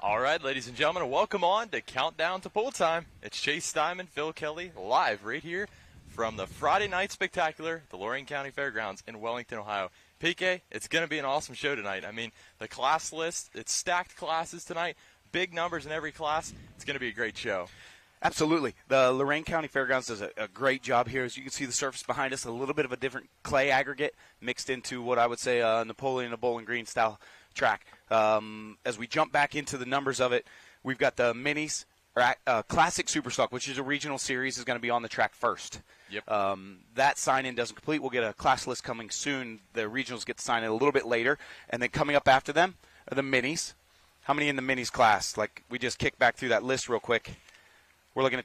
All right, ladies and gentlemen, welcome on to Countdown to Pull Time. It's Chase Steinman, Phil Kelly, live right here from the Friday Night Spectacular, the Lorain County Fairgrounds in Wellington, Ohio. PK, it's going to be an awesome show tonight. I mean, the class list, it's stacked classes tonight, big numbers in every class. It's going to be a great show. Absolutely. The Lorain County Fairgrounds does a great job here. As you can see the surface behind us, a little bit of a different clay aggregate mixed into what I would say Napoleon and Bowling Green style track. As we jump back into the numbers of it, we've got the minis, Classic Superstock, which is a regional series, is going to be on the track first. Yep. That sign-in doesn't complete. We'll get a class list coming soon. The regionals get to sign in a little bit later. And then coming up after them are the minis. How many in the minis class? Like, we just kicked back through that list real quick. We're looking at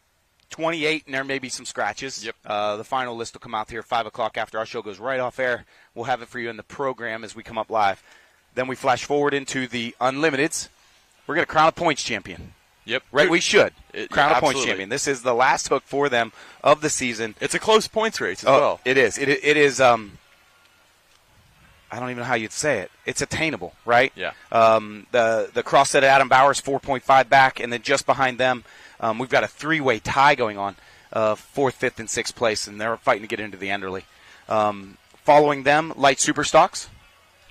28, and there may be some scratches. Yep. The final list will come out here 5 o'clock after our show goes right off air. We'll have it for you in the program as we come up live. Then we flash forward into the Unlimiteds. We're going to crown a points champion. Yep. Right, we should. Crown a points absolutely. champion. This is the last hook for them of the season. It's a close points race as well. It is. It is, I don't even know how you'd say it. It's attainable, right? Yeah. The cross set of Adam Bauer's 4.5 back, and then just behind them, we've got a three-way tie going on, 4th, 5th, and 6th place, and they're fighting to get into the Enderley. Following them, Light Superstocks.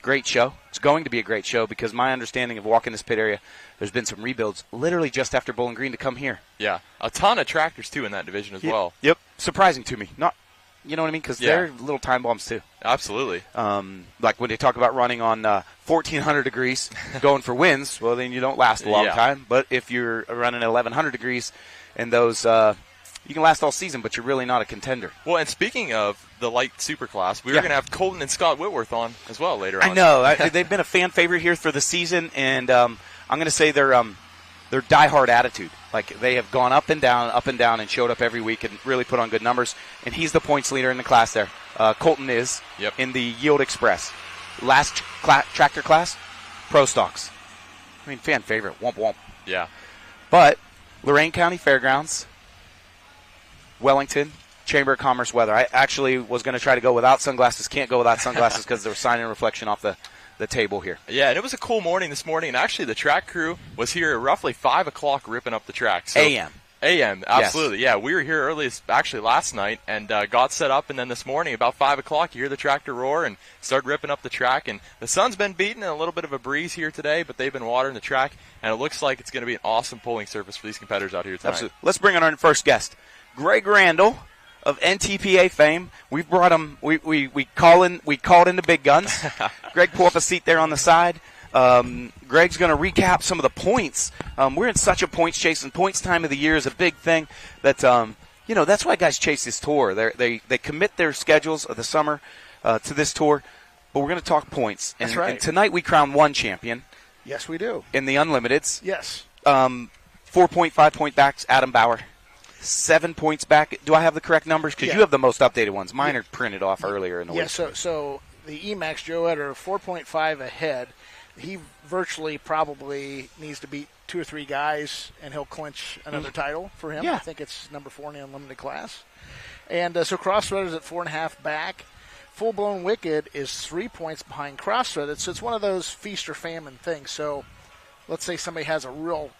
Great show. It's going to be a great show because my understanding of walking this pit area, there's been some rebuilds literally just after Bowling Green to come here. Yeah. A ton of tractors, too, in that division as well. Yep. Surprising to me. Not, you know what I mean? Because they're little time bombs, too. Absolutely. Like when they talk about running on 1,400 degrees, going for wins, well, then you don't last a long time. But if you're running at 1,100 degrees and those you can last all season, but you're really not a contender. Well, and speaking of the light superclass, we were going to have Colton and Scott Whitworth on as well later on. I know. They've been a fan favorite here for the season, and I'm going to say their diehard attitude. Like, they have gone up and down, and showed up every week and really put on good numbers. And he's the points leader in the class there. Colton is in the Yield Express. Last tractor class, Pro Stocks. I mean, fan favorite. Womp womp. Yeah. But Lorain County Fairgrounds, Wellington, Chamber of Commerce weather. I actually was going to try to go without sunglasses. Can't go without sunglasses because there was sign and reflection off the table here. Yeah, and it was a cool morning this morning, and actually the track crew was here at roughly 5 o'clock ripping up the track. So, A.M., absolutely. Yes. Yeah, we were here early, actually last night, and got set up, and then this morning about 5 o'clock you hear the tractor roar and start ripping up the track. And the sun's been beating and a little bit of a breeze here today, but they've been watering the track, and it looks like it's going to be an awesome pulling surface for these competitors out here tonight. Absolutely. Let's bring on our first guest, Greg Randall of NTPA fame. We've brought him. We called in the big guns. Greg, pull up a seat there on the side. Greg's going to recap some of the points. We're in such a points chase, and points time of the year is a big thing. That that's why guys chase this tour. They commit their schedules of the summer to this tour. But we're going to talk points. That's right. And tonight we crown one champion. Yes, we do. In the Unlimiteds. Yes. 4.5 point backs, Adam Bauer. 7 points back. Do I have the correct numbers? Because you have the most updated ones. Mine are printed off earlier in the week. Yeah, so the Emacs, Joe Eder, 4.5 ahead. He virtually probably needs to beat 2 or 3 guys, and he'll clinch another title for him. Yeah. I think it's number 4 in the unlimited class. And so Crossthreaded is at 4.5 back. Full Blown Wicked is 3 points behind Crossthreaded. So it's one of those feast or famine things. So let's say somebody has a real...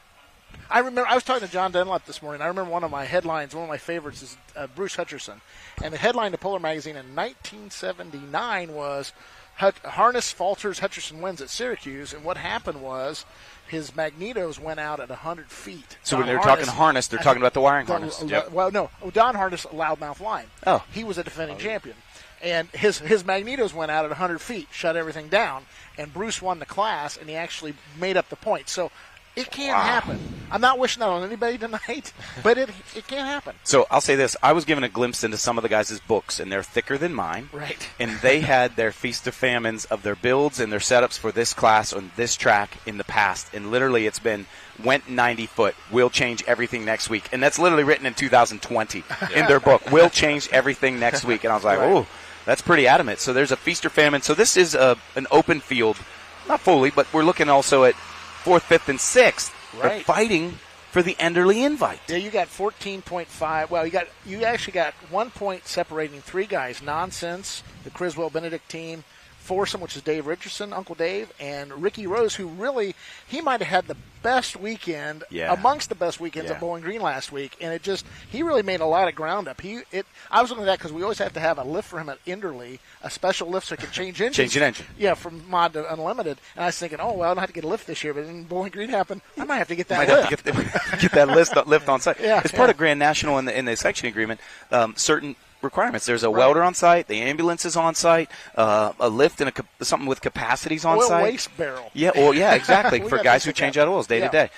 I was talking to John Dunlap this morning. I remember one of my headlines, one of my favorites is Bruce Hutcherson. And the headline to Polar Magazine in 1979 was Harness Falters, Hutcherson wins at Syracuse. And what happened was his magnetos went out at 100 feet. So when they're talking harness, they're talking about the wiring harness. Well, no. Don Harness, loudmouth line. Oh. He was a defending champion. And his magnetos went out at 100 feet, shut everything down. And Bruce won the class, and he actually made up the point. So it can happen. I'm not wishing that on anybody tonight, but it can happen. So I'll say this. I was given a glimpse into some of the guys' books, and they're thicker than mine. Right. And they had their feast of famines of their builds and their setups for this class on this track in the past. And literally it's been went 90 foot. We'll change everything next week. And that's literally written in 2020 in their book. We'll change everything next week. And I was like, oh, that's pretty adamant. So there's a feast or famine. So this is an open field. Not fully, but we're looking also at 4th, 5th, and 6th. Right. They're fighting for the Enderley invite. Yeah, you got 14.5. Well, you actually got 1 point separating 3 guys. Nonsense, the Criswell Benedict team, Foursome, which is Dave Richardson, Uncle Dave, and Ricky Rose, who really, he might have had best weekend Yeah. amongst the best weekends Yeah. at Bowling Green last week, and he really made a lot of ground up. I was looking at that because we always have to have a lift for him at Enderley, a special lift so he can change engines. Change an engine. Yeah, from mod to unlimited. And I was thinking, oh well, I don't have to get a lift this year, but then Bowling Green happened. I might have to get that Might lift. have to get that lift on site. Yeah, it's part of Grand National in the section agreement. Certain requirements. There's a welder on site. The ambulance is on site. A lift and something with capacities on Oil site. waste barrel. Yeah. Well, yeah, exactly. We For gotta guys look who at change that. out oils day to day.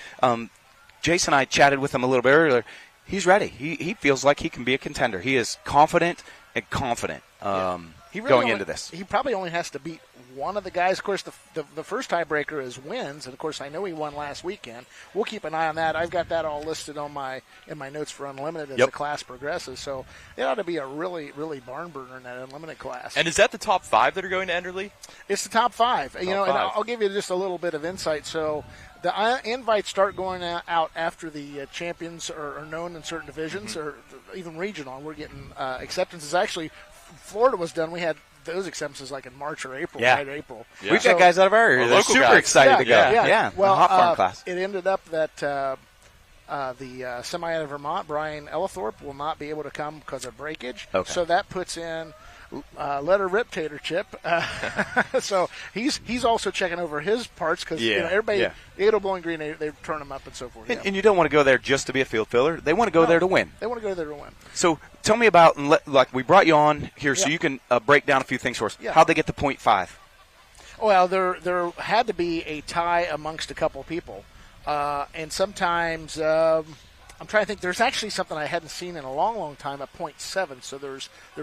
Jason and I chatted with him a little bit earlier. He's ready. He feels like he can be a contender. He is confident and confident going into this. He probably only has to beat one of the guys. Of course, the first tiebreaker is wins, and of course, I know he won last weekend. We'll keep an eye on that. I've got that all listed in my notes for Unlimited as the class progresses. So it ought to be a really, really barn burner in that Unlimited class. And is that the top 5 that are going to Enderley? It's the top 5. Top and 5. I'll give you just a little bit of insight. So the invites start going out after the champions are known in certain divisions or even regional. And we're getting acceptances. Actually, Florida was done. We had those acceptances like in March or April. Yeah. Right, April. Yeah. We've got guys out of our area. Our They're local super guys. excited to go. Yeah. Well, the hot farm class. It ended up that the semi out of Vermont, Brian Ellithorpe, will not be able to come because of breakage. Okay. So that puts in letter Rip Tater Chip. So he's also checking over his parts because everybody, they go to Bowling Green, they turn them up and so forth. And you don't want to go there just to be a field filler. They want to go there to win. They want to go there to win. So tell me about, like we brought you on here so you can break down a few things for us. Yeah. How'd they get to .5? Well, there had to be a tie amongst a couple of people. And sometimes I'm trying to think. There's actually something I hadn't seen in a long, long time at .7. So there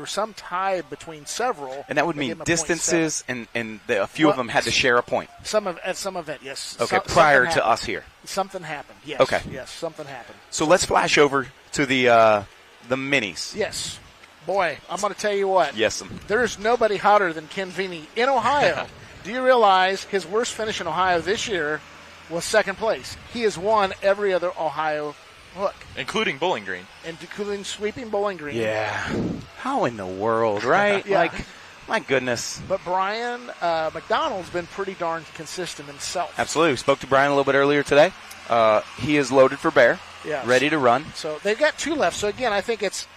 was some tie between several. And that would mean distances, and a few of them had to share a point. At some event, yes. Okay, prior to us here. Something happened. Yes. Okay. Yes, something happened. So let's flash over to the minis. Yes. Boy, I'm going to tell you what. Yes. There's nobody hotter than Ken Feeney in Ohio. Do you realize his worst finish in Ohio this year was second place? He has won every other Ohio hook. Including Bowling Green. Including sweeping Bowling Green. Yeah. How in the world, right? Yeah. Like, my goodness. But Brian McDonald's been pretty darn consistent himself. Absolutely. We spoke to Brian a little bit earlier today. He is loaded for bear. Yes. Ready to run. So they've got 2 left. So, again, I think it's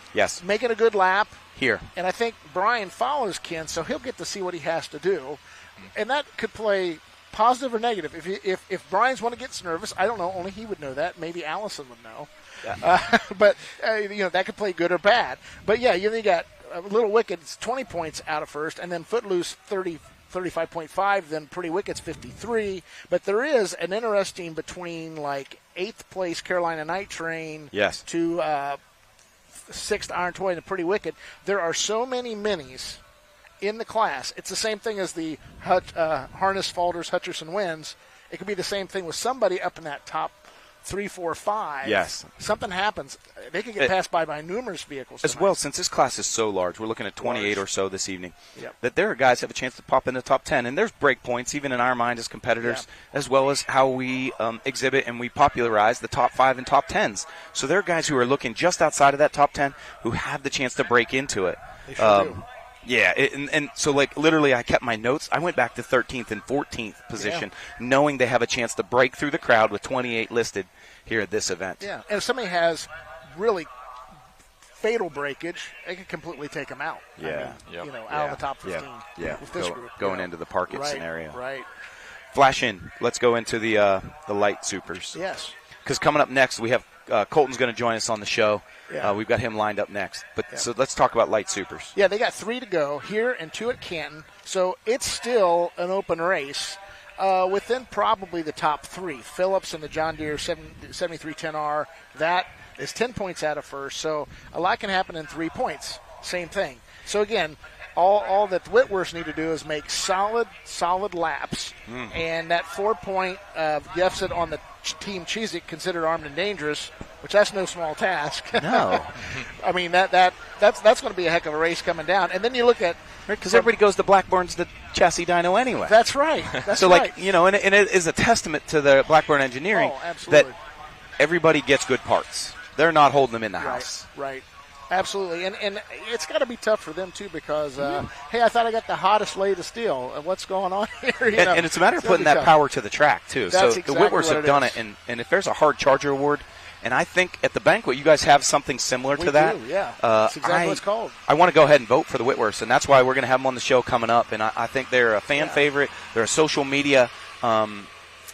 making a good lap. Here. And I think Brian follows Ken, so he'll get to see what he has to do. And that could play positive or negative. If Brian's one that gets nervous, I don't know. Only he would know that. Maybe Allison would know. Yeah. But that could play good or bad. But yeah, you got Little Wicked's 20 points out of first, and then Footloose 35.5. Then Pretty Wicked's 53. But there is an interesting between like 8th place Carolina Night Train to 6th Iron Toy and the Pretty Wicked. There are so many minis in the class. It's the same thing as the Harness Falters Hutcherson wins. It could be the same thing with somebody up in that top 3, 4, 5. Yes. Something happens. They could get passed by numerous vehicles as tonight. well. Since this class is so large, we're looking at 28 or so this evening. Yep. That there are guys who have a chance to pop in the top 10, and there's break points even in our mind as competitors, as well as how we exhibit and we popularize the top 5 and top 10s. So there are guys who are looking just outside of that top 10 who have the chance to break into it. They sure do. Yeah, and so like literally I kept my notes. I went back to 13th and 14th position, knowing they have a chance to break through the crowd with 28 listed here at this event. Yeah, and if somebody has really fatal breakage, it can completely take them out. Yeah. I mean, out of the top 15 with this group. Going into the park it right, scenario. Right. Flash in. Let's go into the light supers. Yes. Because coming up next, we have Colton's going to join us on the show. Yeah. We've got him lined up next. But so let's talk about light supers. Yeah, they got 3 to go here and 2 at Canton. So it's still an open race within probably the top 3. Phillips and the John Deere 7310R, that is 10 points out of first. So a lot can happen in 3 points. Same thing. So again, all that Whitworths need to do is make solid laps. And that 4-point deficit on the Team Cheez-It, considered armed and dangerous, which that's no small task. No. I mean, that's going to be a heck of a race coming down. And then you look at... Because everybody goes to Blackburn's the chassis dyno anyway. That's right. So, like, and it is a testament to the Blackburn engineering that everybody gets good parts. They're not holding them in the house. Right. Absolutely, and it's got to be tough for them too because hey, I thought I got the hottest lay to steal. What's going on here? And it's a matter of putting that power to the track too. That's so exactly the Whitworths what have it done is. it, and if there's a hard charger award, and I think at the banquet you guys have something similar to that. We do, yeah. That's exactly what it's called. I want to go ahead and vote for the Whitworths, and that's why we're going to have them on the show coming up. And I think they're a fan favorite. They're a social media. I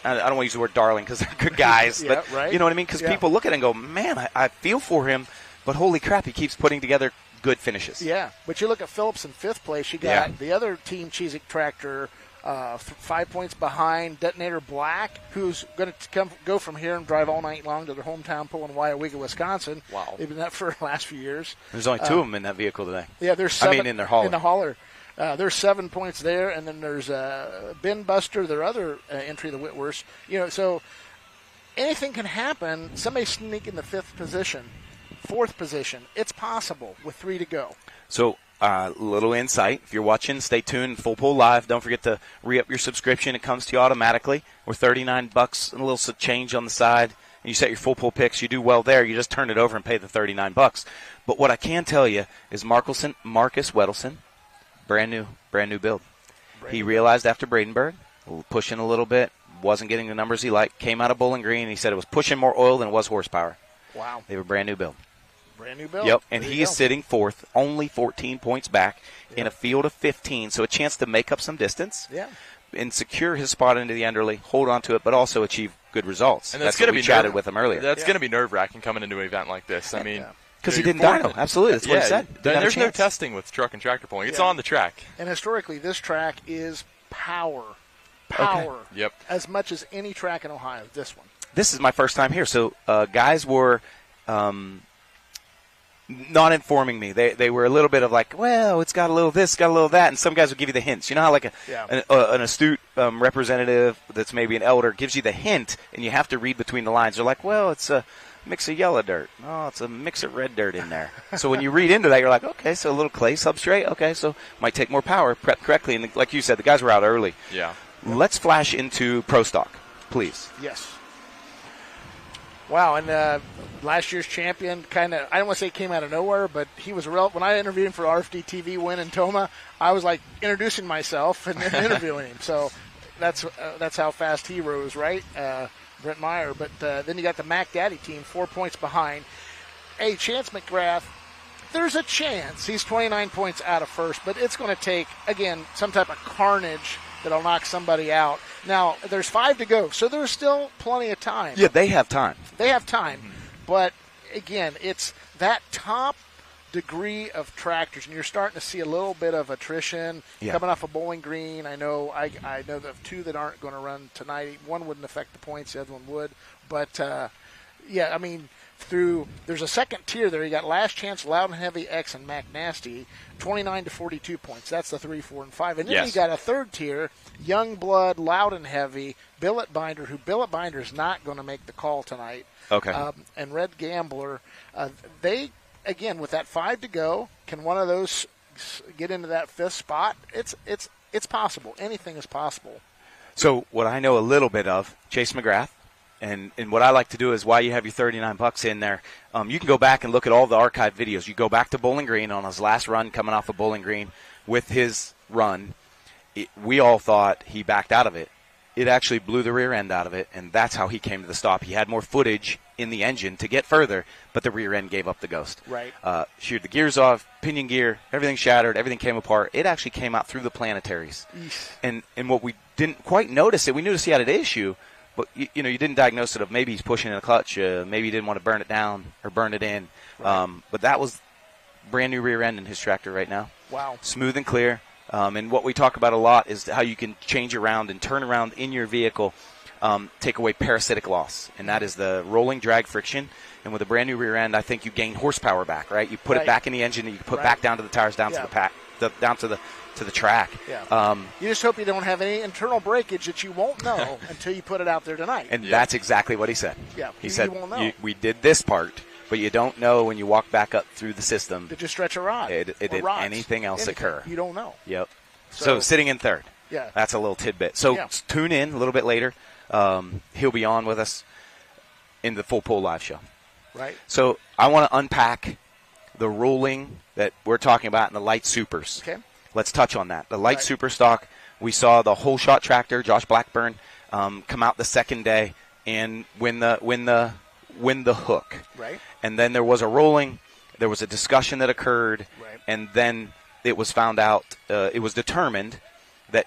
don't want to use the word darling because they're good guys, Yeah, but right. you know what I mean? Because people look at it and go, man, I feel for him, but holy crap, he keeps putting together good finishes. Yeah, but you look at Phillips in 5th place. You got the other team, Cheesick Tractor, 5 points behind Detonator Black, who's going to go from here and drive all night long to their hometown pool in Weyauwega, Wisconsin. Wow. They've been that for the last few years. There's only 2 of them in that vehicle today. Yeah, there's 7 in their hauler. In the hauler. There's 7 points there, and then there's Ben Buster, their other entry, the Whitworths. So anything can happen. Somebody sneak in the 5th position, 4th position. It's possible with 3 to go. So, little insight. If you're watching, stay tuned. FullPull Live. Don't forget to re-up your subscription. It comes to you automatically. We're $39 and a little change on the side. And you set your FullPull picks. You do well there. You just turn it over and pay the $39. But what I can tell you is Marcus Weddleson, brand new build. He realized after Bradenburg, pushing a little bit, wasn't getting the numbers he liked, came out of Bowling Green, and he said it was pushing more oil than it was horsepower. Wow. They were brand new build. Brand new build. Yep, and he is sitting 4th, only 14 points back in a field of 15, so a chance to make up some distance and secure his spot into the Enderley, hold on to it, but also achieve good results. And that's what we chatted with him earlier. That's going to be nerve-wracking coming into an event like this. I mean, because he didn't dyno. Absolutely, that's what he said. There's no testing with truck and tractor pulling. It's on the track. And historically, this track is power. Power. Okay. Yep. As much as any track in Ohio, this one. This is my first time here, so guys were not informing me. They were a little bit of like, well, it's got a little this, got a little that, and some guys would give you the hints. You know how like an astute representative that's maybe an elder gives you the hint, and you have to read between the lines. They're like, well, it's a mix of yellow dirt. Oh, it's a mix of red dirt in there. So when you read into that, you're like, okay, so a little clay substrate. Okay, so might take more power, prep correctly. And like you said, the guys were out early. Yeah. Let's flash into Pro Stock, please. Yes. Wow, and last year's champion I don't want to say came out of nowhere, but he was when I interviewed him for RFD TV win in Toma, I was like introducing myself and then interviewing him. So that's how fast he rose, right? Brent Meyer. But then you got the Mac Daddy team, 4 points behind. Hey, Chance McGrath, there's a chance. He's 29 points out of first, but it's going to take, again, some type of carnage that'll knock somebody out. Now, there's 5 to go, so there's still plenty of time. Yeah, they have time. They have time. But, again, it's that top degree of tractors, and you're starting to see a little bit of attrition coming off of Bowling Green. I know of 2 that aren't going to run tonight. One wouldn't affect the points, the other one would. But, I mean, there's a second tier there. You got Last Chance, Loud and Heavy, X, and Mac Nasty, 29 to 42 points. That's the 3, 4, and 5. And then you got a third tier, Young Blood, Loud and Heavy, Billet Binder, who Billet Binder is not going to make the call tonight. Okay. And Red Gambler. They, again, with that 5 to go, can one of those get into that 5th spot? It's possible. Anything is possible. So what I know a little bit of, Chase McGrath, and what I like to do is while you have your $39 in there, you can go back and look at all the archive videos. You go back to Bowling Green on his last run coming off of Bowling Green with his run. We all thought he backed out of it. It actually blew the rear end out of it, and that's how he came to the stop. He had more footage in the engine to get further, but the rear end gave up the ghost. Right. Sheared the gears off, pinion gear, everything shattered, everything came apart. It actually came out through the planetaries. And what we didn't quite notice, we noticed he had an issue, but you didn't diagnose it of maybe he's pushing in a clutch, maybe he didn't want to burn it down or burn it in. Right. But that was brand new rear end in his tractor right now. Wow. Smooth and clear. And what we talk about a lot is how you can change around and turn around in your vehicle, take away parasitic loss, and that is the rolling drag friction. And with a brand new rear end, I think you gain horsepower back, right? You put it back in the engine, and you put back down to the tires, down to the pack, down to the track. Yeah. You just hope you don't have any internal breakage that you won't know until you put it out there tonight. And that's exactly what he said. Yeah. He said, won't know. we did this part, but you don't know when you walk back up through the system. Did you stretch a rod? Did anything else occur? You don't know. Yep. So sitting in third. Yeah. That's a little tidbit. So tune in a little bit later. He'll be on with us in the FullPull live show. Right. So I want to unpack the ruling that we're talking about in the light supers. Okay. Let's touch on that. The light super stock, we saw the whole shot tractor, Josh Blackburn, come out the second day and win the hook. Right. And then there was a ruling, there was a discussion that occurred, Right. and then it was found out, it was determined that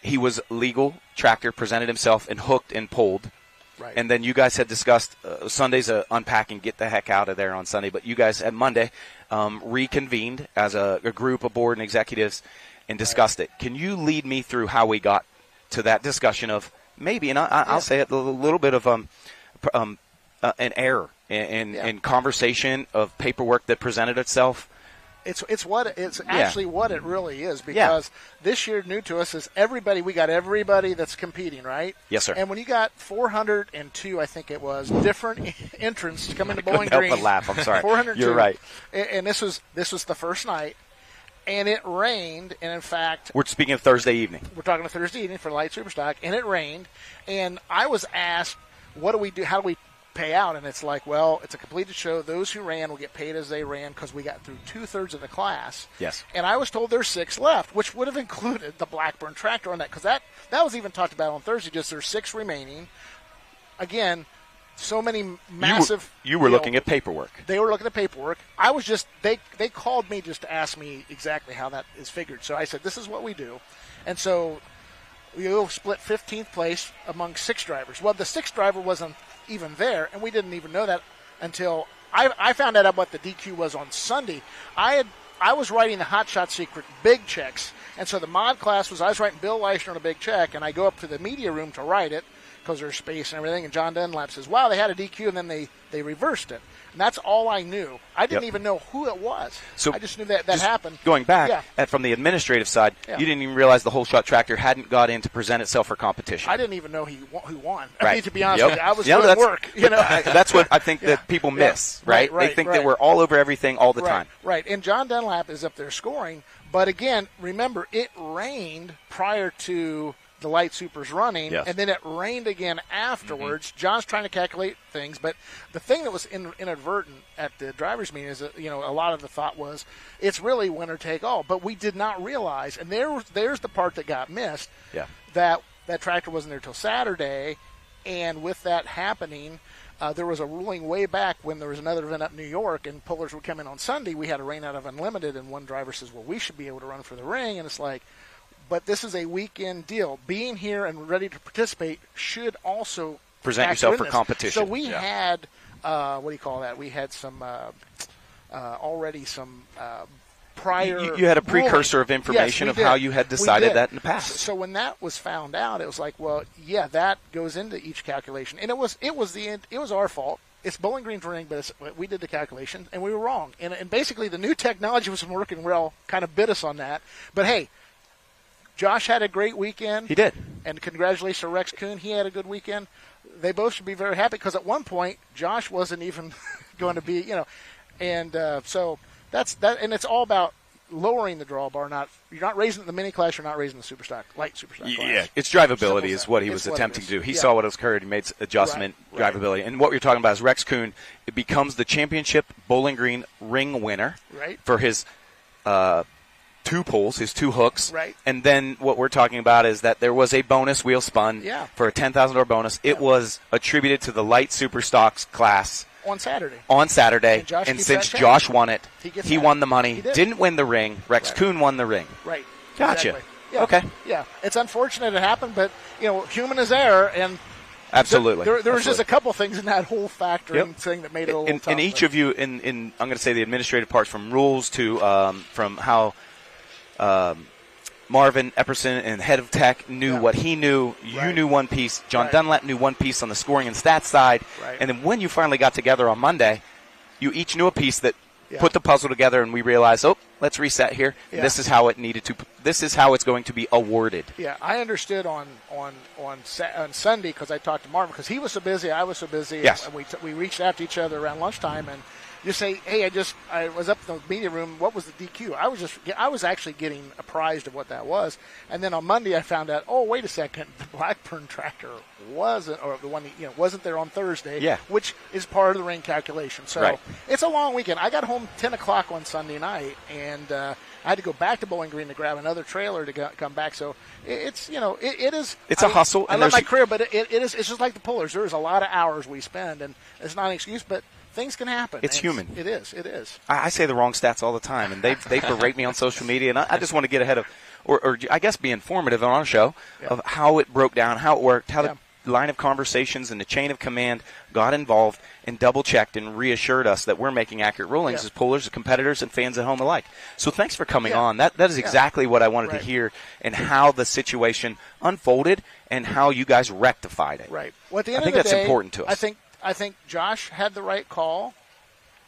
he was legal. Tractor presented himself and hooked and pulled. Right. And then you guys had discussed Sunday's unpacking, get the heck out of there on Sunday. But you guys at Monday reconvened as a group of board and executives and discussed it. Can you lead me through how we got to that discussion of maybe, and I'll say it, a little bit of an error in conversation of paperwork that presented itself? It's actually what it really is, because this year new to us is we got everybody that's competing, right? Yes, sir. And when you got 402, I think it was, different entrants coming to Bowling Couldn't Green. help but laugh. I'm sorry. 402. You're right. And this was the first night, and it rained. And in fact, We're speaking of Thursday evening. we're talking to Thursday evening for Light Superstock, and it rained. And I was asked, what do we do? How do we pay out? And it's like, well, it's a completed show. Those who ran will get paid as they ran, because we got through 2/3 of the class. Yes. And I was told there's 6 left, which would have included the Blackburn tractor on that, because that was even talked about on Thursday. Just there's 6 remaining. Again, so many massive. You were looking at paperwork. They were looking at paperwork. I was just they called me just to ask me exactly how that is figured. So I said, this is what we do, and so we'll split 15th place among 6 drivers. Well, the 6th driver wasn't even there, and we didn't even know that until I found out what the DQ was on Sunday. I was writing the Hot Shot Secret big checks, and so the mod class I was writing Bill Leishner on a big check, and I go up to the media room to write it because there's space and everything, and John Dunlap says, wow, they had a DQ, and then they reversed it. And that's all I knew. I didn't even know who it was. So I just knew that happened. Going back, from the administrative side, you didn't even realize the whole shot tractor hadn't got in to present itself for competition. I didn't even know who won. Right. I mean, to be honest with you, I was doing work. That's what I think that people miss, right? They think that we're all over everything all the time. Right. And John Dunlap is up there scoring. But again, remember, it rained prior to the light supers running, and then it rained again afterwards. Mm-hmm. John's trying to calculate things, but the thing that was inadvertent at the drivers' meeting is that, a lot of the thought was it's really winner take all, but we did not realize, and there's the part that got missed, that tractor wasn't there till Saturday, and with that happening, there was a ruling way back when there was another event up in New York and pullers would come in on Sunday. We had a rain out of unlimited, and one driver says, well, we should be able to run for the ring, and it's like, but this is a weekend deal. Being here and ready to participate should also present yourself for competition. So we had, we had some already some prior. You had a precursor of information of how you had decided that in the past. So when that was found out, it was like, well, that goes into each calculation, and it was our fault. It's Bowling Green's ring, but we did the calculation, and we were wrong. And basically, the new technology wasn't working well, kind of bit us on that. But hey, Josh had a great weekend. He did. And congratulations to Rex Kuhn. He had a good weekend. They both should be very happy, because at one point, Josh wasn't even going to be, And so that's that. And it's all about lowering the drawbar. You're not raising the mini class. You're not raising the light superstock class. Yeah, it's drivability is what he was attempting to do. He saw what occurred. He made adjustment, drivability. And what we're talking about is Rex Kuhn. It becomes the championship Bowling Green ring winner for his 2 pulls, his 2 hooks. Right. And then what we're talking about is that there was a bonus wheel spun for a $10,000 bonus. It was attributed to the light super stocks class on Saturday. And since Josh won it, he won the money. He didn't win the ring. Rex Kuhn won the ring. Right. Gotcha. Exactly. Yeah. Okay. Yeah. It's unfortunate it happened, but human is error, and absolutely. There was just a couple things in that whole factoring thing that made it a little tough. And each of you, in I'm going to say the administrative parts, from rules to from how Marvin Epperson and head of tech knew what he knew. You knew one piece. John Dunlap knew one piece on the scoring and stats side. Right. And then when you finally got together on Monday, you each knew a piece that put the puzzle together, and we realized, let's reset here. Yeah. This is how it needed to. This is how it's going to be awarded. Yeah, I understood on Sunday, because I talked to Marvin, because he was so busy, I was so busy. Yes. And we reached out to each other around lunchtime, and You say, hey, I was up in the media room. What was the DQ? I was actually getting apprised of what that was. And then on Monday I found out, oh, wait a second, the Blackburn tractor wasn't, or the one that, wasn't there on Thursday, which is part of the rain calculation. So it's a long weekend. I got home 10 o'clock on Sunday night, and I had to go back to Bowling Green to grab another trailer to come back. So it's, it is. It's a hustle. I love my career, but it's just like the pullers. There's a lot of hours we spend, and it's not an excuse, but things can happen. It's human. It is. I say the wrong stats all the time, and they berate me on social media, and I just want to get ahead of, or I guess be informative on our show of how it broke down, how it worked, how the line of conversations and the chain of command got involved and double-checked and reassured us that we're making accurate rulings as pullers, competitors, and fans at home alike. So thanks for coming on. That is exactly what I wanted to hear, and how the situation unfolded and how you guys rectified it. Right. Well, at the end I think of the that's day, important to us. I think Josh had the right call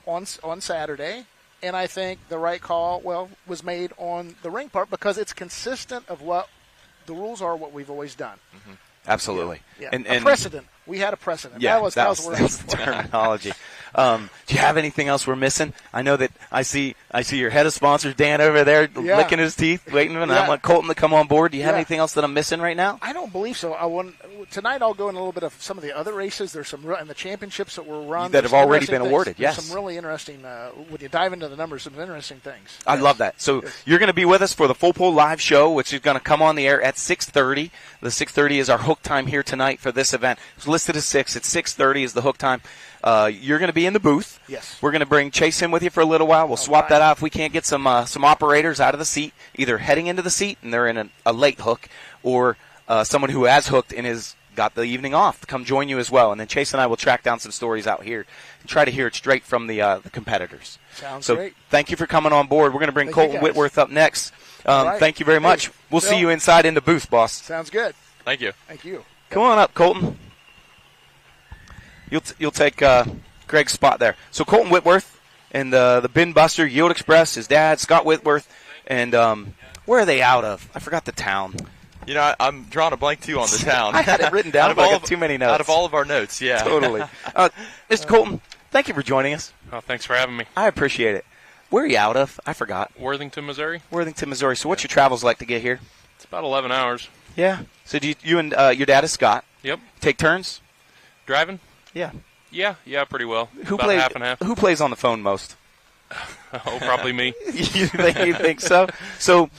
on Saturday, and I think the right call, was made on the ring part because it's consistent of what the rules are, what we've always done. Mm-hmm. Absolutely. Yeah. And a precedent. We had a precedent. Yeah, that was the terminology. Do you have anything else we're missing? I know that I see your head of sponsors, Dan, over there licking his teeth, waiting, and I want Colton to come on board. Do you have anything else that I'm missing right now? I don't believe so. Tonight I'll go in a little bit of some of the other races. There's some in the championships that were run that have already been awarded. There's some really interesting. When you dive into the numbers, some interesting things. I love that. So you're going to be with us for the FullPull live show, which is going to come on the air at 6:30. The 6:30 is our hook time here tonight for this event. It's listed as 6. It's 6:30 is the hook time. You're going to be in the booth. Yes. We're going to bring Chase in with you for a little while. We'll swap that out if we can't get some operators out of the seat, either heading into the seat and they're in a late hook, or someone who has hooked and has got the evening off to come join you as well. And then Chase and I will track down some stories out here and try to hear it straight from the competitors. Sounds great. Thank you for coming on board. We're going to bring Colton Whitworth up next. Thank you very much. We'll see you inside in the booth, boss. Sounds good. Thank you. Thank you. Come on up, Colton. You'll take Greg's spot there. So Colton Whitworth and the Bin Buster, Yield Express, his dad, Scott Whitworth, and where are they out of? I forgot the town. I'm drawing a blank, too, on the town. I had it written down, but I got too many notes. Out of all of our notes, yeah. Totally. Mr. Colton, thank you for joining us. Oh, thanks for having me. I appreciate it. Where are you out of? I forgot. Worthington, Missouri. Worthington, Missouri. So what's your travels like to get here? It's about 11 hours. Yeah. So do you and your dad is Scott? Yep. Take turns? Driving? Yeah. Yeah, pretty well. Who about half and half. Who plays on the phone most? Oh, probably me. You think so? So,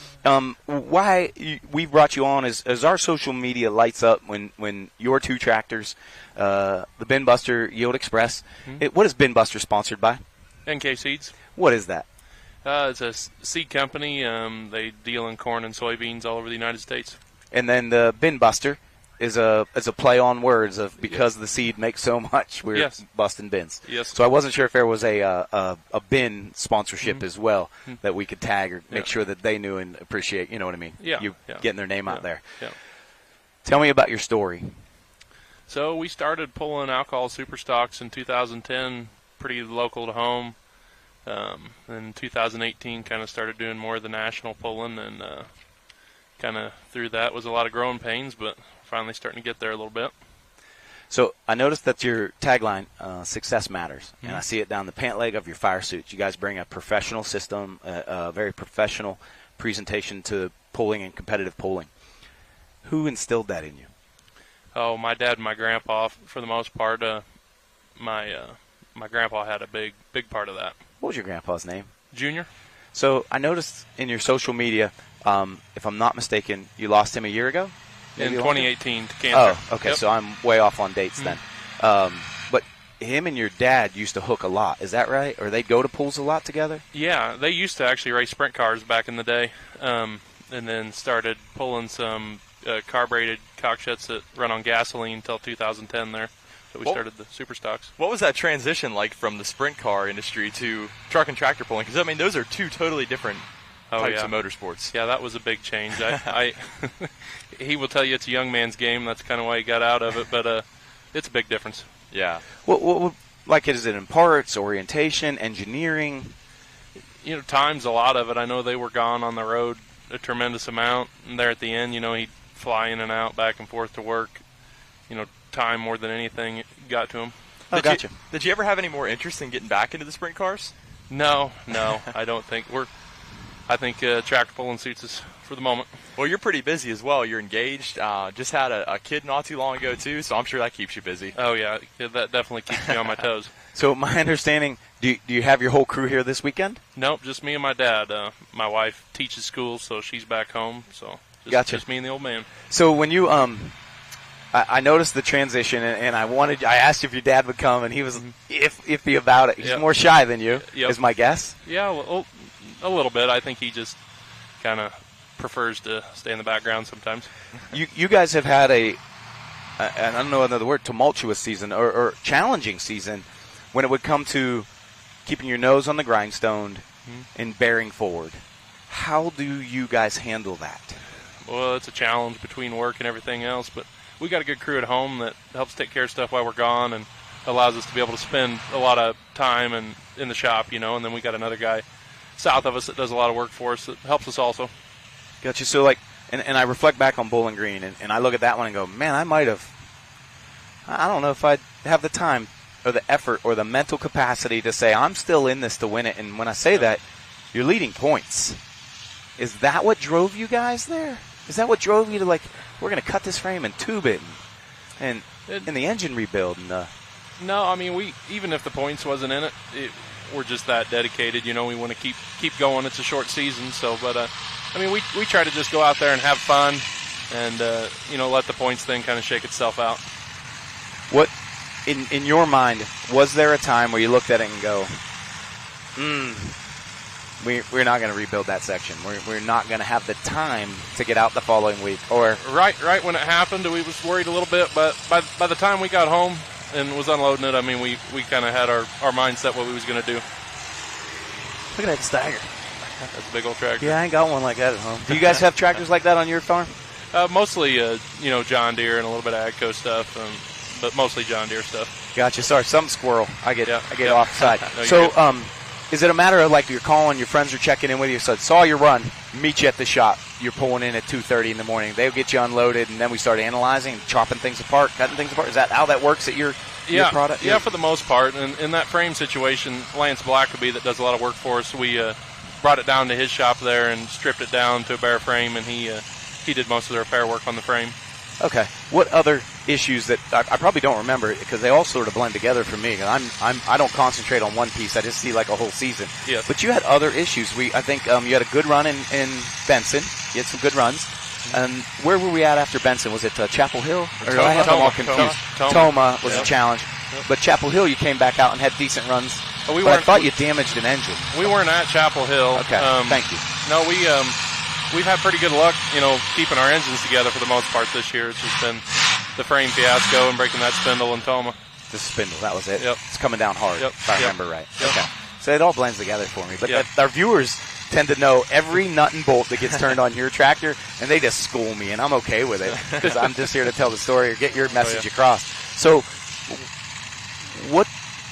why we brought you on is our social media lights up when your two tractors, the Bin Buster, Yield Express. What is Bin Buster sponsored by? NK Seeds. What is that? It's a seed company. They deal in corn and soybeans all over the United States. And then the Bin Buster is a play on words of because the seed makes so much, we're busting bins. Yes. So I wasn't sure if there was a bin sponsorship as well that we could tag or make sure that they knew and appreciate. You know what I mean? Yeah. You getting their name out there. Yeah. Tell me about your story. So we started pulling alcohol super stocks in 2010, pretty local to home. In 2018, kind of started doing more of the national pulling, and kind of through that was a lot of growing pains, but finally starting to get there a little bit. So I noticed that your tagline, success matters, and I see it down the pant leg of your fire suits. You guys bring a professional system, a very professional presentation to pulling and competitive pulling. Who instilled that in you? Oh, my dad and my grandpa, for the most part. My grandpa had a big part of that. What was your grandpa's name? Junior. So I noticed in your social media, if I'm not mistaken, you lost him a year ago? In 2018 to cancer. Oh, okay. So I'm way off on dates then. But him and your dad used to hook a lot. Is that right? Or they'd go to pools a lot together? Yeah, they used to actually race sprint cars back in the day, and then started pulling some carbureted cockshuts that run on gasoline until 2010 there. So we started the super stocks. What was that transition like from the sprint car industry to truck and tractor pulling? Because, I mean, those are two totally different types of motorsports. Yeah, that was a big change. He will tell you it's a young man's game. That's kind of why he got out of it, but it's a big difference. Yeah. What is it in parts, orientation, engineering? Time's a lot of it. I know they were gone on the road a tremendous amount, and there at the end, he'd fly in and out, back and forth to work. Time more than anything got to him. Oh, gotcha. Did you ever have any more interest in getting back into the sprint cars? No, I don't think I think tractor pulling suits us for the moment. Well, you're pretty busy as well. You're engaged. Just had a kid not too long ago, too, so I'm sure that keeps you busy. Oh, yeah, that definitely keeps me on my toes. So my understanding, do you have your whole crew here this weekend? Nope, just me and my dad. My wife teaches school, so she's back home. So just me and the old man. So when you I noticed the transition, and I asked if your dad would come, and he was iffy about it. He's more shy than you, is my guess. Yeah, well, a little bit. I think he just kind of prefers to stay in the background sometimes. You guys have had and I don't know another word, tumultuous season or challenging season when it would come to keeping your nose on the grindstone and bearing forward. How do you guys handle that? Well, it's a challenge between work and everything else, but we got a good crew at home that helps take care of stuff while we're gone and allows us to be able to spend a lot of time in the shop, and then we got another guy south of us that does a lot of work for us that helps us also. Gotcha. So, and I reflect back on Bowling Green, and I look at that one and go, man, I don't know if I'd have the time or the effort or the mental capacity to say, I'm still in this to win it. And when I say that, you're leading points. Is that what drove you guys there? Is that what drove you to, we're going to cut this frame and tube it and the engine rebuild? No, I mean, even if the points wasn't in it, we're just that dedicated. We want to keep going. It's a short season, but we try to just go out there and have fun and, let the points thing kind of shake itself out. What, in your mind, was there a time where you looked at it and go, we're not going to rebuild that section. We're not going to have the time to get out the following week? Or right when it happened, we was worried a little bit, but by the time we got home and was unloading it, we kind of had our mindset what we was going to do. Look at that Steiger. That's a big old tractor. Yeah, I ain't got one like that at home. Do you guys have tractors like that on your farm? Mostly, John Deere and a little bit of AGCO stuff, but mostly John Deere stuff. Gotcha. Sorry, some squirrel. I get offside. No, so, is it a matter of you're calling, your friends are checking in with you, so saw your run, meet you at the shop, you're pulling in at 2:30 in the morning, they'll get you unloaded, and then we start analyzing and chopping things apart, cutting things apart? Is that how that works at your product? Yeah, for the most part. And in that frame situation, Lance Blackaby, that does a lot of work for us, we brought it down to his shop there and stripped it down to a bare frame, and he did most of the repair work on the frame. Okay. What other issues that I probably don't remember, because they all sort of blend together for me? I don't concentrate on one piece. I just see a whole season. Yes. But you had other issues. I think you had a good run in Benson. You had some good runs. And where were we at after Benson? Was it Chapel Hill? Or I have them all confused. Toma was a challenge. Yep. But Chapel Hill, you came back out and had decent runs. But I thought you damaged an engine. We weren't at Chapel Hill. Okay. Thank you. No, we've had pretty good luck, keeping our engines together for the most part this year. It's just been the frame fiasco and breaking that spindle in Toma. The spindle, that was it? Yep. It's coming down hard, if I remember right. Yep. Okay. So it all blends together for me. But our viewers tend to know every nut and bolt that gets turned on your tractor, and they just school me, and I'm okay with it because I'm just here to tell the story or get your message across. So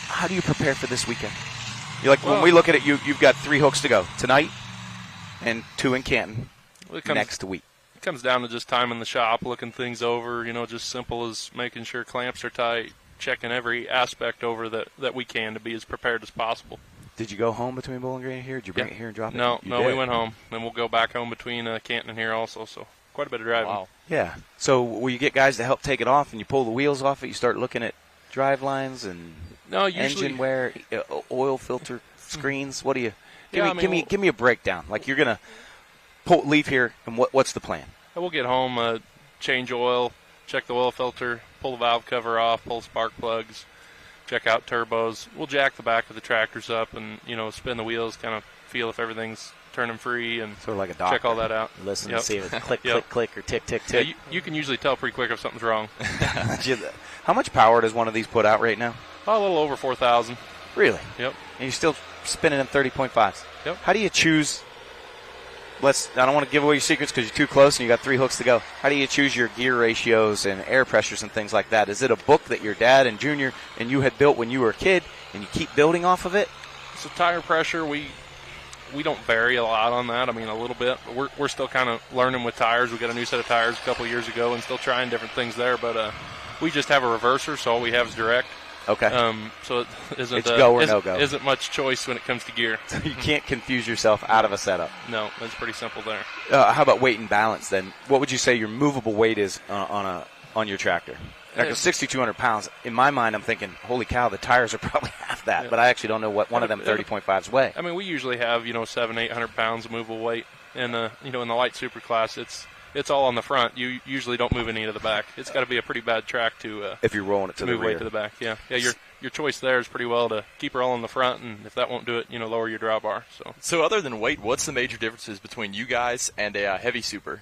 how do you prepare for this weekend? When we look at it, you've got 3 hooks to go tonight and 2 in Canton next week. It comes down to just time in the shop, looking things over, just simple as making sure clamps are tight, checking every aspect over that we can to be as prepared as possible. Did you go home between Bowling Green and here? Did you bring it here and drop it? No, we went home. Then we'll go back home between Canton and here also, so quite a bit of driving. Wow. Yeah. So will you get guys to help take it off, and you pull the wheels off it, you start looking at drive lines and engine wear, oil filter screens? What do you give me a breakdown. You're going to leave here, and what's the plan? We'll get home, change oil, check the oil filter, pull the valve cover off, pull spark plugs, check out turbos. We'll jack the back of the tractors up and, spin the wheels, kind of feel if everything's turning free and sort of like a doctor. Check all that out. Listen and see if it's click, click, click, or tick, tick, tick. Yeah, you can usually tell pretty quick if something's wrong. How much power does one of these put out right now? A little over 4,000. Really? Yep. And you're still spinning in 30.5s? Yep. How do you choose? I don't want to give away your secrets because you're too close and you got 3 hooks to go. How do you choose your gear ratios and air pressures and things like that? Is it a book that your dad and Junior and you had built when you were a kid and you keep building off of it? So tire pressure, we don't vary a lot on that. A little bit. But we're still kind of learning with tires. We got a new set of tires a couple of years ago and still trying different things there. But we just have a reverser, so all we have is direct. Okay. So it isn't It's go or no go. Isn't much choice when it comes to gear. You can't confuse yourself out of a setup. No, it's pretty simple there. How about weight and balance then? What would you say your movable weight is on your tractor? Like 6,200 pounds. In my mind, I'm thinking, holy cow, the tires are probably half that. Yeah. But I actually don't know what one of them 30.5s weigh. I mean, we usually have 700-800 pounds of movable weight, and in the light super class, it's all on the front. You usually don't move any to the back. It's got to be a pretty bad track to if you're rolling it to move the rear. weight to the back. Yeah. Your choice there is pretty well to keep her all in the front, and if that won't do it, lower your draw bar. So other than weight, what's the major differences between you guys and a heavy super?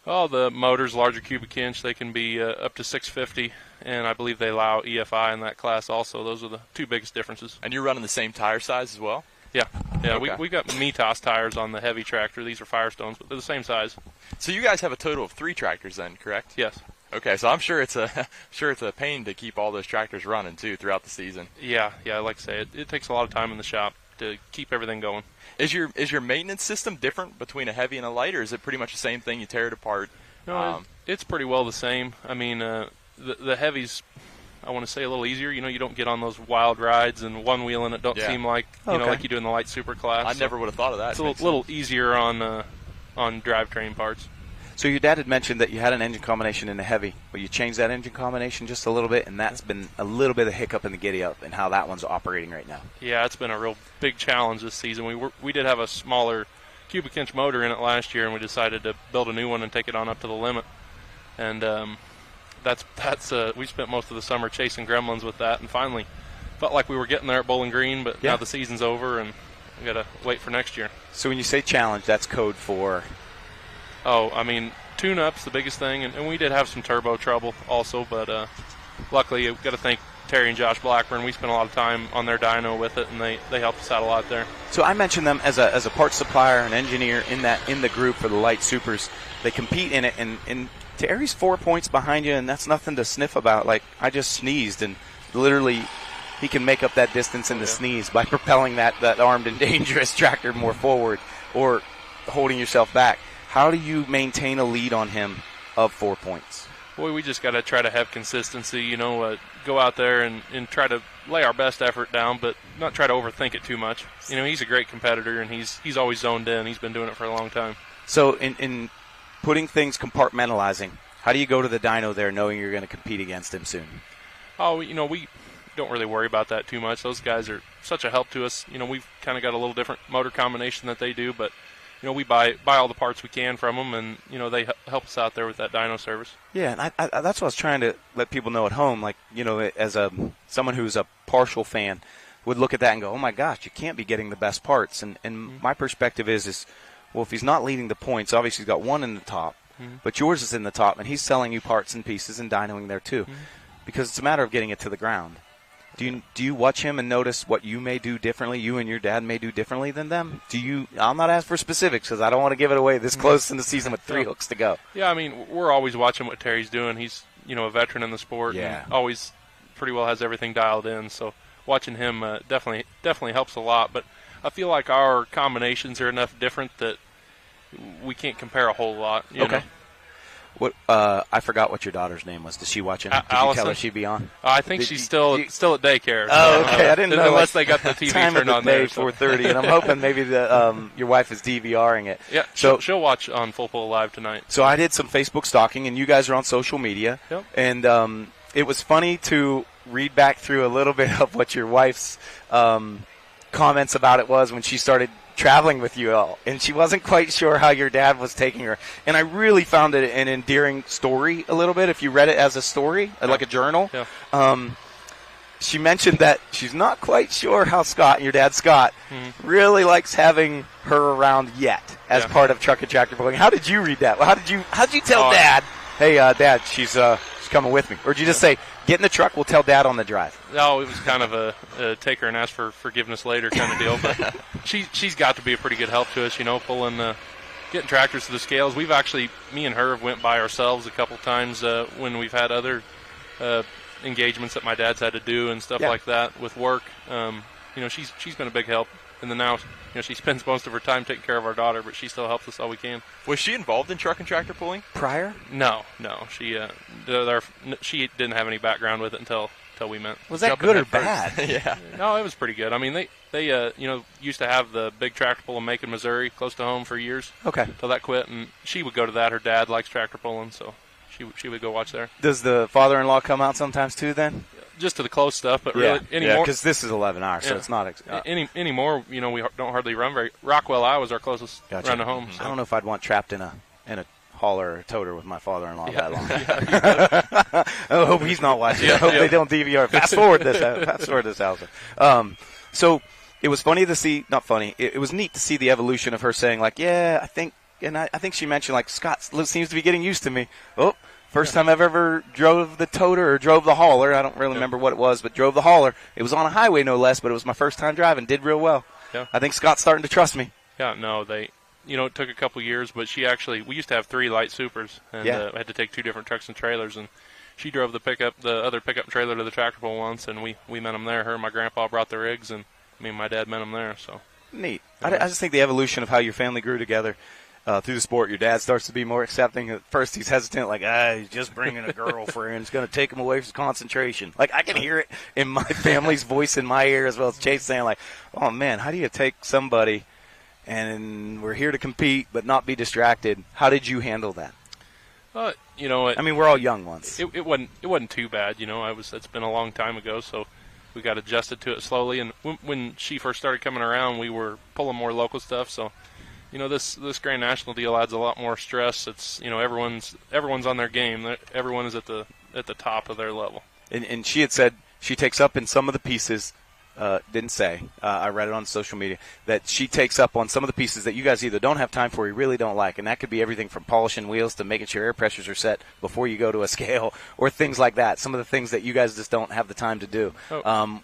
Oh, the motor's larger cubic inch. They can be up to 650, and I believe they allow EFI in that class also. Those are the two biggest differences. And you're running the same tire size as well? Yeah. Okay. We got Mitas tires on the heavy tractor. These are Firestones, but they're the same size. So you guys have a total of 3 tractors then, correct? Yes. Okay, so I'm sure it's a pain to keep all those tractors running too throughout the season. Yeah. Like I say, it takes a lot of time in the shop to keep everything going. Is your maintenance system different between a heavy and a light, or is it pretty much the same thing? You tear it apart. No, it's pretty well the same. I mean, the heavies, I want to say a little easier. You don't get on those wild rides and one wheeling it. Don't seem like like you do in the light super class. I never would have thought of that. It's a little easier on drivetrain parts. So your dad had mentioned that you had an engine combination in the heavy, but you changed that engine combination just a little bit, and that's been a little bit of hiccup in the giddy-up and how that one's operating right now. Yeah, it's been a real big challenge this season. We did have a smaller cubic inch motor in it last year, and we decided to build a new one and take it on up to the limit. And we spent most of the summer chasing gremlins with that, and finally felt like we were getting there at Bowling Green, but now the season's over, and we got to wait for next year. So when you say challenge, that's code for... Oh, I mean, tune-up's the biggest thing, and we did have some turbo trouble also, but luckily we've got to thank Terry and Josh Blackburn. We spent a lot of time on their dyno with it, and they helped us out a lot there. So I mentioned them as a parts supplier, an engineer in the group for the light supers. They compete in it, and Terry's 4 points behind you, and that's nothing to sniff about. Like, I just sneezed, and literally he can make up that distance in the sneeze by propelling that armed and dangerous tractor more forward or holding yourself back. How do you maintain a lead on him of 4 points? Boy, we just got to try to have consistency, go out there and try to lay our best effort down, but not try to overthink it too much. He's a great competitor, and he's always zoned in. He's been doing it for a long time. So in putting things, compartmentalizing, how do you go to the dyno there knowing you're going to compete against him soon? Oh, we don't really worry about that too much. Those guys are such a help to us. We've kind of got a little different motor combination that they do, but we buy all the parts we can from them, and they help us out there with that dyno service. Yeah, and I that's what I was trying to let people know at home. Like, as someone who's a partial fan would look at that and go, "Oh my gosh, you can't be getting the best parts." And my perspective is well, if he's not leading the points, obviously he's got one in the top, but yours is in the top, and he's selling you parts and pieces and dynoing there too, because it's a matter of getting it to the ground. Do you watch him and notice what you may do differently, you and your dad may do differently than them? I'm not asking for specifics because I don't want to give it away this close in the season with 3 hooks to go. Yeah, I mean, we're always watching what Terry's doing. He's, a veteran in the sport and always pretty well has everything dialed in. So watching him definitely helps a lot. But I feel like our combinations are enough different that we can't compare a whole lot. You know? What I forgot what your daughter's name was. Does she watch it? Did Allison. you tell her she'd be on? I think she's still at daycare. Oh, okay. I didn't know. Unless they got the TV time turned of the on day, there. 4:30, and I'm hoping maybe your wife is DVRing it. Yeah, so she'll watch on FullPull Live tonight. So I did some Facebook stalking, and you guys are on social media. Yep. And it was funny to read back through a little bit of what your wife's comments about it was when she started traveling with you all, and she wasn't quite sure how your dad was taking her. And I really found it an endearing story a little bit if you read it as a story, like a journal. Yeah. She mentioned that she's not quite sure how Scott, your dad Scott, really likes having her around yet as part of Truck and Tractor Pulling. How did you read that? How did you tell Dad, hey, Dad, she's coming with me? Or did you just say, get in the truck, we'll tell Dad on the drive? No, it was kind of a take her and ask for forgiveness later kind of deal. But she's got to be a pretty good help to us, pulling, getting tractors to the scales. We've actually, me and her have went by ourselves a couple times when we've had other engagements that my dad's had to do and stuff like that with work. She's been a big help. And then now, she spends most of her time taking care of our daughter, but she still helps us all we can. Was she involved in truck and tractor pulling prior? No. She didn't have any background with it until we met. Was that Jumping good or head first. bad? Yeah. No, it was pretty good. I mean, they used to have the big tractor pull in Macon, Missouri, close to home for years. Okay. Till that quit, and she would go to that. Her dad likes tractor pulling, so she would go watch there. Does the father-in-law come out sometimes too then? Just to the close stuff, but really anymore. because this is 11 hours, so Yeah. it's not. Anymore, we don't hardly run very. Rockwell, Iowa is our closest Gotcha. run to home. So. I don't know if I'd want trapped in a hauler or a toter with my father-in-law that long. I hope he's not watching. I hope they don't DVR. Fast forward this house. So it was funny to see. Not funny. It was neat to see the evolution of her saying like, yeah, I think she mentioned like Scott seems to be getting used to me. Oh. First time I've ever drove the toter or drove the hauler. I don't really remember what it was, but drove the hauler. It was on a highway, no less, but it was my first time driving. Did real well. Yeah. I think Scott's starting to trust me. Yeah, no, it took a couple years, but we used to have 3 light supers, and I had to take 2 different trucks and trailers, and she drove the other pickup trailer to the tractor pull once, and we met them there. Her and my grandpa brought the rigs, and me and my dad met them there. So neat. I just think the evolution of how your family grew together. Through the sport, your dad starts to be more accepting. At first, he's hesitant, like, he's just bringing a girlfriend. It's going to take him away from concentration. Like, I can hear it in my family's voice in my ear as well as Chase saying, like, oh, man, how do you take somebody and we're here to compete but not be distracted? How did you handle that? I mean, we're all young ones. It wasn't too bad, It's been a long time ago, so we got adjusted to it slowly. And when she first started coming around, we were pulling more local stuff, so. This Grand National deal adds a lot more stress. It's everyone's on their game. Everyone is at the top of their level. And she had said she takes up in some of the pieces. Didn't say. I read it on social media that she takes up on some of the pieces that you guys either don't have time for or you really don't like, and that could be everything from polishing wheels to making sure air pressures are set before you go to a scale or things like that. Some of the things that you guys just don't have the time to do,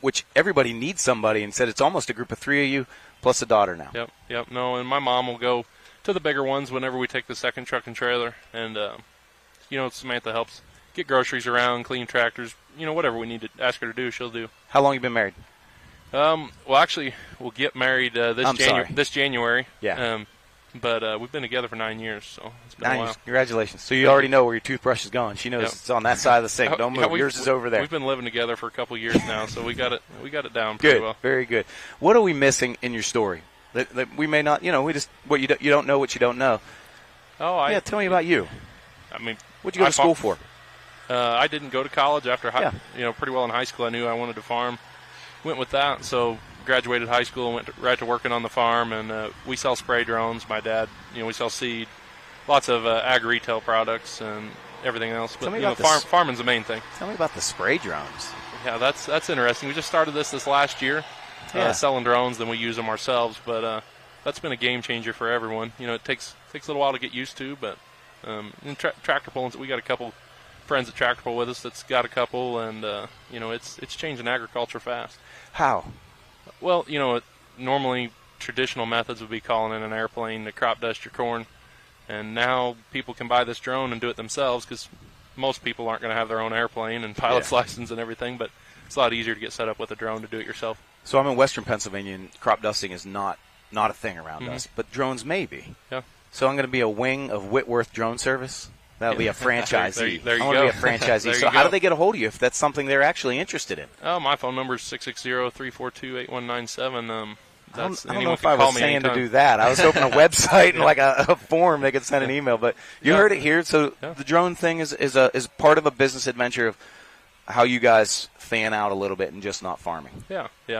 which everybody needs somebody, and said it's almost a group of 3 of you plus a daughter now. Yep. No, and my mom will go to the bigger ones whenever we take the second truck and trailer, and Samantha helps get groceries around, clean tractors, whatever we need to ask her to do, she'll do. How long you been married? Well, actually, we'll get married this January. Yeah. But we've been together for 9 years, so it's been a while. Congratulations. So you already know where your toothbrush is going. She knows it's on that side of the sink. Don't move. Yours is over there. We've been living together for a couple of years now, so we got it down pretty well. Very good. What are we missing in your story? That we may not, you don't know what you don't know. Tell me about you. I mean, what'd you go to school for? I didn't go to college after pretty well in high school. I knew I wanted to farm. Went with that, so graduated high school and went right to working on the farm, and we sell spray drones. My dad, we sell seed, lots of ag retail products and everything else. But farming's the main thing. Tell me about the spray drones. Yeah, that's interesting. We just started this last year, selling drones. Then we use them ourselves, but that's been a game changer for everyone. It takes a little while to get used to, but in tractor pulling, we got a couple friends at tractor pull with us that's got a couple, and it's changing agriculture fast. How? Well, normally traditional methods would be calling in an airplane to crop dust your corn, and now people can buy this drone and do it themselves because most people aren't going to have their own airplane and pilot's license and everything, but it's a lot easier to get set up with a drone to do it yourself. So I'm in Western Pennsylvania, and crop dusting is not a thing around us, but drones may be. Yeah. So I'm going to be a wing of Whitworth Drone Service. That'll be a franchisee. there you I want to be a franchisee. So how do they get a hold of you if that's something they're actually interested in? Oh, my phone number is 660-342-8197. I don't know if I was saying to do that. I was hoping a website and like a form they could send an email. But you heard it here. So the drone thing is part of a business adventure of how you guys fan out a little bit and just not farming. Yeah. We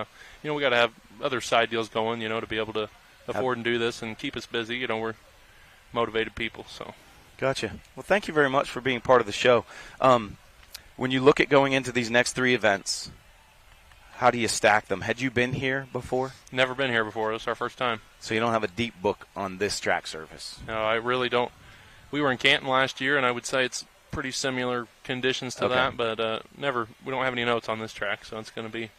got to have other side deals going, to be able to afford and do this and keep us busy. We're motivated people, so. Gotcha. Well, thank you very much for being part of the show. When you look at going into these next 3 events, how do you stack them? Had you been here before? Never been here before. This is our first time. So you don't have a deep book on this track surface? No, I really don't. We were in Canton last year, and I would say it's pretty similar conditions to that, but we don't have any notes on this track, so it's going to be a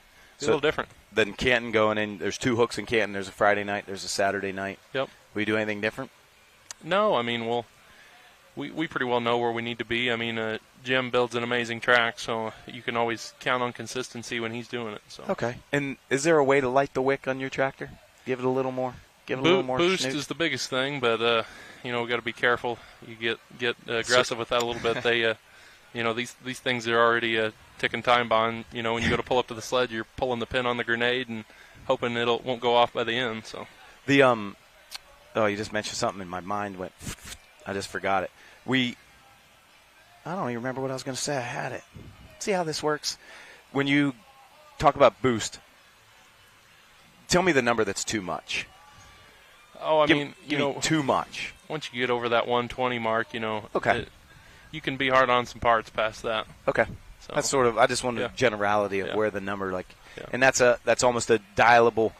little different. Then Canton going in, there's 2 hooks in Canton. There's a Friday night. There's a Saturday night. Yep. Will you do anything different? No, I mean, we pretty well know where we need to be. I mean, Jim builds an amazing track, so you can always count on consistency when he's doing it. So. Okay. And is there a way to light the wick on your tractor? Give it a little more. Boost is the biggest thing, but we got to be careful. You get aggressive with that a little bit. They these things are already a ticking time bomb. When you go to pull up to the sled, you're pulling the pin on the grenade and hoping won't go off by the end. So the you just mentioned something and my mind went. I just forgot it. I don't even remember what I was going to say. I had it. See how this works? When you talk about boost, tell me the number that's too much. Oh, Give me too much. Once you get over that 120 mark, okay, you can be hard on some parts past that. Okay, so that's sort of. I just wanted a generality of where the number and that's almost a dialable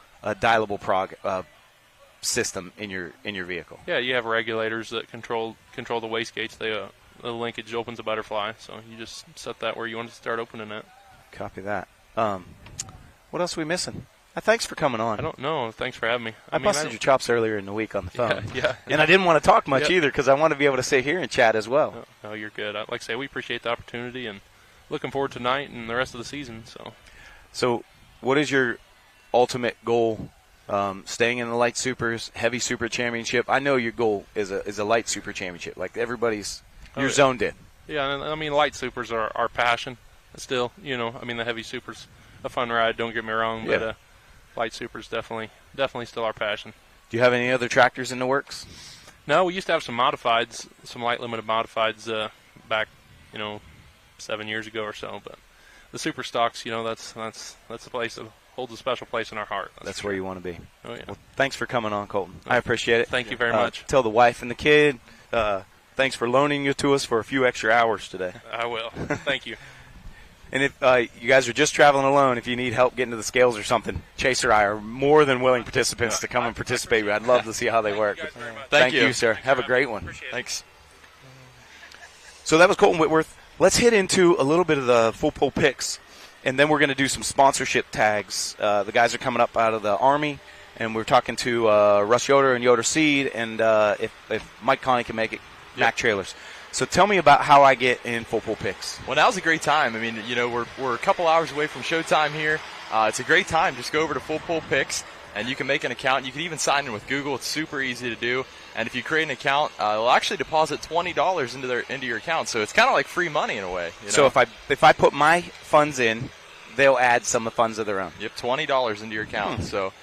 system in your vehicle. Yeah, you have regulators that control the wastegates. The linkage opens a butterfly, so you just set that where you want to start opening it. Copy that. What else are we missing? Thanks for coming on. I don't know. Thanks for having me. I busted your chops earlier in the week on the phone. Yeah. And I didn't want to talk much either because I want to be able to sit here and chat as well. No, you're good. Like I say, we appreciate the opportunity and looking forward to tonight and the rest of the season. So what is your ultimate goal? Staying in the light supers, heavy super championship. I know your goal is a light super championship. Like everybody's, you're zoned in. Yeah, and I mean light supers are our passion. Still, the heavy supers a fun ride. Don't get me wrong, but light supers definitely still our passion. Do you have any other tractors in the works? No, we used to have some modifieds, some light limited modifieds back, 7 years ago or so. But the super stocks, that's the place that holds a special place in our heart. That's where you want to be. Oh, yeah. Well, thanks for coming on, Colton. I appreciate it. Thank you very much. Tell the wife and the kid, thanks for loaning you to us for a few extra hours today. I will. Thank you. And if you guys are just traveling alone, if you need help getting to the scales or something, Chase or I are more than willing participants to come and participate. I'd love to see how they work. Thank you, sir. Have a great one. Thanks. So that was Colton Whitworth. Let's hit into a little bit of the FullPull picks, and then we're going to do some sponsorship tags. The guys are coming up out of the Army, and we're talking to Russ Yoder and Yoder Seed, and if Mike Connie can make it, Mac Trailers. So tell me about how I get in FullPull picks. Well, now's a great time. I mean, we're a couple hours away from showtime here. It's a great time. Just go over to FullPull Picks, and you can make an account. You can even sign in with Google. It's super easy to do. And if you create an account, they'll actually deposit $20 into your account. So it's kind of like free money in a way. So if I put my funds in, they'll add some funds of their own. Yep, $20 into your account. So,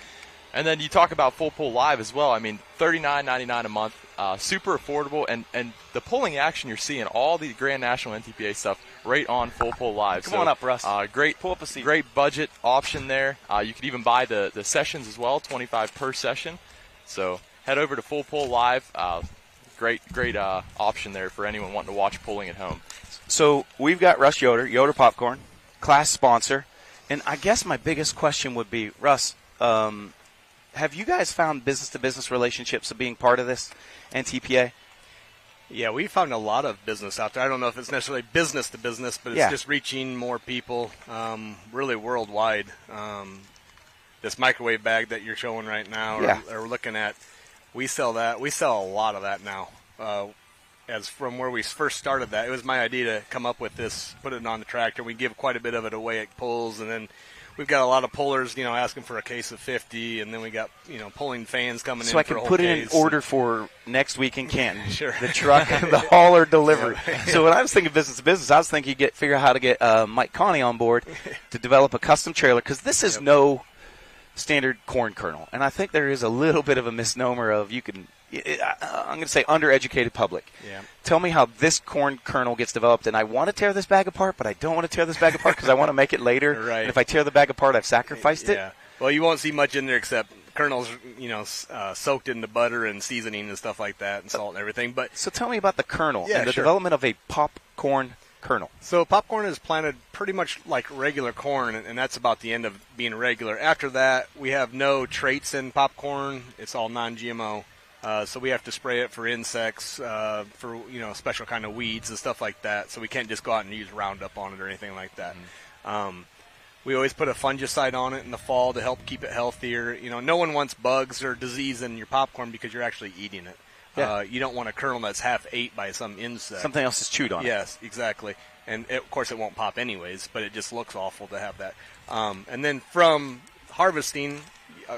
and then you talk about FullPull Live as well. I mean, $39.99 a month. Super affordable, and the pulling action you're seeing, all the Grand National NTPA stuff right on FullPull Live. Come on up, Russ. Great, pull up a seat. Great budget option there. You could even buy the sessions as well, $25 per session. So head over to FullPull Live. Great option there for anyone wanting to watch pulling at home. So we've got Russ Yoder Popcorn, class sponsor, and I guess my biggest question would be, Russ, have you guys found business-to-business relationships of being part of this NTPA? Yeah, we found a lot of business out there. I don't know if it's necessarily business-to-business, but it's just reaching more people, really worldwide. This microwave bag that you're showing right now or looking at, we sell that. We sell a lot of that now. As from where we first started that, it was my idea to come up with this, put it on the tractor. We give quite a bit of it away at pulls, and then we've got a lot of pullers, asking for a case of 50, and then we got, pulling fans coming in for a whole case. So I can put it in order for next week in Canton. Sure. The truck, the hauler delivery. So when I was thinking business to business, I was thinking figure out how to get Mike Connie on board to develop a custom trailer, because this is no standard corn kernel. And I think there is a little bit of a misnomer of I'm going to say undereducated public. Yeah. Tell me how this corn kernel gets developed, and I want to tear this bag apart, but I don't want to tear this bag apart because I want to make it later. Right. And if I tear the bag apart, I've sacrificed it. Yeah. Well, you won't see much in there except kernels, soaked into butter and seasoning and stuff like that, and salt and everything. But so tell me about the kernel and the sure. development of a popcorn kernel. So popcorn is planted pretty much like regular corn, and that's about the end of being regular. After that, we have no traits in popcorn. It's all non-GMO. So we have to spray it for insects, for special kind of weeds and stuff like that. So we can't just go out and use Roundup on it or anything like that. We always put a fungicide on it in the fall to help keep it healthier. No one wants bugs or disease in your popcorn because you're actually eating it. Yeah. You don't want a kernel that's half ate by some insect. Something else is chewed on. Yes, exactly. And of course it won't pop anyways, but it just looks awful to have that. And then from harvesting,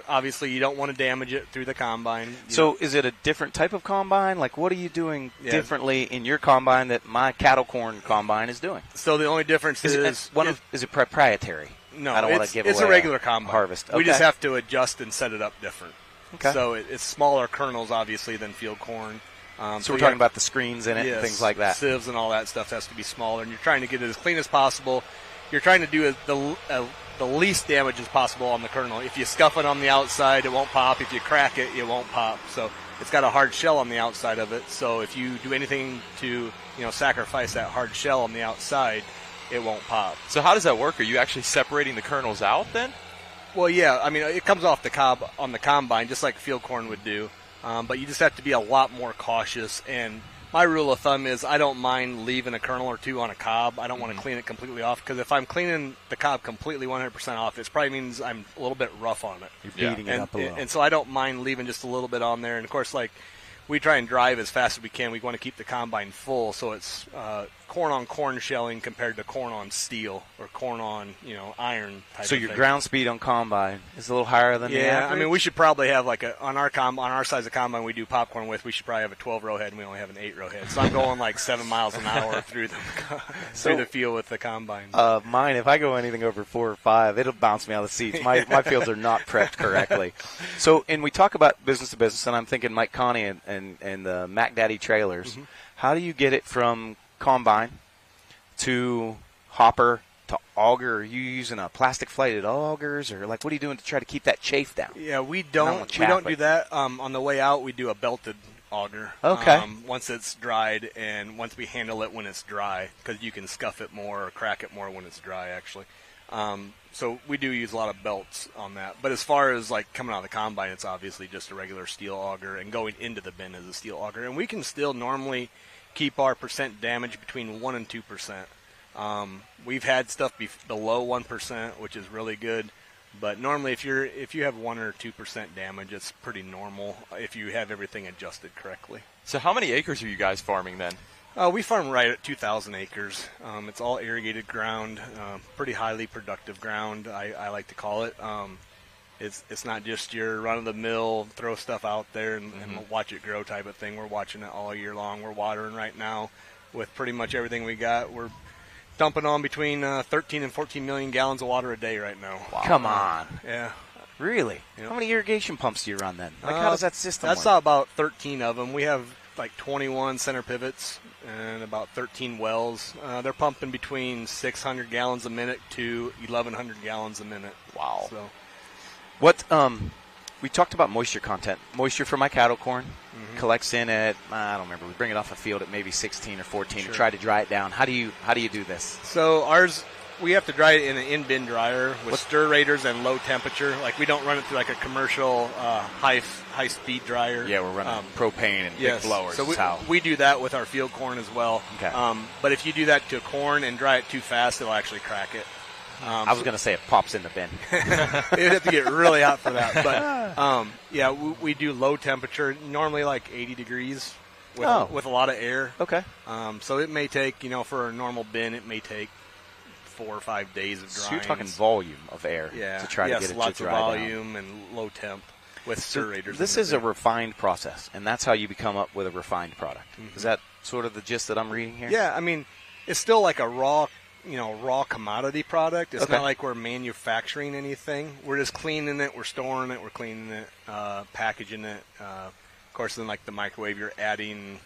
obviously you don't want to damage it through the combine. So is it a different type of combine? Like, what are you doing differently in your combine that my cattle corn combine is doing? So the only difference is it proprietary? No, I don't want to give it's away a regular combine. Harvest. Okay. We just have to adjust and set it up different. Okay. So it's smaller kernels, obviously, than field corn. So we're talking about the screens in it and things like that. Sieves and all that stuff has to be smaller, and you're trying to get it as clean as possible. You're trying to do the least damage as possible on the kernel. If you scuff it on the outside, it won't pop. If you crack it, it won't pop. So it's got a hard shell on the outside of it. So if you do anything to sacrifice that hard shell on the outside, it won't pop. So how does that work? Are you actually separating the kernels out then? Well, yeah. I mean, it comes off the cob on the combine, just like field corn would do. But you just have to be a lot more cautious. And my rule of thumb is I don't mind leaving a kernel or two on a cob. I don't want to clean it completely off, because if I'm cleaning the cob completely 100% off, it probably means I'm a little bit rough on it. You're beating it up a little. And so I don't mind leaving just a little bit on there. And, of course, like, we try and drive as fast as we can. We want to keep the combine full, so it's corn on corn shelling compared to corn on steel or corn on iron type. So of your thing. ground speed on combine is a little higher than the average? I mean, we should probably have on our size of combine we do popcorn with. We should probably have a 12 row head, and we only have an 8 row head. So I'm going like 7 miles an hour through the field with the combine. Mine, if I go anything over 4 or 5, it'll bounce me out of the seats. My fields are not prepped correctly. So, and we talk about business to business, and I'm thinking Mike Connie and the Mac Daddy trailers. Mm-hmm. How do you get it from combine to hopper to auger? Are you using a plastic flighted augers, or like what are you doing to try to keep that chafe down? Yeah, we don't do that. On the way out, we do a belted auger. Okay. Once it's dried, and once we handle it when it's dry, because you can scuff it more or crack it more when it's dry, actually. So we do use a lot of belts on that. But as far as like coming out of the combine, it's obviously just a regular steel auger, and going into the bin is a steel auger. And we can still normally keep our percent damage between 1% and 2%. We've had stuff below 1%, which is really good. But normally, if you have 1 or 2% damage, it's pretty normal if you have everything adjusted correctly. So how many acres are you guys farming then? We farm right at 2,000 acres. It's all irrigated ground, pretty highly productive ground, I like to call it. It's not just your run-of-the-mill, throw stuff out there and watch it grow type of thing. We're watching it all year long. We're watering right now with pretty much everything we got. We're dumping on between 13 and 14 million gallons of water a day right now. Wow. Come on. Yeah. Really? Yep. How many irrigation pumps do you run then? Like, how does that system work? That's about 13 of them. We have like 21 center pivots and about 13 wells. They're pumping between 600 gallons a minute to 1,100 gallons a minute. Wow. So, what we talked about moisture content. Moisture for my cattle corn collects in at, I don't remember, we bring it off a field at maybe 16 or 14 Sure. to try to dry it down. How do you do this? So ours, we have to dry it in an in-bin dryer with stir raters and low temperature. Like, we don't run it through like a commercial high-speed dryer. Yeah, we're running propane and big blowers. So we do that with our field corn as well. Okay. But if you do that to corn and dry it too fast, it'll actually crack it. I was going to say it pops in the bin. You'd have to get really hot for that. But, we do low temperature, normally like 80 degrees with a lot of air. Okay. So it may take, for a normal bin, it may take 4 or 5 days of drying. So you're talking volume of air to try to get it to dry lots of volume down. And low temp with stir raters. This is a refined process, and that's how you become up with a refined product. Is that sort of the gist that I'm reading here? Yeah, I mean, it's still like a raw commodity product. It's not like we're manufacturing anything. We're just cleaning it, we're storing it, we're cleaning it, packaging it. Of course, then like the microwave, you're adding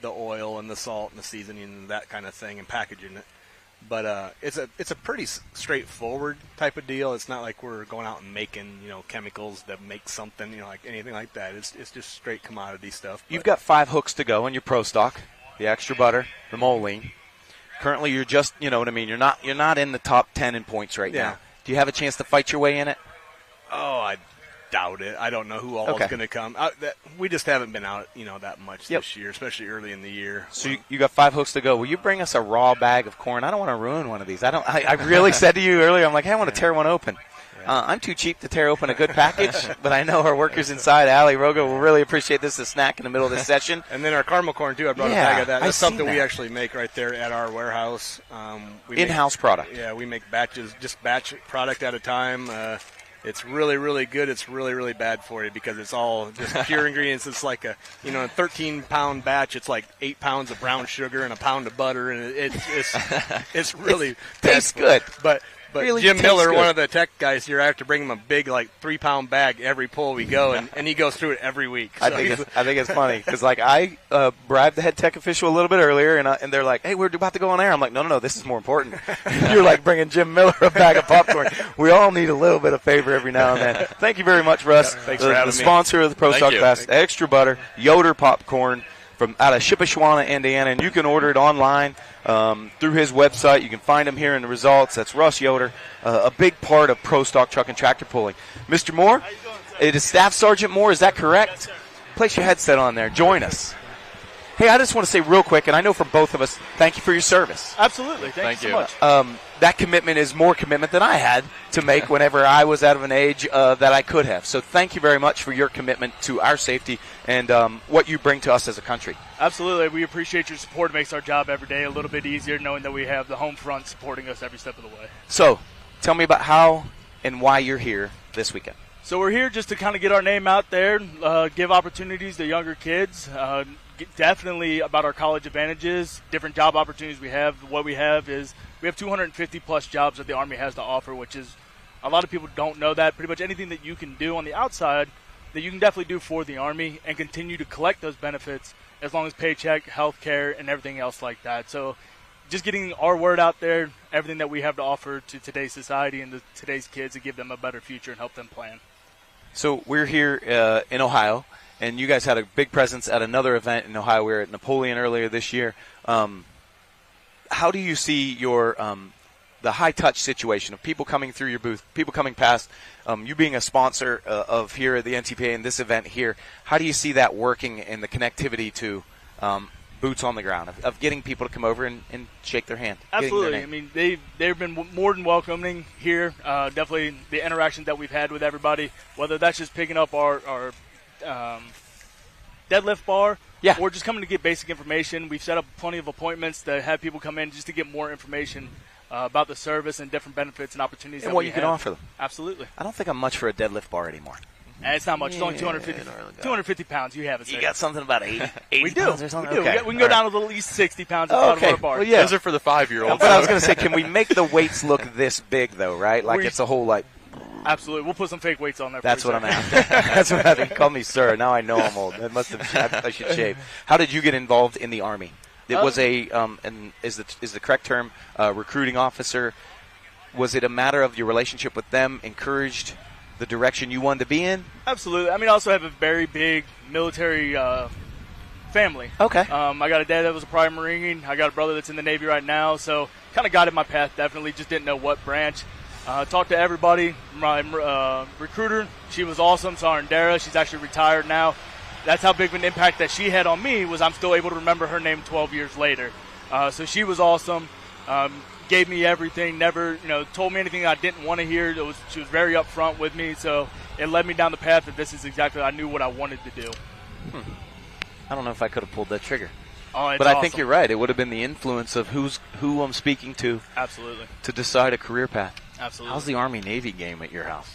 the oil and the salt and the seasoning and that kind of thing and packaging it. But it's a pretty straightforward type of deal. It's not like we're going out and making chemicals that make something like anything like that. It's just straight commodity stuff. You've got 5 hooks to go in your pro stock, the extra butter, the moline. Currently, you're just, you know what I mean. You're not in the top 10 in points right now. Do you have a chance to fight your way in it? Oh, I doubt it. I don't know who all is going to come. We just haven't been out, that much this year, especially early in the year. So you got 5 hooks to go. Will you bring us a raw bag of corn? I don't want to ruin one of these. I really said to you earlier, I'm like, hey, I want to tear one open. I'm too cheap to tear open a good package, but I know our workers inside, Allie Rogo, will really appreciate this as a snack in the middle of this session. And then our caramel corn, too. I brought a bag of that. That's something we actually make right there at our warehouse. In-house product. Yeah, we make batch product at a time. It's really, really good. It's really, really bad for you because it's all just pure ingredients. It's like a 13-pound batch. It's like 8 pounds of brown sugar and a pound of butter, and it's really tastes good. But really Jim Miller, good. one of the tech guys here, I have to bring him a big 3-pound bag every pull we go, and he goes through it every week. So I think it's funny because I bribed the head tech official a little bit earlier, and they're like, "Hey, we're about to go on air." I'm like, "No, this is more important." You're like bringing Jim Miller a bag of popcorn. We all need a little bit of favor every now and then. Thank you very much, Russ. Thanks for having the me. sponsor of the Pro Thank Stock you. Fest, Extra Butter, Yoder Popcorn from out of Shippachuana, Indiana, and you can order it online through his website. You can find him here in the results. That's Russ Yoder, a big part of Pro Stock Truck and Tractor Pulling. Mr. Moore, it is Staff Sergeant Moore. Is that correct? Place your headset on there. Join us. Hey, I just want to say real quick, and I know for both of us, thank you for your service. Absolutely. Thank you so much. That commitment is more commitment than I had to make whenever I was out of an age that I could have. So thank you very much for your commitment to our safety and what you bring to us as a country. Absolutely. We appreciate your support. It makes our job every day a little bit easier knowing that we have the home front supporting us every step of the way. So tell me about how and why you're here this weekend. So we're here just to kind of get our name out there, give opportunities to younger kids, definitely about our college advantages, different job opportunities we have. What we have is we have 250-plus jobs that the Army has to offer, which is a lot of people don't know that. Pretty much anything that you can do on the outside that you can definitely do for the Army and continue to collect those benefits as long as paycheck, health care, and everything else like that. So just getting our word out there, everything that we have to offer to today's society and to today's kids to give them a better future and help them plan. So we're here in Ohio, and you guys had a big presence at another event in Ohio. We were at Napoleon earlier this year. How do you see your the high-touch situation of people coming through your booth, people coming past, you being a sponsor of here at the NTPA and this event here? How do you see that working in the connectivity to boots on the ground, of getting people to come over and shake their hand? Absolutely. I mean, they've been more than welcoming here. Definitely the interactions that we've had with everybody, whether that's just picking up our deadlift bar, or just coming to get basic information. We've set up plenty of appointments to have people come in just to get more information about the service and different benefits and opportunities and that what we you have. can offer them. Absolutely. I don't think I'm much for a deadlift bar anymore. And it's not much. It's only 250 pounds. You have it. You got something about 80 we do. pounds or something? We do. Okay. We can go down to at least 60 pounds at the bottom of our bar. Well, yeah. Those are for the 5-year-olds. But I was going to say, can we make the weights look this big, though, right? Like it's a whole, Absolutely. We'll put some fake weights on there. That's what I'm after. That's what I think. Call me sir. Now I know I'm old. I should shave. How did you get involved in the Army? It was and is the correct term, recruiting officer. Was it a matter of your relationship with them encouraged the direction you wanted to be in? Absolutely. I mean, I also have a very big military family. Okay. I got a dad that was a private Marine. I got a brother that's in the Navy right now, so kind of guided my path. Definitely just didn't know what branch. Talked to everybody. My recruiter, she was awesome. Sarandera, she's actually retired now. That's how big of an impact that she had on me was I'm still able to remember her name 12 years later. So she was awesome. Gave me everything. Never, told me anything I didn't want to hear. She was very upfront with me. So it led me down the path that this is exactly I knew what I wanted to do. I don't know if I could have pulled that trigger. Oh, it's but awesome. I think you're right. It would have been the influence of who I'm speaking to. Absolutely. To decide a career path. Absolutely. How's the Army-Navy game at your house?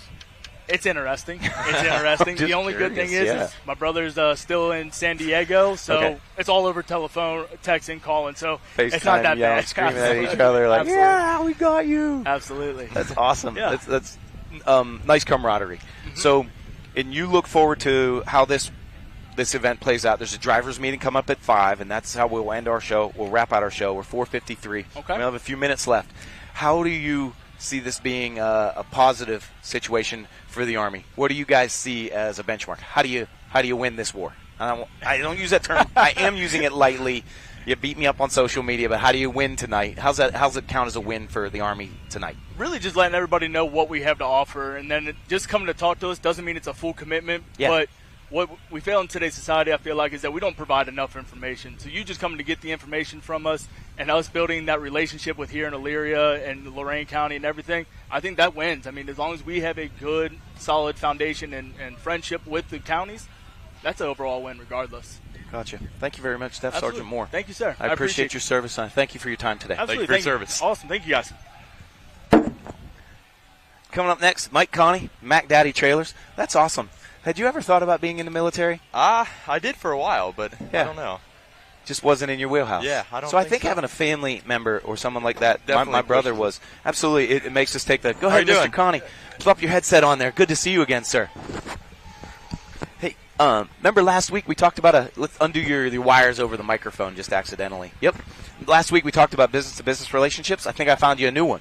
It's interesting. The only good thing is my brother's still in San Diego, so it's all over telephone, texting, calling. So FaceTime, it's not that bad. Screaming at each other like, "Yeah, we got you." Absolutely. That's awesome. Yeah. That's nice camaraderie. Mm-hmm. So, and you look forward to how this event plays out. There's a drivers meeting come up at 5, and that's how we'll end our show. We'll wrap out our show. We're 4:53. Okay. We have a few minutes left. How do you see this being a positive situation for the Army? What do you guys see as a benchmark? How do you win this war? I don't use that term. I am using it lightly. You beat me up on social media, but how do you win tonight? How's it count as a win for the Army tonight? Really just letting everybody know what we have to offer, and then just coming to talk to us doesn't mean it's a full commitment, but what we fail in today's society, I feel like, is that we don't provide enough information. So you just coming to get the information from us and us building that relationship with here in Elyria and Lorain County and everything, I think that wins. I mean, as long as we have a good, solid foundation and friendship with the counties, that's an overall win regardless. Gotcha. Thank you very much, Staff Sergeant Moore. Thank you, sir. I appreciate your service, and thank you for your time today. Absolutely. Thank you for your service. Awesome. Thank you, guys. Coming up next, Mike Connie, Mac Daddy Trailers. That's awesome. Had you ever thought about being in the military? I did for a while, but Yeah. I don't know. Just wasn't in your wheelhouse. Yeah, I don't So I think think so. having a family member or someone like that, Definitely my brother pushes was. Absolutely. It makes us take the. Go How ahead, you Mr. doing? Connie. Flip your headset on there. Good to see you again, sir. Hey, remember last week we talked about let's undo your wires over the microphone just accidentally. Yep. Last week we talked about business-to-business relationships. I think I found you a new one.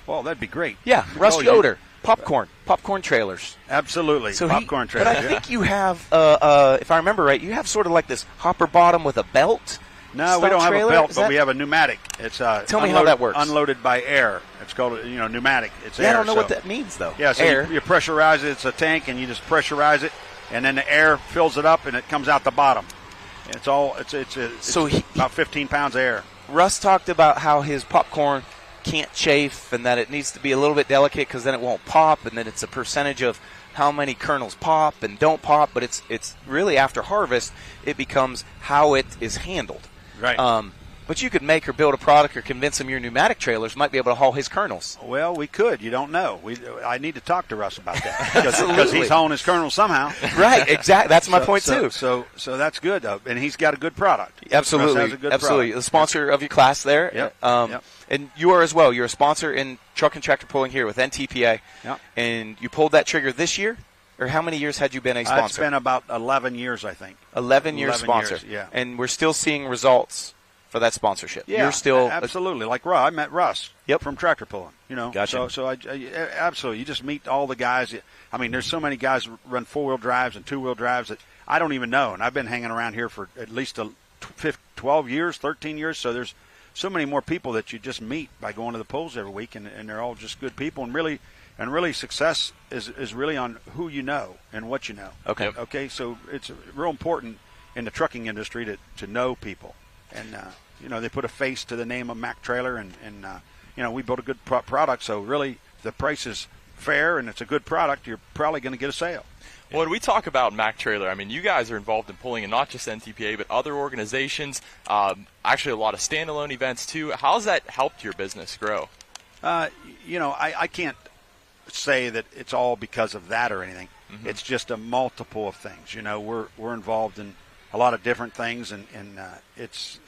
Well, that'd be great. Yeah, Russ Oh, Yoder. Popcorn trailers. Absolutely. So Popcorn trailers. But I think you have, if I remember right, you have sort of like this hopper bottom with a belt. No, we don't have a trailer? belt, Is but that- we have a pneumatic. It's Tell me how that works. Unloaded by air. It's called pneumatic. It's Yeah, air. I don't know so- what that means though. Yeah, so air. you pressurize it. It's a tank, and you just pressurize it, and then the air fills it up, and it comes out the bottom. It's about 15 pounds of air. Russ talked about how his popcorn can't chafe and that it needs to be a little bit delicate because then it won't pop, and then it's a percentage of how many kernels pop and don't pop, but it's really after harvest it becomes how it is handled. Right. But you could make or build a product or convince him your pneumatic trailers might be able to haul his kernels. Well, we could. You don't know. I need to talk to Russ about that because Absolutely. he's hauling his kernels somehow. Right, exactly. That's my point too. So that's good, though, and he's got a good product. Absolutely, Russ has a good absolutely. product. The sponsor of your class there. Yep. Yep. And you are as well. You're a sponsor in truck and tractor pulling here with NTPA. Yep. And you pulled that trigger this year? Or how many years had you been a sponsor? It's been about 11 years, I think. 11 years 11 sponsor. years, yeah. And we're still seeing results for that sponsorship. Yeah, You're still absolutely like Russ. I met Russ. Yep. From tractor pulling. Gotcha. So I absolutely. You just meet all the guys. I mean, there's so many guys who run 4-wheel drives and 2-wheel drives that I don't even know, and I've been hanging around here for at least 12 years, 13 years. So there's so many more people that you just meet by going to the polls every week, and they're all just good people, and really success is really on who you know and what you know. Okay. Okay. So it's real important in the trucking industry to know people. And, they put a face to the name of Mac Trailer, and we built a good product. So really, if the price is fair and it's a good product, you're probably going to get a sale. Well, when we talk about Mac Trailer, I mean, you guys are involved in pulling in not just NTPA, but other organizations, actually a lot of standalone events too. How's that helped your business grow? I can't say that it's all because of that or anything. Mm-hmm. It's just a multiple of things. We're involved in a lot of different things, and it's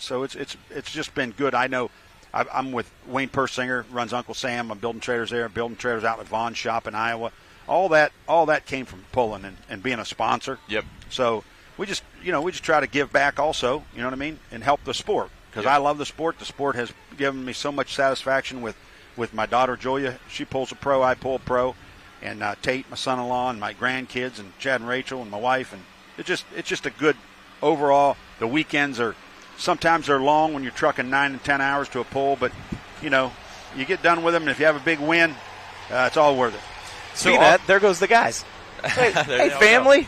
just been good. I know I'm with Wayne Persinger, runs Uncle Sam. I'm building trailers there, building trailers out at Vaughn's shop in Iowa. All that came from pulling and being a sponsor. Yep. So we just try to give back also, you know what I mean, and help the sport because I love the sport. The sport has given me so much satisfaction with my daughter Julia. She pulls a pro, I pull a pro, and Tate, my son-in-law, and my grandkids, and Chad and Rachel, and my wife, and it's just a good overall. The weekends sometimes they're long when you're trucking 9 and 10 hours to a pull, but you get done with them, and if you have a big win, it's all worth it. Speaking of that, there goes the guys. Hey, There you family.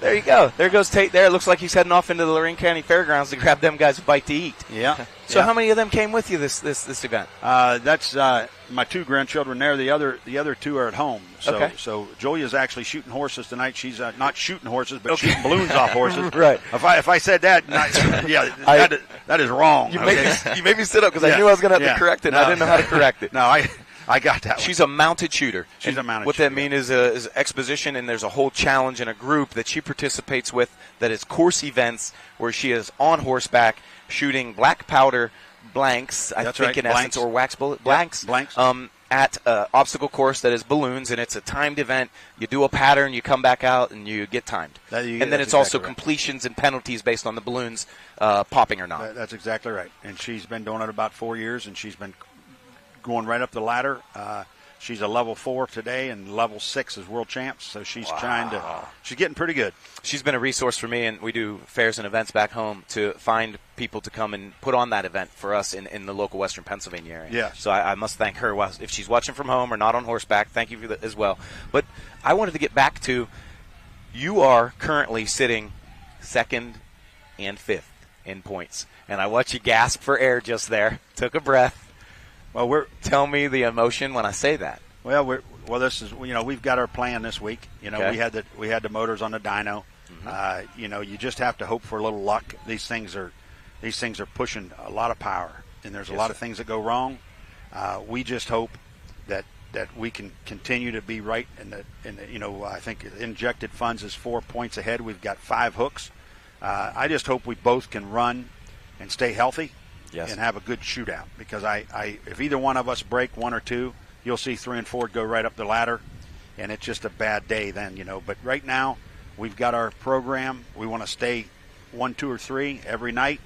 There you go. There goes Tate there. It looks like he's heading off into the Lorain County Fairgrounds to grab them guys a bite to eat. Yeah. So how many of them came with you this event? That's my 2 grandchildren there. The other 2 are at home. So, Okay. So Julia's actually shooting horses tonight. She's not shooting horses, but shooting balloons off horses. Right. If I said that, that is wrong. You made me sit up because I knew I was going to have to correct it, and I didn't know how to correct it. No, I got that. She's a mounted shooter. She's a mounted What shooter. that means is exposition, and there's a whole challenge in a group that she participates with that is course events where she is on horseback shooting black powder blanks, I That's think right, in blanks. essence, or wax bullet blanks. Blanks. At an obstacle course that is balloons, and it's a timed event. You do a pattern, you come back out, and you get timed. And then that's it's also exactly right. completions and penalties based on the balloons popping or not. That's exactly right. And she's been doing it about 4 years, and she's been going right up the ladder. She's a level 4 today, and level 6 is world champs. So she's she's getting pretty good. She's been a resource for me, and we do fairs and events back home to find people to come and put on that event for us in the local Western Pennsylvania area. Yes. So I must thank her. If she's watching from home or not on horseback, thank you for that as well. But I wanted to get back to, you are currently sitting 2nd and 5th in points. And I watched you gasp for air just there. Took a breath. Well, Tell me the emotion when I say that. this is we've got our plan this week. Okay. We had the motors on the dyno. Mm-hmm. You just have to hope for a little luck. These things are pushing a lot of power, and there's a lot of things that go wrong. We just hope that that we can continue to be right in the I think injected funds is 4 points ahead. We've got 5 hooks. I just hope we both can run and stay healthy. Yes. And have a good shootout, because if either one of us break 1 or 2, you'll see 3 and 4 go right up the ladder, and it's just a bad day then, But right now, we've got our program. We want to stay 1, 2, or 3 every night,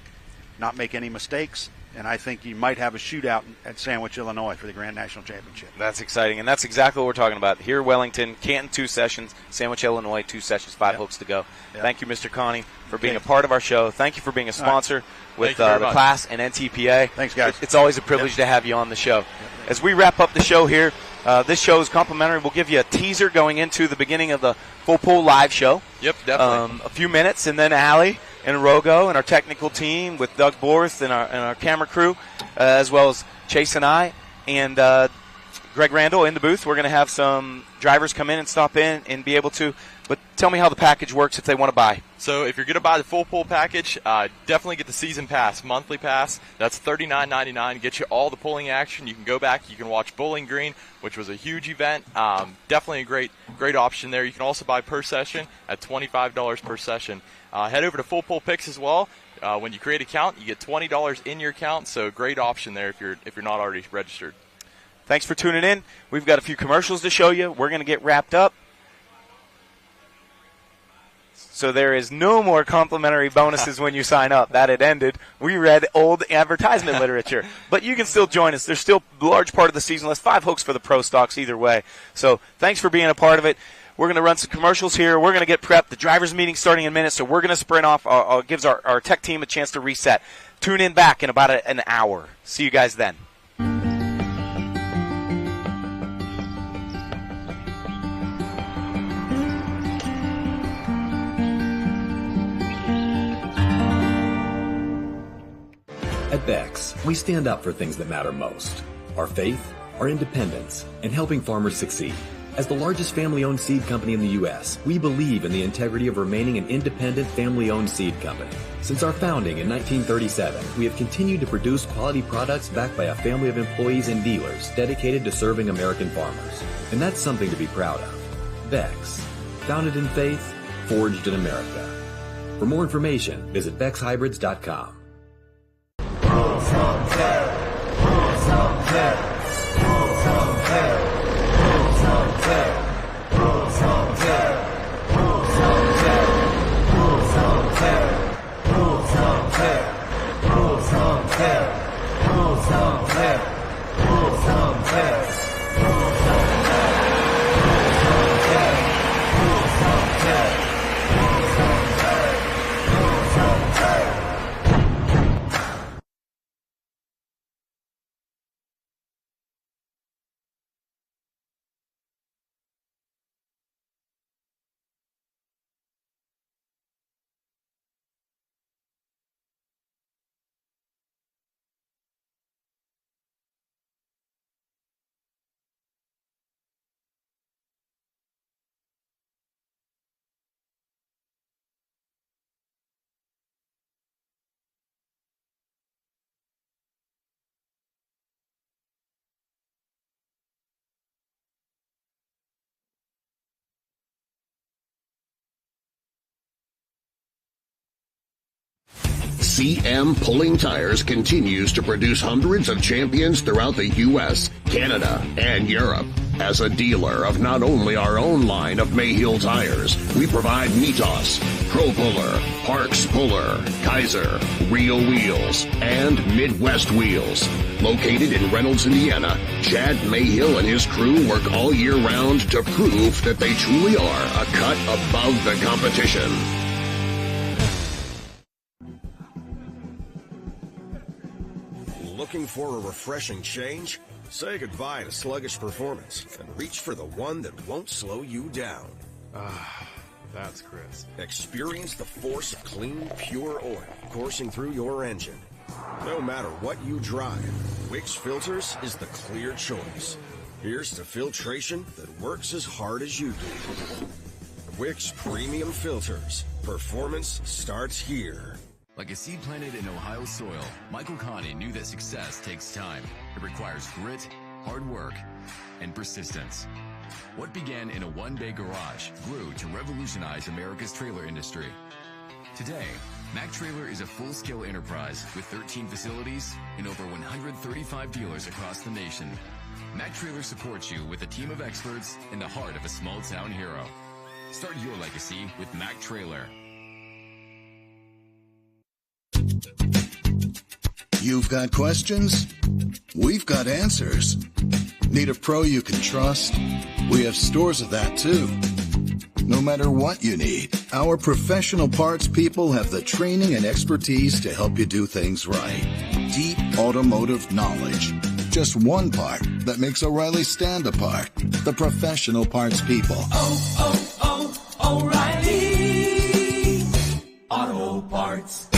not make any mistakes, and I think you might have a shootout at Sandwich, Illinois for the Grand National Championship. That's exciting, and that's exactly what we're talking about. Here, Wellington, Canton 2 sessions, Sandwich, Illinois 2 sessions, 5 hooks to go. Yep. Thank you, Mr. Connie, for being a part of our show. Thank you for being a sponsor with the class and NTPA. Thanks, guys. It's always a privilege to have you on the show. As we wrap up the show here, this show is complimentary. We'll give you a teaser going into the beginning of the FullPull live show. Yep, definitely. A few minutes, and then Allie and Rogo and our technical team with Doug Borth and our camera crew, as well as Chase and I, and Greg Randall in the booth. We're going to have some drivers come in and stop in and be able to. But tell me how the package works if they want to buy. So if you're going to buy the FullPull package, definitely get the season pass, monthly pass. That's $39.99. Get you all the pulling action. You can go back. You can watch Bowling Green, which was a huge event. Definitely a great option there. You can also buy per session at $25 per session. Head over to FullPull Picks as well. When you create an account, you get $20 in your account. So great option there if you're not already registered. Thanks for tuning in. We've got a few commercials to show you. We're going to get wrapped up. So there is no more complimentary bonuses when you sign up. That had ended. We read old advertisement literature. But you can still join us. There's still a large part of the season list. 5 hooks for the pro stocks either way. So thanks for being a part of it. We're going to run some commercials here. We're going to get prepped. The drivers' meeting starting in minutes, so we're going to sprint off. Gives our tech team a chance to reset. Tune in back in about an hour. See you guys then. At Beck's, we stand up for things that matter most. Our faith, our independence, and helping farmers succeed. As the largest family-owned seed company in the U.S., we believe in the integrity of remaining an independent family-owned seed company. Since our founding in 1937, we have continued to produce quality products backed by a family of employees and dealers dedicated to serving American farmers. And that's something to be proud of. Beck's, founded in faith, forged in America. For more information, visit BecksHybrids.com. CM Pulling Tires continues to produce hundreds of champions throughout the U.S., Canada, and Europe. As a dealer of not only our own line of Mayhill tires, we provide Mitos, Pro Puller, Parks Puller, Kaiser, Real Wheels, and Midwest Wheels. Located in Reynolds, Indiana, Chad Mayhill and his crew work all year round to prove that they truly are a cut above the competition. Looking for a refreshing change? Say goodbye to sluggish performance and reach for the one that won't slow you down. That's Chris. Experience the force of clean, pure oil coursing through your engine. No matter what you drive, Wix Filters is the clear choice. Here's to filtration that works as hard as you do. Wix Premium Filters. Performance starts here. Like a seed planted in Ohio soil, Michael Connie knew that success takes time. It requires grit, hard work, and persistence. What began in a one-bay garage grew to revolutionize America's trailer industry. Today, Mac Trailer is a full-scale enterprise with 13 facilities and over 135 dealers across the nation. Mac Trailer supports you with a team of experts in the heart of a small-town hero. Start your legacy with Mac Trailer. You've got questions? We've got answers. Need a pro you can trust? We have stores of that too. No matter what you need, our professional parts people have the training and expertise to help you do things right. Deep automotive knowledge. Just one part that makes O'Reilly stand apart. The professional parts people. O'Reilly Auto Parts.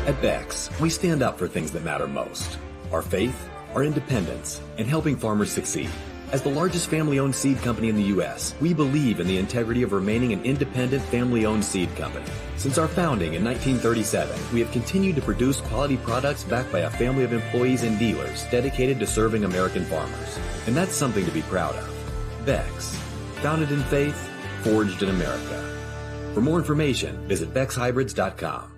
At Beck's, we stand up for things that matter most. Our faith, our independence, and helping farmers succeed. As the largest family-owned seed company in the U.S., we believe in the integrity of remaining an independent family-owned seed company. Since our founding in 1937, we have continued to produce quality products backed by a family of employees and dealers dedicated to serving American farmers. And that's something to be proud of. Beck's, founded in faith, forged in America. For more information, visit BecksHybrids.com.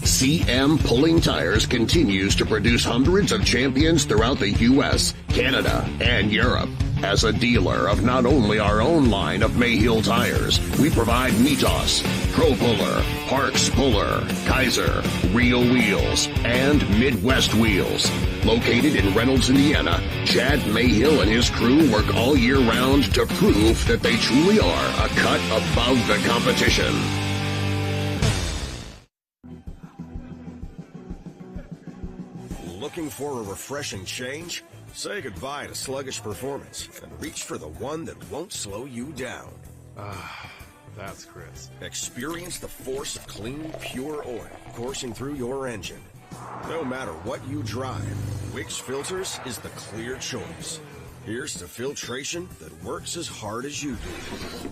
CM Pulling Tires continues to produce hundreds of champions throughout the U.S., Canada, and Europe. As a dealer of not only our own line of Mayhill tires, we provide Mitos, Pro Puller, Parks Puller, Kaiser, Real Wheels, and Midwest Wheels. Located in Reynolds, Indiana, Chad Mayhill and his crew work all year round to prove that they truly are a cut above the competition. Looking for a refreshing change? Say goodbye to sluggish performance and reach for the one that won't slow you down. That's Chris. Experience the force of clean, pure oil coursing through your engine. No matter what you drive, Wix Filters is the clear choice. Here's to filtration that works as hard as you do.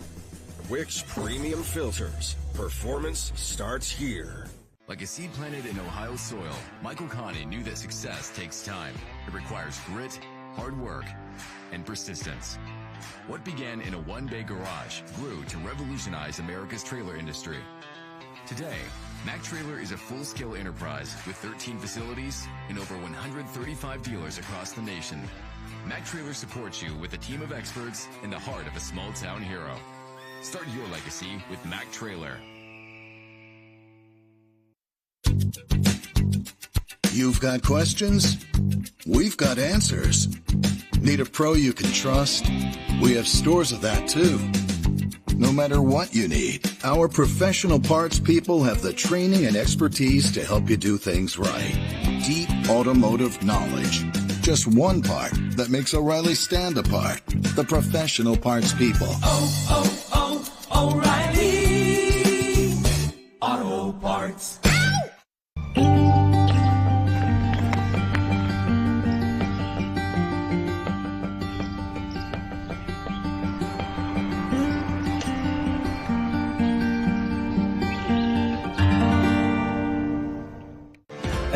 Wix Premium Filters. Performance starts here. Like a seed planted in Ohio soil, Michael Connie knew that success takes time. It requires grit, hard work, and persistence. What began in a one-bay garage grew to revolutionize America's trailer industry. Today, Mac Trailer is a full-scale enterprise with 13 facilities and over 135 dealers across the nation. Mac Trailer supports you with a team of experts in the heart of a small-town hero. Start your legacy with Mac Trailer. You've got questions? We've got answers. Need a pro you can trust? We have stores of that too. No matter what you need, our professional parts people have the training and expertise to help you do things right. Deep automotive knowledge. Just one part that makes O'Reilly stand apart. The professional parts people. O'Reilly Auto Parts.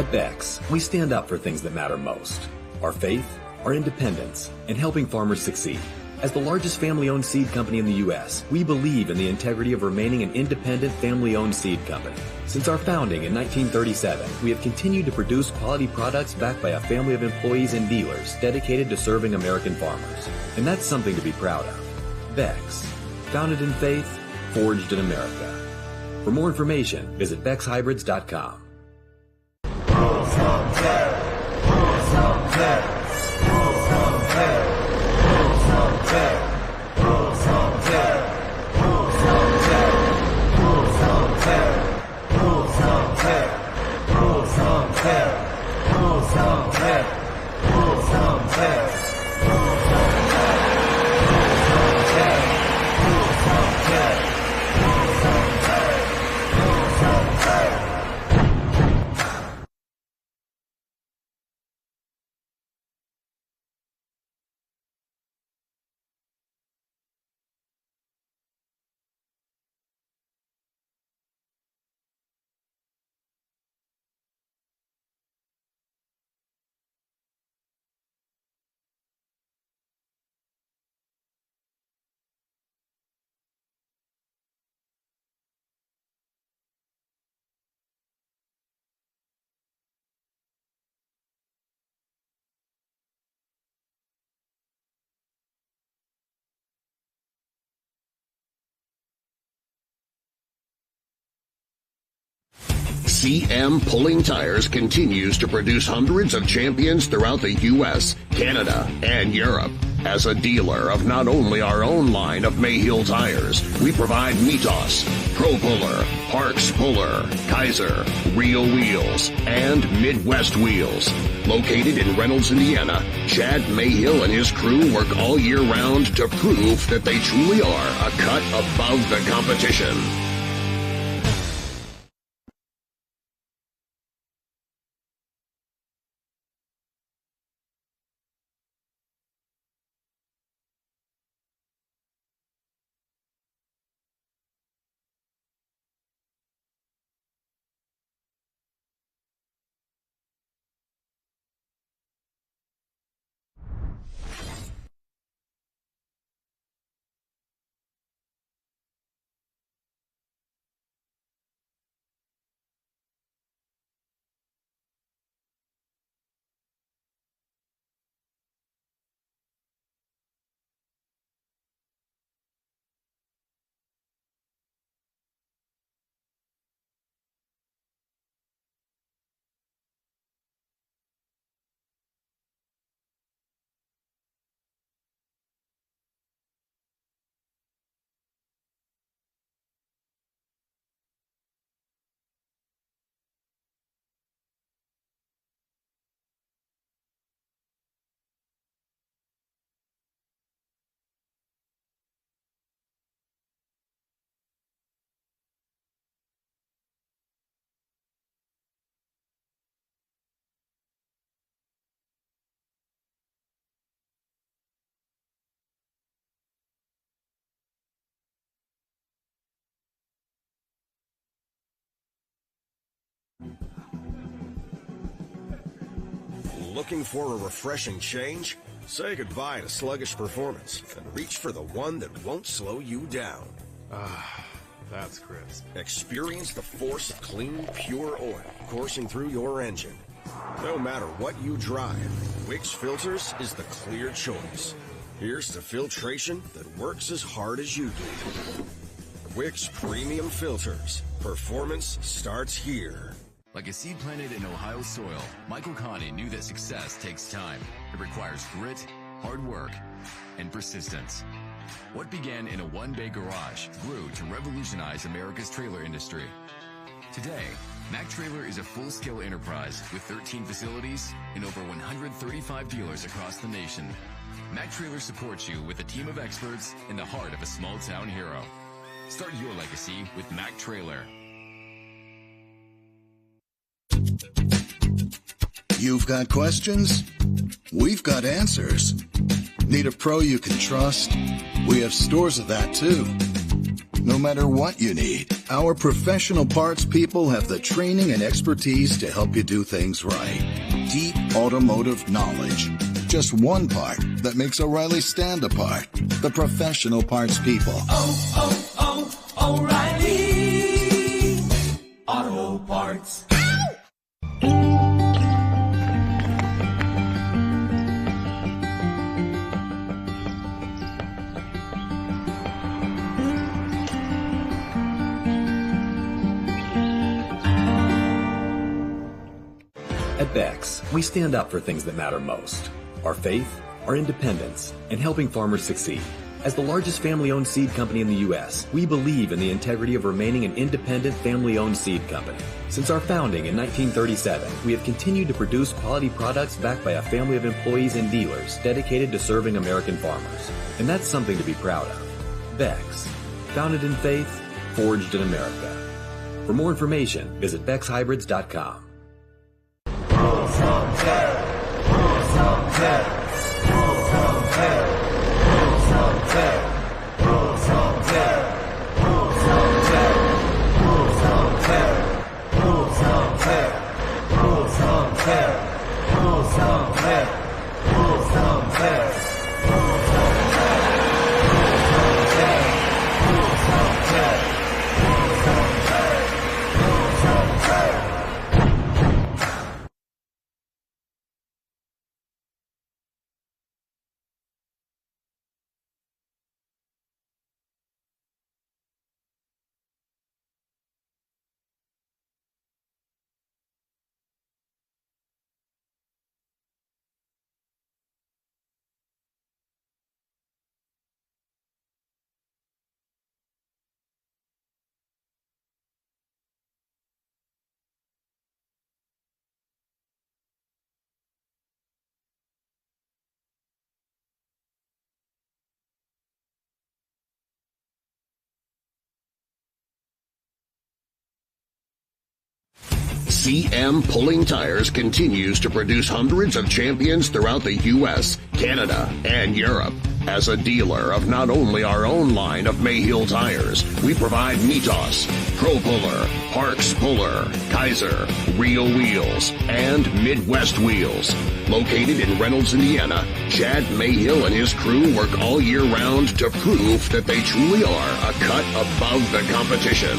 At Bex, we stand up for things that matter most. Our faith, our independence, and helping farmers succeed. As the largest family-owned seed company in the U.S., we believe in the integrity of remaining an independent family-owned seed company. Since our founding in 1937, we have continued to produce quality products backed by a family of employees and dealers dedicated to serving American farmers. And that's something to be proud of. Bex, founded in faith, forged in America. For more information, visit BexHybrids.com. CM Pulling Tires continues to produce hundreds of champions throughout the U.S., Canada, and Europe. As a dealer of not only our own line of Mayhill tires, we provide Mitos, Pro Puller, Parks Puller, Kaiser, Real Wheels, and Midwest Wheels. Located in Reynolds, Indiana, Chad Mayhill and his crew work all year round to prove that they truly are a cut above the competition. Looking for a refreshing change? Say goodbye to sluggish performance and reach for the one that won't slow you down. That's crisp. Experience the force of clean, pure oil coursing through your engine. No matter what you drive, Wix Filters is the clear choice. Here's to filtration that works as hard as you do. Wix Premium Filters. Performance starts here. Like a seed planted in Ohio soil, Michael Connie knew that success takes time. It requires grit, hard work, and persistence. What began in a one-bay garage grew to revolutionize America's trailer industry. Today, Mac Trailer is a full-scale enterprise with 13 facilities and over 135 dealers across the nation. Mac Trailer supports you with a team of experts in the heart of a small-town hero. Start your legacy with Mac Trailer. You've got questions? We've got answers. Need a pro you can trust? We have stores of that too. No matter what you need, our professional parts people have the training and expertise to help you do things right. Deep automotive knowledge. Just one part that makes O'Reilly stand apart. The professional parts people. O'Reilly Auto Parts. At Beck's, we stand up for things that matter most. Our faith, our independence, and helping farmers succeed. As the largest family-owned seed company in the U.S., we believe in the integrity of remaining an independent family-owned seed company. Since our founding in 1937, we have continued to produce quality products backed by a family of employees and dealers dedicated to serving American farmers. And that's something to be proud of. Beck's, founded in faith, forged in America. For more information, visit BecksHybrids.com. CM Pulling Tires continues to produce hundreds of champions throughout the U.S., Canada, and Europe. As a dealer of not only our own line of Mayhill tires, we provide Mitos, Pro Puller, Parks Puller, Kaiser, Rio Wheels, and Midwest Wheels. Located in Reynolds, Indiana, Chad Mayhill and his crew work all year round to prove that they truly are a cut above the competition.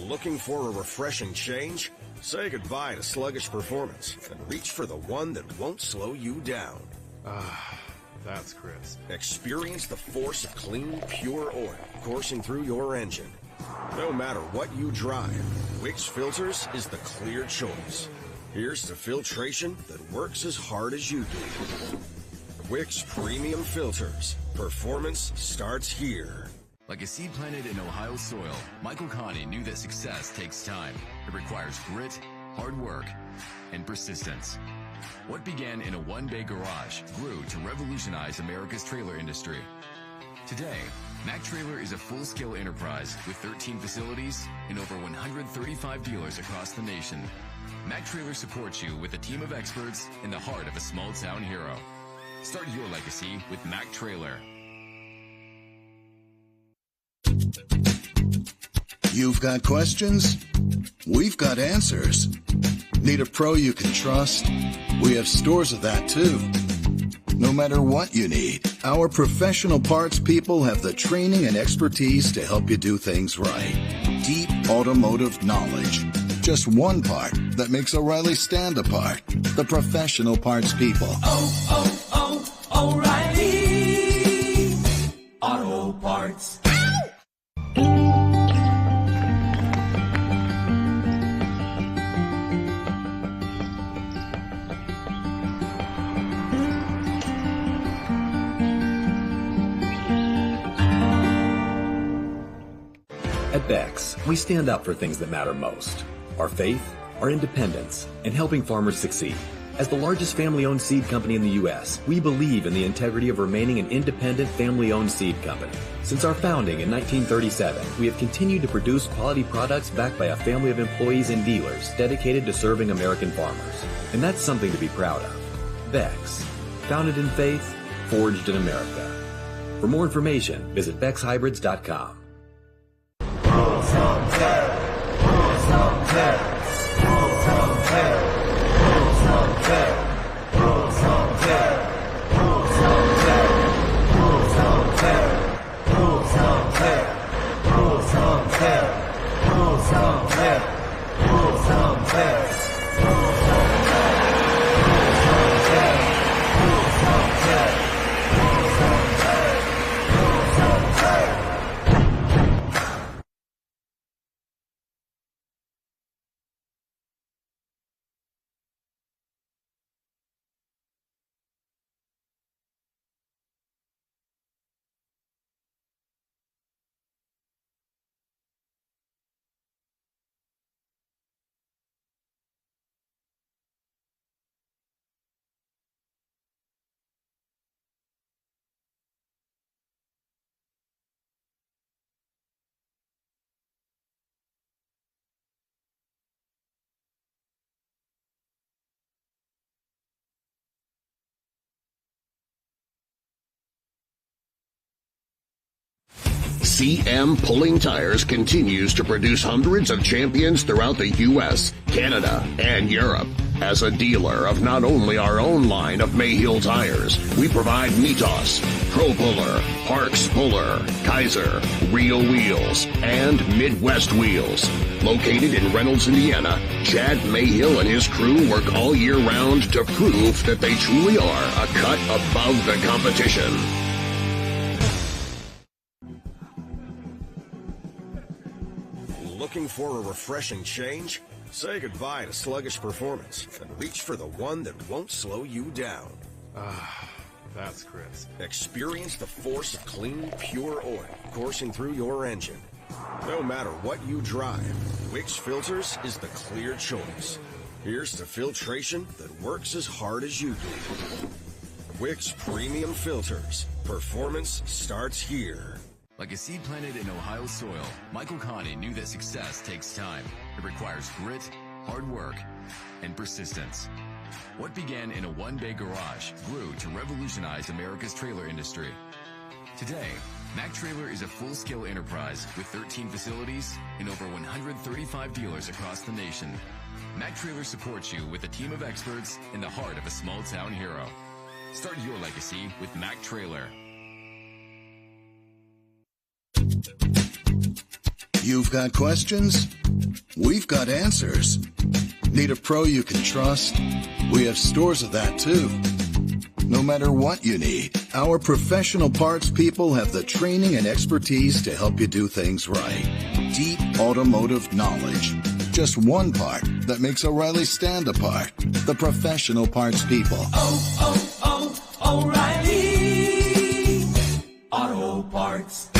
Looking for a refreshing change? Say goodbye to sluggish performance and reach for the one that won't slow you down. That's crisp. Experience the force of clean, pure oil coursing through your engine. No matter what you drive, Wix Filters is the clear choice. Here's to filtration that works as hard as you do. Wix Premium Filters. Performance starts here. Like a seed planted in Ohio soil, Michael Connie knew that success takes time. It requires grit, hard work, and persistence. What began in a one-bay garage grew to revolutionize America's trailer industry. Today, Mac Trailer is a full-scale enterprise with 13 facilities and over 135 dealers across the nation. Mac Trailer supports you with a team of experts in the heart of a small-town hero. Start your legacy with Mac Trailer. You've got questions? We've got answers. Need a pro you can trust? We have stores of that too. No matter what you need, our professional parts people have the training and expertise to help you do things right. Deep automotive knowledge. Just one part that makes O'Reilly stand apart. The professional parts people. O'Reilly Auto Parts. At Beck's, we stand up for things that matter most. Our faith, our independence, and helping farmers succeed. As the largest family-owned seed company in the U.S., we believe in the integrity of remaining an independent family-owned seed company. Since our founding in 1937, we have continued to produce quality products backed by a family of employees and dealers dedicated to serving American farmers. And that's something to be proud of. Beck's, founded in faith, forged in America. For more information, visit BexHybrids.com. CM Pulling Tires continues to produce hundreds of champions throughout the U.S., Canada, and Europe. As a dealer of not only our own line of Mayhill tires, we provide Mitos, Pro Puller, Parks Puller, Kaiser, Rio Wheels, and Midwest Wheels. Located in Reynolds, Indiana, Chad Mayhill and his crew work all year round to prove that they truly are a cut above the competition. Looking for a refreshing change? Say goodbye to sluggish performance and reach for the one that won't slow you down. That's crisp. Experience the force of clean, pure oil coursing through your engine. No matter what you drive, Wix Filters is the clear choice. Here's to filtration that works as hard as you do. Wix Premium Filters. Performance starts here. Like a seed planted in Ohio soil, Michael Connie knew that success takes time. It requires grit, hard work, and persistence. What began in a one-bay garage grew to revolutionize America's trailer industry. Today, Mac Trailer is a full-scale enterprise with 13 facilities and over 135 dealers across the nation. Mac Trailer supports you with a team of experts in the heart of a small-town hero. Start your legacy with Mac Trailer. You've got questions? We've got answers. Need a pro you can trust? We have stores of that too. No matter what you need, our professional parts people have the training and expertise to help you do things right. Deep automotive knowledge. Just one part that makes O'Reilly stand apart. The professional parts people. O'Reilly Auto Parts.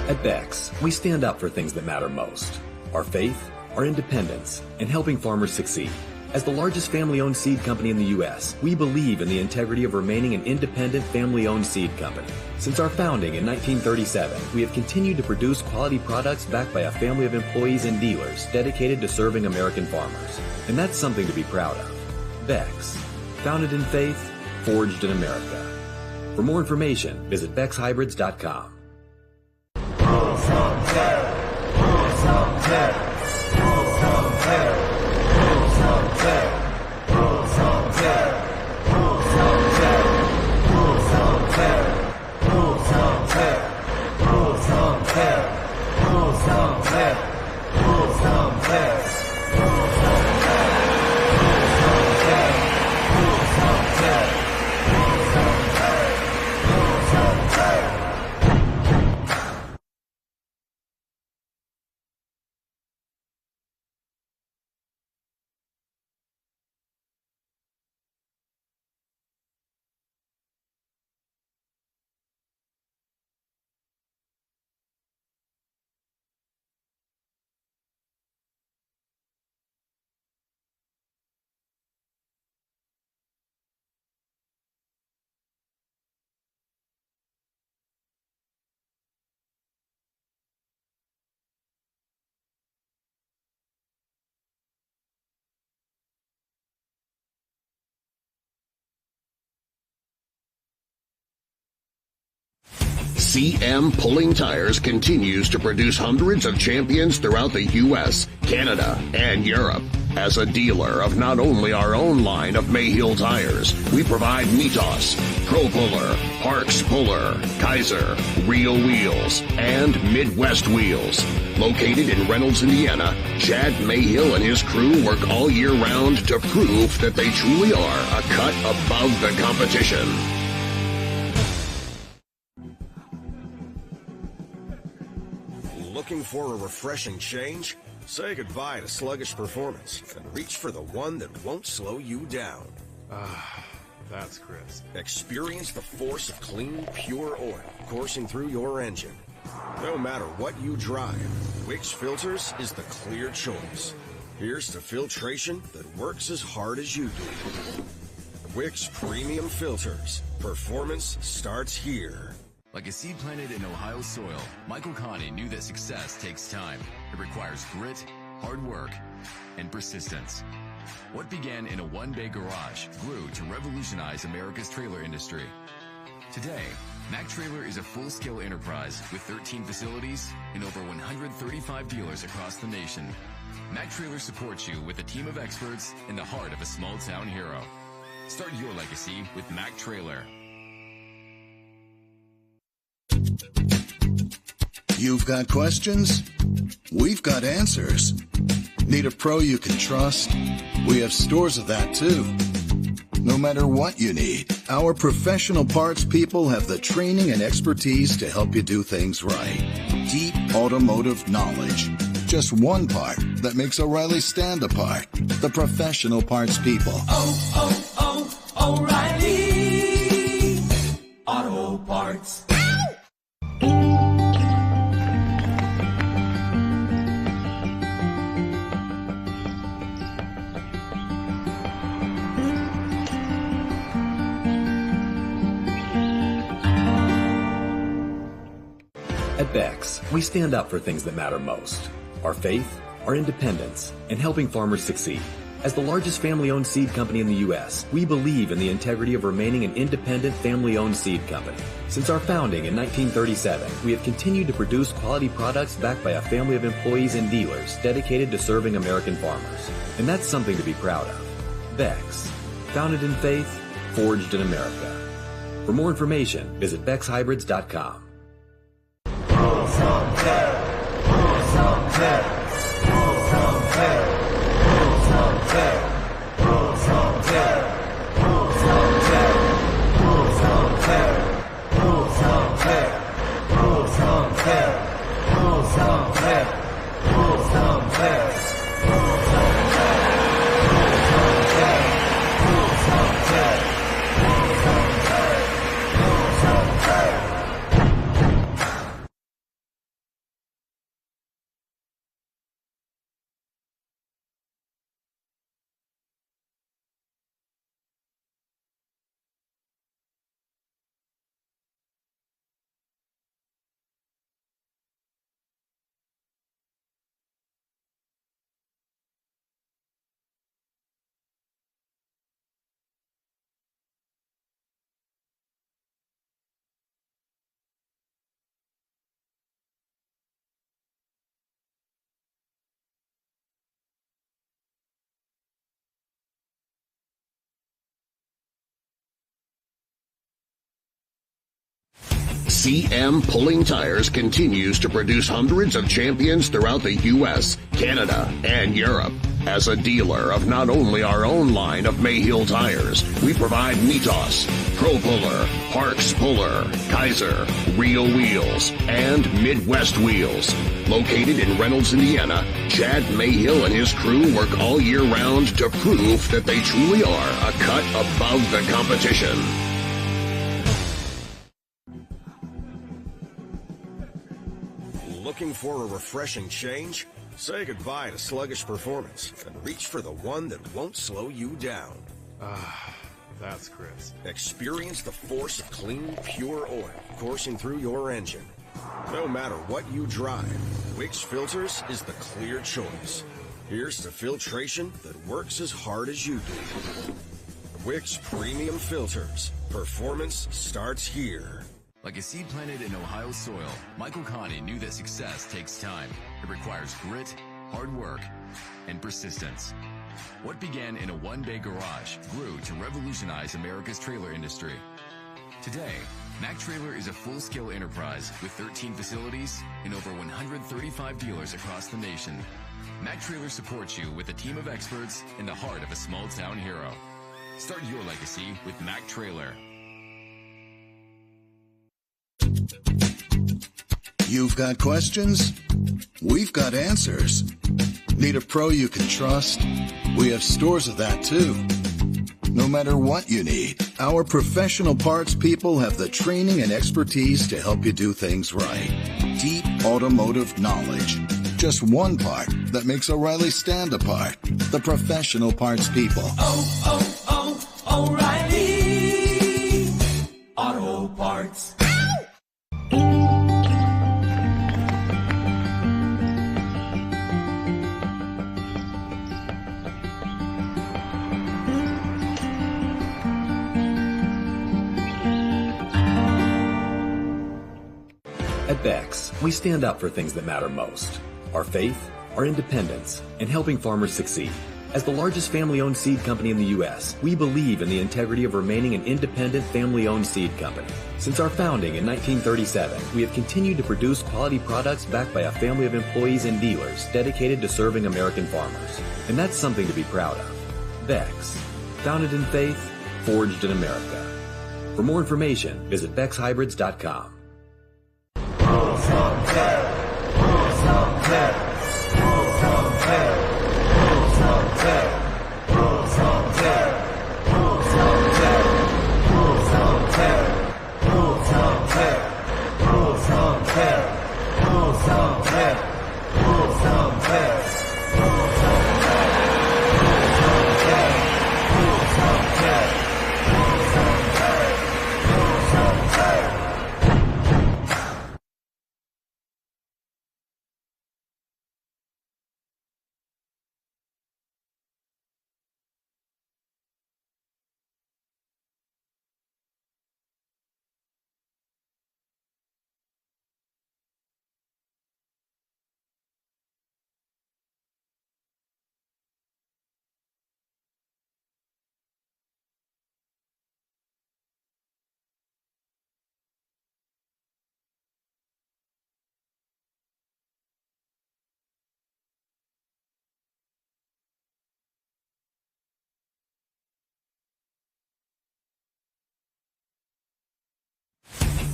At Bex, we stand up for things that matter most. Our faith, our independence, and helping farmers succeed. As the largest family-owned seed company in the U.S., we believe in the integrity of remaining an independent family-owned seed company. Since our founding in 1937, we have continued to produce quality products backed by a family of employees and dealers dedicated to serving American farmers. And that's something to be proud of. Bex, founded in faith, forged in America. For more information, visit BexHybrids.com. CM Pulling Tires continues to produce hundreds of champions throughout the U.S., Canada, and Europe. As a dealer of not only our own line of Mayhill tires, we provide Mitos, Pro Puller, Parks Puller, Kaiser, Real Wheels, and Midwest Wheels. Located in Reynolds, Indiana, Chad Mayhill and his crew work all year round to prove that they truly are a cut above the competition. Looking for a refreshing change? Say goodbye to sluggish performance and reach for the one that won't slow you down. That's crisp. Experience the force of clean, pure oil coursing through your engine. No matter what you drive, Wix Filters is the clear choice. Here's to filtration that works as hard as you do. Wix Premium Filters. Performance starts here. Like a seed planted in Ohio soil, Michael Connie knew that success takes time. It requires grit, hard work, and persistence. What began in a one-bay garage grew to revolutionize America's trailer industry. Today, Mac Trailer is a full-scale enterprise with 13 facilities and over 135 dealers across the nation. Mac Trailer supports you with a team of experts in the heart of a small-town hero. Start your legacy with Mac Trailer. You've got questions? We've got answers. Need a pro you can trust? We have stores of that too. No matter what you need, our professional parts people have the training and expertise to help you do things right. Deep automotive knowledge. Just one part that makes O'Reilly stand apart. The professional parts people. O'Reilly Auto Parts. At Beck's, we stand up for things that matter most. Our faith, our independence, and helping farmers succeed. As the largest family-owned seed company in the U.S., we believe in the integrity of remaining an independent family-owned seed company. Since our founding in 1937, we have continued to produce quality products backed by a family of employees and dealers dedicated to serving American farmers. And that's something to be proud of. Beck's, founded in faith, forged in America. For more information, visit BecksHybrids.com. CM Pulling Tires continues to produce hundreds of champions throughout the U.S., Canada, and Europe. As a dealer of not only our own line of Mayhill tires, we provide Mitos, Pro Puller, Parks Puller, Kaiser, Real Wheels, and Midwest Wheels. Located in Reynolds, Indiana, Chad Mayhill and his crew work all year round to prove that they truly are a cut above the competition. Looking for a refreshing change? Say goodbye to sluggish performance and reach for the one that won't slow you down. That's crisp. Experience the force of clean, pure oil coursing through your engine. No matter what you drive, Wix Filters is the clear choice. Here's to filtration that works as hard as you do. Wix Premium Filters. Performance starts here. Like a seed planted in Ohio soil, Michael Connie knew that success takes time. It requires grit, hard work, and persistence. What began in a one-bay garage grew to revolutionize America's trailer industry. Today, Mac Trailer is a full-scale enterprise with 13 facilities and over 135 dealers across the nation. Mac Trailer supports you with a team of experts in the heart of a small-town hero. Start your legacy with Mac Trailer. You've got questions? We've got answers. Need a pro you can trust? We have stores of that too. No matter what you need, our professional parts people have the training and expertise to help you do things right. Deep automotive knowledge. Just one part that makes O'Reilly stand apart. The professional parts people. O'Reilly Auto Parts. At Beck's, we stand up for things that matter most. Our faith, our independence, and helping farmers succeed. As the largest family-owned seed company in the U.S., we believe in the integrity of remaining an independent family-owned seed company. Since our founding in 1937, we have continued to produce quality products backed by a family of employees and dealers dedicated to serving American farmers. And that's something to be proud of. Beck's, founded in faith, forged in America. For more information, visit BecksHybrids.com.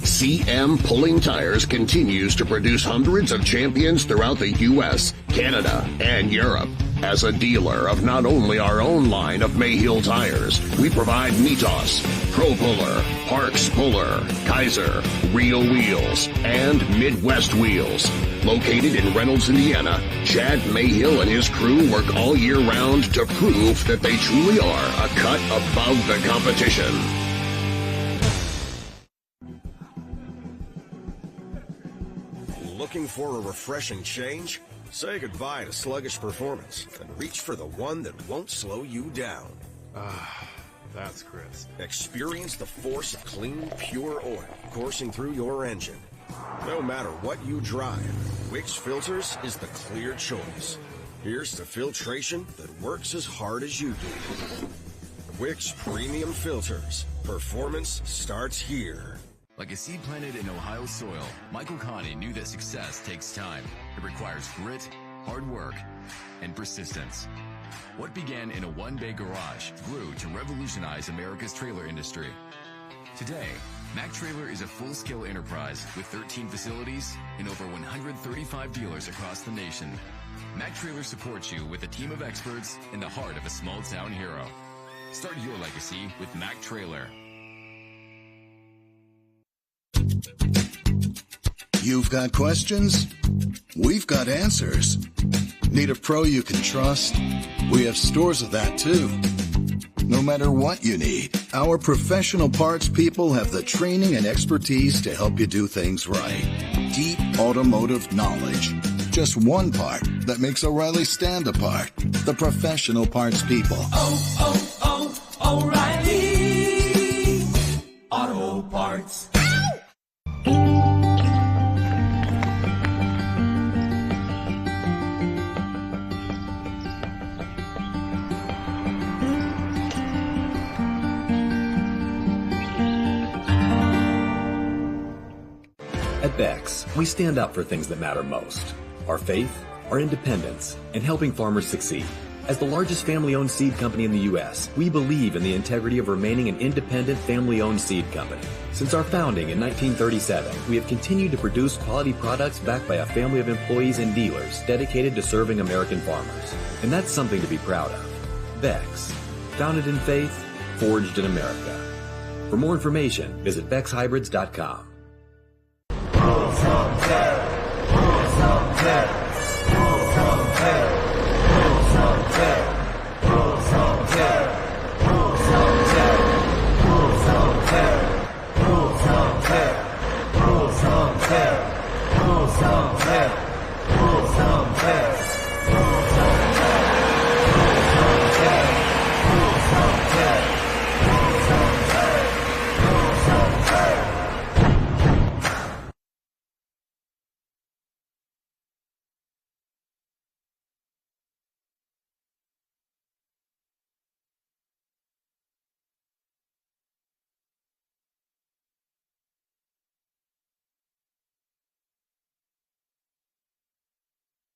CM Pulling Tires continues to produce hundreds of champions throughout the U.S., Canada, and Europe. As a dealer of not only our own line of Mayhill tires, we provide Mitos, Pro Puller, Parks Puller, Kaiser, Real Wheels, and Midwest Wheels. Located in Reynolds, Indiana, Chad Mayhill and his crew work all year round to prove that they truly are a cut above the competition. Looking for a refreshing change? Say goodbye to sluggish performance and reach for the one that won't slow you down. That's crisp. Experience the force of clean, pure oil coursing through your engine. No matter what you drive, Wix Filters is the clear choice. Here's to filtration that works as hard as you do. Wix Premium Filters. Performance starts here. Like a seed planted in Ohio soil, Michael Connie knew that success takes time. It requires grit, hard work, and persistence. What began in a one-bay garage grew to revolutionize America's trailer industry. Today, Mac Trailer is a full-scale enterprise with 13 facilities and over 135 dealers across the nation. Mac Trailer supports you with a team of experts in the heart of a small-town hero. Start your legacy with Mac Trailer. You've got questions? We've got answers. Need a pro you can trust? We have stores of that too. No matter what you need, our professional parts people have the training and expertise to help you do things right. Deep automotive knowledge. Just one part that makes O'Reilly stand apart. The professional parts people. O'Reilly Auto Parts. At Beck's, we stand up for things that matter most: our faith, our independence, and helping farmers succeed. As the largest family-owned seed company in the U.S., we believe in the integrity of remaining an independent family-owned seed company. Since our founding in 1937, we have continued to produce quality products backed by a family of employees and dealers dedicated to serving American farmers. And that's something to be proud of. Beck's, founded in faith, forged in America. For more information, visit BecksHybrids.com.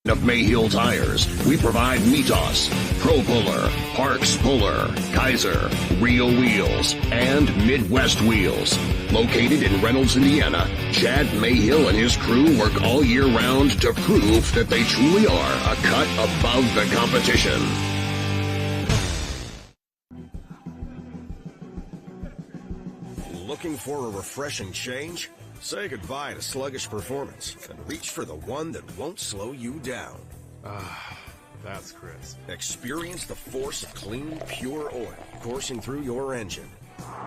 Of Mayhill Tires, we provide Mitos, ProPuller, Parks Puller, Kaiser, Rio Wheels, and Midwest Wheels. Located in Reynolds, Indiana, Chad Mayhill and his crew work all year round to prove that they truly are a cut above the competition. Looking for a refreshing change? Say goodbye to sluggish performance and reach for the one that won't slow you down. That's crisp. Experience the force of clean, pure oil coursing through your engine.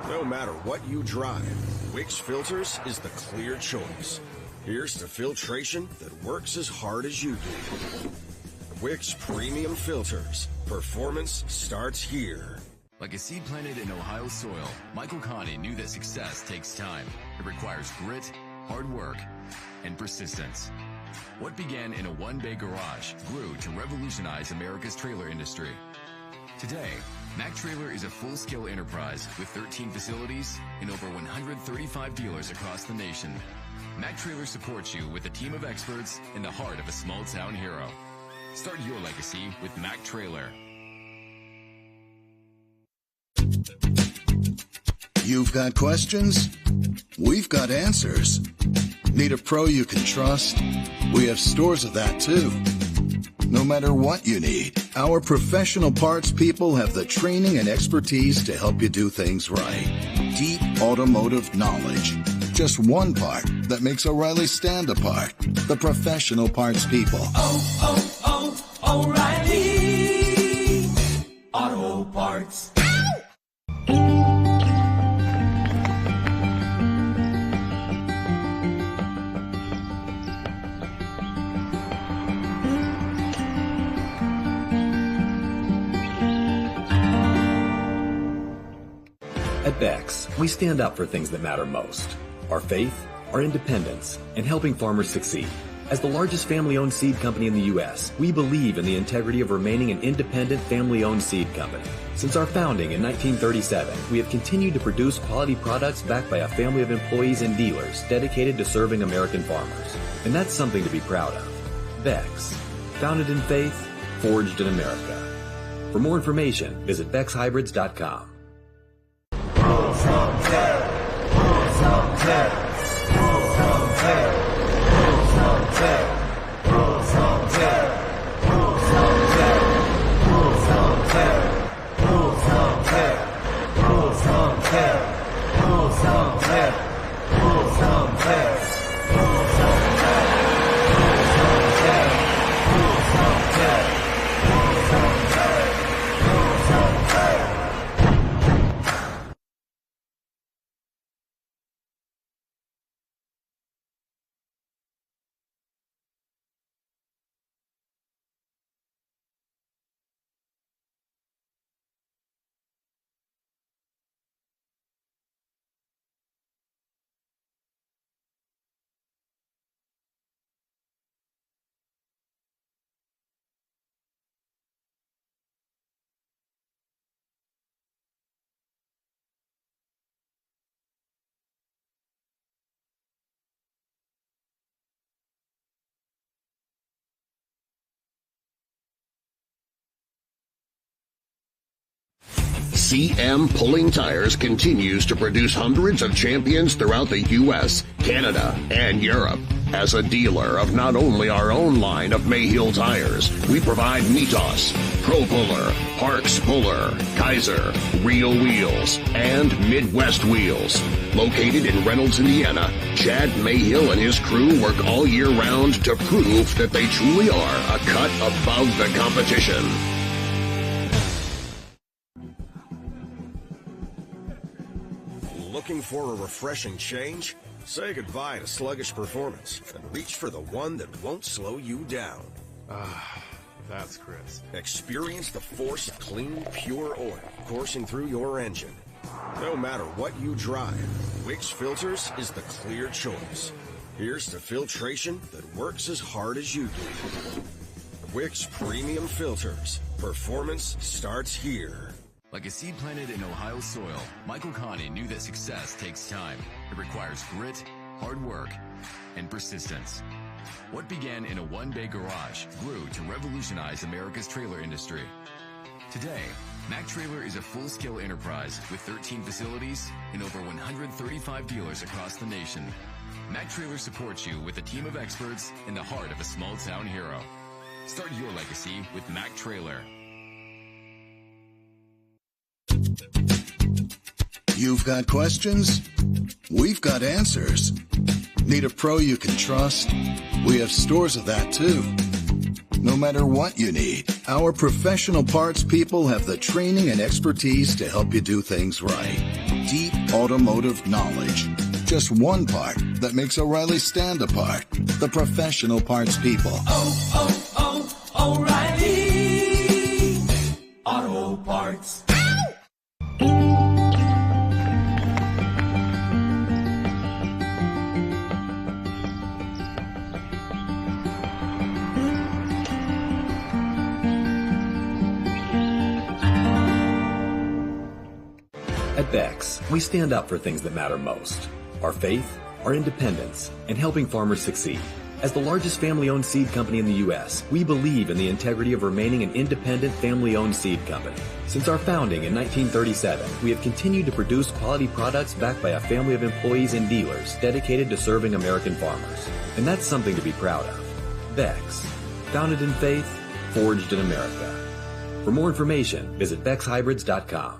No matter what you drive, Wix Filters is the clear choice. Here's to filtration that works as hard as you do. Wix Premium Filters. Performance starts here. Like a seed planted in Ohio soil, Michael Connie knew that success takes time. It requires grit, hard work, and persistence. What began in a one-bay garage grew to revolutionize America's trailer industry. Today, Mac Trailer is a full-scale enterprise with 13 facilities and over 135 dealers across the nation. Mac Trailer supports you with a team of experts in the heart of a small-town hero. Start your legacy with Mac Trailer. You've got questions? We've got answers. Need a pro you can trust? We have stores of that too. No matter what you need, our professional parts people have the training and expertise to help you do things right. Deep automotive knowledge. Just one part that makes O'Reilly stand apart. The professional parts people. O'Reilly Auto Parts. At Beck's, we stand up for things that matter most: our faith, our independence, and helping farmers succeed. As the largest family-owned seed company in the U.S., we believe in the integrity of remaining an independent family-owned seed company. Since our founding in 1937, we have continued to produce quality products backed by a family of employees and dealers dedicated to serving American farmers. And that's something to be proud of. Beck's, founded in faith, forged in America. For more information, visit BecksHybrids.com. CM Pulling Tires continues to produce hundreds of champions throughout the U.S., Canada, and Europe. As a dealer of not only our own line of Mayhill tires, we provide Mitos, FullPull, Parks Puller, Kaiser, Real Wheels, and Midwest Wheels. Located in Reynolds, Indiana, Chad Mayhill and his crew work all year round to prove that they truly are a cut above the competition. Looking for a refreshing change? Say goodbye to sluggish performance and reach for the one that won't slow you down. That's crisp. Experience the force of clean, pure oil coursing through your engine. No matter what you drive, Wix Filters is the clear choice. Here's to filtration that works as hard as you do. Wix Premium Filters. Performance starts here. Like a seed planted in Ohio soil, Michael Connie knew that success takes time. It requires grit, hard work, and persistence. What began in a one-bay garage grew to revolutionize America's trailer industry. Today, Mac Trailer is a full-scale enterprise with 13 facilities and over 135 dealers across the nation. Mac Trailer supports you with a team of experts in the heart of a small-town hero. Start your legacy with Mac Trailer. You've got questions? We've got answers. Need a pro you can trust? We have stores of that too. No matter what you need, our professional parts people have the training and expertise to help you do things right. Deep automotive knowledge. Just one part that makes O'Reilly stand apart. The professional parts people. O'Reilly Auto Parts. At Beck's, we stand up for things that matter most. Our faith, our independence, and helping farmers succeed. As the largest family-owned seed company in the U.S., we believe in the integrity of remaining an independent family-owned seed company. Since our founding in 1937, we have continued to produce quality products backed by a family of employees and dealers dedicated to serving American farmers. And that's something to be proud of. Beck's, founded in faith, forged in America. For more information, visit BecksHybrids.com.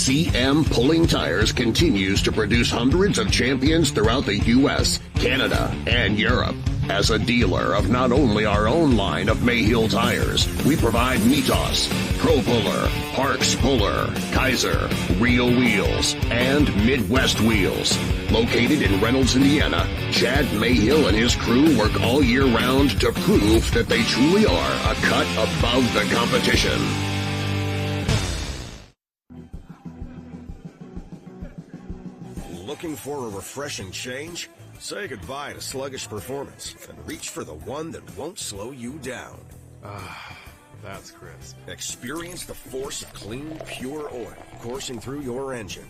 CM Pulling Tires continues to produce hundreds of champions throughout the U.S., Canada, and Europe. As a dealer of not only our own line of Mayhill tires, we provide Mitos, FullPull, Parks Puller, Kaiser, Real Wheels, and Midwest Wheels. Located in Reynolds, Indiana, Chad Mayhill and his crew work all year round to prove that they truly are a cut above the competition. Looking for a refreshing change? Say goodbye to sluggish performance and reach for the one that won't slow you down. That's crisp. Experience the force of clean, pure oil coursing through your engine.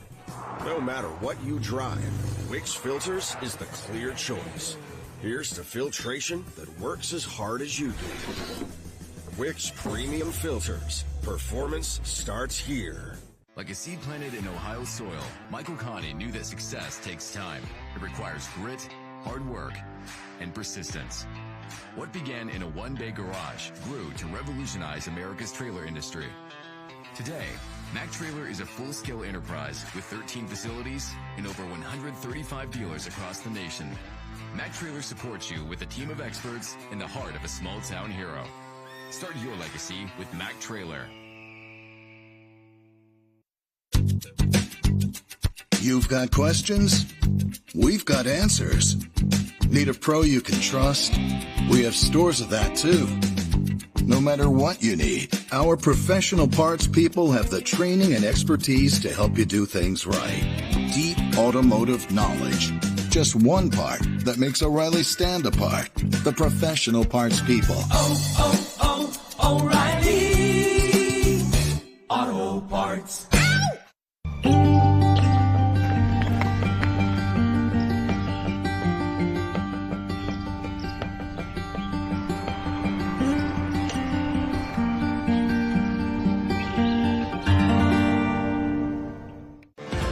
No matter what you drive, Wix Filters is the clear choice. Here's to filtration that works as hard as you do. Wix Premium Filters. Performance starts here. Like a seed planted in Ohio soil, Michael Connie knew that success takes time. It requires grit, hard work, and persistence. What began in a one-bay garage grew to revolutionize America's trailer industry. Today, Mac Trailer is a full-scale enterprise with 13 facilities and over 135 dealers across the nation. Mac Trailer supports you with a team of experts in the heart of a small-town hero. Start your legacy with Mac Trailer. You've got questions? We've got answers. Need a pro you can trust? We have stores of that too. No matter what you need, our professional parts people have the training and expertise to help you do things right. Deep automotive knowledge. Just one part that makes O'Reilly stand apart. The professional parts people. O'Reilly Auto Parts.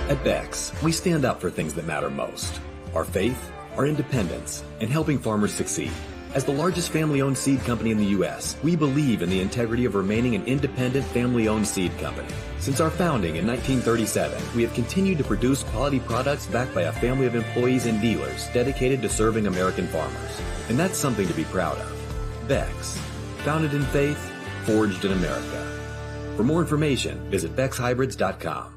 At Beck's, we stand up for things that matter most. Our faith, our independence, and helping farmers succeed. As the largest family-owned seed company in the U.S., we believe in the integrity of remaining an independent family-owned seed company. Since our founding in 1937, we have continued to produce quality products backed by a family of employees and dealers dedicated to serving American farmers. And that's something to be proud of. Beck's, founded in faith, forged in America. For more information, visit BecksHybrids.com.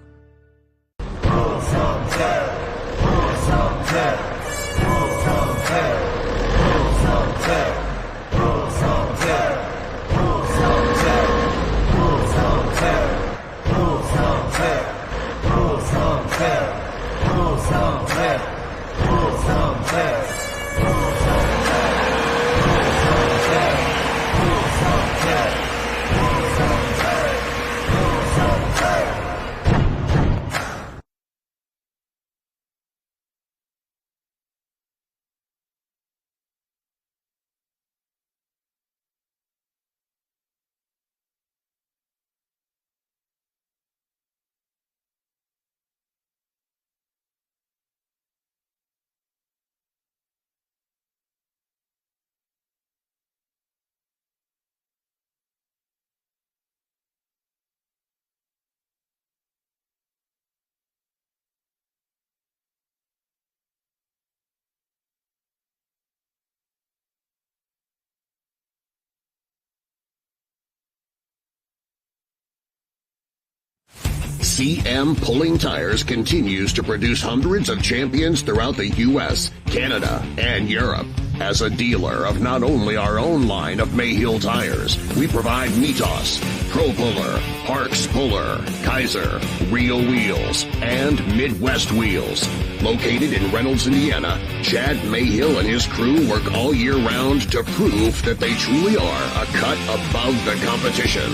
CM Pulling Tires continues to produce hundreds of champions throughout the U.S., Canada, and Europe. As a dealer of not only our own line of Mayhill tires, we provide Mitos, Pro Puller, Parks Puller, Kaiser, Real Wheels, and Midwest Wheels. Located in Reynolds, Indiana, Chad Mayhill and his crew work all year round to prove that they truly are a cut above the competition.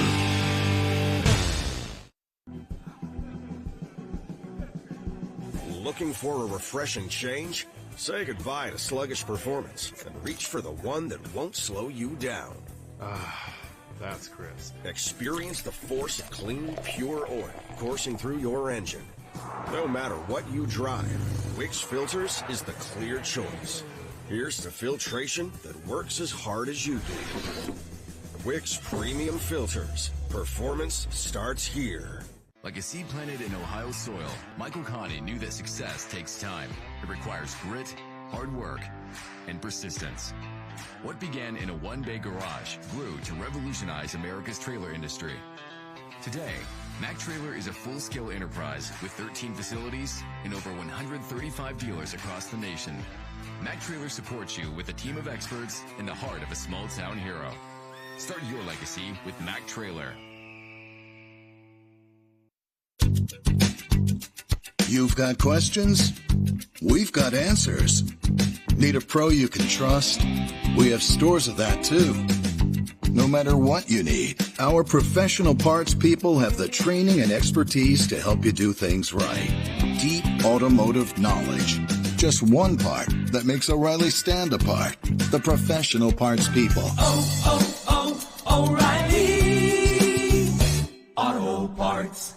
Looking for a refreshing change? Say goodbye to sluggish performance and reach for the one that won't slow you down. That's crisp. Experience the force of clean, pure oil coursing through your engine. No matter what you drive, Wix Filters is the clear choice. Here's to filtration that works as hard as you do. Wix Premium Filters. Performance starts here. Like a seed planted in Ohio soil, Michael Connie knew that success takes time. It requires grit, hard work, and persistence. What began in a one-bay garage grew to revolutionize America's trailer industry. Today, Mac Trailer is a full-scale enterprise with 13 facilities and over 135 dealers across the nation. Mac Trailer supports you with a team of experts in the heart of a small-town hero. Start your legacy with Mac Trailer. You've got questions? We've got answers. Need a pro you can trust? We have stores of that too. No matter what you need, our professional parts people have the training and expertise to help you do things right. Deep automotive knowledge. Just one part that makes O'Reilly stand apart. The professional parts people. O'Reilly Auto Parts.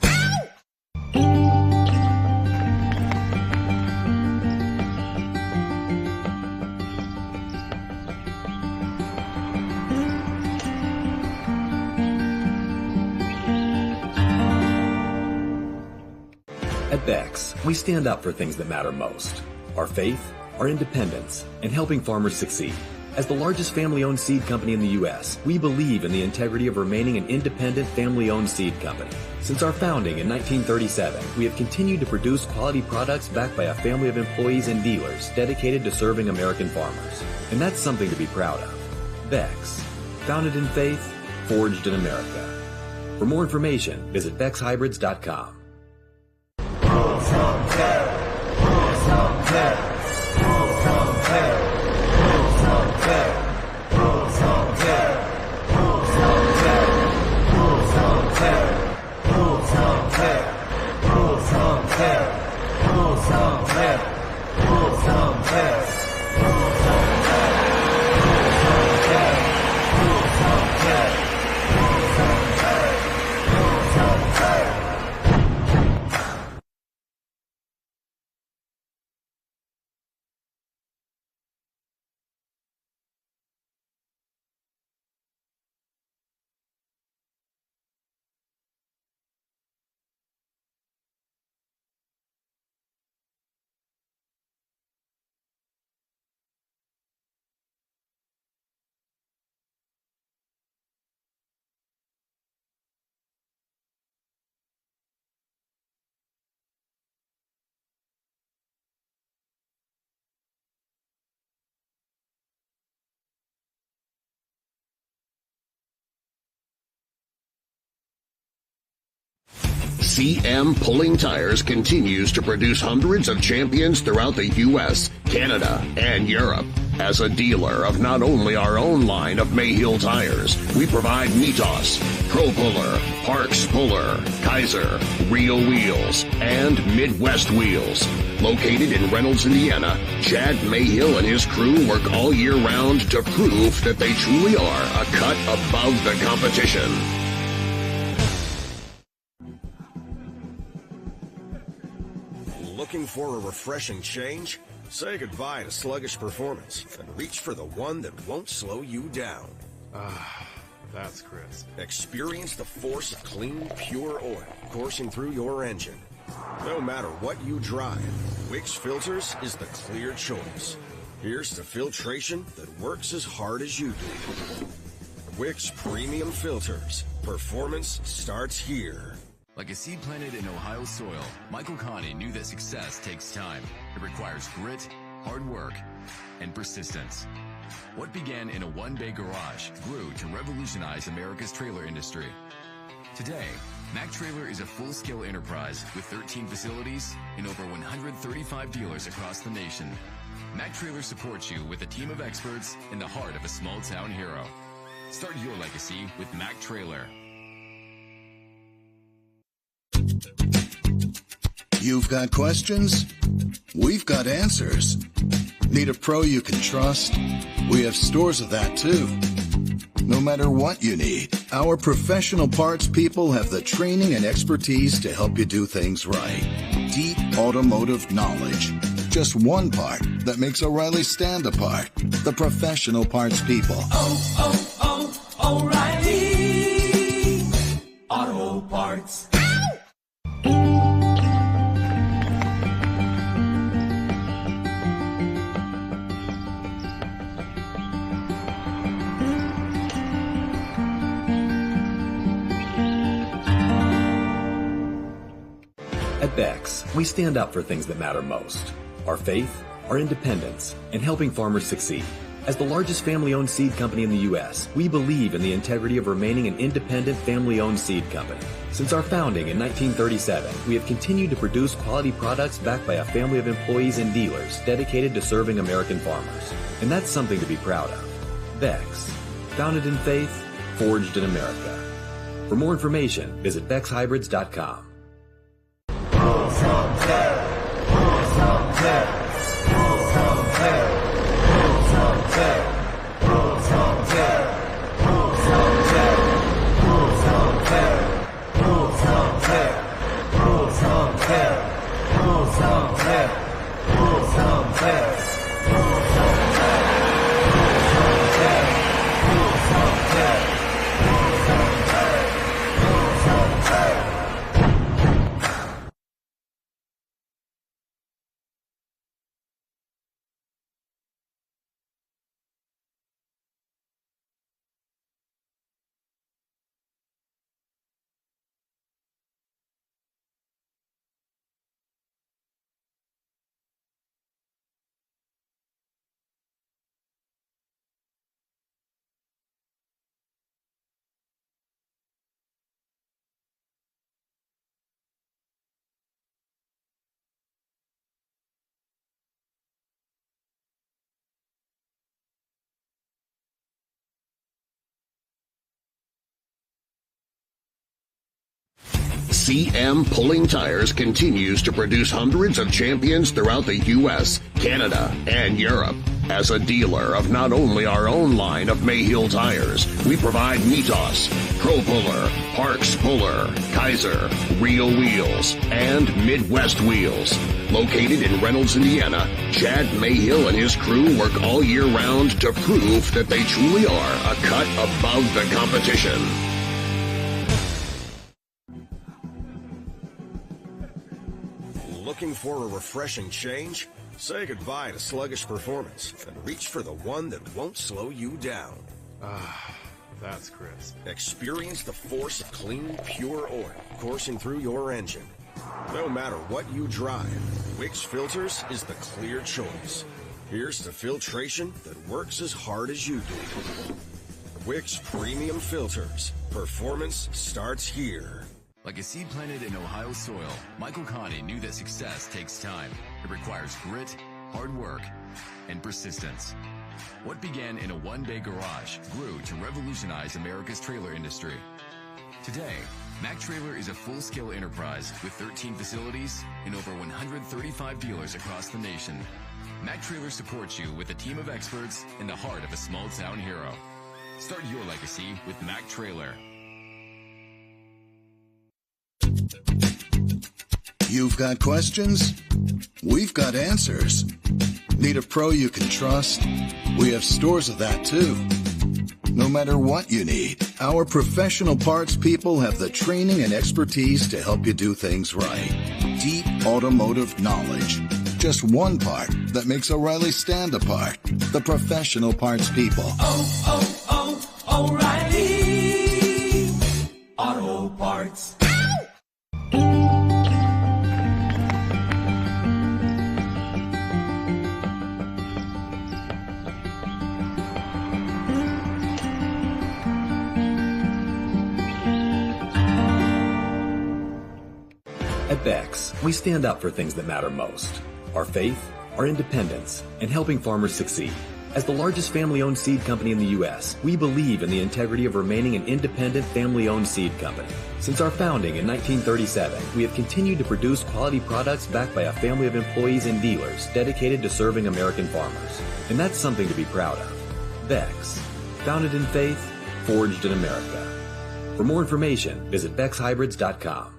At Bex, we stand up for things that matter most. Our faith, our independence, and helping farmers succeed. As the largest family-owned seed company in the U.S., we believe in the integrity of remaining an independent family-owned seed company. Since our founding in 1937, we have continued to produce quality products backed by a family of employees and dealers dedicated to serving American farmers. And that's something to be proud of. Bex, founded in faith, forged in America. For more information, visit BexHybrids.com. CM Pulling Tires continues to produce hundreds of champions throughout the U.S., Canada, and Europe. As a dealer of not only our own line of Mayhill tires, we provide Mitos, ProPuller, Parks Puller, Kaiser, Rio Wheels, and Midwest Wheels. Located in Reynolds, Indiana, Chad Mayhill and his crew work all year round to prove that they truly are a cut above the competition. Looking for a refreshing change? Say goodbye to sluggish performance and reach for the one that won't slow you down. That's crisp. Experience the force of clean, pure oil coursing through your engine. No matter what you drive, Wix Filters is the clear choice. Here's to filtration that works as hard as you do. Wix Premium Filters. Performance starts here. Like a seed planted in Ohio soil, Michael Connie knew that success takes time. It requires grit, hard work, and persistence. What began in a one-bay garage grew to revolutionize America's trailer industry. Today, Mac Trailer is a full-scale enterprise with 13 facilities and over 135 dealers across the nation. Mac Trailer supports you with a team of experts in the heart of a small-town hero. Start your legacy with Mac Trailer. You've got questions? We've got answers. Need a pro you can trust? We have stores of that too. No matter what you need, our professional parts people have the training and expertise to help you do things right. Deep automotive knowledge. Just one part that makes O'Reilly stand apart. The professional parts people. O'Reilly Auto Parts. At Bex, we stand up for things that matter most. Our faith, our independence, and helping farmers succeed. As the largest family-owned seed company in the U.S., we believe in the integrity of remaining an independent family-owned seed company. Since our founding in 1937, we have continued to produce quality products backed by a family of employees and dealers dedicated to serving American farmers. And that's something to be proud of. Bex, founded in faith, forged in America. For more information, visit BexHybrids.com. CM Pulling Tires continues to produce hundreds of champions throughout the U.S., Canada, and Europe. As a dealer of not only our own line of Mayhill tires, we provide Mitos, Pro Puller, Parks Puller, Kaiser, Real Wheels, and Midwest Wheels. Located in Reynolds, Indiana, Chad Mayhill and his crew work all year round to prove that they truly are a cut above the competition. Looking for a refreshing change? Say goodbye to sluggish performance and reach for the one that won't slow you down. That's crisp. Experience the force of clean, pure oil coursing through your engine. No matter what you drive, Wix Filters is the clear choice. Here's to filtration that works as hard as you do. Wix Premium Filters. Performance starts here. Like a seed planted in Ohio soil, Michael Connie knew that success takes time. It requires grit, hard work, and persistence. What began in a one-bay garage grew to revolutionize America's trailer industry. Today, Mac Trailer is a full-scale enterprise with 13 facilities and over 135 dealers across the nation. Mac Trailer supports you with a team of experts in the heart of a small-town hero. Start your legacy with Mac Trailer. You've got questions? We've got answers. Need a pro you can trust? We have stores of that too. No matter what you need, our professional parts people have the training and expertise to help you do things right. Deep automotive knowledge. Just one part that makes O'Reilly stand apart. The professional parts people. O'Reilly Auto Parts. At Beck's, we stand up for things that matter most. Our faith, our independence, and helping farmers succeed. As the largest family-owned seed company in the U.S., we believe in the integrity of remaining an independent family-owned seed company. Since our founding in 1937, we have continued to produce quality products backed by a family of employees and dealers dedicated to serving American farmers. And that's something to be proud of. Beck's, founded in faith, forged in America. For more information, visit BecksHybrids.com.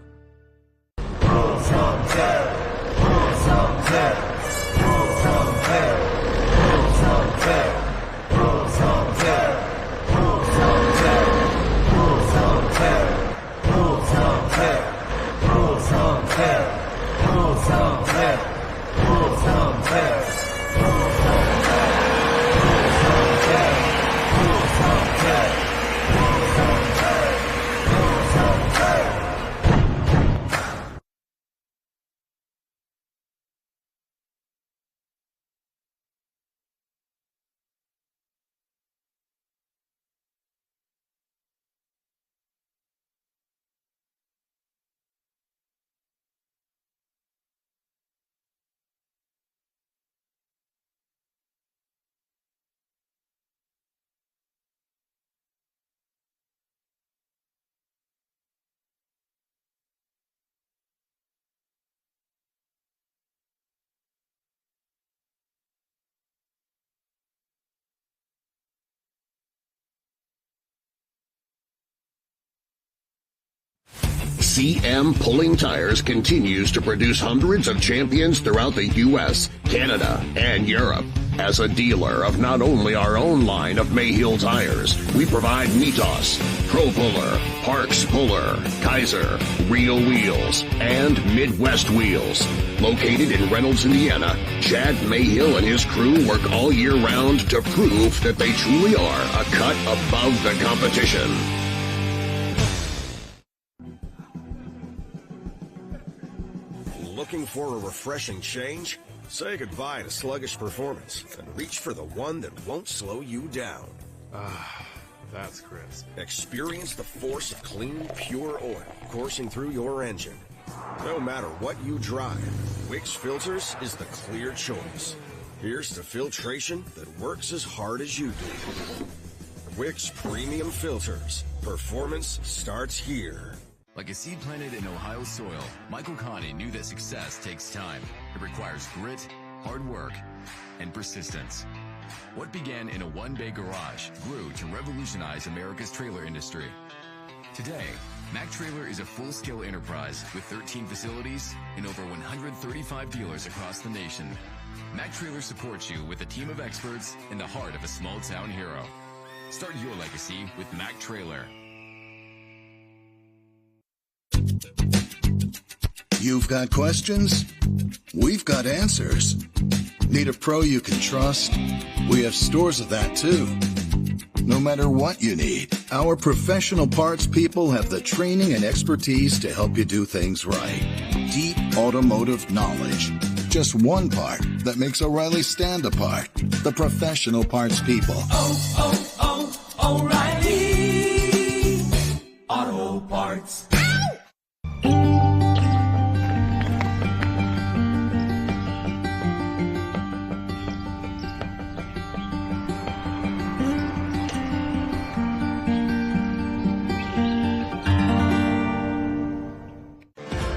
CM Pulling Tires continues to produce hundreds of champions throughout the U.S., Canada, and Europe. As a dealer of not only our own line of Mayhill tires, we provide Mitos, Pro Puller, Parks Puller, Kaiser, Real Wheels, and Midwest Wheels. Located in Reynolds, Indiana, Chad Mayhill and his crew work all year round to prove that they truly are a cut above the competition. Looking for a refreshing change? Say goodbye to sluggish performance and reach for the one that won't slow you down. That's crisp. Experience the force of clean, pure oil coursing through your engine. No matter what you drive, Wix Filters is the clear choice. Here's to filtration that works as hard as you do. Wix Premium Filters. Performance starts here. Like a seed planted in Ohio soil, Michael Connie knew that success takes time. It requires grit, hard work, and persistence. What began in a one-bay garage grew to revolutionize America's trailer industry. Today, Mac Trailer is a full-scale enterprise with 13 facilities and over 135 dealers across the nation. Mac Trailer supports you with a team of experts in the heart of a small-town hero. Start your legacy with Mac Trailer. You've got questions? We've got answers. Need a pro you can trust? We have stores of that too. No matter what you need, our professional parts people have the training and expertise to help you do things right. Deep automotive knowledge. Just one part that makes O'Reilly stand apart. The professional parts people. O'Reilly Auto Parts.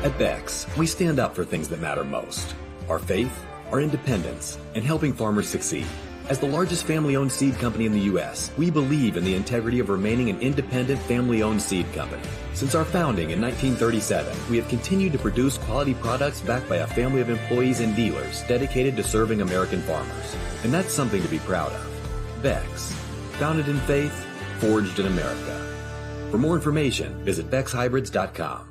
At Beck's, we stand up for things that matter most. Our faith, our independence, and helping farmers succeed. As the largest family-owned seed company in the U.S., we believe in the integrity of remaining an independent family-owned seed company. Since our founding in 1937, we have continued to produce quality products backed by a family of employees and dealers dedicated to serving American farmers. And that's something to be proud of. Beck's, founded in faith, forged in America. For more information, visit BecksHybrids.com.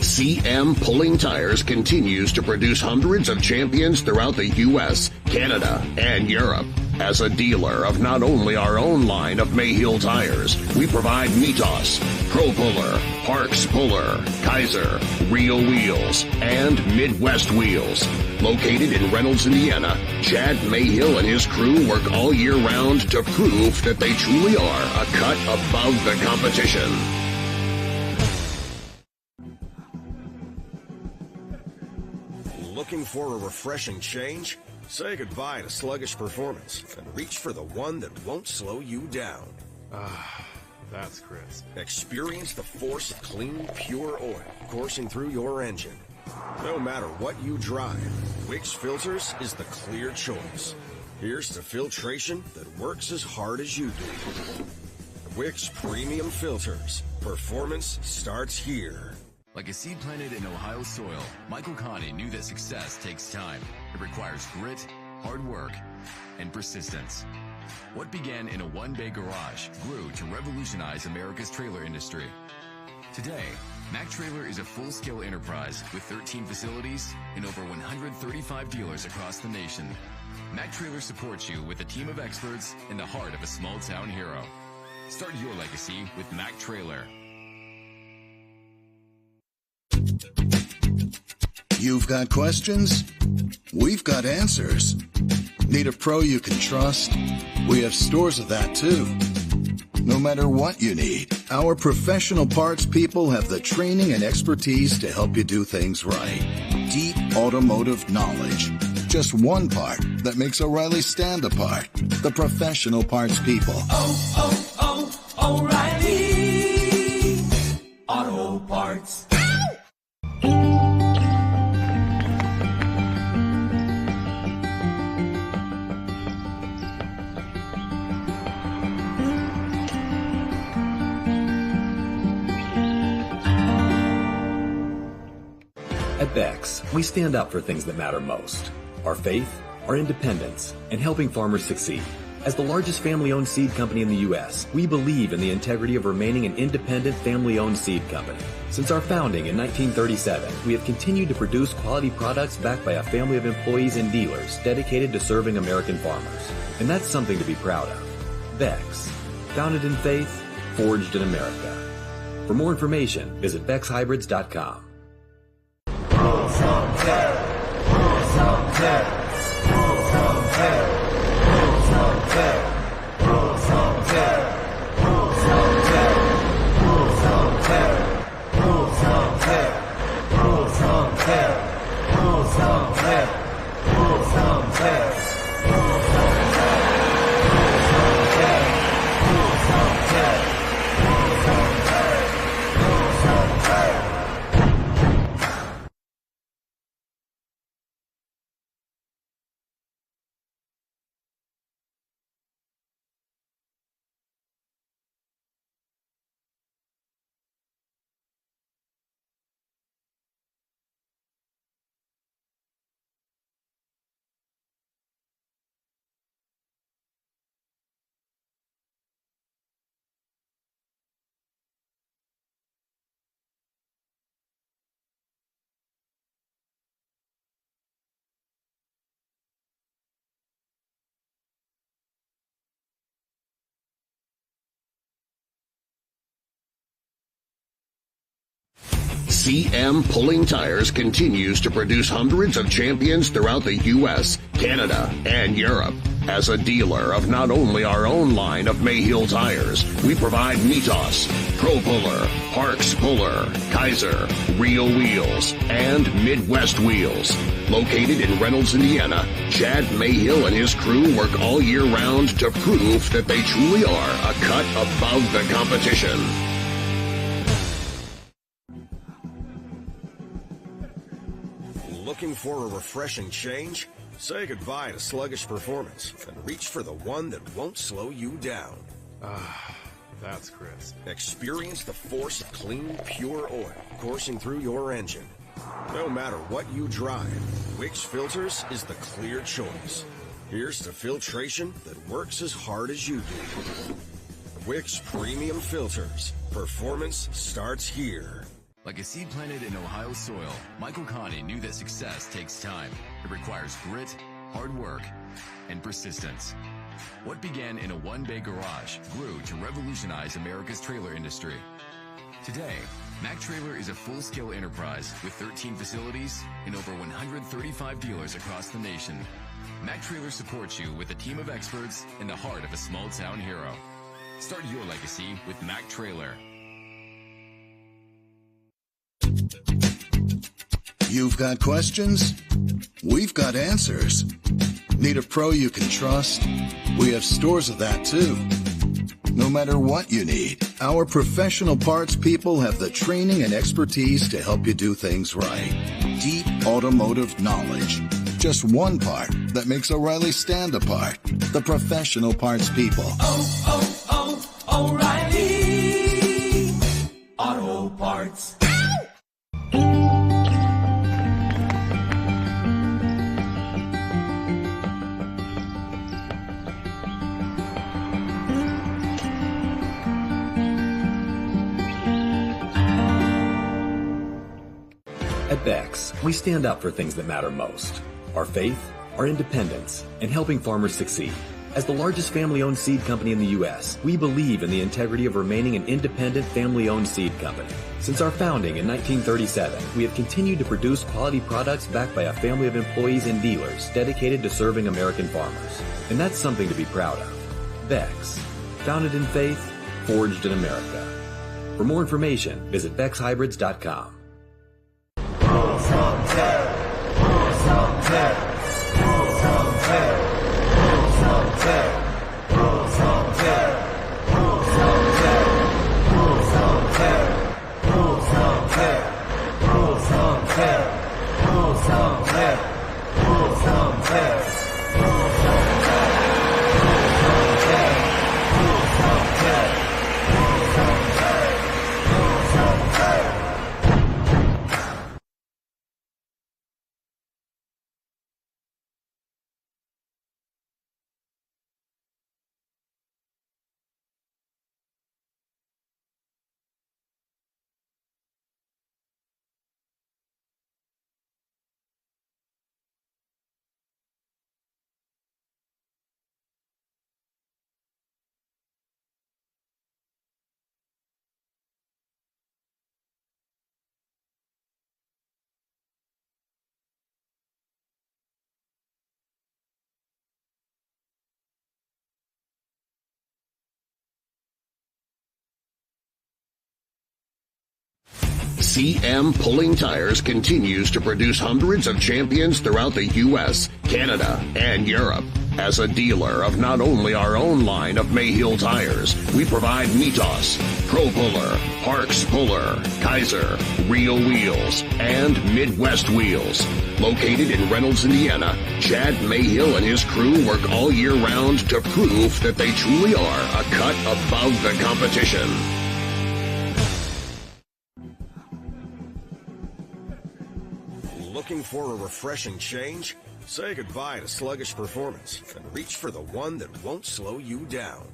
CM Pulling Tires continues to produce hundreds of champions throughout the U.S., Canada, and Europe. As a dealer of not only our own line of Mayhill tires, we provide Mitos, Pro Puller, Parks Puller, Kaiser, Real Wheels, and Midwest Wheels. Located in Reynolds, Indiana, Chad Mayhill and his crew work all year round to prove that they truly are a cut above the competition. Looking for a refreshing change? Say goodbye to sluggish performance and reach for the one that won't slow you down. That's crisp. Experience the force of clean, pure oil coursing through your engine. No matter what you drive, Wix Filters is the clear choice. Here's to filtration that works as hard as you do. Wix Premium Filters. Performance starts here. Like a seed planted in Ohio soil, Michael Connie knew that success takes time. It requires grit, hard work, and persistence. What began in a one-bay garage grew to revolutionize America's trailer industry. Today, Mac Trailer is a full-scale enterprise with 13 facilities and over 135 dealers across the nation. Mac Trailer supports you with a team of experts in the heart of a small-town hero. Start your legacy with Mac Trailer. You've got questions? We've got answers. Need a pro you can trust? We have stores of that too. No matter what you need, our professional parts people have the training and expertise to help you do things right. Deep automotive knowledge. Just one part that makes O'Reilly stand apart. The professional parts people. O'Reilly Auto Parts. Bex, we stand up for things that matter most. Our faith, our independence, and helping farmers succeed. As the largest family-owned seed company in the U.S., we believe in the integrity of remaining an independent family-owned seed company. Since our founding in 1937, we have continued to produce quality products backed by a family of employees and dealers dedicated to serving American farmers. And that's something to be proud of. Bex, founded in faith, forged in America. For more information, visit BexHybrids.com. CM Pulling Tires continues to produce hundreds of champions throughout the U.S., Canada, and Europe. As a dealer of not only our own line of Mayhill tires, we provide Mitos, Pro Puller, Parks Puller, Kaiser, Real Wheels, and Midwest Wheels. Located in Reynolds, Indiana, Chad Mayhill and his crew work all year round to prove that they truly are a cut above the competition. Looking for a refreshing change? Say goodbye to sluggish performance and reach for the one that won't slow you down. That's crisp. Experience the force of clean, pure oil coursing through your engine. No matter what you drive, Wix Filters is the clear choice. Here's to filtration that works as hard as you do. Wix Premium Filters. Performance starts here. Like a seed planted in Ohio soil, Michael Connie knew that success takes time. It requires grit, hard work, and persistence. What began in a one-bay garage grew to revolutionize America's trailer industry. Today, Mac Trailer is a full-scale enterprise with 13 facilities and over 135 dealers across the nation. Mac Trailer supports you with a team of experts in the heart of a small-town hero. Start your legacy with Mac Trailer. You've got questions? We've got answers. Need a pro you can trust? We have stores of that too. No matter what you need, our professional parts people have the training and expertise to help you do things right. Deep automotive knowledge. Just one part that makes O'Reilly stand apart. The professional parts people. O'Reilly Auto Parts. At Bex, we stand up for things that matter most. Our faith, our independence, and helping farmers succeed. As the largest family-owned seed company in the U.S., we believe in the integrity of remaining an independent family-owned seed company. Since our founding in 1937, we have continued to produce quality products backed by a family of employees and dealers dedicated to serving American farmers. And that's something to be proud of. Bex, founded in faith, forged in America. For more information, visit BexHybrids.com. CM Pulling Tires continues to produce hundreds of champions throughout the U.S., Canada, and Europe. As a dealer of not only our own line of Mayhill tires, we provide Mitos, Pro Puller, Parks Puller, Kaiser, Real Wheels, and Midwest Wheels. Located in Reynolds, Indiana, Chad Mayhill and his crew work all year round to prove that they truly are a cut above the competition. Looking for a refreshing change? Say goodbye to sluggish performance and reach for the one that won't slow you down.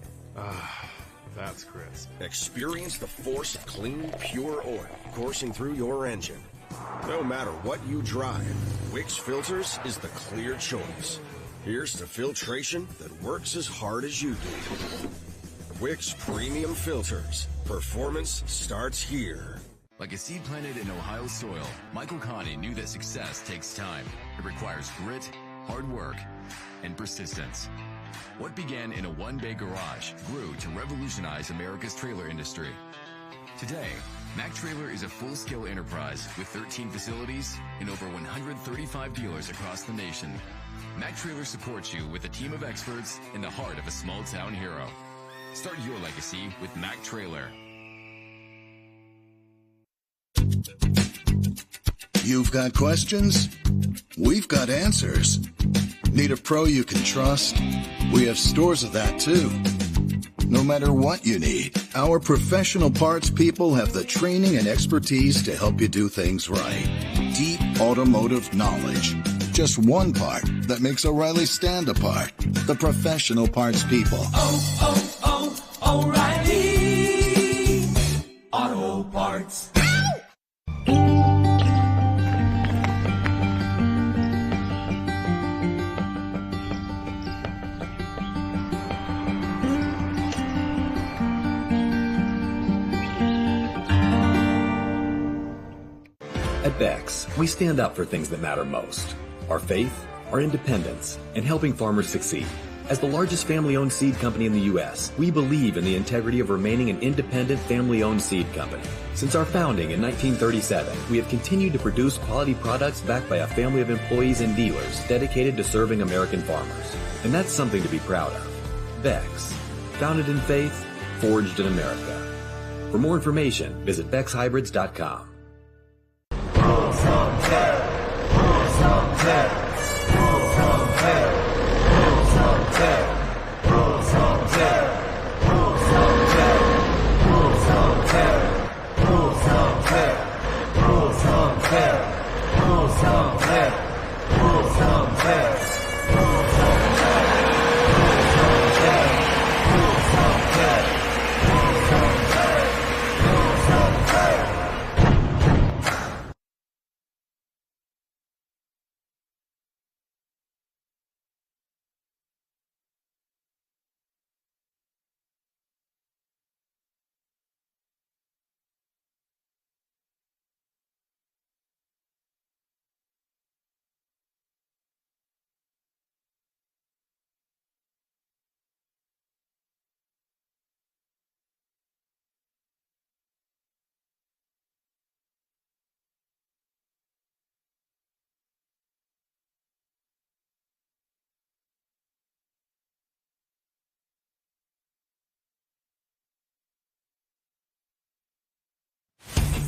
That's crisp. Experience the force of clean, pure oil coursing through your engine. No matter what you drive, Wix Filters is the clear choice. Here's to filtration that works as hard as you do. Wix Premium Filters. Performance starts here. Like a seed planted in Ohio soil, Michael Connie knew that success takes time. It requires grit, hard work, and persistence. What began in a one-bay garage grew to revolutionize America's trailer industry. Today, Mac Trailer is a full-scale enterprise with 13 facilities and over 135 dealers across the nation. Mac Trailer supports you with a team of experts in the heart of a small-town hero. Start your legacy with Mac Trailer. You've got questions? We've got answers. Need a pro you can trust? We have stores of that too. No matter what you need, our professional parts people have the training and expertise to help you do things right. Deep automotive knowledge. Just one part that makes O'Reilly stand apart. The professional parts people. O'Reilly Auto Parts. At Beck's, we stand up for things that matter most. Our faith, our independence, and helping farmers succeed. As the largest family-owned seed company in the U.S., we believe in the integrity of remaining an independent family-owned seed company. Since our founding in 1937, we have continued to produce quality products backed by a family of employees and dealers dedicated to serving American farmers. And that's something to be proud of. Beck's, founded in faith, forged in America. For more information, visit BecksHybrids.com.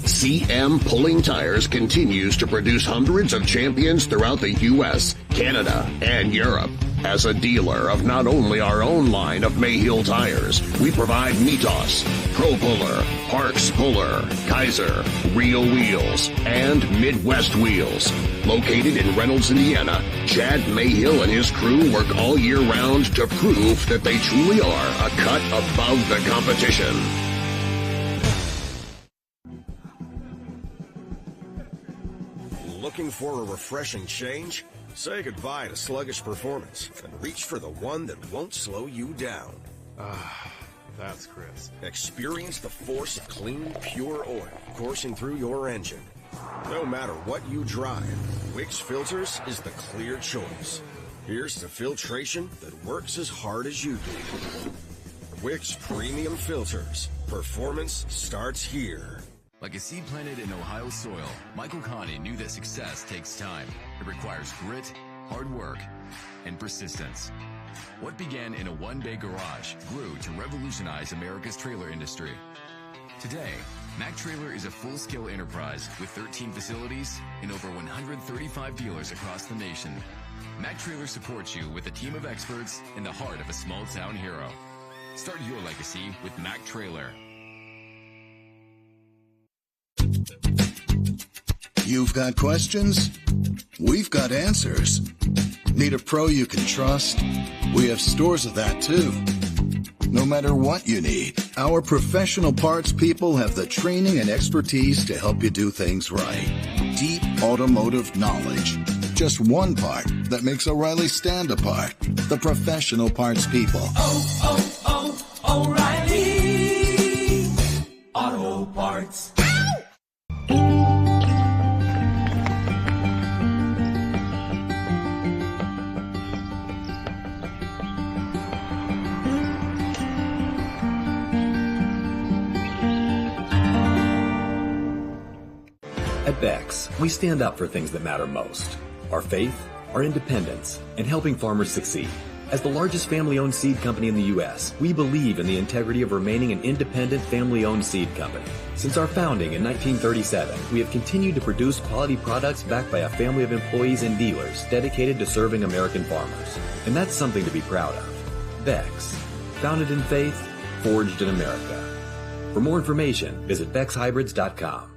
CM Pulling Tires continues to produce hundreds of champions throughout the U.S., Canada, and Europe. As a dealer of not only our own line of Mayhill tires, we provide Mitos, Pro Puller, Parks Puller, Kaiser, Real Wheels, and Midwest Wheels. Located in Reynolds, Indiana, Chad Mayhill and his crew work all year round to prove that they truly are a cut above the competition. Looking for a refreshing change? Say goodbye to sluggish performance and reach for the one that won't slow you down. That's crisp. Experience the force of clean, pure oil coursing through your engine. No matter what you drive, Wix Filters is the clear choice. Here's to filtration that works as hard as you do. Wix Premium Filters. Performance starts here. Like a seed planted in Ohio soil, Michael Connie knew that success takes time. It requires grit, hard work, and persistence. What began in a one-bay garage grew to revolutionize America's trailer industry. Today, Mac Trailer is a full-scale enterprise with 13 facilities and over 135 dealers across the nation. Mac Trailer supports you with a team of experts in the heart of a small-town hero. Start your legacy with Mac Trailer. You've got questions? We've got answers. Need a pro you can trust? We have stores of that too. No matter what you need, our professional parts people have the training and expertise to help you do things right. Deep automotive knowledge. Just one part that makes O'Reilly stand apart. The professional parts people. O'Reilly Auto Parts. At Beck's, we stand up for things that matter most. Our faith, our independence, and helping farmers succeed. As the largest family-owned seed company in the U.S., we believe in the integrity of remaining an independent family-owned seed company. Since our founding in 1937, we have continued to produce quality products backed by a family of employees and dealers dedicated to serving American farmers. And that's something to be proud of. Beck's, founded in faith, forged in America. For more information, visit BecksHybrids.com.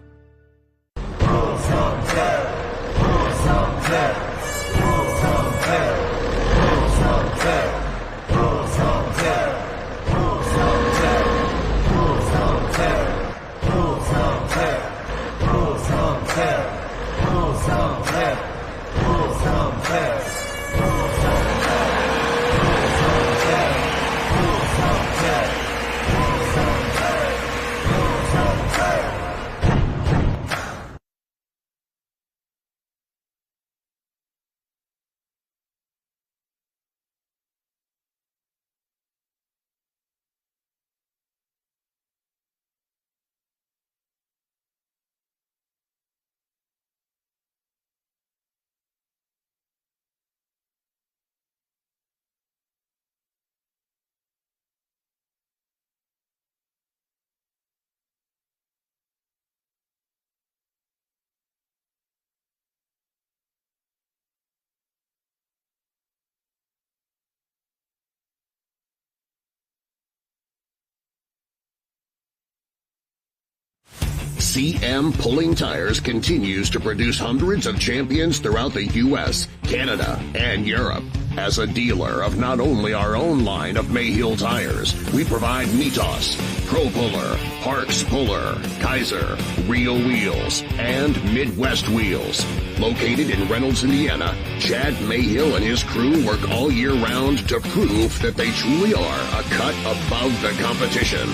CM Pulling Tires continues to produce hundreds of champions throughout the U.S., Canada, and Europe. As a dealer of not only our own line of Mayhill tires, we provide Mitos, Pro Puller, Parks Puller, Kaiser, Rio Wheels, and Midwest Wheels. Located in Reynolds, Indiana, Chad Mayhill and his crew work all year round to prove that they truly are a cut above the competition.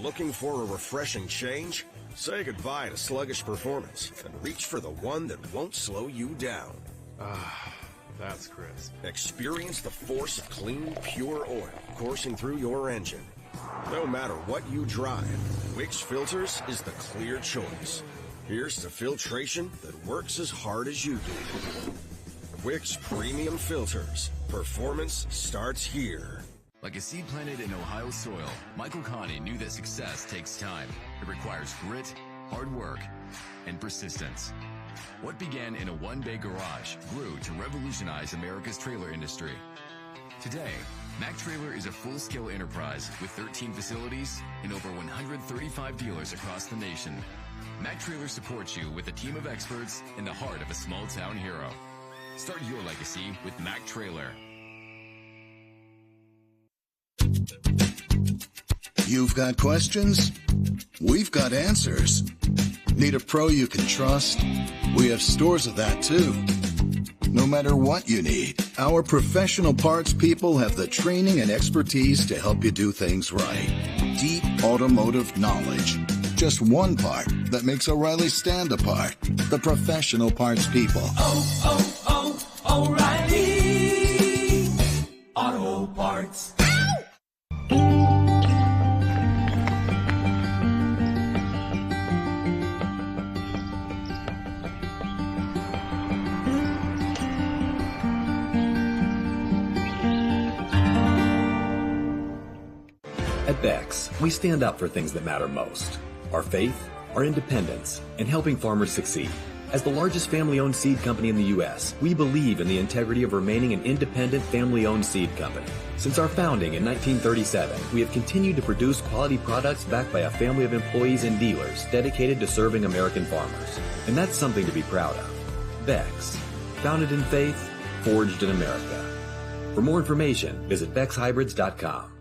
Looking for a refreshing change? Say goodbye to sluggish performance and reach for the one that won't slow you down. That's crisp. Experience the force of clean, pure oil coursing through your engine. No matter what you drive, Wix Filters is the clear choice. Here's to filtration that works as hard as you do. Wix Premium Filters. Performance starts here. Like a seed planted in Ohio soil, Michael Connie knew that success takes time. It requires grit, hard work, and persistence. What began in a one-bay garage grew to revolutionize America's trailer industry. Today, Mac Trailer is a full-scale enterprise with 13 facilities and over 135 dealers across the nation. Mac Trailer supports you with a team of experts in the heart of a small-town hero. Start your legacy with Mac Trailer. You've got questions? We've got answers. Need a pro you can trust? We have stores of that too. No matter what you need, our professional parts people have the training and expertise to help you do things right. Deep automotive knowledge. Just one part that makes O'Reilly stand apart. The professional parts people. O'Reilly Auto Parts. At Beck's, we stand up for things that matter most. Our faith, our independence, and helping farmers succeed. As the largest family-owned seed company in the U.S., we believe in the integrity of remaining an independent family-owned seed company. Since our founding in 1937, we have continued to produce quality products backed by a family of employees and dealers dedicated to serving American farmers. And that's something to be proud of. Beck's, founded in faith, forged in America. For more information, visit BecksHybrids.com.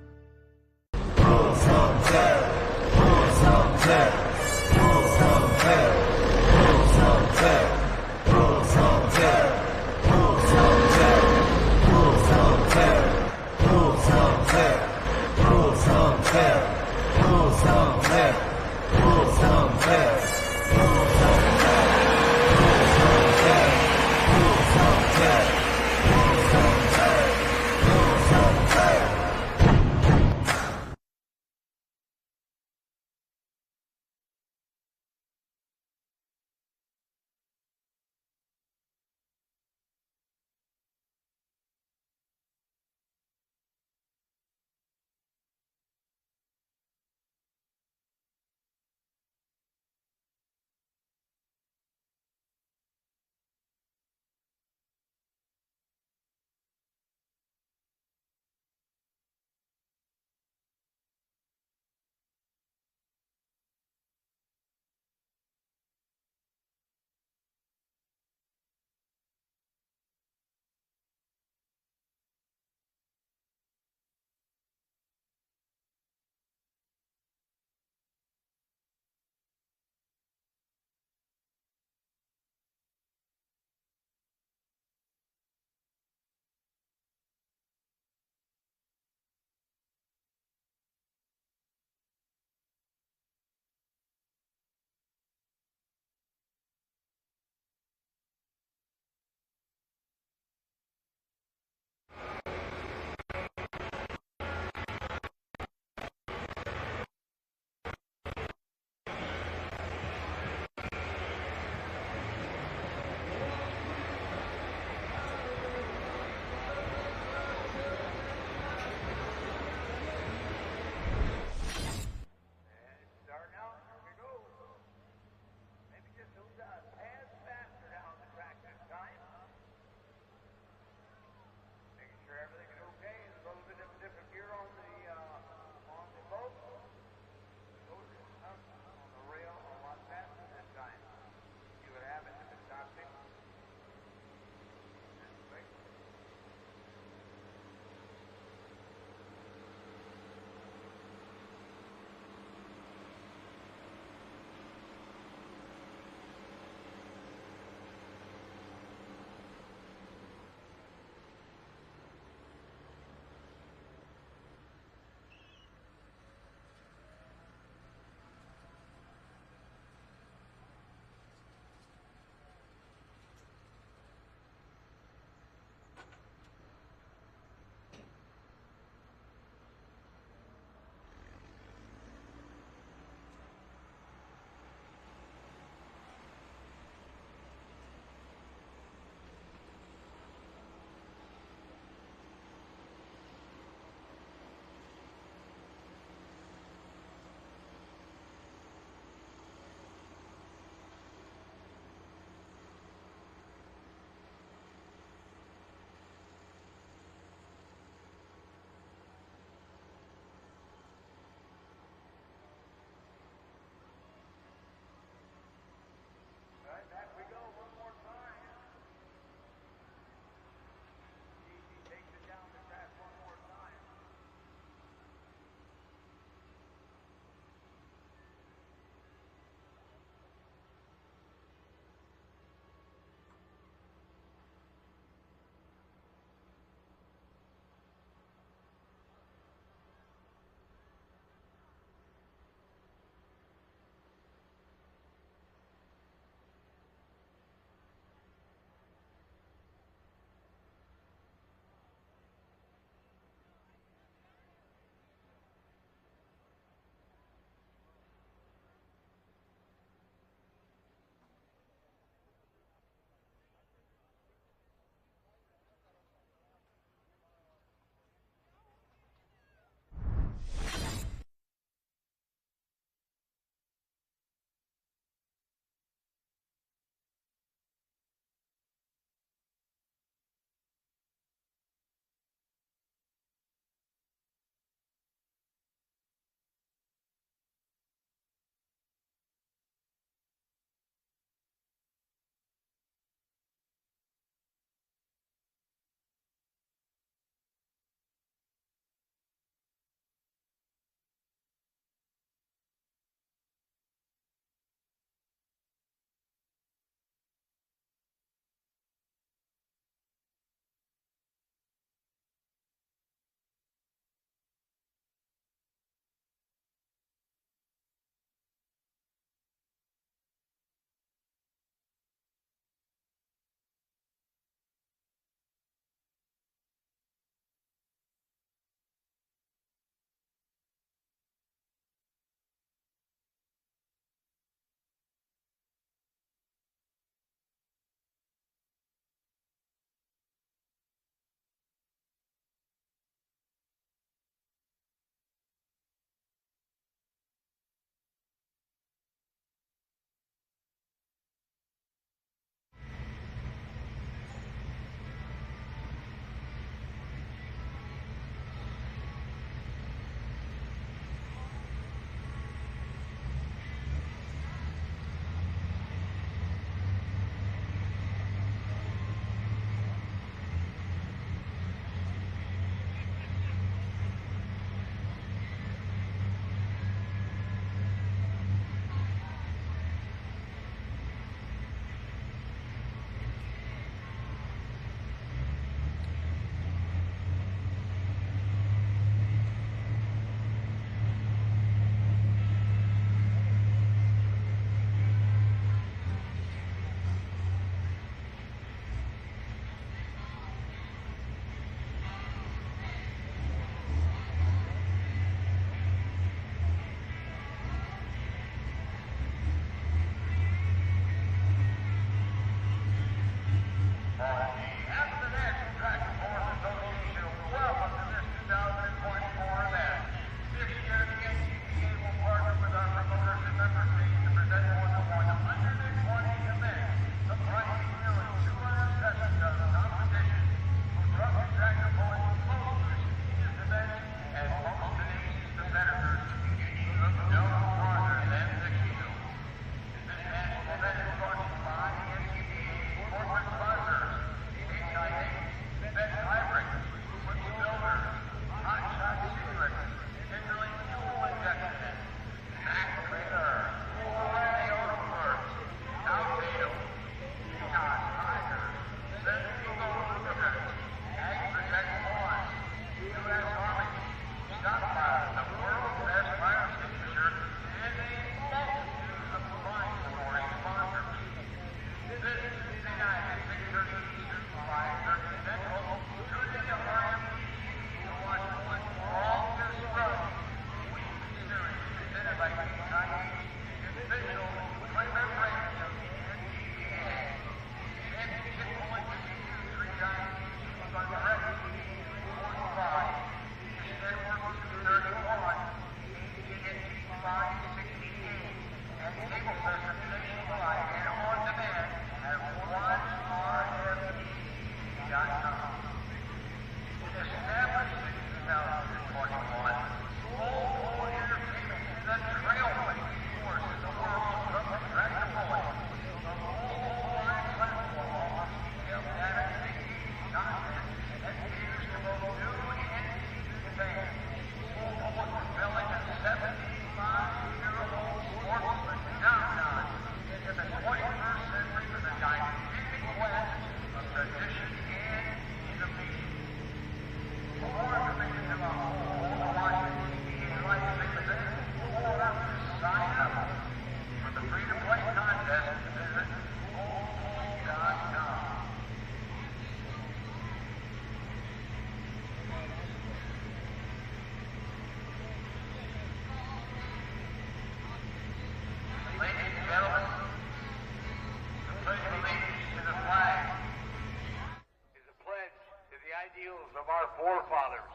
forefathers,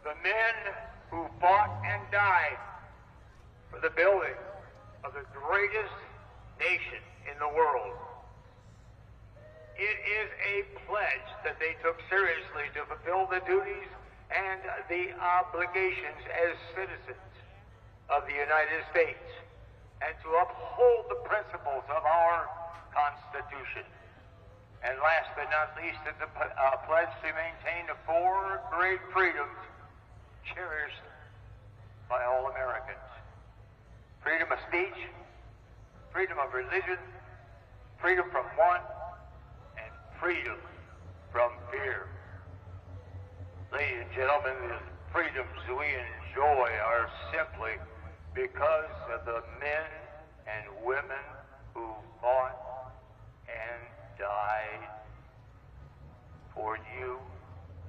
the men who fought and died for the building of the greatest nation in the world. It is a pledge that they took seriously to fulfill the duties and the obligations as citizens of the United States and to uphold the principles of our Constitution. And last but not least, it's a pledge to maintain the four great freedoms cherished by all Americans. Freedom of speech, freedom of religion, freedom from want, and freedom from fear. Ladies and gentlemen, the freedoms we enjoy are simply because of the men and women who fought and died for you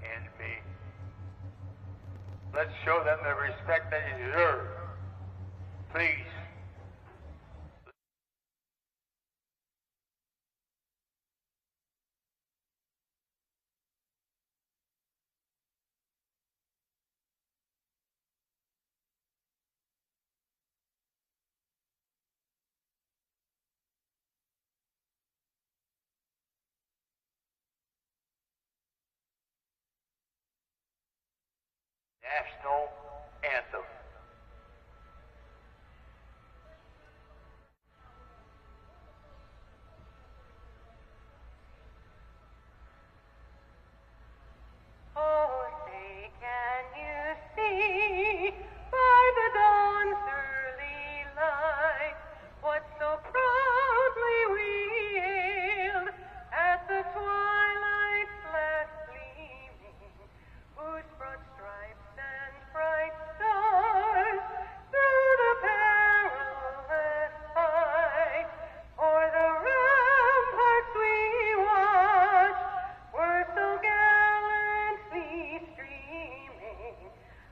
and me. Let's show them the respect they deserve. Please. National Anthem. Oh, say, can you see by the dawn's early light what so proudly we hailed at the twilight's last gleaming, whose broad stripes and bright stars through the perilous fight o'er the ramparts we watched were so gallantly streaming,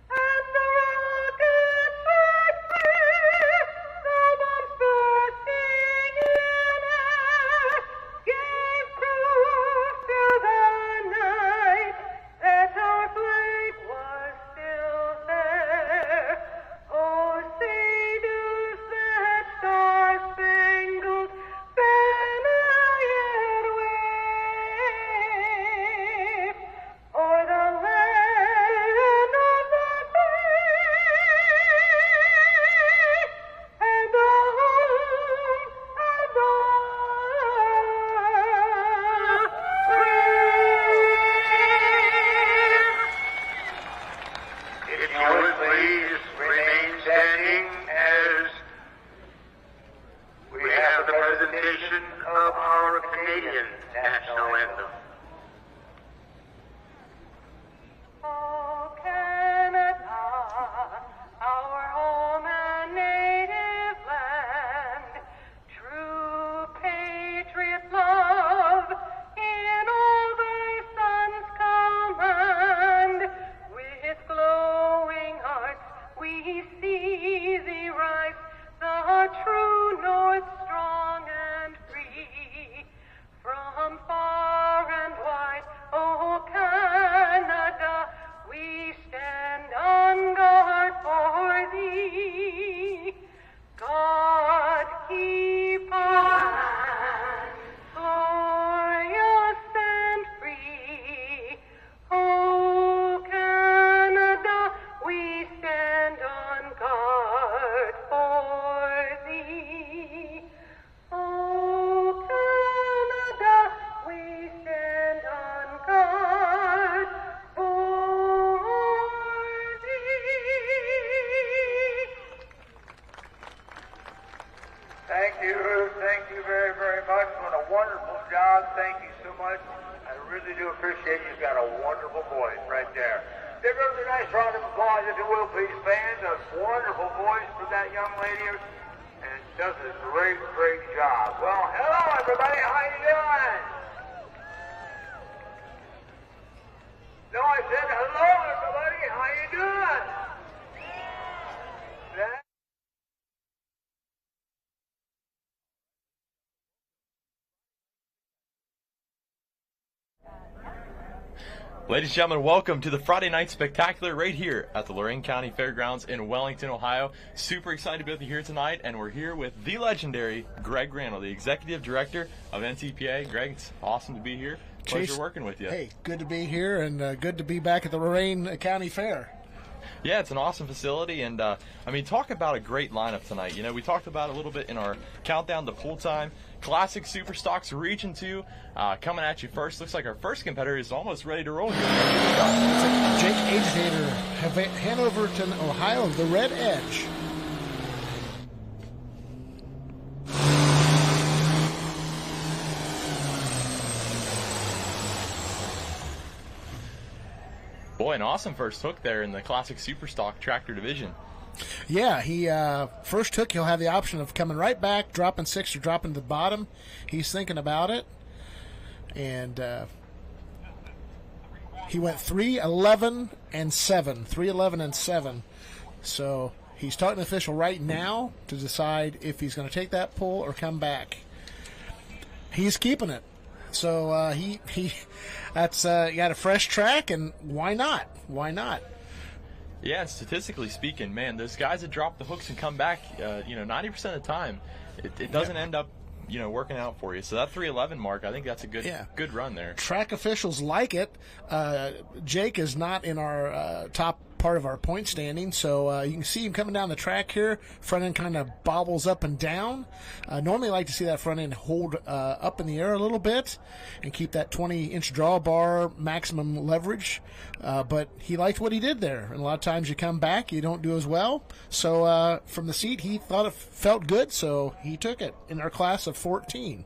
and the rockets were free, the bombs bursting in air gave proof to the night that our flag was still there. Oh, say does that star-spangled banner yet wave o'er the land of the free and the home of the If you would please remain standing as we have the presentation of our Canadian national anthem. Oh, Canada, our home and native land, true patriot love in all thy sons command. With glowing hearts we see thee rise, the true north strong and free. From far and wide, oh Canada, we stand on guard for thee. God keep our land glorious and free. Oh Canada, we stand on guard for thee. Oh Canada, we stand on guard for thee. Thank you very, very much. What a wonderful job. Thank you so much. I really do appreciate it. You've got a wonderful voice right there. Give her a nice round of applause, if you will, please, fans. A wonderful voice from that young lady, and does a great, great job. Well, hello, everybody. How you doing? No, I said hello, everybody. How you doing? That- Ladies and gentlemen, welcome to the Friday Night Spectacular right here at the Lorain County Fairgrounds in Wellington, Ohio. Super excited to be with you here tonight, and we're here with the legendary Greg Randall, the Executive Director of NTPA. Greg, it's awesome to be here. Pleasure Chase, working with you. Hey, good to be here, and good to be back at the Lorain County Fair. Yeah, it's an awesome facility, and talk about a great lineup tonight. You know, we talked about it a little bit in our countdown to pool time. Classic Super Stocks Region 2 coming at you first. Looks like our first competitor is almost ready to roll here. Jake Agitator, Hanoverton, Ohio, the Red Edge. Boy, an awesome first hook there in the Classic Superstock Tractor Division. Yeah, he first hook, he'll have the option of coming right back, dropping 6 or dropping to the bottom. He's thinking about it. And he went 3-11 and 7. 3-11 and 7. So he's talking to the official right now to decide if he's going to take that pull or come back. He's keeping it. So he that's got a fresh track, and why not? Why not? Yeah, and statistically speaking, man, those guys that drop the hooks and come back, 90% of the time, it doesn't end up, working out for you. So that 3:11 mark, I think that's a good run there. Track officials like it. Jake is not in our top part of our point standing, so you can see him coming down the track here. Front end kind of bobbles up and down. Normally I like to see that front end hold up in the air a little bit and keep that 20-inch drawbar maximum leverage, but he liked what he did there, and a lot of times you come back, you don't do as well. So from the seat, he thought it felt good, so he took it in our class of 14.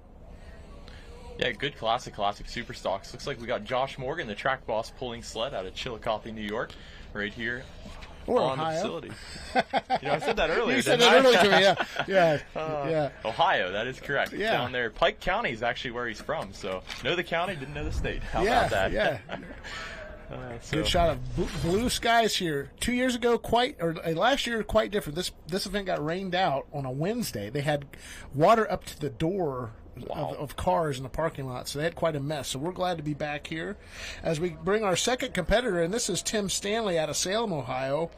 Yeah, good classic super stocks. Looks like we got Josh Morgan, the track boss, pulling sled out of Chillicothe, New York, right here on Ohio. the facility. I said that earlier. You said that earlier to me, yeah. Ohio, that is correct. Yeah. Down there. Pike County is actually where he's from, so know the county, didn't know the state. How about that? Yeah. Good shot of blue skies here. 2 years ago, last year, quite different. This event got rained out on a Wednesday. They had water up to the door of cars in the parking lot, so they had quite a mess. So we're glad to be back here as we bring our second competitor, and this is Tim Stanley out of Salem, Ohio,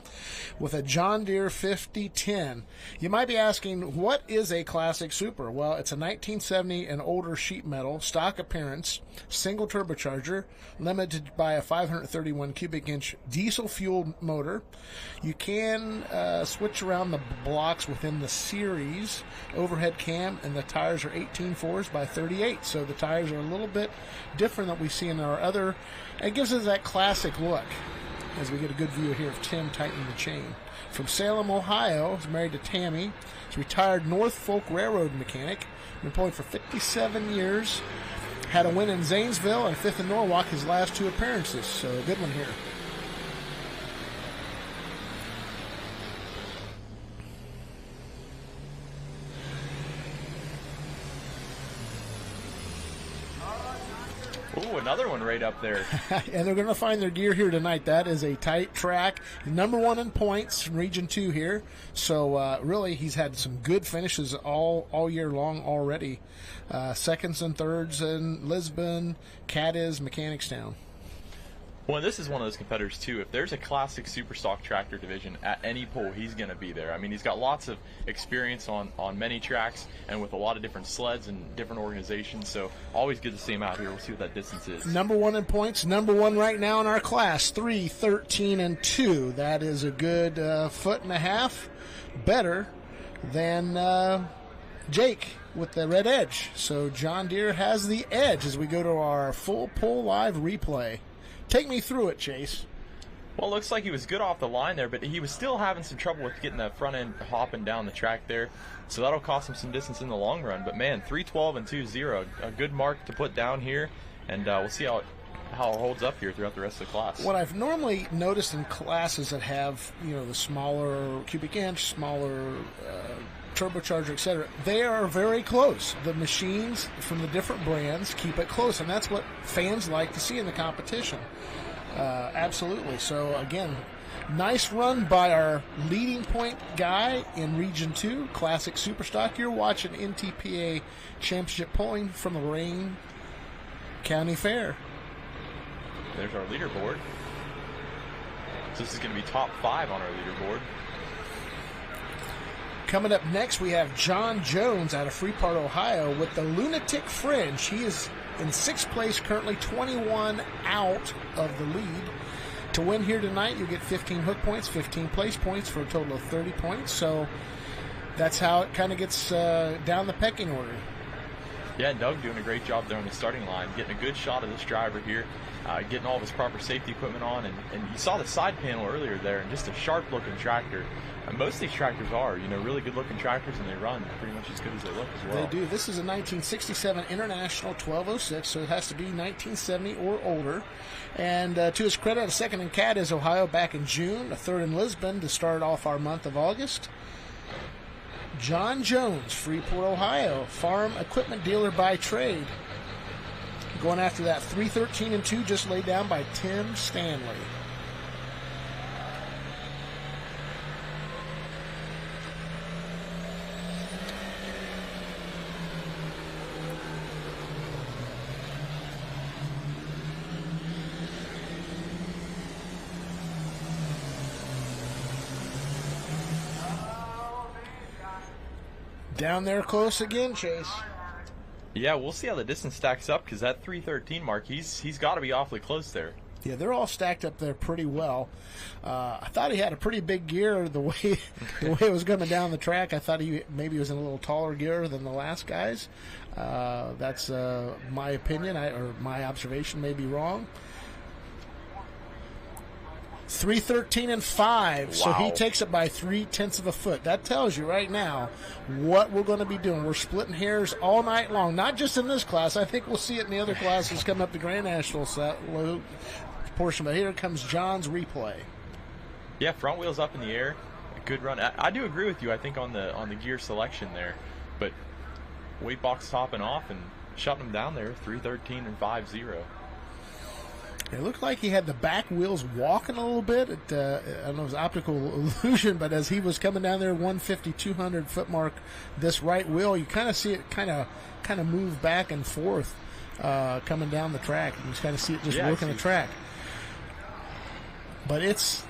with a John Deere 5010. You might be asking, what is a Classic Super? Well, it's a 1970 and older sheet metal, stock appearance, single turbocharger, limited by a 531 cubic inch diesel fueled motor. You can switch around the blocks within the series, overhead cam, and the tires are 18.4s by 38, so the tires are a little bit different than we see in our other. It gives us that classic look as we get a good view here of Tim tightening the chain. From Salem, Ohio, he's married to Tammy. He's retired North Folk Railroad mechanic, been employed for 57 years, had a win in Zanesville and 5th in Norwalk his last 2 appearances, so a good one here. Ooh, another one right up there. And they're going to find their gear here tonight. That is a tight track. Number 1 in points from Region 2 here. So, really, he's had some good finishes all year long already. Seconds and thirds in Lisbon, Cadiz, Mechanicstown. Well, this is one of those competitors, too. If there's a Classic Superstock Tractor Division at any pull, he's going to be there. I mean, he's got lots of experience on many tracks and with a lot of different sleds and different organizations, so always good to see him out here. We'll see what that distance is. Number 1 in points, number 1 right now in our class, 3:13 and 2. That is a good 1.5 foot better than Jake with the red edge. So John Deere has the edge as we go to our FullPull live replay. Take me through it, Chase. Well, it looks like he was good off the line there, but he was still having some trouble with getting that front end hopping down the track there. So that'll cost him some distance in the long run. But, man, 3:12 and 2:0, a good mark to put down here. And we'll see how it holds up here throughout the rest of the class. What I've normally noticed in classes that have, the smaller cubic inch, smaller turbocharger, etc., they are very close. The machines from the different brands keep it close, and that's what fans like to see in the competition. Absolutely. So, again, nice run by our leading point guy in Region 2, Classic Superstock. You're watching NTPA Championship pulling from the Lorain County Fair. There's our leaderboard. So this is going to be top 5 on our leaderboard. Coming up next, we have John Jones out of Freeport, Ohio, with the Lunatic Fringe. He is in 6th place, currently 21 out of the lead. To win here tonight, you'll get 15 hook points, 15 place points for a total of 30 points. So that's how it kind of gets down the pecking order. Yeah, and Doug doing a great job there on the starting line, getting a good shot of this driver here, getting all of his proper safety equipment on, and you saw the side panel earlier there, and just a sharp-looking tractor. And most of these tractors are, really good-looking tractors, and they run pretty much as good as they look as well. They do. This is a 1967 International 1206, so it has to be 1970 or older. And to his credit, a second in Cadiz, Ohio, back in June, a third in Lisbon to start off our month of August. John Jones, Freeport, Ohio, farm equipment dealer by trade. Going after that 313-2 just laid down by Tim Stanley. Down there close again, Chase. Yeah, we'll see how the distance stacks up, because that 313 mark, he's got to be awfully close there. Yeah, they're all stacked up there pretty well. I thought he had a pretty big gear the way it was coming down the track. I thought he maybe was in a little taller gear than the last guys. That's my opinion, or my observation may be wrong. 313-5, wow. So he takes it by 0.3 of a foot. That tells you right now what we're going to be doing. We're splitting hairs all night long, not just in this class. I think we'll see it in the other classes coming up the Grand National portion. But here comes John's replay. Yeah, front wheels up in the air, a good run. I do agree with you, I think, on the gear selection there, but weight box topping off and shutting him down there, 313-5-0. It looked like he had the back wheels walking a little bit. I don't know if it was optical illusion, but as he was coming down there, 150, 200 foot mark, this right wheel, you kind of see it kind of move back and forth coming down the track. You just kind of see it just working the track. But it's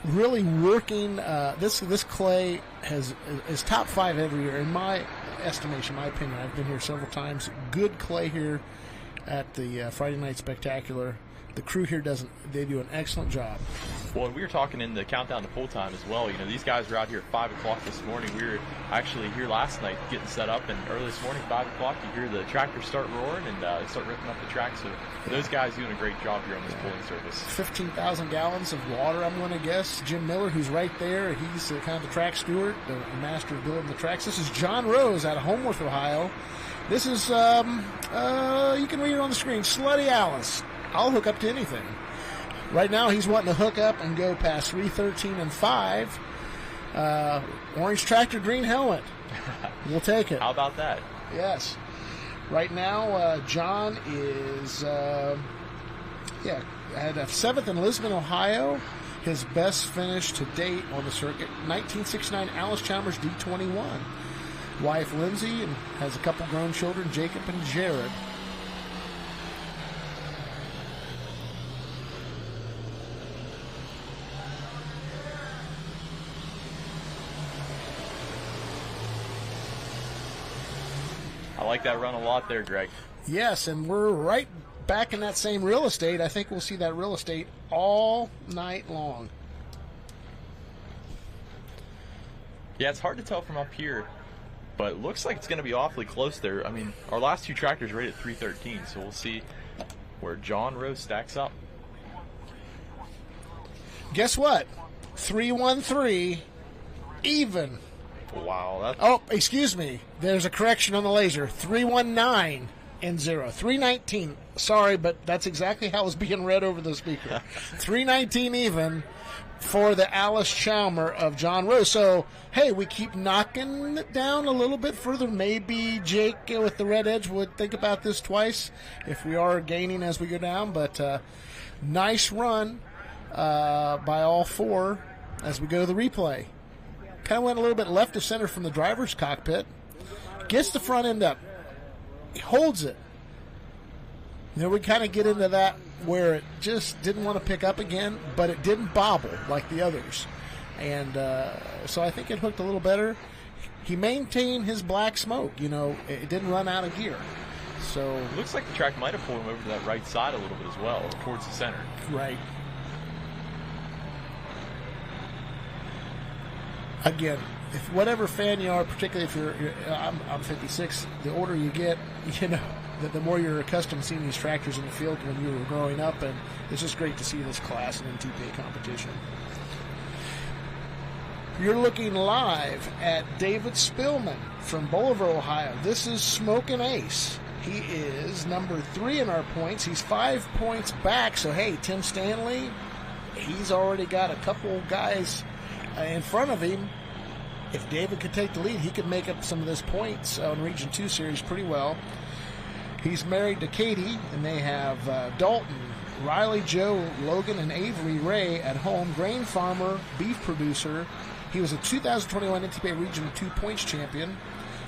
really working. This clay is top 5 every year, in my estimation, my opinion. I've been here several times. Good clay here at the Friday Night Spectacular. The crew here they do an excellent job. Well, and we were talking in the countdown to full time as well. These guys were out here at 5 o'clock this morning. We were actually here last night getting set up, and early this morning, 5 o'clock, you hear the tractors start roaring and they start ripping up the track. So those guys doing a great job here on this pulling service. 15,000 gallons of water, I'm going to guess. Jim Miller, who's right there, he's kind of the track steward, the master of building the tracks. This is John Rose out of Homeworth, Ohio. This is, you can read it on the screen, Slutty Alice. I'll hook up to anything. Right now, he's wanting to hook up and go past 313-5. Orange tractor, green helmet. We'll take it. How about that? Yes. Right now, John is, had a 7th in Lisbon, Ohio. His best finish to date on the circuit, 1969 Alice Chalmers D21. Wife Lindsay, and has a couple grown children, Jacob and Jared. I like that run a lot there, Greg. Yes, and we're right back in that same real estate. I think we'll see that real estate all night long. Yeah, it's hard to tell from up here, but it looks like it's going to be awfully close there. I mean, our last 2 tractors rated 313, so we'll see where John Rose stacks up. Guess what? 313 even. Wow. That's... Oh, excuse me. There's a correction on the laser. 319 and 0. 319. Sorry, but that's exactly how it's being read over the speaker. 319 even for the Alice Chalmer of John Rose. So, hey, we keep knocking it down a little bit further. Maybe Jake with the red edge would think about this twice if we are gaining as we go down. But nice run by all 4 as we go to the replay. Kind of went a little bit left of center from the driver's cockpit. Gets the front end up. He holds it. Then we kind of get into that where it just didn't want to pick up again, but it didn't bobble like the others. And so I think it hooked a little better. He maintained his black smoke. It didn't run out of gear. So looks like the track might have pulled him over to that right side a little bit as well, towards the center. Right. Again, if whatever fan you are, particularly if you're I'm 56, the older you get, the more you're accustomed to seeing these tractors in the field when you were growing up, and it's just great to see this class in NTPA competition. You're looking live at David Spillman from Bolivar, Ohio. This is Smokin' Ace. He is number 3 in our points. He's 5 points back. So, hey, Tim Stanley, he's already got a couple guys in front of him. If David could take the lead, he could make up some of those points on Region 2 Series pretty well. He's married to Katie, and they have Dalton, Riley, Joe, Logan, and Avery Ray at home. Grain farmer, beef producer. He was a 2021 NTPA Region 2 points champion.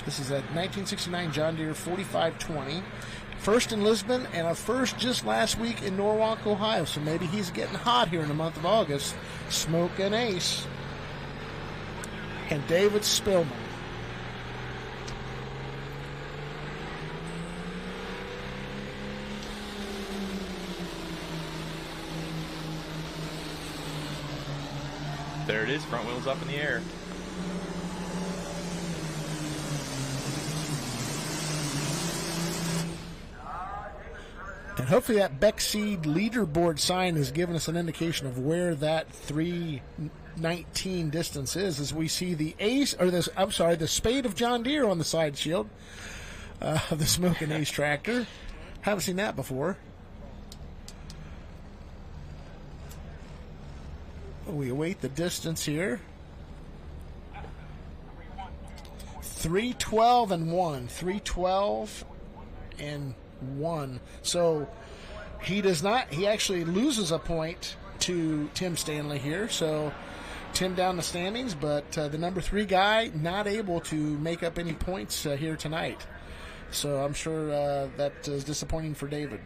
This is a 1969 John Deere 4520. First in Lisbon and a first just last week in Norwalk, Ohio. So maybe he's getting hot here in the month of August. Smokin' Ace. And David Spillman. There it is, front wheels up in the air. And hopefully that Beckseed leaderboard sign has given us an indication of where that 319 distance is, as we see the the spade of John Deere on the side shield of the Smokin' Ace tractor. Haven't seen that before. We await the distance here. 312 and 1. 312 and 1. So he actually loses a point to Tim Stanley here. So Tim down the standings, but the number 3 guy not able to make up any points here tonight. So I'm sure that is disappointing for David.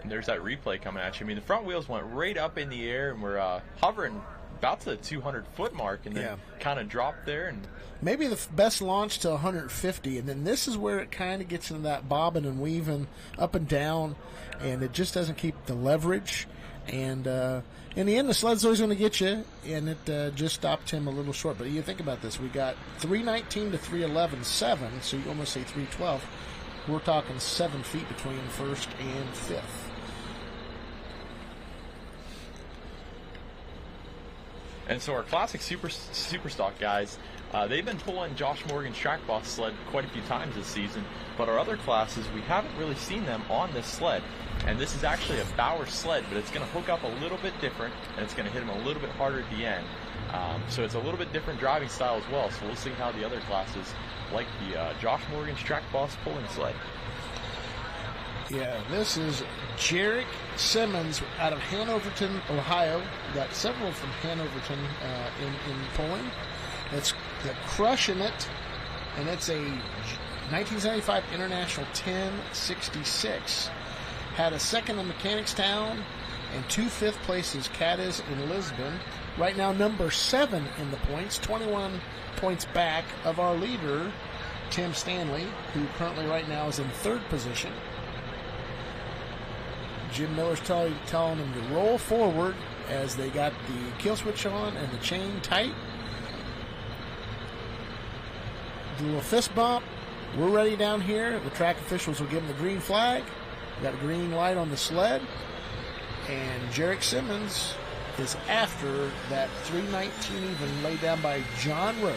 And there's that replay coming at you. I mean, the front wheels went right up in the air, and we're hovering about to the 200-foot mark, and then kind of dropped there. And maybe the best launch to 150, and then this is where it kind of gets into that bobbing and weaving up and down, and it just doesn't keep the leverage. And in the end, the sled's always going to get you, and it just stopped him a little short. But you think about this. We got 319 to 311, 7, so you almost say 312. We're talking 7 feet between first and fifth. And so our classic super stock guys, they've been pulling Josh Morgan's track boss sled quite a few times this season, but our other classes, we haven't really seen them on this sled. And this is actually a Bauer sled, but it's going to hook up a little bit different, and it's going to hit him a little bit harder at the end. So it's a little bit different driving style as well, so we'll see how the other classes like the Josh Morgan's track boss pulling sled. Yeah, this is Jarek Simmons out of Hanoverton, Ohio. We've got several from Hanoverton in pulling. They're crushing it, and it's a 1975 International 1066. Had a second in Mechanicstown and 2 fifth places, Cadiz in Lisbon. Right now, number 7 in the points, 21 points back of our leader, Tim Stanley, who currently right now is in 3rd position. Jim Miller's telling them to roll forward as they got the kill switch on and the chain tight. Do a little fist bump. We're ready down here. The track officials will give them the green flag. We got a green light on the sled. And Jarek Simmons is after that 319 even laid down by John Rose.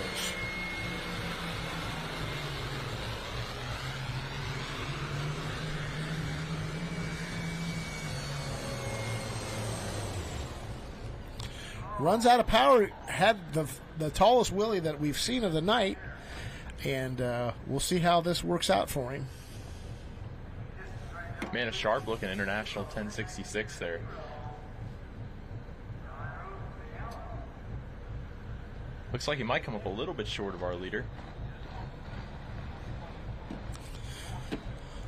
Runs out of power, had the tallest wheelie that we've seen of the night, and we'll see how this works out for him. Man, a sharp-looking International 1066 there. Looks like he might come up a little bit short of our leader.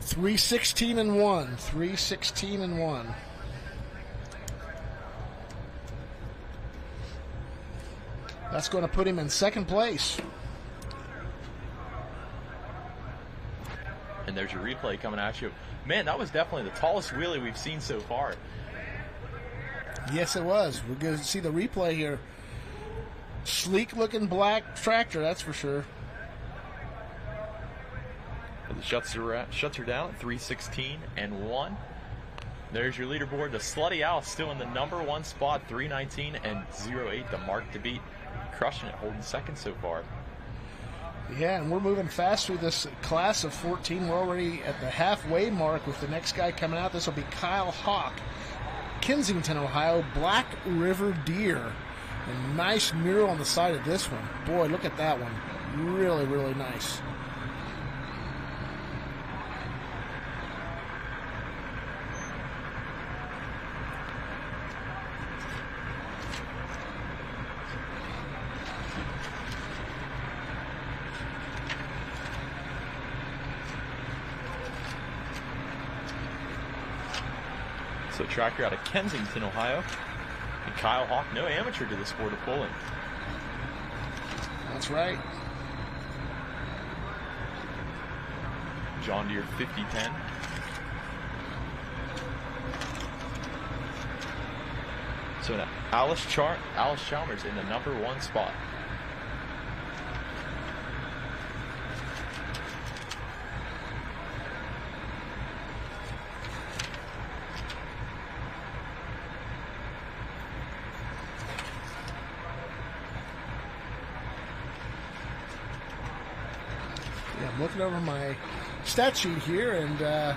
3:16-1. 3:16-1. That's going to put him in second place. And there's your replay coming at you. Man, that was definitely the tallest wheelie we've seen so far. Yes, it was. We're going to see the replay here. Sleek-looking black tractor, that's for sure. The shuts her down at 3:16-1. There's your leaderboard. The Slutty Owl still in the number one spot, 3:19-08, the mark to beat. Crushing it, holding second so far. Yeah, and we're moving fast through this class of 14. We're already at the halfway mark with the next guy coming out. This will be Kyle Hawk, Kensington, Ohio, Black River Deer. A nice mural on the side of this one. Boy, look at that one. Really, really nice. So tracker out of Kensington, Ohio. And Kyle Hawk, no amateur to the sport of pulling. That's right. John Deere 5010. So now Alice Chalmers in the number one spot. Looking over my stat sheet here, and I'm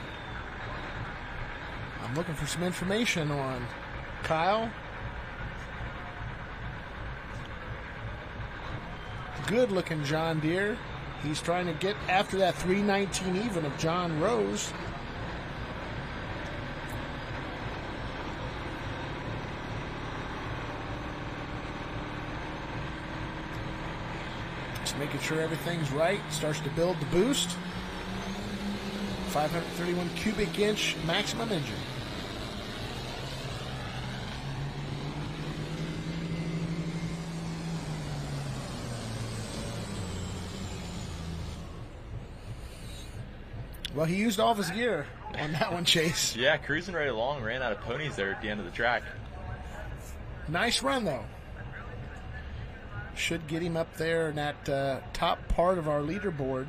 looking for some information on Kyle. Good-looking John Deere. He's trying to get after that 319 even of John Rose. Making sure everything's right. Starts to build the boost. 531 cubic inch maximum engine. Well, he used all of his gear on that one, Chase. Yeah, cruising right along. Ran out of ponies there at the end of the track. Nice run, though. Should get him up there in that top part of our leaderboard.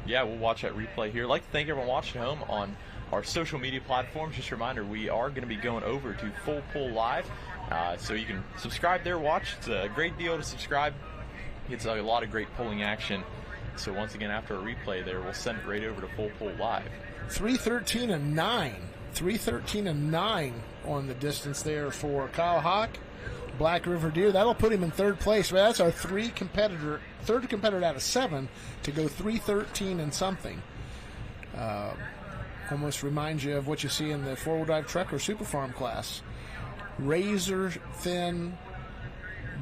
Yeah, we'll watch that replay here. I'd like to thank everyone watching at home on our social media platforms. Just a reminder, we are going to be going over to FullPull Live, so you can subscribe there, watch. It's a great deal to subscribe. It's a lot of great pulling action. So once again, after a replay there, we'll send it right over to FullPull Live. 3:13-9. 3:13-9 on the distance there for Kyle Hawk. Black River Deer, that'll put him in third place. Well, that's our third competitor out of 7 to go 3:13 and something. Almost reminds you of what you see in the four-wheel drive truck or super farm class. Razor thin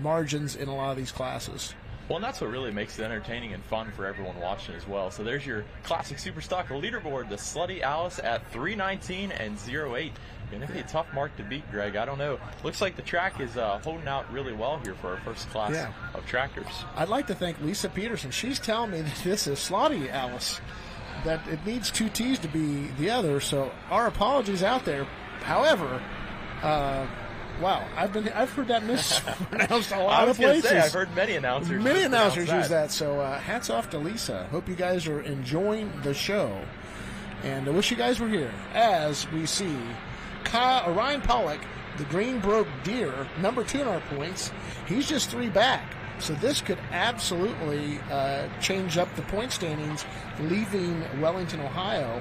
margins in a lot of these classes. Well, and that's what really makes it entertaining and fun for everyone watching as well. So there's your classic Superstock leaderboard, the Slutty Alice at 3:19-08. Going to be a tough mark to beat, Greg. I don't know. Looks like the track is holding out really well here for our first class of tractors. I'd like to thank Lisa Peterson. She's telling me that this is Slutty Alice, that it needs 2 T's to be the other. So our apologies out there. However, wow, I've heard that mispronounced a lot of places. Say, I've heard many announcers. Many announcers use that. So hats off to Lisa. Hope you guys are enjoying the show, and I wish you guys were here as we see Ryan Pollock, the Greenbrook Deer, number 2 in our points. He's just 3 back. So this could absolutely change up the point standings leaving Wellington, Ohio,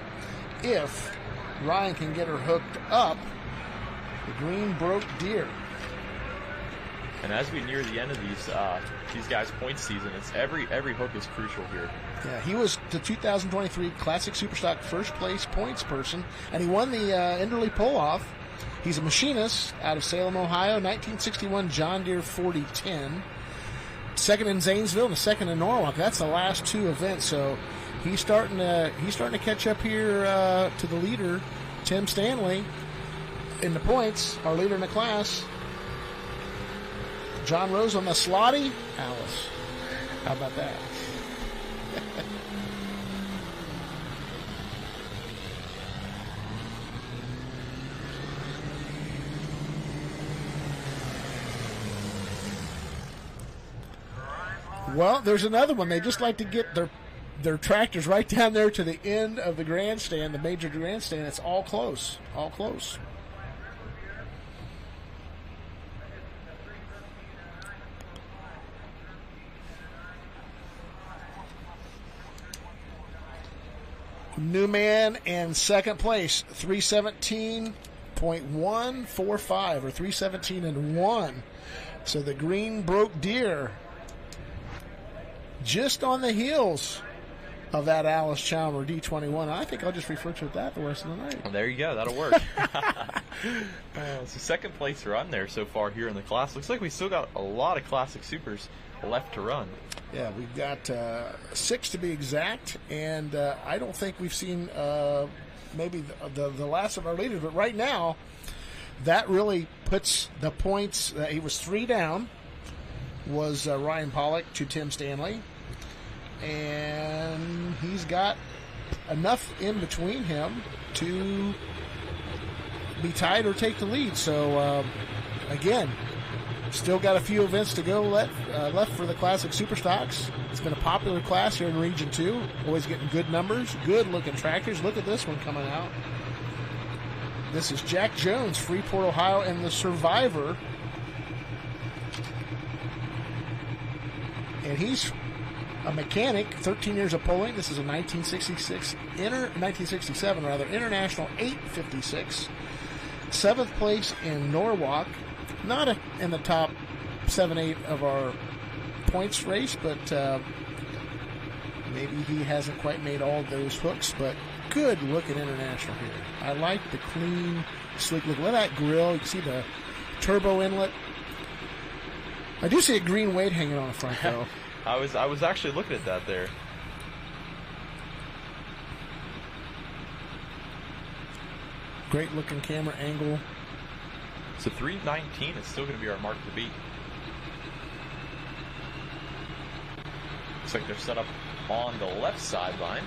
if Ryan can get her hooked up. The Greenbrook Deer. And as we near the end of these guys' point season, it's every hook is crucial here. Yeah, he was the 2023 Classic Superstock first place points person, and he won the Enderley pull-off. He's a machinist out of Salem, Ohio, 1961 John Deere 4010. Second in Zanesville and a second in Norwalk. That's the last 2 events, so he's starting to catch up here to the leader, Tim Stanley, in the points. Our leader in the class. John Rose on the slotty. Alice, how about that? Well, there's another one. They just like to get their tractors right down there to the end of the grandstand, the major grandstand. It's all close, all close. Newman in second place, 317.145 or 317.1. So the Greenbrook Deer just on the heels of that Alice Chalmer D21. I think I'll just refer to that the rest of the night. Well, there you go. That'll work. So second place run there so far here in the class. Looks like we still got a lot of Classic Supers left to run. Yeah, we've got 6 to be exact, and I don't think we've seen maybe the last of our leaders. But right now, that really puts the points. He was 3 down, was Ryan Pollock to Tim Stanley, and he's got enough in between him to be tied or take the lead. So, again, still got a few events to go left for the Classic Superstocks. It's been a popular class here in Region 2. Always getting good numbers, good-looking tractors. Look at this one coming out. This is Jack Jones, Freeport, Ohio, and the Survivor. And he's a mechanic, 13 years of pulling. This is a 1967 International 856. 7th place in Norwalk. Not in the top 7-8 of our points race, but maybe he hasn't quite made all of those hooks, but good looking international here. I like the clean, sleek look. Look at that grill. You can see the turbo inlet. I do see a green weight hanging on the front, though. I was actually looking at that there. Great looking camera angle. So 319 is still going to be our mark to beat. Looks like they're set up on the left sideline.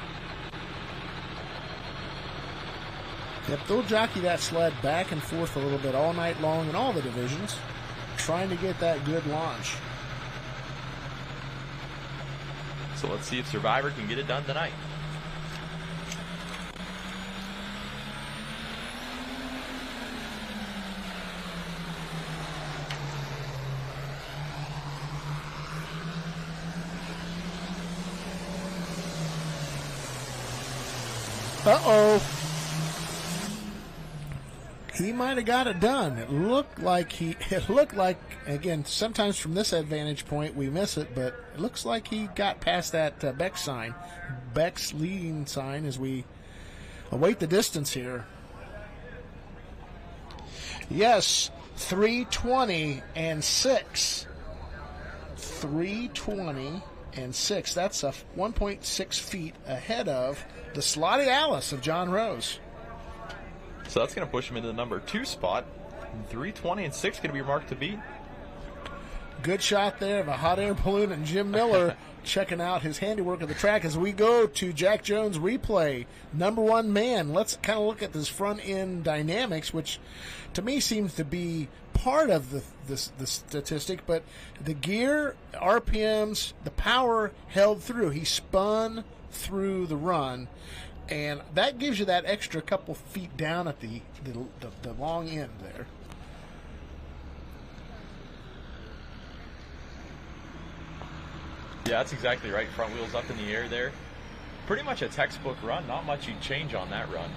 Yep, they'll jockey that sled back and forth a little bit all night long in all the divisions, trying to get that good launch. So let's see if Survivor can get it done tonight. Uh-oh. He might have got it done. It looked like, again, sometimes from this vantage point we miss it, but it looks like he got past that Beck's sign. Beck's leading sign as we await the distance here. Yes, 320 and 6. 320 and 6. That's a 1.6 feet ahead of the Slotty Alice of John Rose. So that's going to push him into the number 2 spot. 320 and 6 going to be your mark to beat. Good shot there of a hot air balloon, and Jim Miller checking out his handiwork of the track as we go to Jack Jones replay. Number 1 man. Let's kind of look at this front end dynamics, which to me seems to be part of the statistic, but the gear, RPMs, the power held through. He spun through the run, and that gives you that extra couple feet down at the long end there. Yeah, that's exactly right. Front wheels up in the air there. Pretty much a textbook run. Not much you'd change on that run.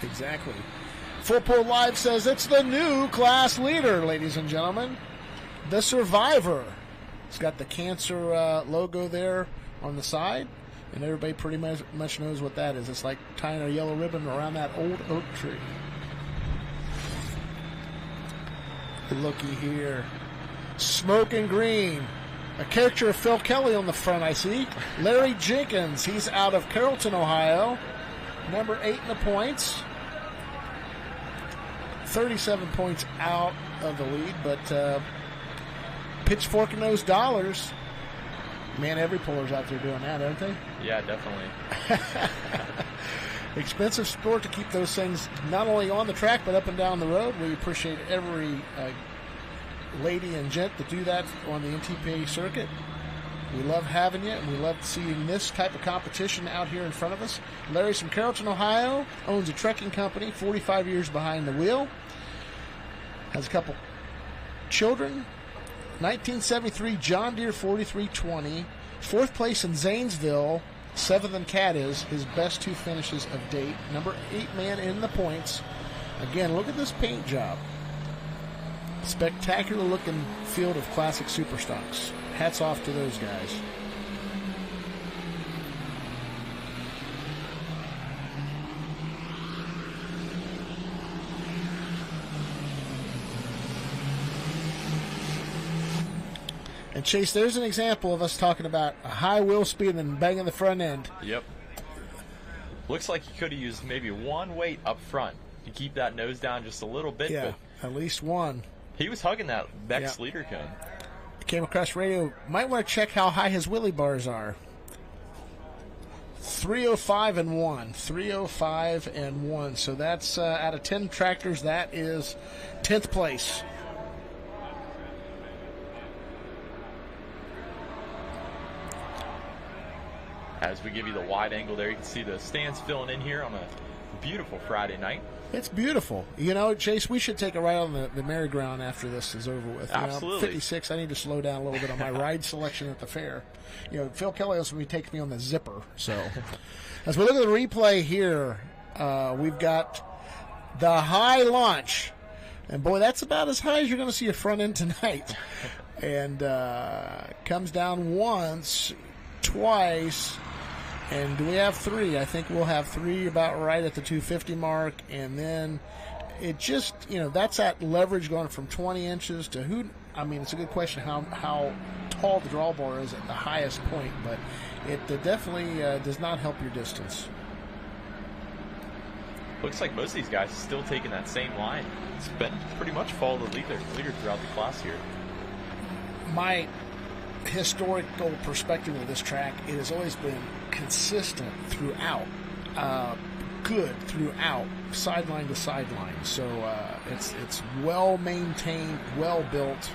Exactly. FullPull Live says it's the new class leader, ladies and gentlemen. The Survivor. It's got the cancer logo there on the side, and everybody pretty much knows what that is. It's like tying a yellow ribbon around that old oak tree. Looky here. Smoking green. A character of Phil Kelly on the front, I see. Larry Jenkins, he's out of Carrollton, Ohio. Number 8 in the points. 37 points out of the lead, but pitchfork and those dollars. Man, every puller's out there doing that, aren't they? Yeah, definitely. Expensive sport to keep those things not only on the track but up and down the road. We appreciate every lady and gent that do that on the NTPA circuit. We love having you, and we love seeing this type of competition out here in front of us. Larry's from Carrollton, Ohio, owns a trekking company, 45 years behind the wheel, has a couple children. 1973 John Deere 4320, 4th place in Zanesville, 7th in Cadiz, his best 2 finishes of date. Number 8 man in the points. Again, look at this paint job. Spectacular looking field of classic super stocks. Hats off to those guys. And Chase, there's an example of us talking about a high wheel speed and banging the front end. Yep. Looks like he could have used maybe one weight up front to keep that nose down just a little bit. Yeah, but at least one. He was hugging that Beck's leader cone. Came across radio. Might want to check how high his wheelie bars are. 305 and 1. 305 and 1. So that's out of 10 tractors, that is 10th place. As we give you the wide angle there, you can see the stands filling in here on a beautiful Friday night. It's beautiful. You know, Chase, we should take a ride on the merry-go-round after this is over with. Absolutely. 56, I need to slow down a little bit on my ride selection at the fair. You know, Phil Kelly also takes me on the zipper. So as we look at the replay here, we've got the high launch. And, boy, that's about as high as you're going to see a front end tonight. And comes down once, twice. And do we have 3? I think we'll have 3 about right at the 250 mark. And then it just, you know, that's that leverage going from 20 inches to who. I mean, it's a good question how tall the draw bar is at the highest point. But it definitely does not help your distance. Looks like most of these guys are still taking that same line. It's been pretty much follow the leader throughout the class here. My historical perspective of this track, it has always been consistent throughout, good throughout, sideline to sideline. So it's well maintained, well built.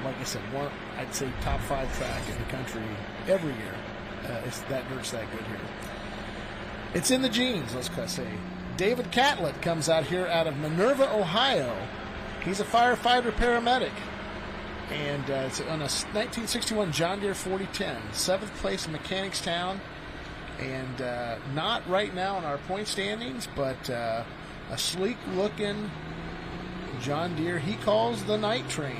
Like I said, I'd say top 5 track in the country every year. It's that dirt's that good here. It's in the genes, let's say. David Catlett comes out here out of Minerva, Ohio. He's a firefighter paramedic. And it's on a 1961 John Deere 4010. 7th place in Mechanicstown. And not right now in our point standings, but a sleek-looking John Deere he calls the Night Train.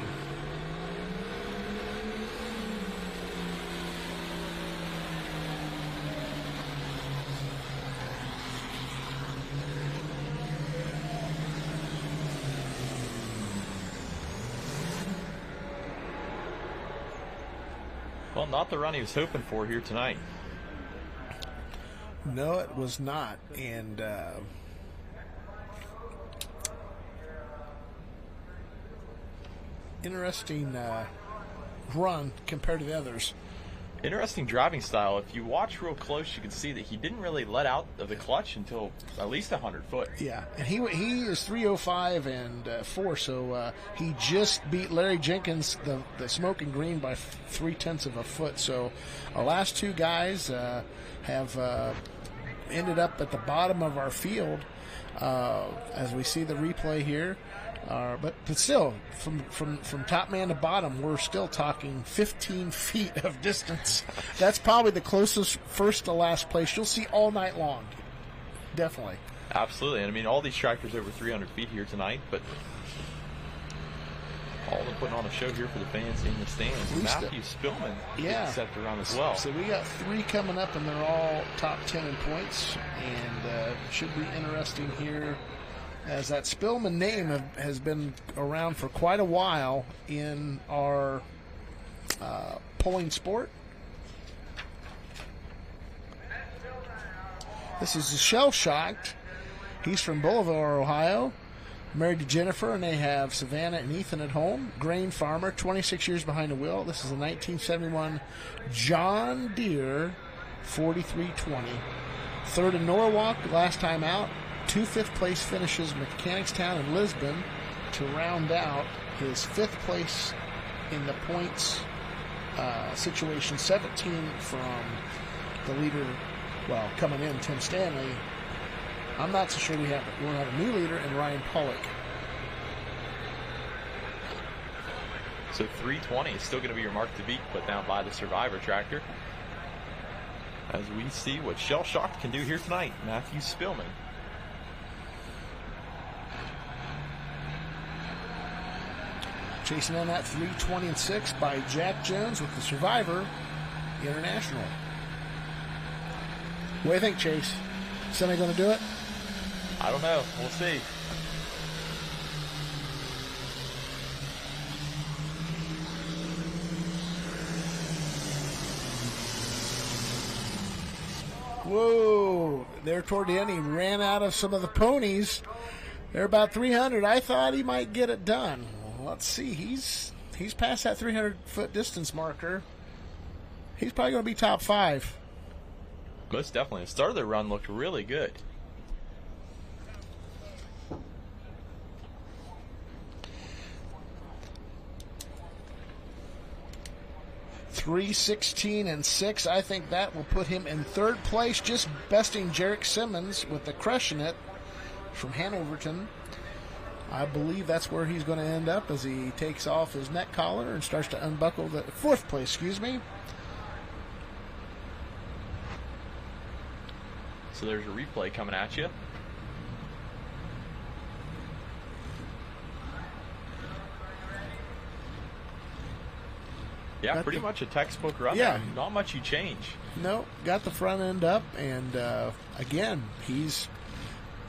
Well, not the run he was hoping for here tonight. No, it was not. And interesting run compared to the others. Interesting driving style. If you watch real close, you can see that he didn't really let out of the clutch until at least 100 foot. Yeah, and he is 305 and 4, so he just beat Larry Jenkins, the smoking green, by 0.3 of a foot. So our last 2 guys have ended up at the bottom of our field as we see the replay here. But still, from top man to bottom, we're still talking 15 feet of distance. That's probably the closest first to last place you'll see all night long. Definitely. Absolutely. And I mean, all these tractors over 300 feet here tonight, but all of them putting on a show here for the fans in the stands. Matthew Spillman getting set to run as well. So we got 3 coming up, and they're all top 10 in points, and should be interesting here, as that Spillman name has been around for quite a while in our pulling sport. This is Shell Shocked. He's from Bolivar, Ohio. Married to Jennifer, and they have Savannah and Ethan at home. Grain farmer, 26 years behind the wheel. This is a 1971 John Deere 4320. Third in Norwalk, last time out. 2 fifth-place finishes Mechanicstown and Lisbon to round out his 5th place in the points situation. 17 from the leader, well, coming in, Tim Stanley. I'm not so sure we'll have a new leader in Ryan Pollock. So 320 is still going to be your mark to beat, put down by the Survivor tractor. As we see what Shell Shocked can do here tonight, Matthew Spillman. Chasing on that 320-6 by Jack Jones with the Survivor International. What do you think, Chase? Somebody going to do it? I don't know. We'll see. Whoa. There toward the end, he ran out of some of the ponies. They're about 300. I thought he might get it done. Well, let's see. He's past that 300-foot distance marker. He's probably going to be top 5. Most definitely. The start of the run looked really good. $3:16.6. I think that will put him in 3rd place, just besting Jarek Simmons with the Crushing It from Hanoverton. I believe that's where he's going to end up as he takes off his neck collar and starts to unbuckle the 4th place, excuse me. So there's a replay coming at you. Yeah, pretty much a textbook run. Yeah. Not much you change. No, got the front end up, and again, he's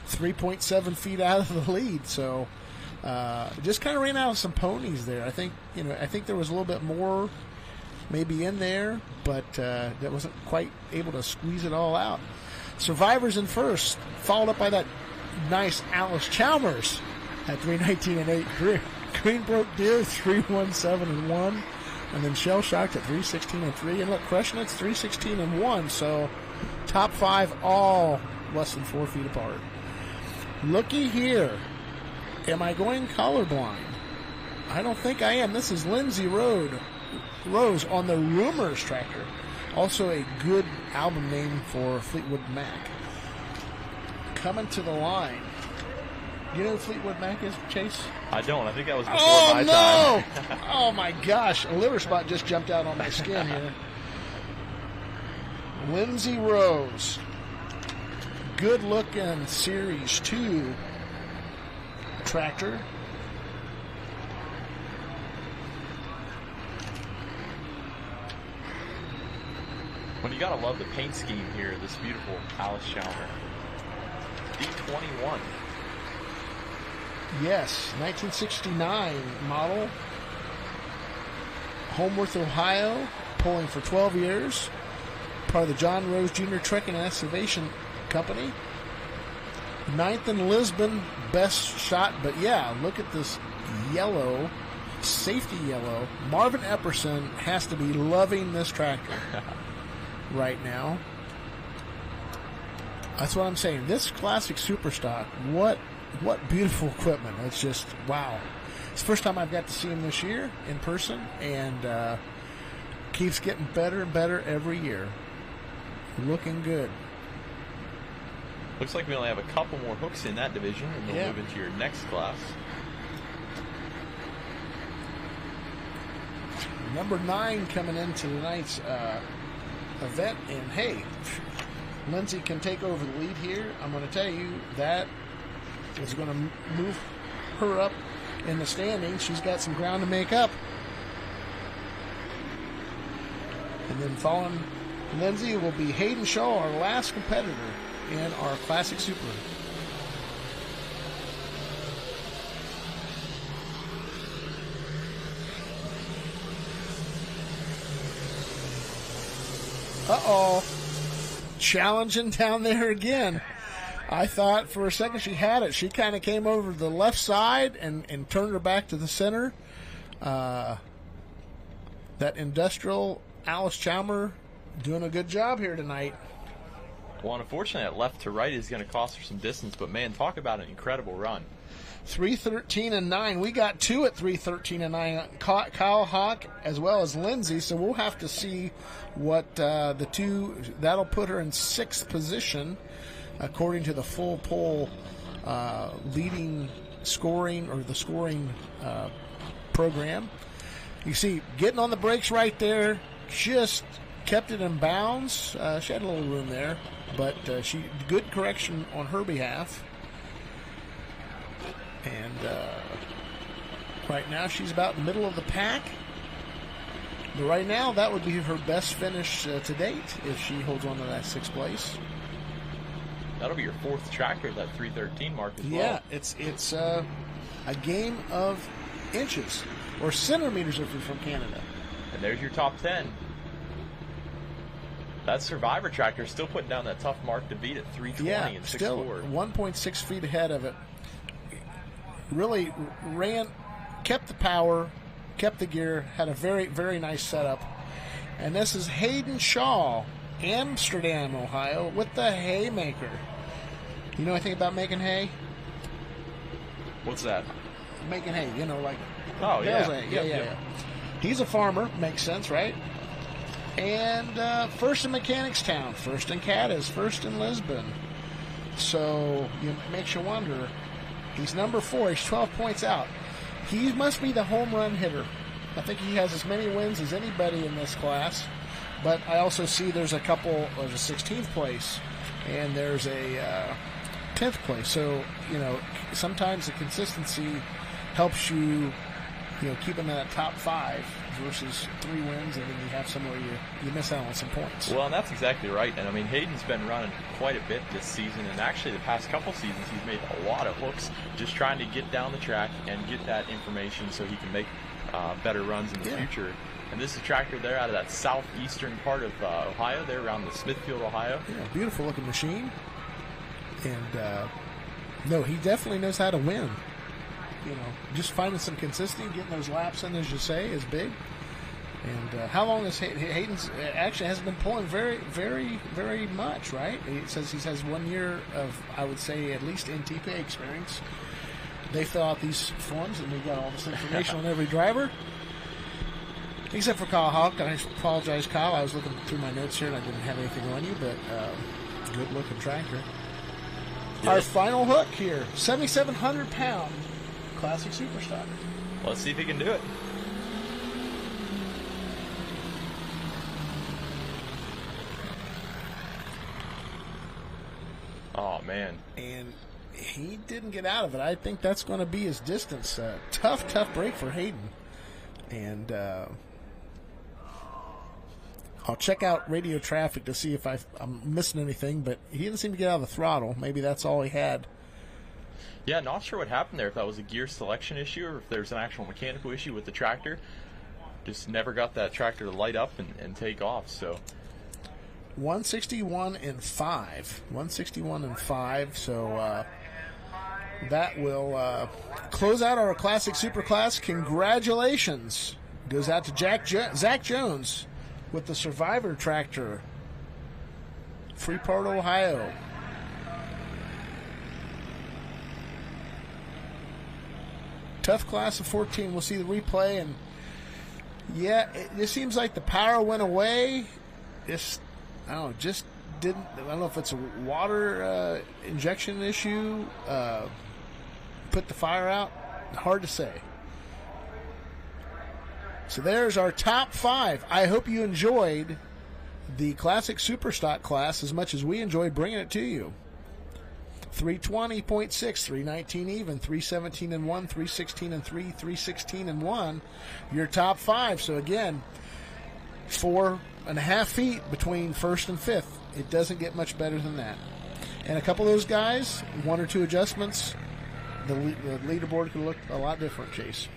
3.7 feet out of the lead. So just kind of ran out of some ponies there. I think there was a little bit more maybe in there, but that wasn't quite able to squeeze it all out. Survivors in first, followed up by that nice Alice Chalmers at 3:19.8. Greenbrook Deer 3:17.1. And then Shell Shocked at 3:16.3. And look, Crushing It's 3:16.1. So top 5 all less than 4 feet apart. Looky here. Am I going colorblind? I don't think I am. This is Lindsay Rose on the Rumors tractor. Also a good album name for Fleetwood Mac. Coming to the line. You know who Fleetwood Mac is, Chase? I don't. I think that was before my time. Oh, my gosh. A liver spot just jumped out on my skin here. Lindsay Rose. Good-looking Series 2 tractor. When you gotta love the paint scheme here, this beautiful Alice Chalmer. D21. Yes, 1969 model. Homeworth, Ohio, pulling for 12 years. Part of the John Rose Jr. Trekking and Excavation Company. 9th in Lisbon, best shot. But yeah, look at this yellow, safety yellow. Marvin Epperson has to be loving this tractor right now. That's what I'm saying. This classic Superstock, what beautiful equipment. It's just, wow. It's the first time I've got to see him this year in person, and keeps getting better and better every year. Looking good. Looks like we only have a couple more hooks in that division, and we'll move into your next class. Number 9 coming into tonight's event, and hey, Lindsay can take over the lead here. I'm going to tell you that is going to move her up in the standings. She's got some ground to make up. And then following Lindsay will be Hayden Shaw, our last competitor in our Classic Super. Uh-oh. Challenging down there again. I thought for a second she had it. She kind of came over to the left side and turned her back to the center. That industrial Alice Chalmer doing a good job here tonight. Well, unfortunately, that left to right is going to cost her some distance, but, man, talk about an incredible run. 3:13.9. We got two at 3:13.9. Kyle Hawk as well as Lindsay. So we'll have to see what the two. That'll put her in 6th position, according to the FullPull leading scoring or the scoring program. You see, getting on the brakes right there, just kept it in bounds. She had a little room there, but she good correction on her behalf. And right now she's about middle of the pack. But right now that would be her best finish to date if she holds on to that 6th place. That'll be your 4th tractor at that 3:13 mark as well. Yeah, it's a game of inches or centimeters if you're from Canada. And there's your top 10. That Survivor tractor is still putting down that tough mark to beat at 3:20 and 6:4. Still 1.6 feet ahead of it. Really kept the power, kept the gear, had a very, very nice setup. And this is Hayden Shaw, Amsterdam, Ohio, with the Haymaker. You know anything about making hay? What's that? Making hay, like... Oh, yeah. Hay. Yeah. He's a farmer, makes sense, right? And first in Mechanicstown, first in Cadiz, first in Lisbon. So it makes you wonder... He's number 4. He's 12 points out. He must be the home run hitter. I think he has as many wins as anybody in this class. But I also see there's a 16th place, and there's a 10th place. So, sometimes the consistency helps you, keep him in that top 5 versus 3 wins, and then you have somewhere you miss out on some points. Well, and that's exactly right. And, Hayden's been running quite a bit this season, and actually the past couple seasons he's made a lot of hooks just trying to get down the track and get that information so he can make better runs in the future. And this is a tractor there out of that southeastern part of Ohio, there around the Smithfield, Ohio. Yeah, beautiful looking machine. And, no, he definitely knows how to win. Just finding some consistency, getting those laps in, as you say, is big. And how long is Hayden's actually hasn't been pulling very, very, very much, right? He says he has 1 year of, I would say, at least NTPA experience. They fill out these forms, and we got all this information on every driver, except for Kyle Hawk. And I apologize, Kyle. I was looking through my notes here, and I didn't have anything on you, but good-looking tractor. Yeah. Our final hook here, 7,700-pound Classic Superstock. Let's see if he can do it. Oh, man. And he didn't get out of it. I think that's going to be his distance. Tough break for Hayden. And I'll check out radio traffic to see if I'm missing anything, but he didn't seem to get out of the throttle. Maybe that's all he had. Yeah, not sure what happened there, if that was a gear selection issue or if there's an actual mechanical issue with the tractor. Just never got that tractor to light up and take off, so... 161 and 5. 161 and 5, so that will close out our Classic Superclass. Congratulations. Goes out to Zach Jones with the Survivor tractor. Freeport, Ohio. Tough class of 14. We'll see the replay, and yeah, it seems like the power went away. I don't know if it's a water injection issue. Put the fire out. Hard to say. So there's our top 5. I hope you enjoyed the Classic Superstock class as much as we enjoyed bringing it to you. 320.6, 319 even, 317 and 1, 316 and 3, 316 and 1. Your top 5. So again, 4.5 feet between first and fifth. It doesn't get much better than that. And a couple of those guys, 1 or 2 adjustments, the leaderboard could look a lot different, Chase.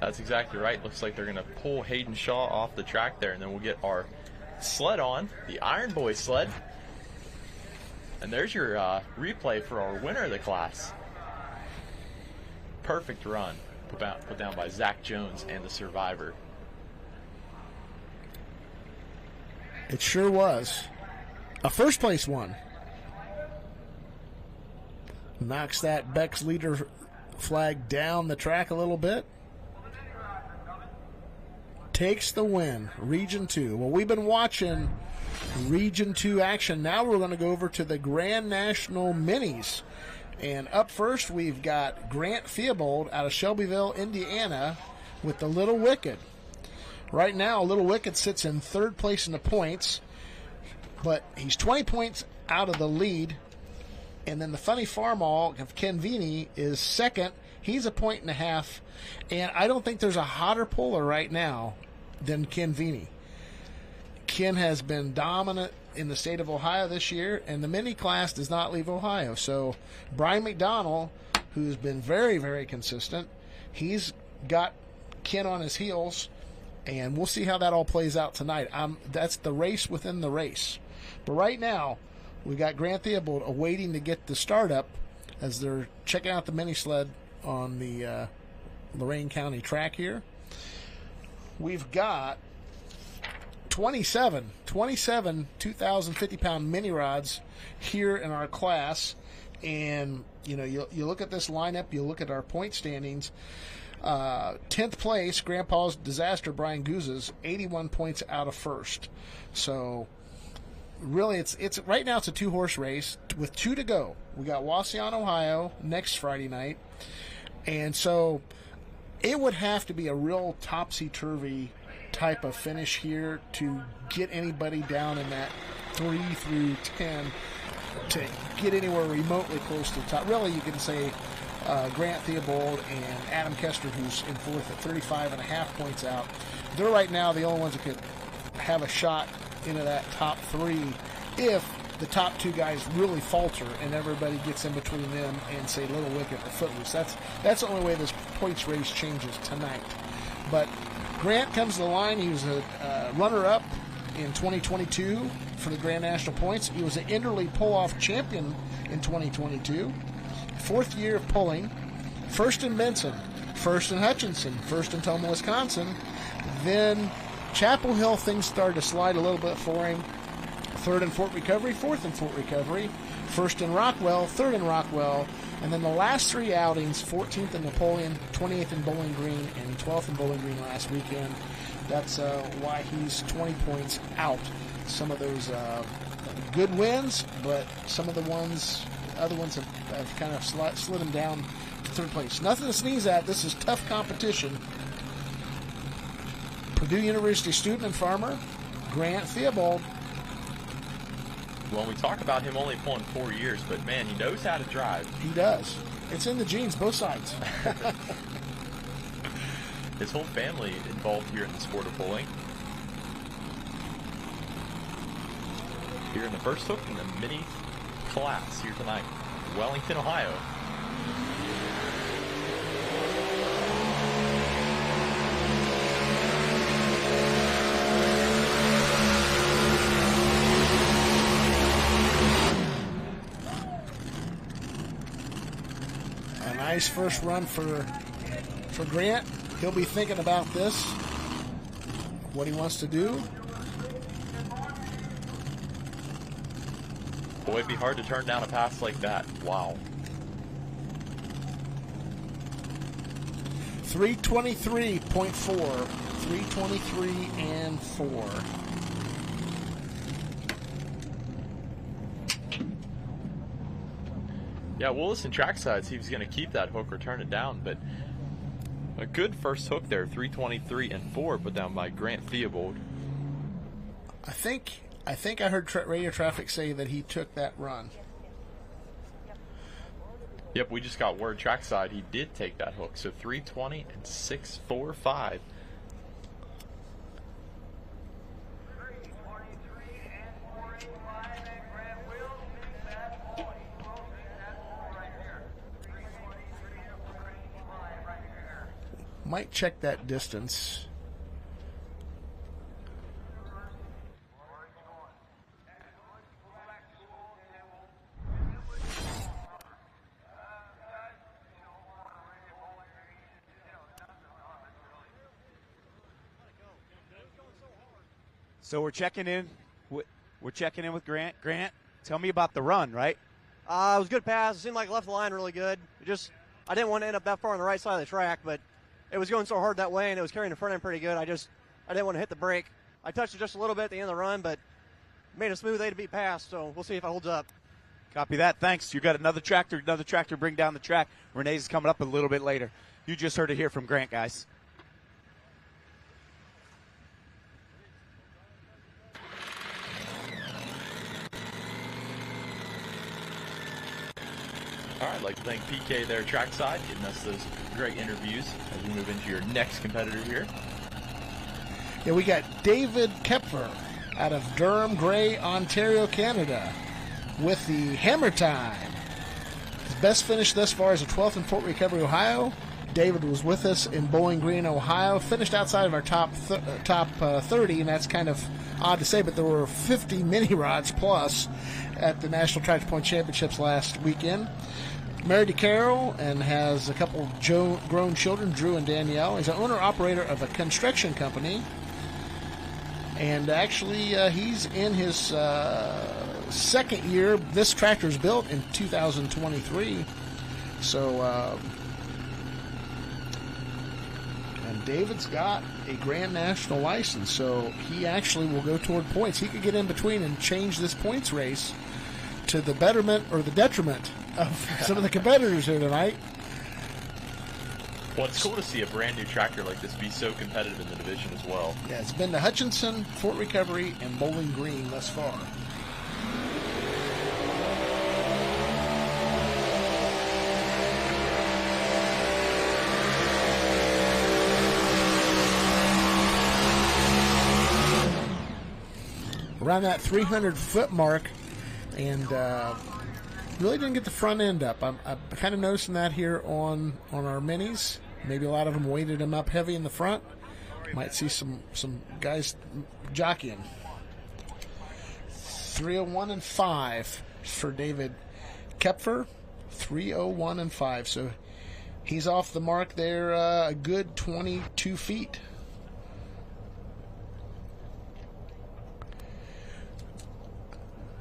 That's exactly right. Looks like they're going to pull Hayden Shaw off the track there, and then we'll get our sled on, the Iron Boy sled. And there's your replay for our winner of the class. Perfect run put down by Zach Jones and the Survivor. It sure was. A first place one. Knocks that Beck's leader flag down the track a little bit. Takes the win. Region 2. Well, we've been watching Region 2 action. Now we're going to go over to the Grand National Minis. And up first, we've got Grant Theobald out of Shelbyville, Indiana, with the Little Wicked. Right now, Little Wicked sits in third place in the points, but he's 20 points out of the lead. And then the Funny Farmall of Ken Vini is second. He's 1.5 points. And I don't think there's a hotter puller right now than Ken Vini. Ken has been dominant in the state of Ohio this year, and the mini class does not leave Ohio. So Brian McDonald, who's been very, very consistent, he's got Ken on his heels, and we'll see how that all plays out tonight. That's the race within the race. But right now, we got Grant Theobald awaiting to get the startup as they're checking out the mini sled on the Lorain County track here. We've got 27 2,050-pound mini rods here in our class. And, you know, you look at this lineup, you look at our point standings. 10th place, Grandpa's Disaster, Brian Guzes, 81 points out of first. So really, it's right now it's a 2-horse race with 2 to go. We got Wauseon, Ohio next Friday night, and so it would have to be a real topsy-turvy type of finish here to get anybody down in that 3 through 10 to get anywhere remotely close to the top. Really, you can say Grant Theobald and Adam Kester, who's in fourth at 35.5 points out. They're right now the only ones that could have a shot into that top 3 if the top 2 guys really falter and everybody gets in between them and say Little Wicked or Footloose. That's the only way this points race changes tonight. But Grant comes to the line. He was a runner-up in 2022 for the Grand National Points. He was an interleague pull-off champion in 2022. 4th year of pulling. First in Benson, first in Hutchinson, first in Toma, Wisconsin. Then Chapel Hill, things started to slide a little bit for him. 3rd in Fort Recovery, 4th in Fort Recovery, 1st in Rockwell, 3rd in Rockwell, and then the last 3 outings, 14th in Napoleon, 28th in Bowling Green, and 12th in Bowling Green last weekend. That's why he's 20 points out. Some of those good wins, but some of the other ones have kind of slid him down to 3rd place. Nothing to sneeze at. This is tough competition. Purdue University student and farmer, Grant Theobald. Well, we talk about him only pulling 4 years, but man, he knows how to drive. He does. It's in the genes, both sides. His whole family involved here in the sport of pulling. Here in the first hook in the mini class here tonight, Wellington, Ohio. A nice first run for Grant. He'll be thinking about this, what he wants to do. Boy, it'd be hard to turn down a pass like that. Wow. 323.4. 323 and 4. Yeah, Willis and trackside, he was going to keep that hook or turn it down, but a good first hook there, 323 and 4, put down by Grant Theobald. I think I heard radio traffic say that he took that run. Yep, we just got word trackside he did take that hook, so 320 and 645. Might check that distance. So we're checking in. We're checking in with Grant. Grant, tell me about the run, right? It was a good pass. It seemed like I left the line really good. I didn't want to end up that far on the right side of the track, but it was going so hard that way, and it was carrying the front end pretty good. I didn't want to hit the brake. I touched it just a little bit at the end of the run, but made a smooth A to B pass, so we'll see if it holds up. Copy that. Thanks. You got another tractor bring down the track. Renee's coming up a little bit later. You just heard it here from Grant, guys. All right, I'd like to thank PK there trackside, getting us those great interviews as we move into your next competitor here. Yeah, we got David Kepfer out of Durham, Gray, Ontario, Canada, with the Hammer Time. His best finish thus far is a 12th in Fort Recovery, Ohio. David was with us in Bowling Green, Ohio. Finished outside of our top 30, and that's kind of odd to say, but there were 50 mini rods plus at the National Tractor Point Championships last weekend. Married to Carol and has a couple grown children, Drew and Danielle. He's an owner-operator of a construction company. And actually, he's in his second year. This tractor is built in 2023. So, and David's got a Grand National license, so he actually will go toward points. He could get in between and change this points race to the betterment or the detriment of some of the competitors here tonight. Well, it's cool to see a brand new tractor like this be so competitive in the division as well. Yeah, it's been to Hutchinson, Fort Recovery, and Bowling Green thus far. Around that 300-foot mark, and really didn't get the front end up. I'm kind of noticing that here on our minis. Maybe a lot of them weighted him up heavy in the front. Might see some guys jockeying. 301 and 5 for David Kepfer. 301 and 5. So he's off the mark there a good 22 feet.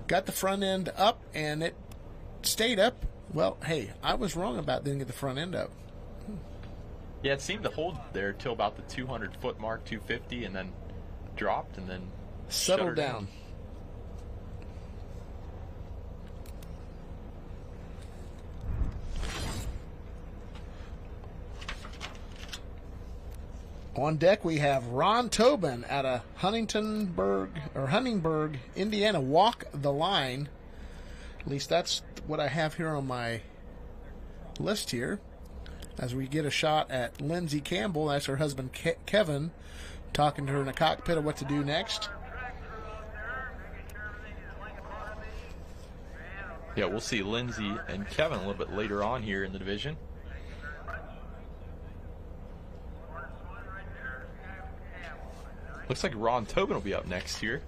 Got the front end up, and it stayed up. Well, hey, I was wrong about didn't get the front end up. Yeah, it seemed to hold there till about the 200-foot mark, 250, and then dropped and then settled down. On deck, we have Ron Tobin out of Huntingburg, Indiana. Walk the line. At least that's what I have here on my list here. As we get a shot at Lindsay Campbell, that's her husband Kevin, talking to her in the cockpit of what to do next. Yeah, we'll see Lindsay and Kevin a little bit later on here in the division. Looks like Ron Tobin will be up next here.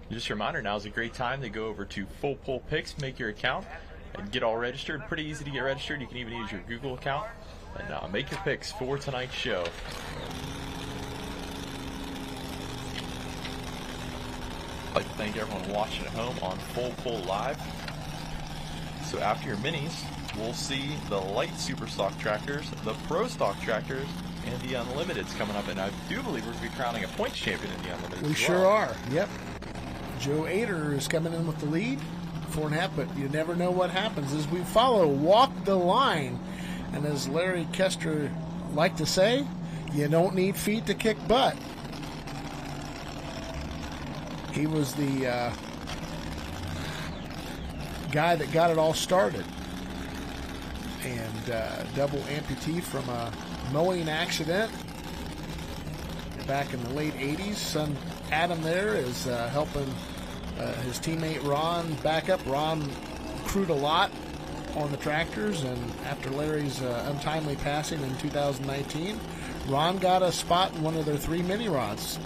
Just a reminder, now is a great time to go over to FullPull Picks, make your account, and get all registered. Pretty easy to get registered. You can even use your Google account. And make your picks for tonight's show. I'd like to thank everyone watching at home on FullPull Live. So after your minis, we'll see the light super stock tractors, the pro stock tractors, and the unlimiteds coming up. And I do believe we're going to be crowning a points champion in the unlimiteds. We sure are. Yep. Joe Ader is coming in with the lead, 4.5, but you never know what happens as we follow. Walk the line. And as Larry Kester liked to say, you don't need feet to kick butt. He was the guy that got it all started. And double amputee from a mowing accident back in the late 80s. Son Adam there is helping his teammate Ron back up. Ron crewed a lot on the tractors, and after Larry's untimely passing in 2019, Ron got a spot in one of their 3 mini rods.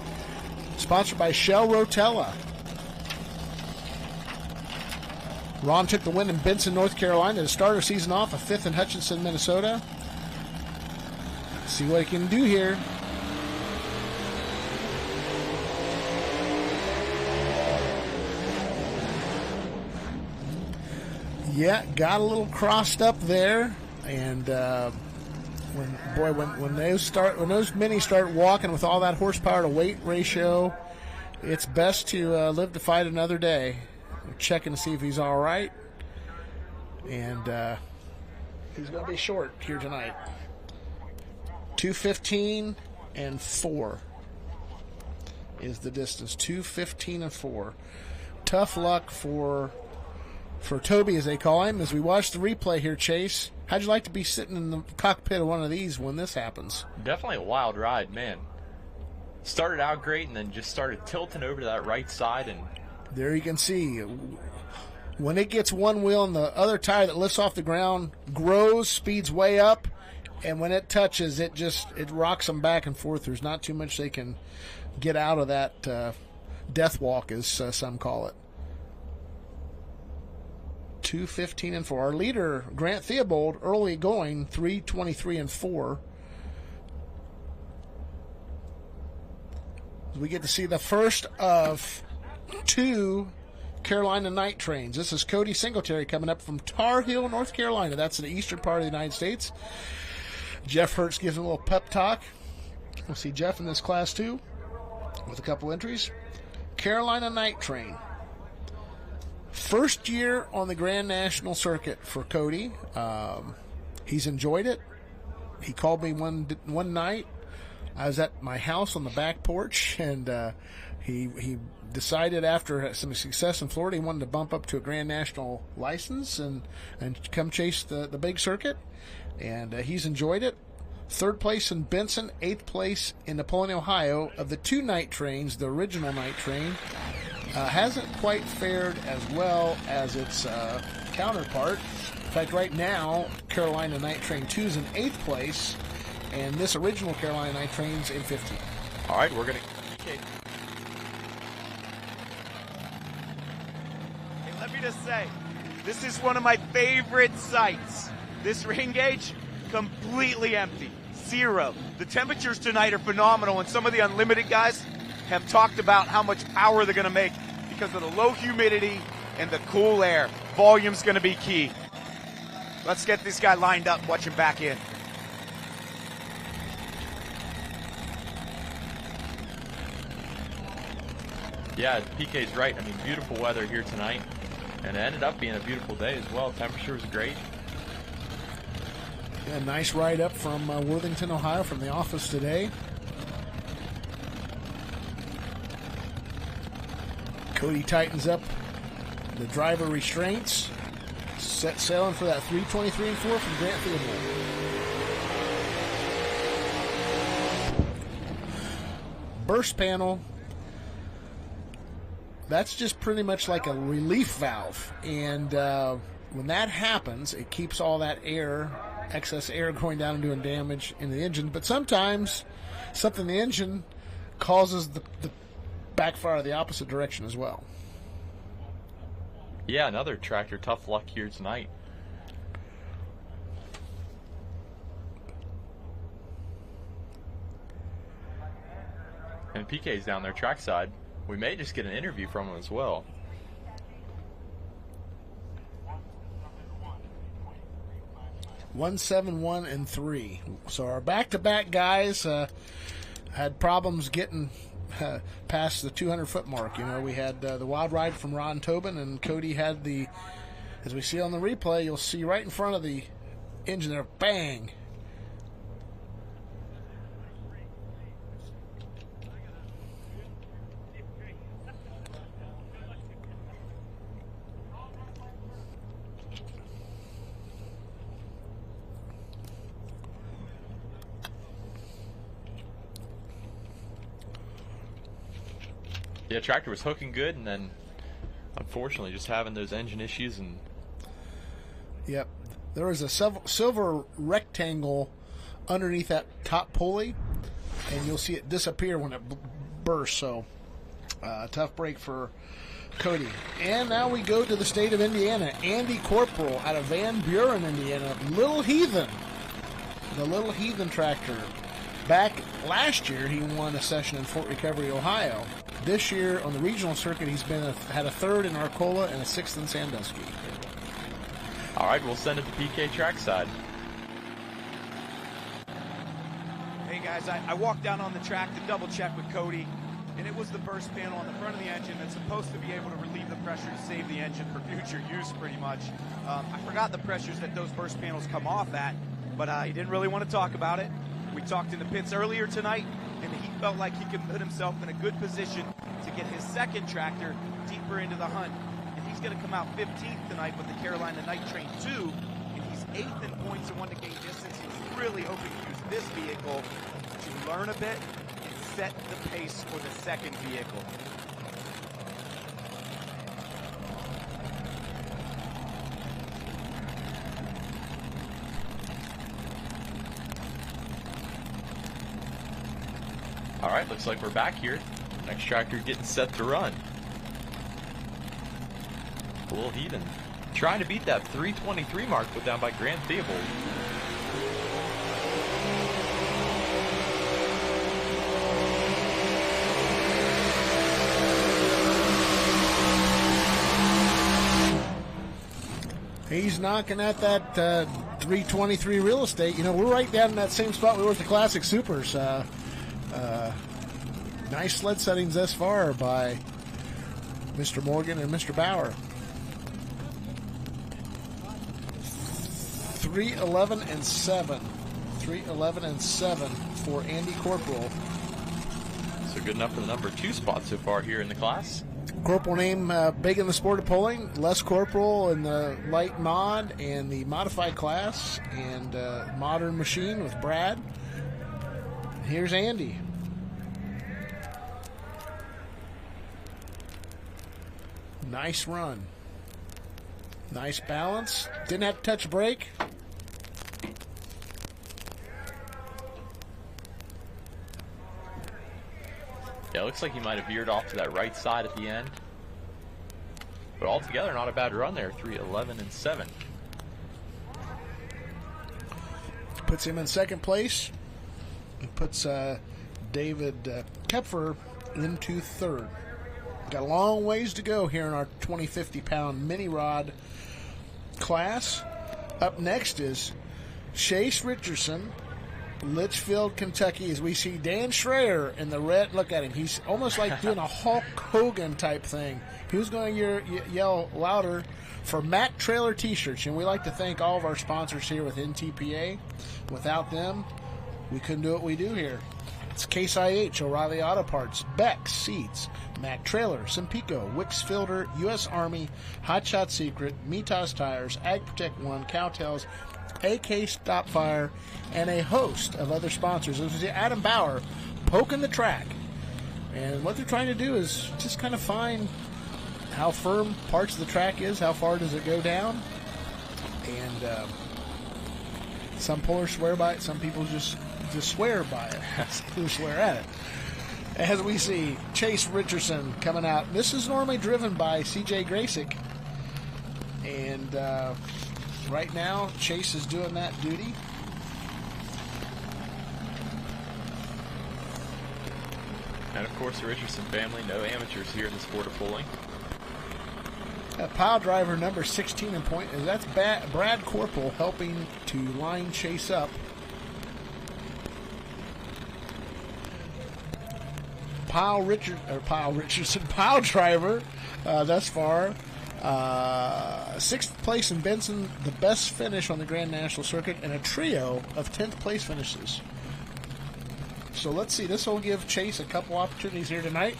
Sponsored by Shell Rotella. Ron took the win in Benson, North Carolina to start her season off, a 5th in Hutchinson, Minnesota. Let's see what he can do here. Yeah, got a little crossed up there, and when those minis start walking with all that horsepower to weight ratio, it's best to live to fight another day. We're checking to see if he's all right, and he's going to be short here tonight. 2:15 and 4 is the distance. 2:15 and 4. Tough luck for Toby, as they call him. As we watch the replay here, Chase, how'd you like to be sitting in the cockpit of one of these when this happens? Definitely a wild ride, man. Started out great and then just started tilting over to that right side, and there you can see when it gets one wheel and the other tire that lifts off the ground grows, speeds way up, and when it touches, it rocks them back and forth. There's not too much they can get out of that death walk, as some call it. 2:15 and 4. Our leader, Grant Theobald, early going, 3:23 and 4. We get to see the first of 2 Carolina night trains. This is Cody Singletary coming up from Tar Heel, North Carolina. That's in the eastern part of the United States. Jeff Hertz gives him a little pep talk. We'll see Jeff in this class too with a couple entries. Carolina night train. First year on the Grand National Circuit for Cody. He's enjoyed it. He called me one night. I was at my house on the back porch, and he decided after some success in Florida he wanted to bump up to a Grand National license and come chase the big circuit. And he's enjoyed it. 3rd place in Benson, 8th place in Napoleon, Ohio. Of the 2 night trains, the original night train hasn't quite fared as well as its counterpart. In fact, right now, Carolina Night Train 2 is in 8th place, and this original Carolina Night Train's in 15th. All right, we're going to... Hey, let me just say, this is one of my favorite sights. This ring gauge, completely empty. 0. The temperatures tonight are phenomenal, and some of the unlimited guys have talked about how much power they're going to make because of the low humidity and the cool air. Volume's going to be key. Let's get this guy lined up and watch him back in. Yeah, PK's right. I mean, beautiful weather here tonight, and it ended up being a beautiful day as well. Temperature was great. Yeah, nice ride up from Worthington, Ohio, from the office today. Cody tightens up the driver restraints. Set sailing for that 3:23 and 4 from Grant Theobald. Burst panel. That's just pretty much like a relief valve. And when that happens, it keeps all that air, excess air, going down and doing damage in the engine. But sometimes something in the engine causes the backfire the opposite direction as well. Yeah, another tractor tough luck here tonight. And PK's down there trackside. We may just get an interview from him as well. One, 7, 1, and 3. So our back-to-back guys had problems getting past the 200-foot mark. You know, we had the wild ride from Ron Tobin, and Cody had the, as we see on the replay, you'll see right in front of the engine there, bang. Yeah, tractor was hooking good, and then unfortunately just having those engine issues. And yep, there is a silver rectangle underneath that top pulley, and you'll see it disappear when it bursts. So, tough break for Cody. And now we go to the state of Indiana. Andy Corporal out of Van Buren, Indiana. Little Heathen. The Little Heathen tractor. Back last year, he won a session in Fort Recovery, Ohio. This year, on the regional circuit, he's had a third in Arcola and a sixth in Sandusky. All right, we'll send it to PK trackside. Hey guys, I walked down on the track to double check with Cody, and it was the burst panel on the front of the engine that's supposed to be able to relieve the pressure to save the engine for future use, pretty much. I forgot the pressures that those burst panels come off at, but he didn't really want to talk about it. We talked in the pits earlier tonight, and he felt like he could put himself in a good position to get his second tractor deeper into the hunt. And he's going to come out 15th tonight with the Carolina Night Train 2, and he's 8th in points and 1 to gain distance. He's really hoping to use this vehicle to learn a bit and set the pace for the second vehicle. All right, looks like we're back here. Next tractor getting set to run. A Little Heathen trying to beat that 323 mark put down by Grant Theobald. He's knocking at that 323 real estate. You know, we're right down in that same spot we were at the Classic Supers. Nice sled settings thus far by Mr. Morgan and Mr. Bauer. 3:11 and 7. 3:11 and 7 for Andy Corporal. So good enough for the number 2 spot so far here in the class. Corporal name big in the sport of pulling. Les Corporal in the light mod and the modified class, and modern machine with Brad. Here's Andy. Nice run. Nice balance. Didn't have to touch a brake. Yeah, it looks like he might have veered off to that right side at the end. But altogether, not a bad run there. 3:11 and 7. Puts him in second place. It puts David Kepfer into third. Got a long ways to go here in our 20-50-pound mini rod class. Up next is Chase Richardson, Litchfield, Kentucky, as we see Dan Schreier in the red. Look at him. He's almost like doing a Hulk Hogan type thing. Who's going to yell louder for Mac Trailer t-shirts? And we like to thank all of our sponsors here with NTPA. Without them, we couldn't do what we do here. It's Case IH, O'Reilly Auto Parts, Beck's Seats, Mac Trailer, Simpico, Wix Filter, U.S. Army, Hot Shot Secret, Mitas Tires, Ag Protect One, Cowtails, AK Stop Fire, and a host of other sponsors. This is Adam Bauer poking the track. And what they're trying to do is just kind of find how firm parts of the track is, how far does it go down. And some pullers swear by it, some people just swear by it. Who swear at it. As we see Chase Richardson coming out. This is normally driven by C.J. Graysick. And right now, Chase is doing that duty. And of course, the Richardson family, no amateurs here in the sport of pulling. Pile driver number 16 in point. That's Brad Corporal helping to line Chase up. Pile driver thus far. 6th place in Benson, the best finish on the Grand National Circuit, and a trio of 10th place finishes. So let's see. This will give Chase a couple opportunities here tonight.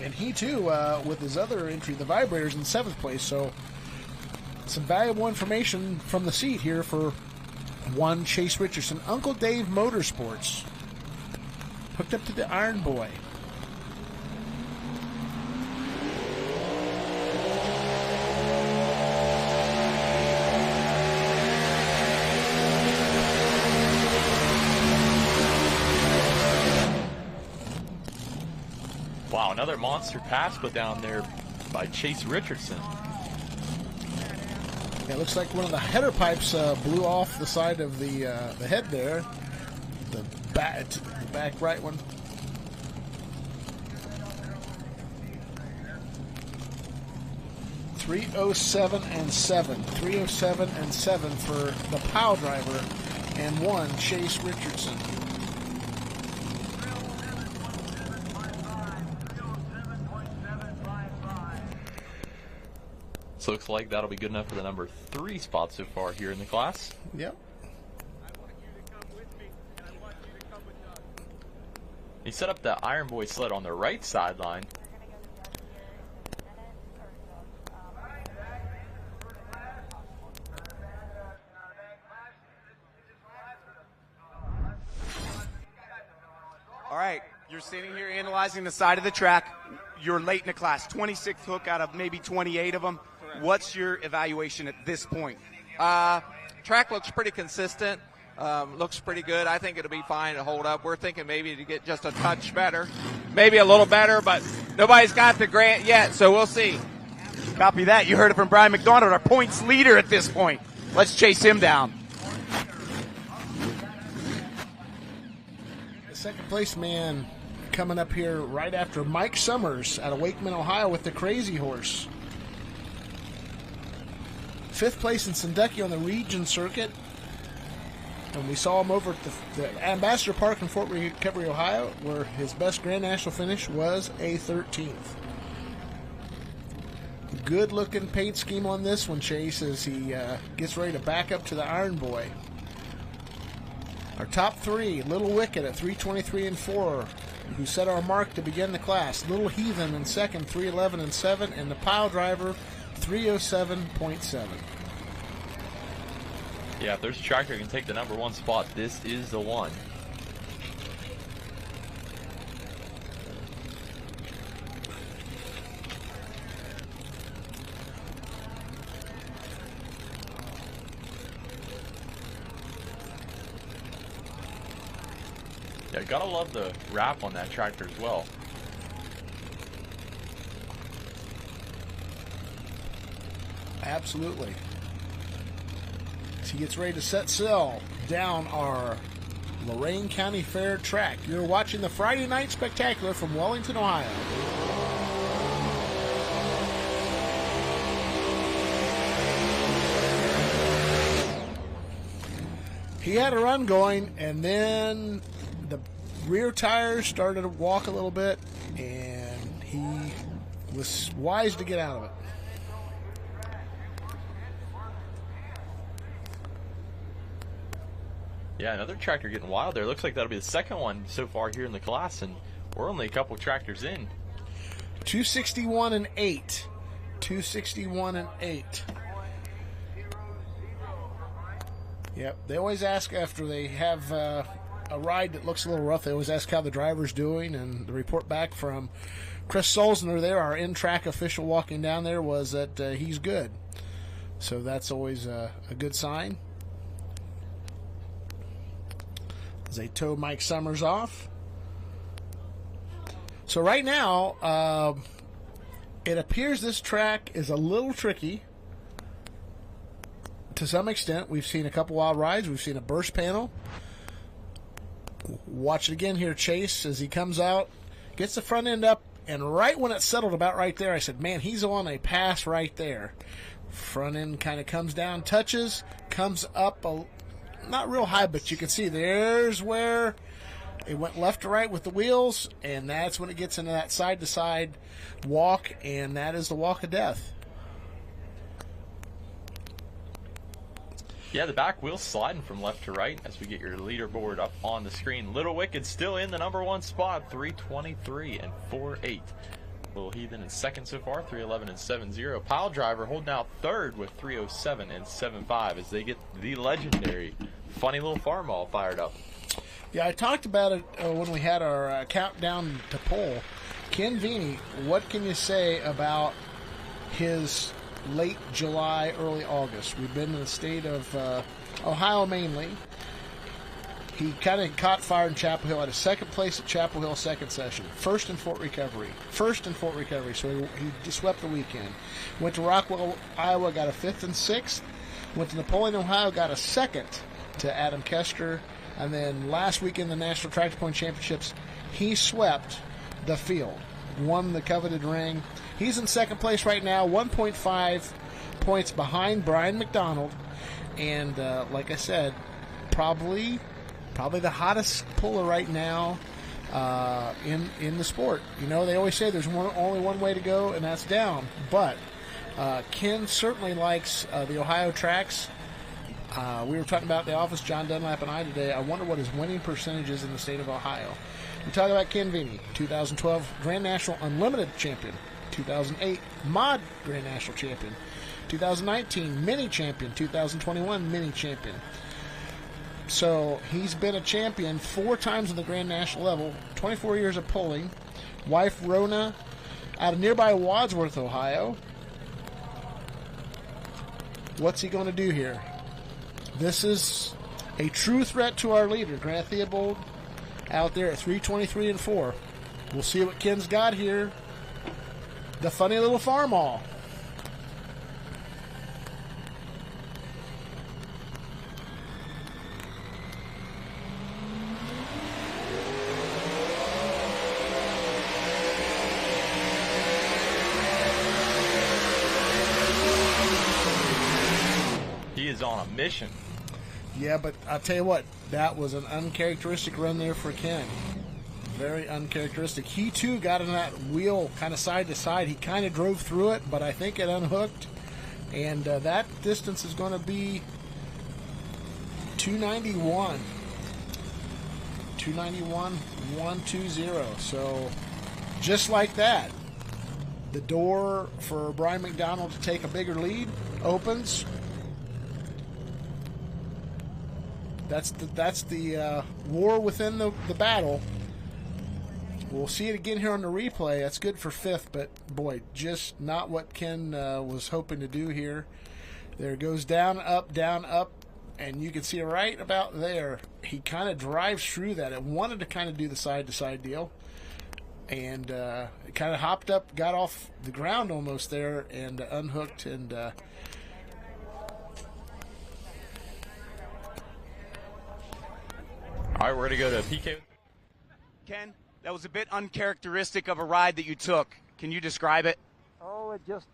And he, too, with his other entry, the Vibrators, in 7th place. So some valuable information from the seat here for one Chase Richardson. Uncle Dave Motorsports. Hooked up to the Iron Boy. another monster pass put down there by Chase Richardson. It looks like one of the header pipes blew off the side of the head there. The back right one. .307 and 7. 307 and 7 for the pile driver, and 1 Chase Richardson. So looks like that'll be good enough for the number 3 spot so far here in the class. Yep. He set up the Iron Boy sled on the right sideline. All right, you're sitting here analyzing the side of the track. You're late in the class, 26th hook out of maybe 28 of them. What's your evaluation at this point? Track looks pretty consistent. Looks pretty good. I think it'll be fine to hold up. We're thinking maybe to get just a touch better, maybe a little better, but nobody's got the grant yet, so we'll see. Copy that. You heard it from Brian McDonald, our points leader at this point. Let's chase him down. The second place man coming up here right after Mike Summers out of Wakeman, Ohio with the Crazy Horse. 5th place in Sandusky on the region circuit. And we saw him over at the Ambassador Park in Fort Recovery, Ohio, where his best Grand National finish was a 13th. Good looking paint scheme on this one, Chase, as he gets ready to back up to the Iron Boy. Our top 3, Little Wicked at 3:23 and 4, who set our mark to begin the class. Little Heathen in second, 3:11 and 7, and the pile driver, 3:07.7. Yeah, if there's a tractor that can take the number 1 spot, this is the one. Yeah, gotta love the wrap on that tractor as well. Absolutely. As he gets ready to set sail down our Lorain County Fair track. You're watching the Friday Night Spectacular from Wellington, Ohio. He had a run going, and then the rear tires started to walk a little bit, and he was wise to get out of it. Yeah, another tractor getting wild there. Looks like that'll be the second one so far here in the class, and we're only a couple tractors in. 261 and 8. 261 and 8. Yep, they always ask after they have a ride that looks a little rough, they always ask how the driver's doing, and the report back from Chris Solzner there, our in-track official walking down there, was that he's good. So that's always a good sign. As they tow Mike Summers off. So right now, it appears this track is a little tricky. To some extent, we've seen a couple wild rides. We've seen a burst panel. Watch it again here, Chase, as he comes out, gets the front end up, and right when it settled about right there, I said, man, he's on a pass right there. Front end kind of comes down, touches, comes up, not real high, but you can see there's where it went left to right with the wheels, and that's when it gets into that side-to-side walk, and that is the walk of death. Yeah, the back wheel's sliding from left to right as we get your leaderboard up on the screen. Little Wicked still in the number 1 spot, 3:23 and 4:8. Little Heathen in second so far, 3:11 and 7:0. Pile Driver holding out third with 3:07 and 7:5 as they get the legendary funny little farm all fired up. Yeah, I talked about it when we had our countdown to pole. Ken Vini, what can you say about his late July, early August? We've been in the state of Ohio mainly. He kind of caught fire in Chapel Hill. Had a second place at Chapel Hill second session. First in Fort Recovery. So he swept the weekend. Went to Rockwell, Iowa, got a 5th and 6th. Went to Napoleon, Ohio, got a 2nd to Adam Kester. And then last weekend, the National Tractor Point Championships, he swept the field. Won the coveted ring. He's in second place right now, 1.5 points behind Brian McDonald. And like I said, probably the hottest puller right now in the sport. You know, they always say there's only one way to go, and that's down. But Ken certainly likes the Ohio tracks. We were talking about the office, John Dunlap and I today. I wonder what his winning percentage is in the state of Ohio. We're talking about Ken Vini, 2012 Grand National Unlimited Champion, 2008 Mod Grand National Champion, 2019 Mini Champion, 2021 Mini Champion. So he's been a champion 4 times on the Grand National level, 24 years of pulling. Wife Rona out of nearby Wadsworth, Ohio. What's he going to do here? This is a true threat to our leader, Grant Theobald, out there at 3:23 and 4. We'll see what Ken's got here. The funny little farm-all. He is on a mission. Yeah, but I'll tell you what, that was an uncharacteristic run there for Ken. Very uncharacteristic. He, too, got in that wheel kind of side to side. He kind of drove through it, but I think it unhooked. And that distance is going to be 291. 291, 120. So just like that, the door for Brian McDonald to take a bigger lead opens. That's the war within the battle. We'll see it again here on the replay. That's good for 5th, but boy, just not what Ken was hoping to do here. There goes down, up, and you can see right about there. He kind of drives through that. It wanted to kind of do the side-to-side deal, and it kind of hopped up, got off the ground almost there, and unhooked, and all right, we're going to go to PK. Ken, that was a bit uncharacteristic of a ride that you took. Can you describe it? Oh, it just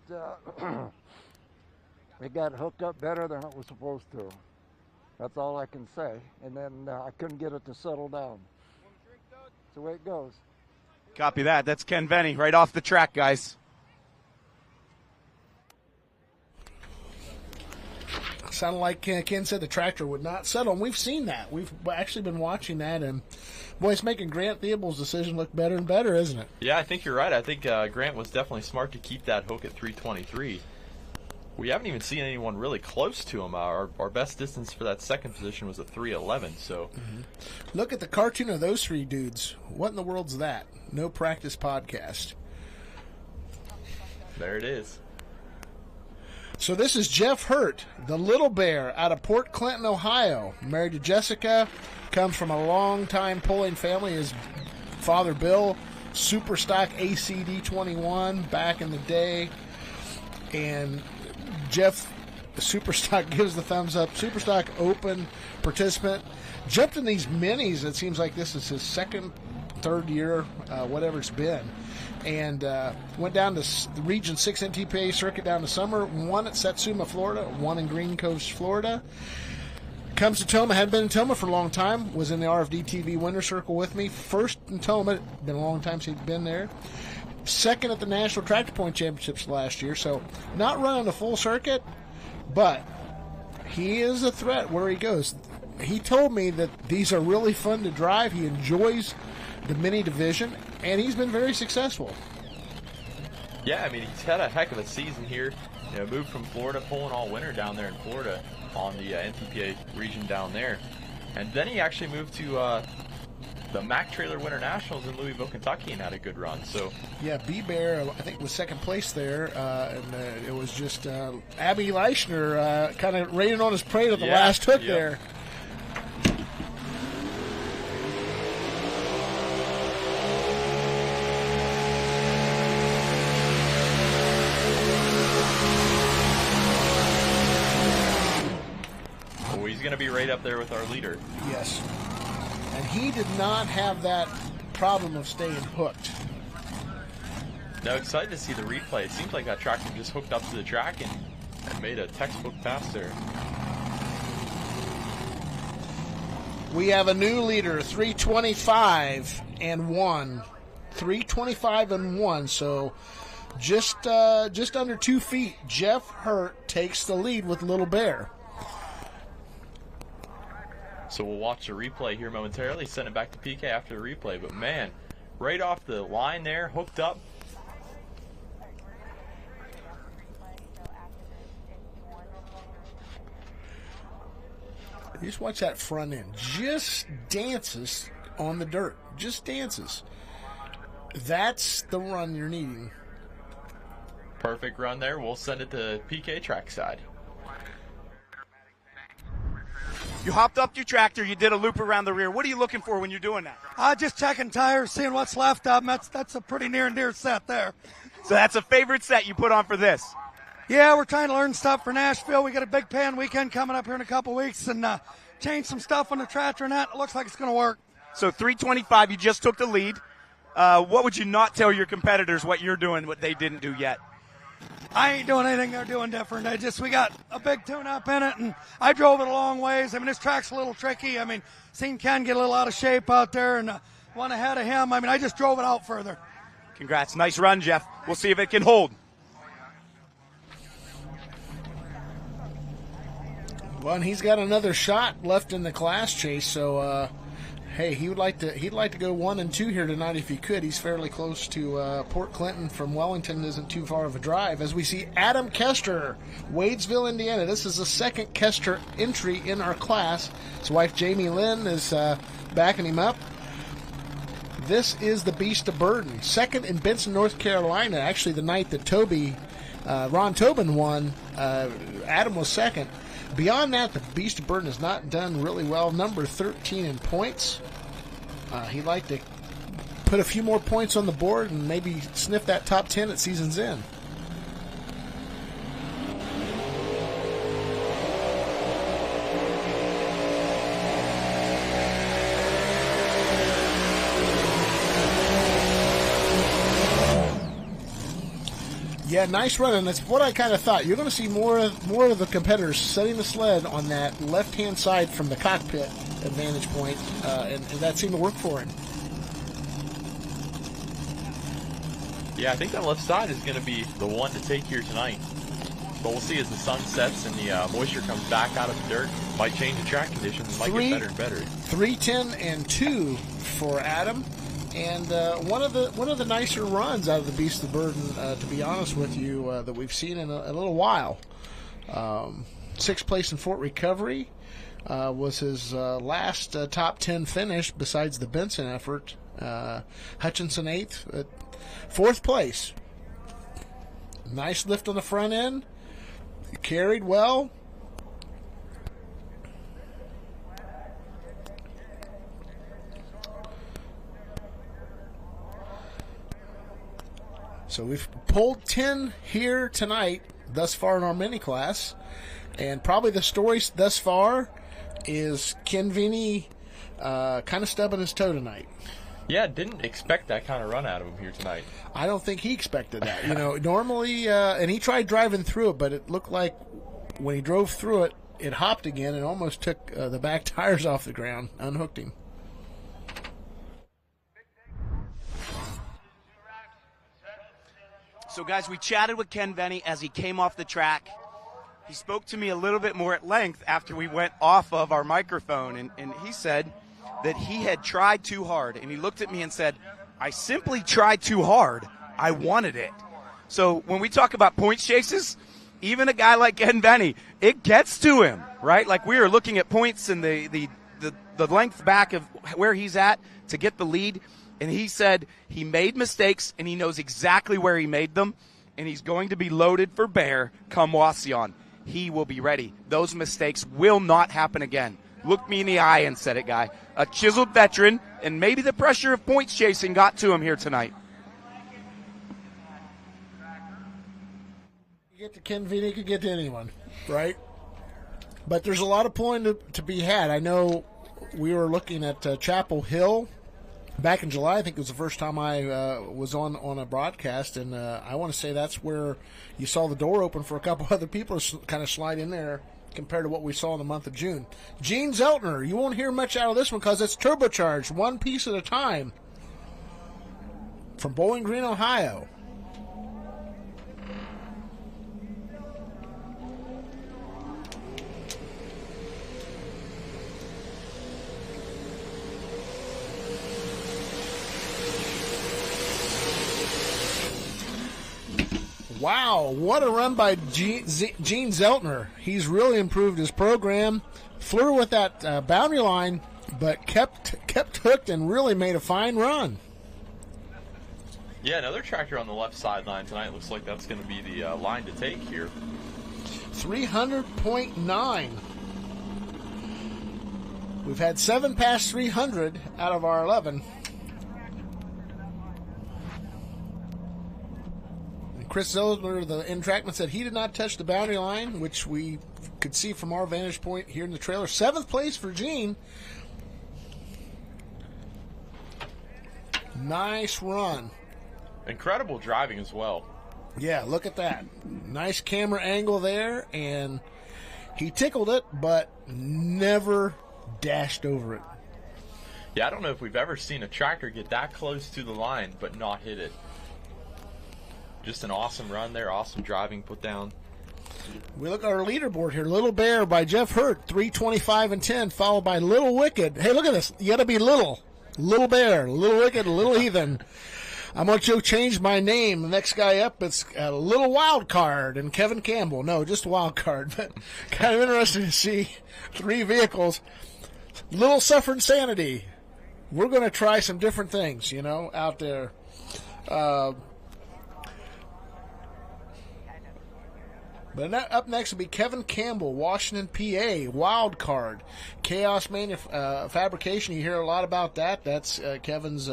it got hooked up better than it was supposed to. That's all I can say. And then I couldn't get it to settle down. That's the way it goes. Copy that. That's Ken Venny right off the track, guys. Sounded like Ken said the tractor would not settle, and we've seen that. We've actually been watching that, and boy, it's making Grant Theobald's decision look better and better, isn't it? Yeah, I think you're right. I think Grant was definitely smart to keep that hook at 323. We haven't even seen anyone really close to him. Our best distance for that second position was a 311. So, Look at the cartoon of those 3 dudes. What in the world's that? No Practice Podcast. There it is. So this is Jeff Hurt, the little bear out of Port Clinton, Ohio. Married to Jessica, comes from a long-time pulling family. His father, Bill, super stock ACD21 back in the day. And Jeff, super stock, gives the thumbs up. Super stock open participant. Jumped in these minis. It seems like this is his second, third year, whatever it's been. And went down to the Region 6 NTPA circuit down to summer. One at Satsuma, Florida. One in Green Coast, Florida. Comes to Toma. Hadn't been in Toma for a long time. Was in the RFD TV Winter Circle with me. First in Toma. Been a long time since he'd been there. Second at the National Tractor Point Championships last year. So not running a full circuit, but he is a threat where he goes. He told me that these are really fun to drive. He enjoys the mini division, and he's been very successful. Yeah, I mean, he's had a heck of a season here. You know, moved from Florida, pulling all winter down there in Florida on the NTPA region down there. And then he actually moved to the Mack Trailer Winter Nationals in Louisville, Kentucky, and had a good run. So yeah, B-Bear, I think, was second place there, and it was just Abby Leichner kind of raining on his parade at the last hook there. So he's going to be right up there with our leader. Yes. And he did not have that problem of staying hooked. Now, excited to see the replay. It seems like that tractor just hooked up to the track and made a textbook pass there. We have a new leader, 325 and 1. 325 and 1, so just under 2 feet. Jeff Hurt takes the lead with Little Bear. So we'll watch the replay here momentarily, send it back to PK after the replay. But man, right off the line there, hooked up. Just watch that front end. Just dances on the dirt. Just dances. That's the run you're needing. Perfect run there. We'll send it to PK trackside. You hopped up your tractor. You did a loop around the rear. What are you looking for when you're doing that? Just checking tires, seeing what's left of them. That's a pretty near and dear set there. So that's a favorite set you put on for this? Yeah, we're trying to learn stuff for Nashville. We got a big pan weekend coming up here in a couple weeks and change some stuff on the tractor and that. It looks like it's going to work. So 325, you just took the lead. What would you not tell your competitors what you're doing, what they didn't do yet? I ain't doing anything they're doing different. We got a big tune-up in it, and I drove it a long ways. I mean, this track's a little tricky. I mean, seen Ken get a little out of shape out there and one ahead of him. I mean, I just drove it out further. Congrats. Nice run, Jeff. We'll see if it can hold. Well, and he's got another shot left in the class, Chase. So, hey, he'd like to go 1 and 2 here tonight if he could. He's fairly close to Port Clinton from Wellington. Isn't too far of a drive. As we see Adam Kester, Wadesville, Indiana. This is the second Kester entry in our class. His wife Jamie Lynn is backing him up. This is the Beast of Burden, second in Benson, North Carolina. Actually, the night that Ron Tobin won, Adam was second. Beyond that, the Beast of Burden has not done really well. Number 13 in points. He'd like to put a few more points on the board and maybe sniff that top 10 at season's end. Yeah, nice run, and that's what I kind of thought. You're going to see more of the competitors setting the sled on that left-hand side from the cockpit advantage point, and that seemed to work for him. Yeah, I think that left side is going to be the one to take here tonight. But we'll see as the sun sets and the moisture comes back out of the dirt. Might change the track conditions. Might get better and better. 3:10 and 2 for Adam. And one of the nicer runs out of the Beast of Burden, to be honest with you, that we've seen in a little while. 6th place in Fort Recovery was his last top 10 finish besides the Benson effort. Hutchinson 8th, 4th place. Nice lift on the front end. Carried well. So we've pulled 10 here tonight, thus far in our mini class. And probably the story thus far is Ken Vini kind of stubbing his toe tonight. Yeah, didn't expect that kind of run out of him here tonight. I don't think he expected that. Normally, and he tried driving through it, but it looked like when he drove through it, it hopped again and almost took the back tires off the ground, unhooked him. So, guys, we chatted with Ken Venny as he came off the track. He spoke to me a little bit more at length after we went off of our microphone, and he said that he had tried too hard. And he looked at me and said, I simply tried too hard. I wanted it. So when we talk about points chases, even a guy like Ken Venny, it gets to him, right? Like we are looking at points and the length back of where he's at to get the lead. And he said he made mistakes, and he knows exactly where he made them, and he's going to be loaded for bear come Wauseon. He will be ready. Those mistakes will not happen again. Looked me in the eye and said it, guy. A chiseled veteran, and maybe the pressure of points chasing got to him here tonight. You get to Ken Vini, you could get to anyone, right? But there's a lot of pulling to be had. I know we were looking at Chapel Hill back in July. I think it was the first time I was on a broadcast, and I want to say that's where you saw the door open for a couple other people to kind of slide in there compared to what we saw in the month of June. Gene Zeltner, you won't hear much out of this one because it's turbocharged, one piece at a time, from Bowling Green, Ohio. Wow, what a run by Gene Zeltner. He's really improved his program. Flew with that boundary line, but kept hooked and really made a fine run. Yeah, another tractor on the left sideline tonight. Looks like that's going to be the line to take here. 300.9. We've had 7 past 300 out of our 11. Chris Zeltner, the in-trackman, said he did not touch the boundary line, which we could see from our vantage point here in the trailer. 7th place for Gene. Nice run. Incredible driving as well. Yeah, look at that. Nice camera angle there, and he tickled it, but never dashed over it. Yeah, I don't know if we've ever seen a tractor get that close to the line but not hit it. Just an awesome run there, awesome driving put down. We look at our leaderboard here. Little Bear by Jeff Hurt, 325 and 10, followed by Little Wicked. Hey, look at this. You got to be little. Little Bear, Little Wicked, Little Heathen. I'm going to change my name. The next guy up, it's a Little Wild Card and Kevin Campbell. No, just Wild Card. But kind of interesting to see 3 vehicles. Little Suffer Insanity. We're going to try some different things, out there. But up next will be Kevin Campbell, Washington, PA, Wild Card. Chaos Fabrication, you hear a lot about that. That's Kevin's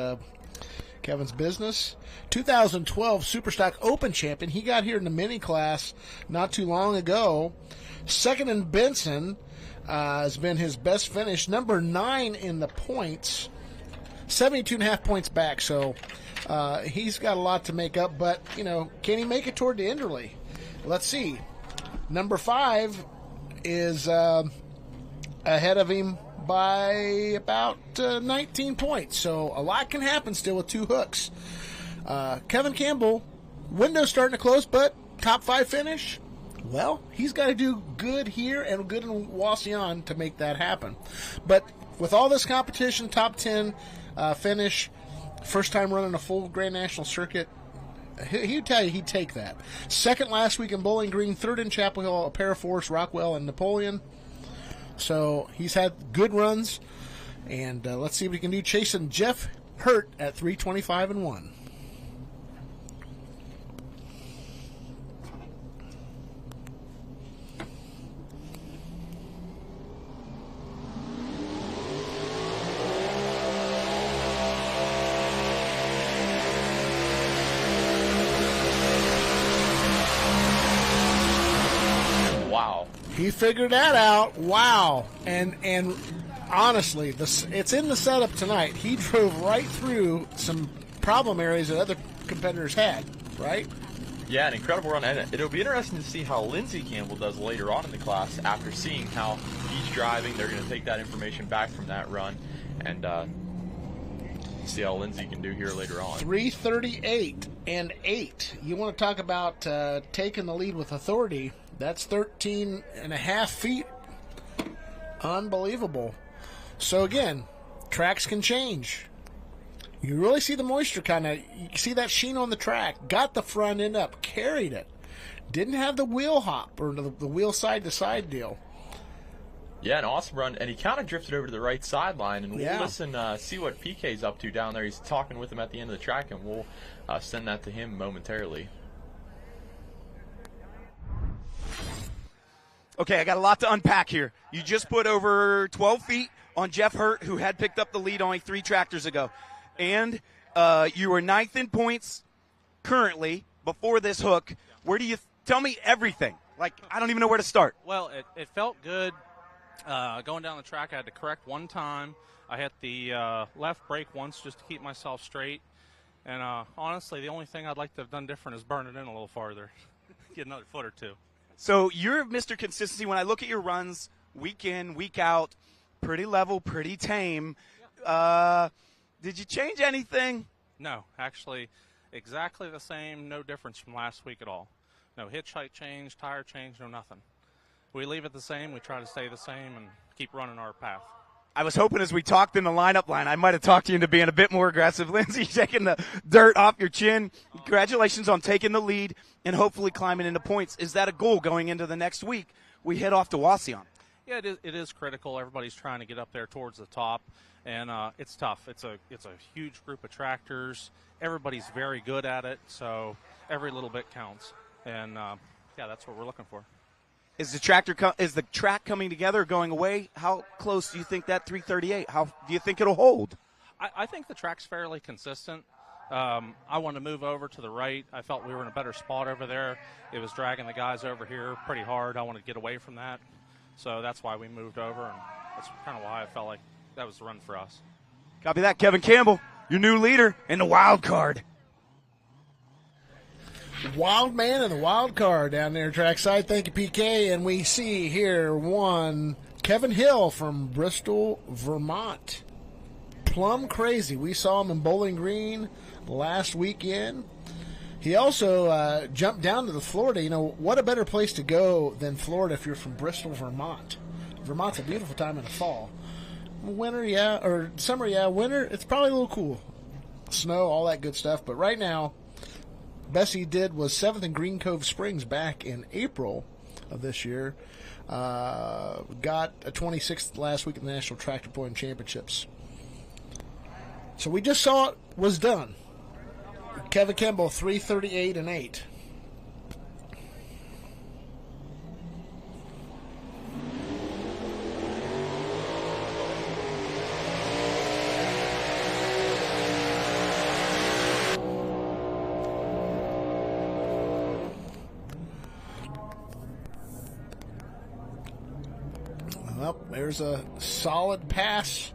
business. 2012 Superstock Open Champion. He got here in the mini class not too long ago. Second in Benson has been his best finish. Number 9 in the points. 72.5 points back. So he's got a lot to make up. But, can he make it toward the Enderley? Let's see. Number 5 is ahead of him by about 19 points. So a lot can happen still with 2 hooks. Kevin Campbell, window's starting to close, but top 5 finish? Well, he's got to do good here and good in Wauseon to make that happen. But with all this competition, top 10 finish, first time running a full Grand National circuit, he'd tell you he'd take that. Second last week in Bowling Green, third in Chapel Hill, Paraforce, Rockwell, and Napoleon. So he's had good runs. And let's see what he can do chasing Jeff Hurt at 325 and 1. He figured that out. Wow. And honestly, it's in the setup tonight. He drove right through some problem areas that other competitors had, right? Yeah, an incredible run. And it'll be interesting to see how Lindsey Campbell does later on in the class after seeing how he's driving. They're going to take that information back from that run and see how Lindsey can do here later on. 338 and 8. You want to talk about taking the lead with authority. That's 13 and a half feet. Unbelievable. So again, tracks can change. You really see the moisture you see that sheen on the track. Got the front end up, carried it. Didn't have the wheel hop or the wheel side to side deal. Yeah, an awesome run. And he kind of drifted over to the right sideline. And we'll listen, see what PK's up to down there. He's talking with him at the end of the track, and we'll send that to him momentarily. Okay, I got a lot to unpack here. You just put over 12 feet on Jeff Hurt, who had picked up the lead only 3 tractors ago. And you were 9th in points currently before this hook. Where do you tell me everything? Like, I don't even know where to start. Well, it felt good. Going down the track, I had to correct one time. I hit the left brake once just to keep myself straight. And honestly, the only thing I'd like to have done different is burn it in a little farther. Get another foot or two. So you're Mr. Consistency. When I look at your runs week in, week out, pretty level, pretty tame. Did you change anything? No, actually, exactly the same, no difference from last week at all. No hitch height change, tire change, no nothing. We leave it the same, we try to stay the same, and keep running our path. I was hoping as we talked in the lineup line, I might have talked you into being a bit more aggressive. Lindsey, taking the dirt off your chin. Congratulations on taking the lead and hopefully climbing into points. Is that a goal going into the next week? We head off to Wauseon. Yeah, it is critical. Everybody's trying to get up there towards the top, and it's tough. It's a huge group of tractors. Everybody's very good at it, so every little bit counts. And, yeah, that's what we're looking for. Is the track coming together or going away? How close do you think that 338? How do you think it'll hold? I think the track's fairly consistent. I want to move over to the right. I felt we were in a better spot over there. It was dragging the guys over here pretty hard. I wanted to get away from that. So that's why we moved over, and that's kind of why I felt like that was the run for us. Copy that. Kevin Campbell, your new leader in the wild card. Wild man and the wild card down there trackside. Thank you, PK. And we see here one Kevin Hill from Bristol, Vermont. Plum crazy. We saw him in Bowling Green last weekend. He also jumped down to the Florida. You know, what a better place to go than Florida if you're from Bristol, Vermont. Vermont's a beautiful time in the fall. Winter, yeah, or summer, yeah. Winter, it's probably a little cool. Snow, all that good stuff. But right now, best he did was 7th in Green Cove Springs back in April of this year. Got a 26th last week in the National Tractor Point Championships. So we just saw it was done. Kevin Campbell, 3:38 and 8. Well, there's a solid pass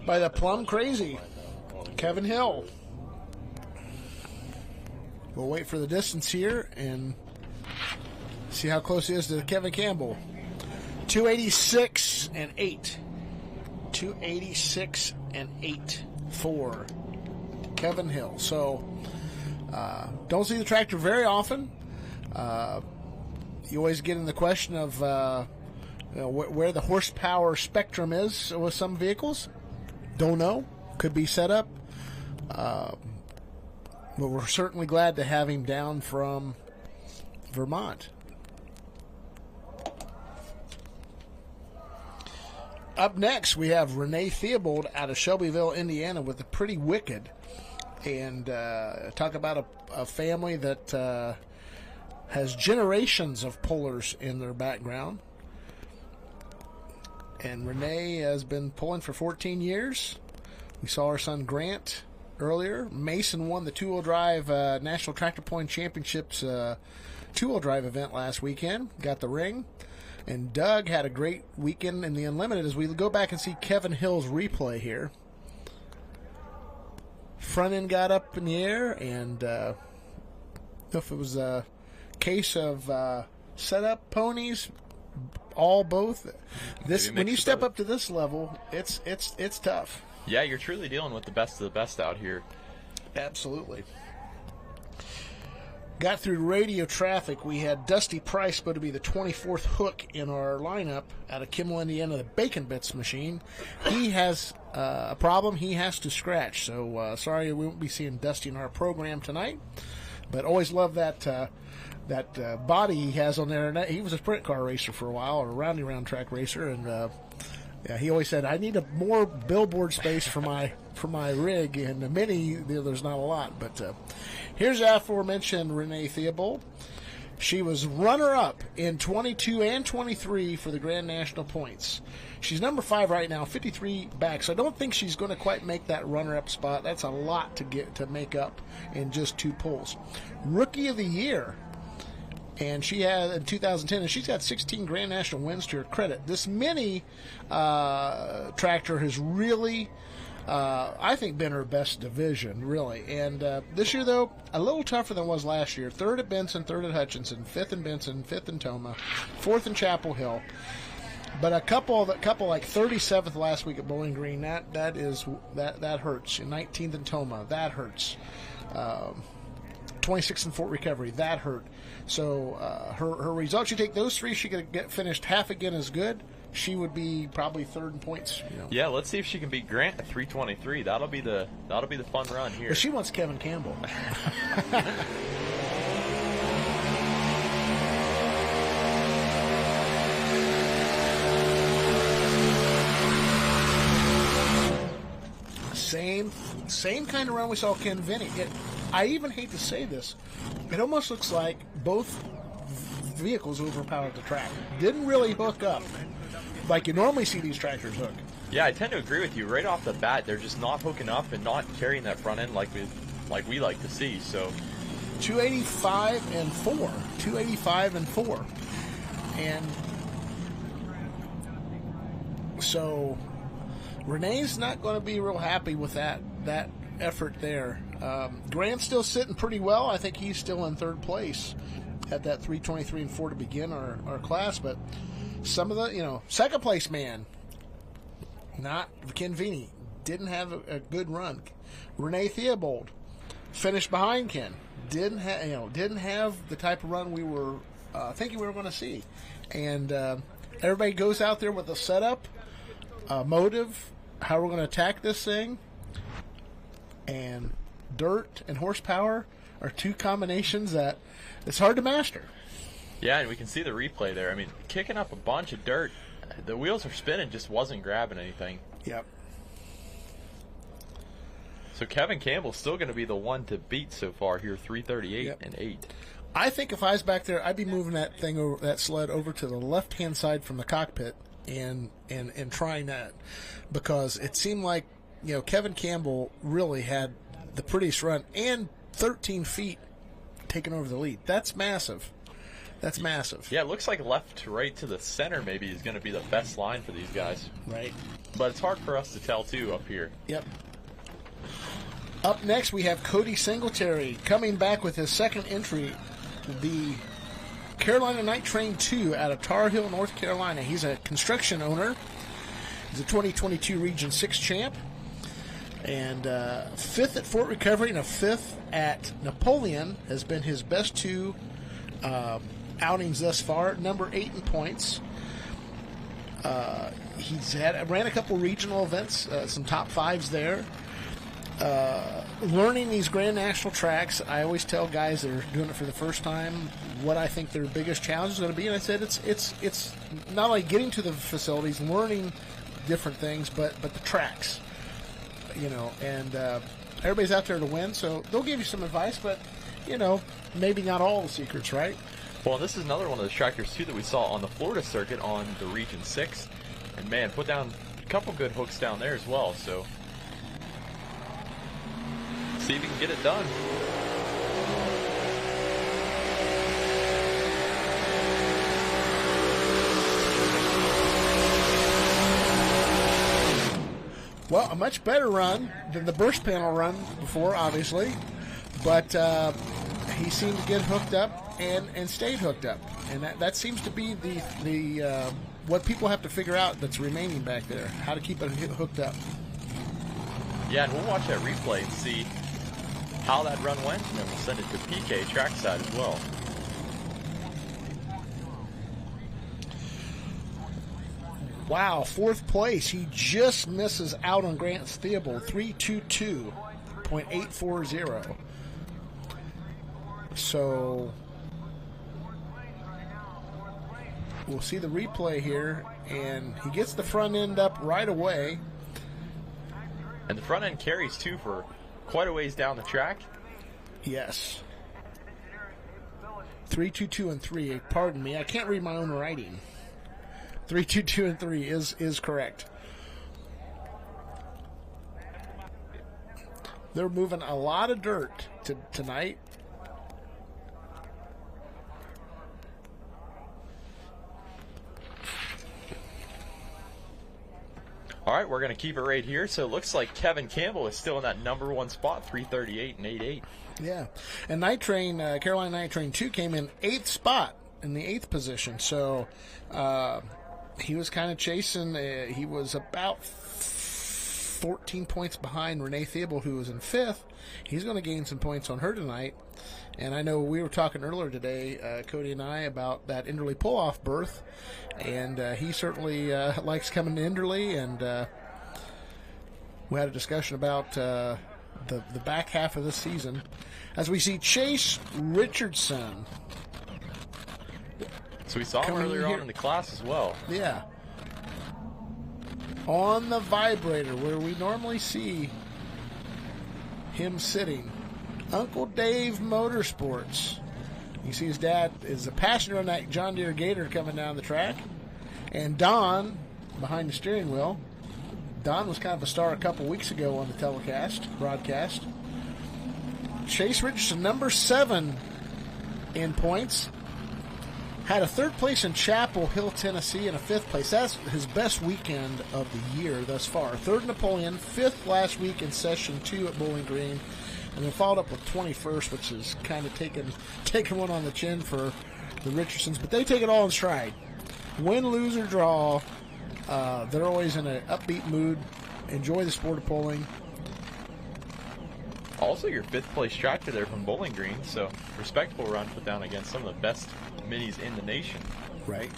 by the Plum Crazy, Kevin Hill. We'll wait for the distance here and see how close he is to Kevin Campbell. 286 and 8. 286 and 8 for Kevin Hill. So, don't see the tractor very often. You always get in the question of where the horsepower spectrum is with some vehicles. Don't know. Could be set up. But we're certainly glad to have him down from Vermont. Up next, we have Renee Theobald out of Shelbyville, Indiana, with the Pretty Wicked. And talk about a family that has generations of pullers in their background. And Renee has been pulling for 14 years. We saw her son Grant earlier. Mason won the two-wheel drive National Tractor Point Championships two-wheel drive event last weekend. Got the ring. And Doug had a great weekend in the Unlimited as we go back and see Kevin Hill's replay here. Front end got up in the air, and if it was a case of setup ponies, both. This when you step up to this level, it's tough. Yeah, you're truly dealing with the best of the best out here. Absolutely. Got through radio traffic. We had Dusty Price supposed to be the 24th hook in our lineup out of Kimmel, Indiana, the Bacon Bits machine. He has a problem. He has to scratch. So sorry we won't be seeing Dusty in our program tonight. But always love that body he has on there. And he was a sprint car racer for a while, or a roundy round track racer, and yeah, he always said, I need more billboard space for my rig, and the Mini, there's not a lot. But here's the aforementioned Renee Theobald. She was runner-up in 22 and 23 for the Grand National points. She's number 5 right now, 53 back, so I don't think she's going to quite make that runner-up spot. That's a lot to make up in just 2 pulls. Rookie of the Year And she had in 2010, and she's got 16 Grand National wins to her credit. This mini tractor has really, I think, been her best division, really. And this year, though, a little tougher than it was last year. 3rd at Benson, 3rd at Hutchinson, 5th in Benson, 5th in Toma, 4th in Chapel Hill. But a couple like 37th last week at Bowling Green, that hurts. 19th in Toma, that hurts. 26th in Fort Recovery, that hurt. So her results, you take those 3, she could get finished half again as good. She would be probably 3rd in points. Yeah, let's see if she can beat Grant at 323. That'll be the fun run here. But she wants Kevin Campbell. Same kind of run we saw Ken Vinny. I even hate to say this, it almost looks like both vehicles overpowered the track. Didn't really hook up like you normally see these tractors hook. Yeah, I tend to agree with you. Right off the bat, they're just not hooking up and not carrying that front end like we like to see. So 285 and 4. 285 and 4. And so Renee's not going to be real happy with that effort there. Grant's still sitting pretty well. I think he's still in 3rd place at that 323 and 4 to begin our class. But some of the, 2nd place man, not Ken Vini, didn't have a good run. Renee Theobald finished behind Ken. Didn't have the type of run we were thinking we were going to see. And everybody goes out there with a setup, a motive, how we're going to attack this thing. And dirt and horsepower are 2 combinations that it's hard to master. Yeah, and we can see the replay there. I mean, kicking up a bunch of dirt, the wheels are spinning, just wasn't grabbing anything. Yep. So Kevin Campbell's still going to be the one to beat so far here, 338 and 8. I think if I was back there, I'd be moving that sled over to the left-hand side from the cockpit and trying that, because it seemed like Kevin Campbell really had the prettiest run and 13 feet taking over the lead. That's massive. That's massive. Yeah, it looks like left to right to the center maybe is going to be the best line for these guys. Right. But it's hard for us to tell, too, up here. Yep. Up next, we have Cody Singletary coming back with his 2nd entry, the Carolina Night Train 2 out of Tar Heel, North Carolina. He's a construction owner. He's a 2022 Region 6 champ. And 5th at Fort Recovery and a 5th at Napoleon has been his best 2 outings thus far. Number 8 in points. He's ran a couple regional events, some top 5s there. Learning these Grand National tracks, I always tell guys that are doing it for the first time what I think their biggest challenge is going to be. And I said it's not only getting to the facilities, learning different things, but the tracks. And everybody's out there to win, so they'll give you some advice, but, maybe not all the secrets, right? Well, this is another one of those tractors, too, that we saw on the Florida circuit on the Region 6. And, man, put down a couple good hooks down there as well, so see if we can get it done. Well, a much better run than the burst panel run before, obviously. But he seemed to get hooked up and stayed hooked up. And that seems to be the what people have to figure out that's remaining back there, how to keep it hooked up. Yeah, and we'll watch that replay and see how that run went, and then we'll send it to PK trackside as well. Wow, 4th place. He just misses out on Grant Theobald, 322.840. So we'll see the replay here, and he gets the front end up right away. And the front end carries, too, for quite a ways down the track. Yes. 322 and 3. Pardon me, I can't read my own writing. 322 and 3 is correct. They're moving a lot of dirt tonight. All right, we're going to keep it right here. So it looks like Kevin Campbell is still in that number 1 spot, 338 and 8.8. Yeah. And Night Train, Carolina Night Train 2 came in 8th spot, in the 8th position. So he was kind of chasing. He was about 14 points behind Renee Theobald, who was in 5th. He's going to gain some points on her tonight. And I know we were talking earlier today, Cody and I, about that Enderley pull-off berth. And he certainly likes coming to Enderley. And we had a discussion about the back half of this season as we see Chase Richardson. So we saw him earlier on in the class as well. Yeah. On the vibrator, where we normally see him sitting. Uncle Dave Motorsports. You see his dad is a passenger on that John Deere Gator coming down the track. And Don behind the steering wheel. Don was kind of a star a couple weeks ago on the broadcast. Chase Richardson, number 7 in points. Had a 3rd place in Chapel Hill, Tennessee, and a 5th place. That's his best weekend of the year thus far. 3rd Napoleon, 5th last week in Session 2 at Bowling Green, and then followed up with 21st, which is kind of taking one on the chin for the Richardsons. But they take it all in stride. Win, lose, or draw, they're always in an upbeat mood. Enjoy the sport of pulling. Also, your 5th place tractor there from Bowling Green, so respectable run put down against some of the best minis in the nation. Right.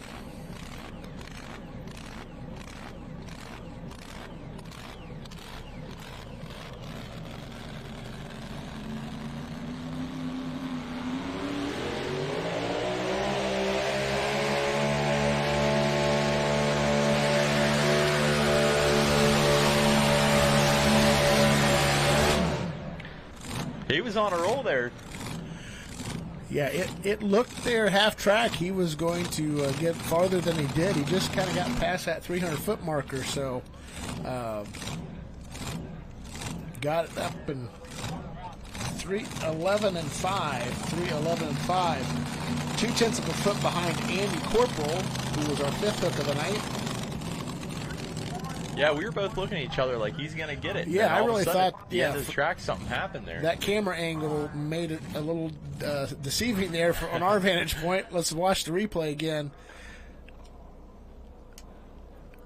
He was on a roll there. Yeah, it looked there half track. He was going to get farther than he did. He just kind of got past that 300-foot marker, so got it up in 3:11 and 5. 3:11 and 5. 0.2 of a foot behind Andy Corporal, who was our 5th hook of the night. Yeah, we were both looking at each other like he's going to get it. Yeah, I really thought. At the end of the track, something happened there. That camera angle made it a little deceiving there on our vantage point. Let's watch the replay again.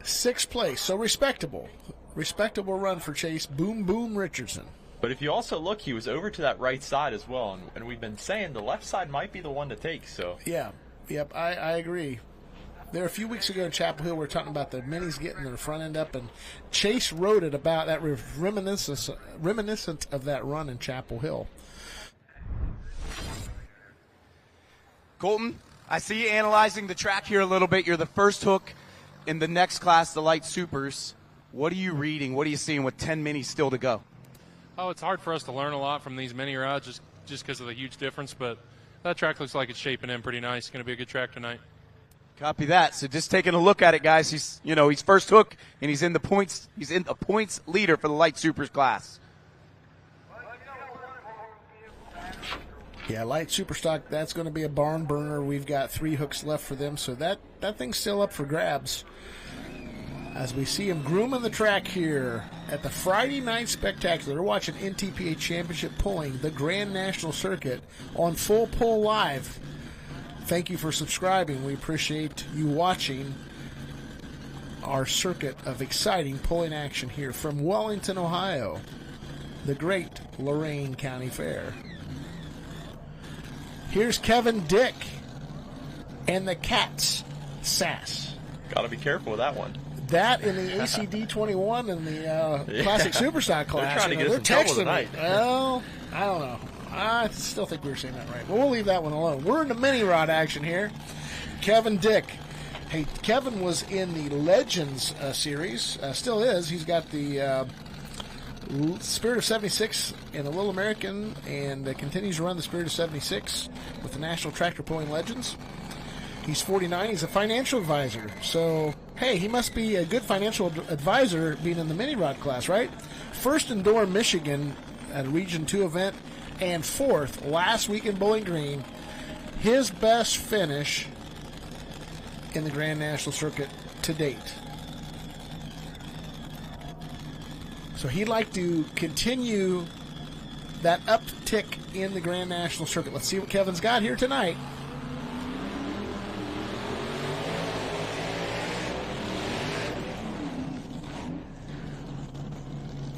6th place, so respectable run for Chase Boom Boom Richardson. But if you also look, he was over to that right side as well, and we've been saying the left side might be the one to take. So yeah, yep, I agree. There a few weeks ago in Chapel Hill, we were talking about the minis getting their front end up, and Chase wrote it about that reminiscent of that run in Chapel Hill. Colton, I see you analyzing the track here a little bit. You're the first hook in the next class, the Light Supers. What are you reading? What are you seeing with 10 minis still to go? Oh, it's hard for us to learn a lot from these mini rods just because of the huge difference, but that track looks like it's shaping in pretty nice. It's going to be a good track tonight. Copy that. So just taking a look at it, guys. He's first hook, and he's in the points. He's in the points leader for the Light Supers class. Yeah, Light Super Stock, that's going to be a barn burner. We've got 3 hooks left for them, so that thing's still up for grabs. As we see him grooming the track here at the Friday Night Spectacular. We're watching NTPA Championship Pulling, the Grand National Circuit, on FullPull Live. Thank you for subscribing. We appreciate you watching our circuit of exciting pulling action here from Wellington, Ohio, the great Lorain County Fair. Here's Kevin Dick and the Cats Sass. Got to be careful with that one. That in the ACD21 and the Classic Superstock class. They're trying to get us in texting trouble tonight. Well, I don't know. I still think we were saying that right. But we'll leave that one alone. We're in the mini rod action here. Kevin Dick. Hey, Kevin was in the Legends series. Still is. He's got the Spirit of 76 in the Little American and continues to run the Spirit of 76 with the National Tractor Pulling Legends. He's 49. He's a financial advisor. So, hey, he must be a good financial advisor being in the mini rod class, right? First in Dorr, Michigan at a Region 2 event, and 4th last week in Bowling Green. His best finish in the Grand National Circuit to date. So he'd like to continue that uptick in the Grand National Circuit. Let's see what Kevin's got here tonight.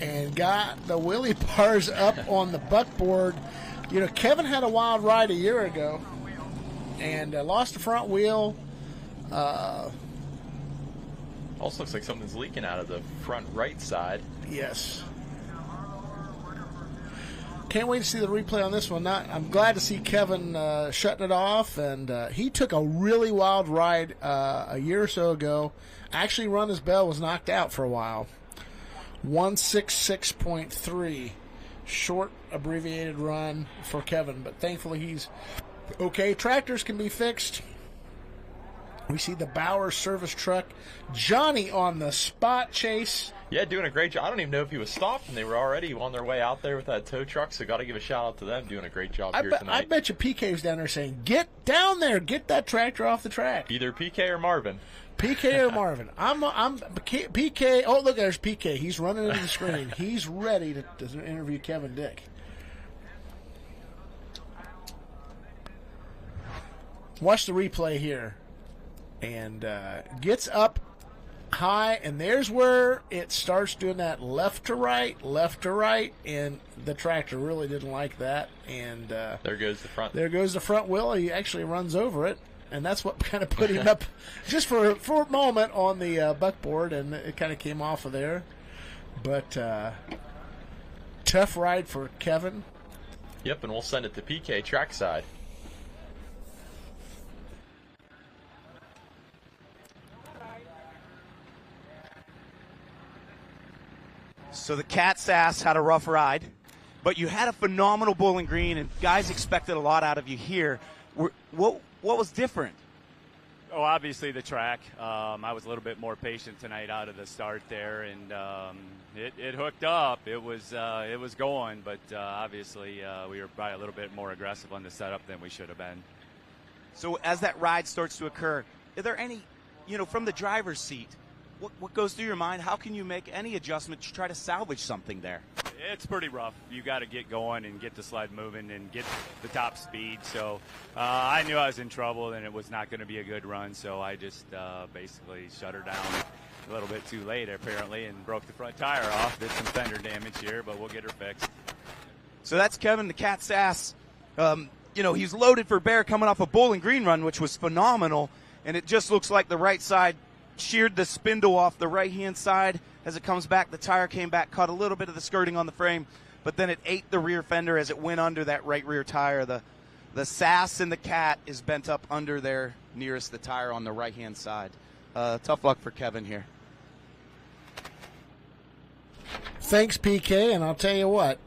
And got the wheelie bars up on the buckboard. You know, Kevin had a wild ride a year ago and lost the front wheel. Also looks like something's leaking out of the front right side. Yes. Can't wait to see the replay on this one. I'm glad to see Kevin shutting it off, and he took a really wild ride a year or so ago. Actually run his bell, was knocked out for a while. 166.3. Short abbreviated run for Kevin, but thankfully he's okay. Tractors can be fixed. We see the Bauer service truck. Johnny on the spot chase. Yeah, doing a great job. I don't even know if he was stopped, and they were already on their way out there with that tow truck, so got to give a shout-out to them doing a great job here tonight. I bet you PK was down there saying, get down there, get that tractor off the track. Either PK or Marvin. PK or Marvin. I'm PK. Oh, look, there's PK. He's running into the screen. He's ready to interview Kevin Dick. Watch the replay here. And gets up high, and there's where it starts doing that left to right, and the tractor really didn't like that. And there goes the front. There goes the front wheel. He actually runs over it, and that's what kind of put him up just for a moment on the buckboard, and it kind of came off of there. But tough ride for Kevin. Yep, and we'll send it to PK trackside. So the Cat Sass had a rough ride, but you had a phenomenal Bowling Green, and guys expected a lot out of you here. What was different? Oh, obviously the track. I was a little bit more patient tonight out of the start there, and it hooked up. It was going, but obviously we were probably a little bit more aggressive on the setup than we should have been. So as that ride starts to occur, are there any, from the driver's seat, what goes through your mind? How can you make any adjustment to try to salvage something there? It's pretty rough. You got to get going and get the sled moving and get the top speed. So I knew I was in trouble and it was not going to be a good run. So I just basically shut her down a little bit too late, apparently, and broke the front tire off. Did some fender damage here, but we'll get her fixed. So that's Kevin the Cat Sass. He's loaded for bear coming off a Bowling Green run, which was phenomenal. And it just looks like the right side sheared the spindle off the right-hand side. As it comes back, the tire came back, caught a little bit of the skirting on the frame, but then it ate the rear fender as it went under that right rear tire. The Sass and the Cat is bent up under there nearest the tire on the right-hand side. Tough luck for Kevin here. Thanks, PK, and I'll tell you what,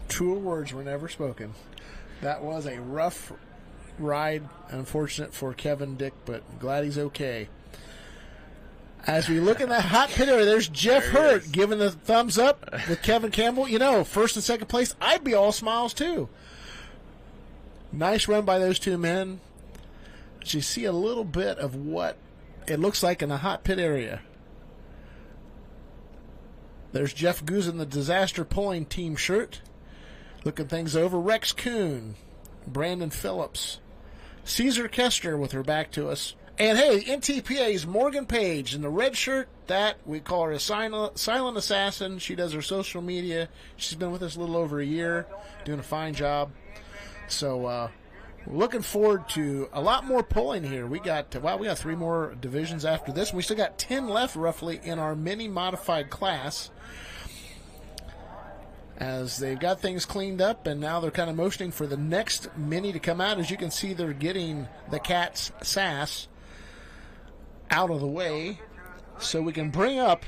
truer words were never spoken. That was a rough ride, unfortunate for Kevin Dick, but I'm glad he's okay. As we look in that hot pit area, there's Jeff Hurt giving the thumbs up with Kevin Campbell. First and second place, I'd be all smiles too. Nice run by those two men. But you see a little bit of what it looks like in the hot pit area. There's Jeff Goose in the Disaster Pulling Team shirt. Looking things over. Rex Kuhn, Brandon Phillips, Caesar Kester with her back to us. And hey, NTPA's Morgan Page in the red shirt, that we call her a silent assassin. She does her social media. She's been with us a little over a year, doing a fine job. So we're looking forward to a lot more pulling here. We got 3 more divisions after this. And we still got 10 left roughly in our mini modified class. As they've got things cleaned up, and now they're kind of motioning for the next mini to come out. As you can see, they're getting the Cat's Sass out of the way so we can bring up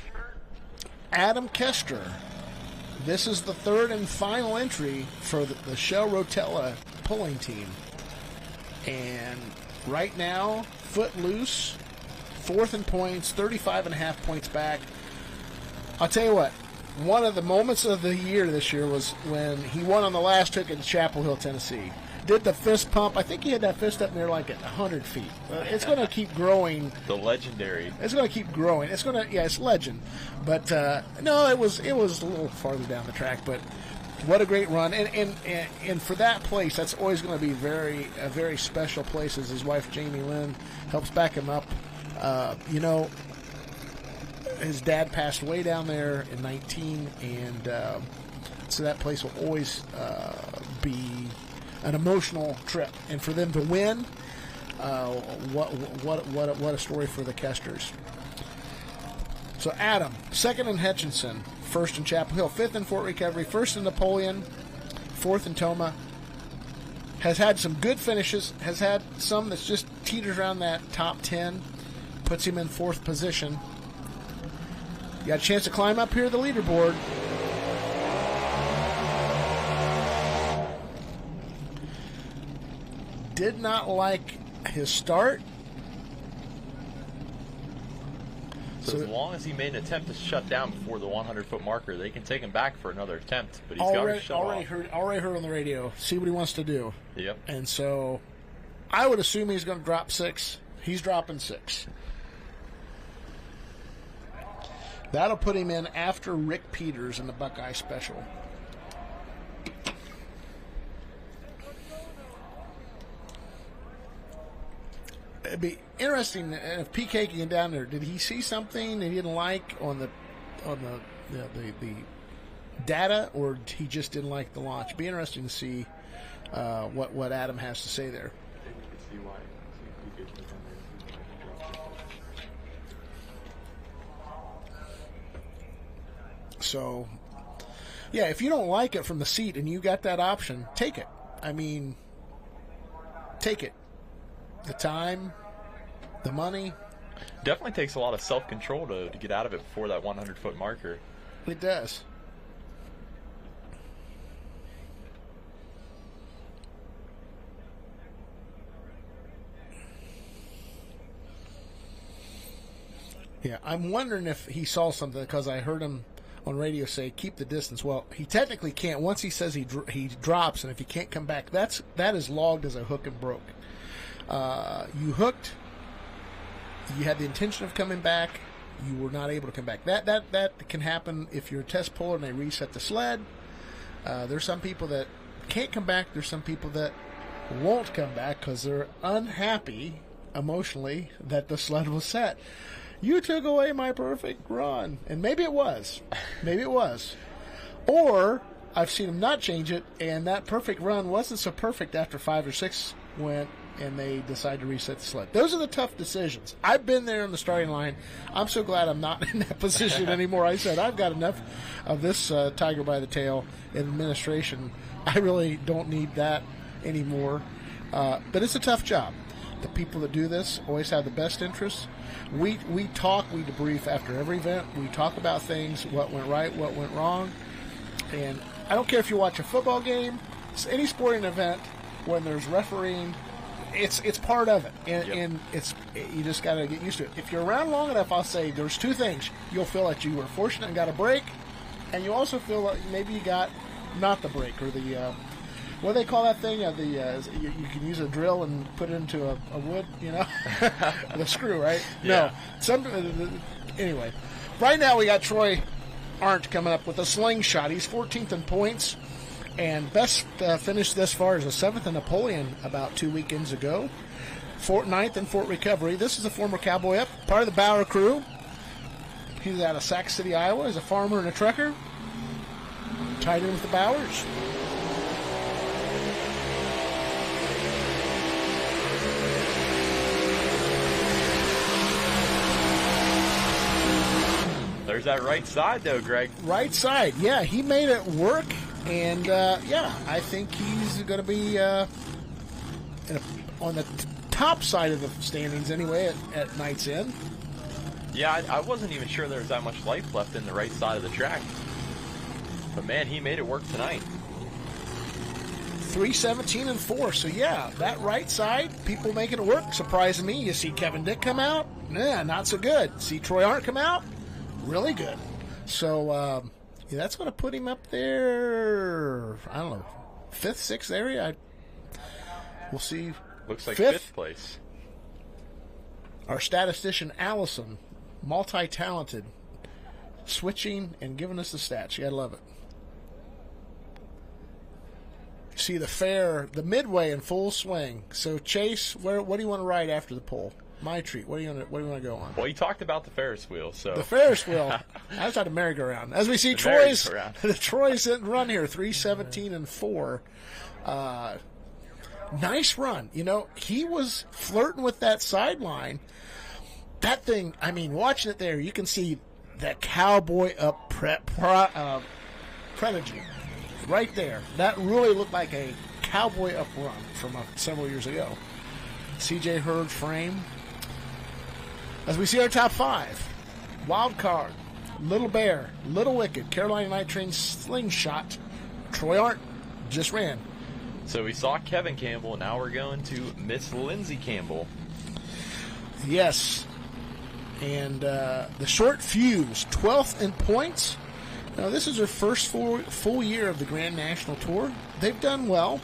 Adam Kester. This is the third and final entry for the Shell Rotella pulling team. And right now, Footloose, fourth in points, 35.5 points back. I'll tell you what, one of the moments of the year this year was when he won on the last hook in Chapel Hill, Tennessee. did the fist pump. I think he had that fist up near like at 100 feet. It's going to keep growing. The legendary. It's going to keep growing. It's going to, yeah, it's legend. But no, it was a little farther down the track. But what a great run! And for that place, that's always going to be a very special place. As his wife Jamie Lynn helps back him up. You know, his dad passed away down there in 19, and so that place will always be an emotional trip. And for them to win, what a story for the Kesters. So Adam, second in Hutchinson, first in Chapel Hill, fifth in Fort Recovery, first in Napoleon, fourth in Toma. Has had some good finishes, has had some that's just teeters around that top 10, puts him in fourth position. You got a chance to climb up here the leaderboard. Did not like his start. So as long as he made an attempt to shut down before the 100-foot marker, they can take him back for another attempt. But he's got to shut off. Already heard on the radio. See what he wants to do. Yep. And so I would assume he's going to drop 6. He's dropping 6. That'll put him in after Rick Peters in the Buckeye Special. It'd be interesting if PK can get down there. Did he see something that he didn't like on the data, or he just didn't like the launch? It'd be interesting to see what Adam has to say there. So, yeah, if you don't like it from the seat and you got that option, take it. I mean, take it. The time, the money. Definitely takes a lot of self-control to get out of it before that 100-foot marker. It does. Yeah, I'm wondering if he saw something, because I heard him on radio say, keep the distance. Well, he technically can't. Once he says he drops, and if he can't come back, that is logged as a hook and broke. You hooked, you had the intention of coming back, you were not able to come back. That can happen if you're a test puller and they reset the sled. There's some people that can't come back. There's some people that won't come back because they're unhappy emotionally that the sled was set. You took away my perfect run. And maybe it was. Maybe it was. Or I've seen them not change it, and that perfect run wasn't so perfect after 5 or 6 went, and they decide to reset the sled. Those are the tough decisions. I've been there on the starting line. I'm so glad I'm not in that position anymore. I said, I've got enough of this tiger by the tail in administration. I really don't need that anymore. But it's a tough job. The people that do this always have the best interests. We talk, we debrief after every event. We talk about things, what went right, what went wrong. And I don't care if you watch a football game, it's any sporting event, when there's refereeing, it's part of it. And you just got to get used to it. If you're around long enough, I'll say there's 2 things. You'll feel that you were fortunate and got a break, and you also feel like maybe you got not the break, or the what do they call that thing? You can use a drill and put it into a wood, the screw, right? Yeah. No. Anyway, right now we got Troy Arndt coming up with a slingshot. He's 14th in points, and best finish this far is a 7th in Napoleon about 2 weekends ago. 9th in Fort Recovery. This is a former cowboy up, part of the Bauer crew. He's out of Sac City, Iowa. He's a farmer and a trucker. Tied in with the Bauers. There's that right side, though, Greg. Right side, yeah. He made it work, and, I think he's going to be on the top side of the standings anyway at night's end. Yeah, I wasn't even sure there was that much life left in the right side of the track. But, man, he made it work tonight. 3:17 and 4. So, yeah, that right side, people making it work. Surprising me. You see Kevin Dick come out? Nah, not so good. See Troy Arndt come out? Really good. So, that's going to put him up there, I don't know, 5th, 6th area. We'll see. Looks like fifth place. Our statistician, Allison, multi-talented, switching and giving us the stats. You got to love it. See the fair, the midway in full swing. So, Chase, what do you want to ride after the pole? My treat. What do you want to go on? Well, you talked about the Ferris wheel, so the Ferris wheel. I was at the merry-go-round. As we see, Troy's didn't run here, 3:17.4. Nice run. You know, he was flirting with that sideline. That thing. I mean, watching it there, you can see that cowboy up prodigy right there. That really looked like a cowboy up run from several years ago. C.J. Hurd frame. As we see our top 5, Wild Card, Little Bear, Little Wicked, Carolina Night Train Slingshot, Troy Arndt just ran. So we saw Kevin Campbell, now we're going to Miss Lindsay Campbell. Yes. And the Short Fuse, 12th in points. Now, this is her first full year of the Grand National Tour. They've done well.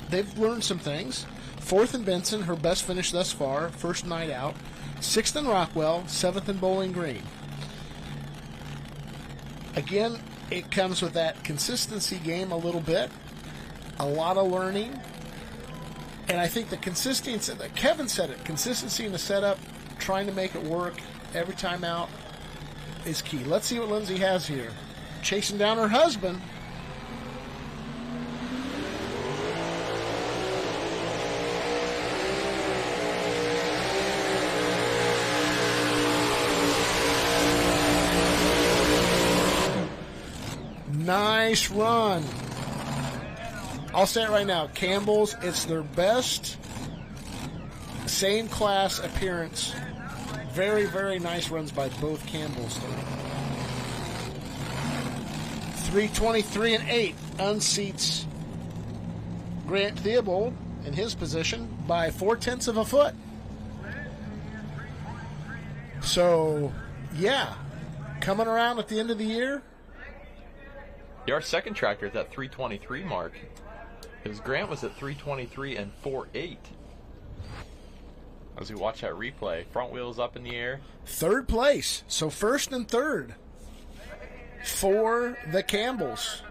They've learned some things. 4th in Benson, her best finish thus far, first night out. 6th in Rockwell, 7th in Bowling Green. Again, it comes with that consistency game a little bit. A lot of learning. And I think the consistency, Kevin said it, consistency in the setup, trying to make it work every time out is key. Let's see what Lindsay has here. Chasing down her husband. Nice run. I'll say it right now. Campbell's, it's their best same class appearance. Very, very nice runs by both Campbells. 3:23.8 unseats Grant Theobald in his position by 0.4 of a foot. So, yeah, coming around at the end of the year. Our second tractor at that 3:23 mark. Because Grant was at 3:23.48. As we watch that replay, front wheels up in the air. Third place, so first and third for the Campbells.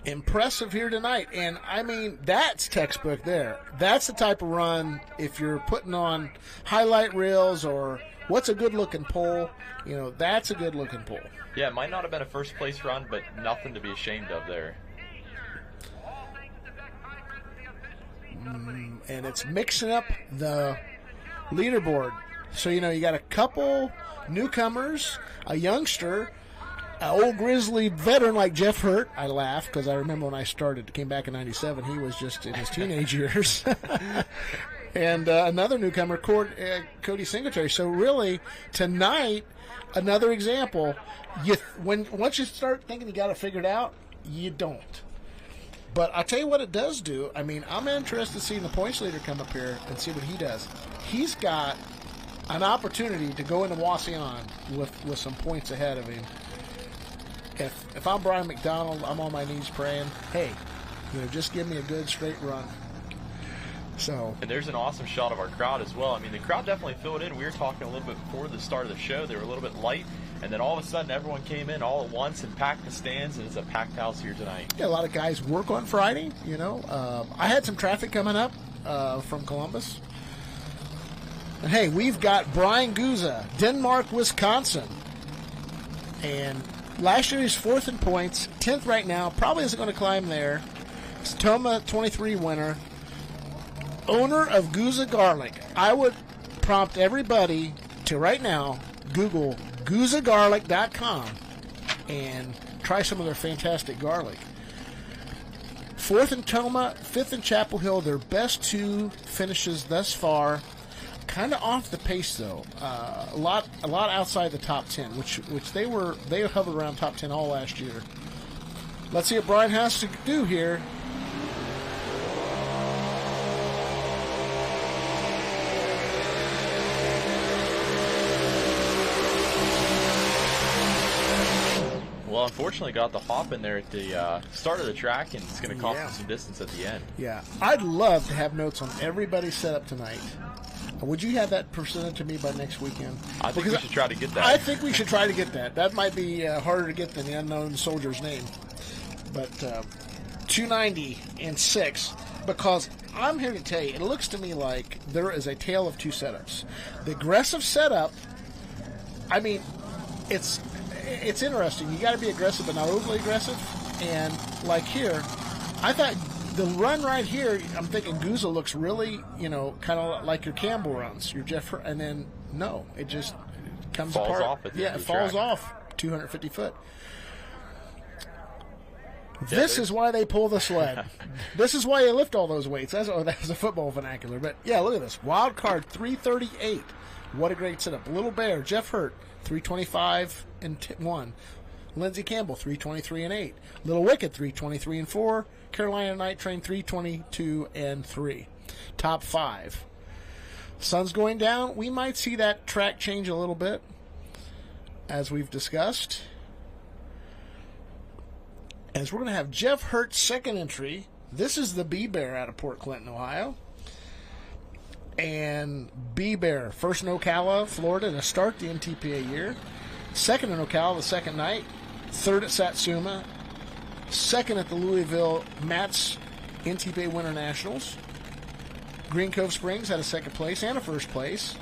Impressive here tonight, and I mean, that's textbook there. That's the type of run, if you're putting on highlight reels or what's a good-looking pole, you know, that's a good-looking pole. Yeah, it might not have been a first-place run, but nothing to be ashamed of there. And it's mixing up the leaderboard. So, you know, you got a couple newcomers, a youngster, an old Grizzly veteran like Jeff Hurt. I laugh because I remember when I started, came back in 97, he was just in his teenage years. And another newcomer, Cody Singletary. So really, tonight, another example. Once you start thinking you got it figured out, you don't. But I'll tell you what it does do. I mean, I'm interested in seeing the points leader come up here and see what he does. He's got an opportunity to go into Wauseon with some points ahead of him. If I'm Brian McDonald, I'm on my knees praying, hey, you know, just give me a good straight run. So. And there's an awesome shot of our crowd as well. I mean, the crowd definitely filled in. We were talking a little bit before the start of the show. They were a little bit light. And then all of a sudden, everyone came in all at once and packed the stands, and it's a packed house here tonight. Yeah, a lot of guys work on Friday, you know. I had some traffic coming up from Columbus. And, hey, we've got Brian Guza, Denmark, Wisconsin. And last year he's 4th in points, 10th right now. Probably isn't going to climb there. Toma 23 winner. Owner of Guza Garlic. I would prompt everybody to right now Google GuzaGarlic.com and try some of their fantastic garlic. 4th in Toma, 5th in Chapel Hill. Their best 2 finishes thus far. Kind of off the pace though. A lot outside the top 10, which they hovered around top 10 all last year. Let's see what Brian has to do here. Well, unfortunately, got the hop in there at the start of the track, and it's going to cost him some distance at the end. Yeah, I'd love to have notes on everybody's setup tonight. Would you have that presented to me by next weekend? I think we should try to get that. I think we should try to get that. That might be harder to get than the unknown soldier's name. But 290-6, because I'm here to tell you, it looks to me like there is a tale of two setups. The aggressive setup, I mean, it's interesting. You got to be aggressive, but not overly aggressive. And like here, I thought the run right here, I'm thinking Gouza looks really, kind of like your Campbell runs, your Jeff, and then no, it just comes falls apart. Off at the yeah, end it of the falls track. off 250 foot. This is why they pull the sled. This is why you lift all those weights. That's a football vernacular. But, yeah, look at this. Wild card, 338. What a great setup. Little Bear, Jeff Hurt, 325-1. Lindsey Campbell, 323-8. Little Wicked, 323-4. Carolina Night Train, 322-3. Top 5. Sun's going down. We might see that track change a little bit, as we've discussed. As we're going to have Jeff Hurt's second entry. This is the B-Bear out of Port Clinton, Ohio. And B-Bear, first in Ocala, Florida, to start the NTPA year. Second in Ocala the second night. Third at Satsuma. Second at the Louisville Mats NTPA Winter Nationals. Green Cove Springs had a second place and a first place.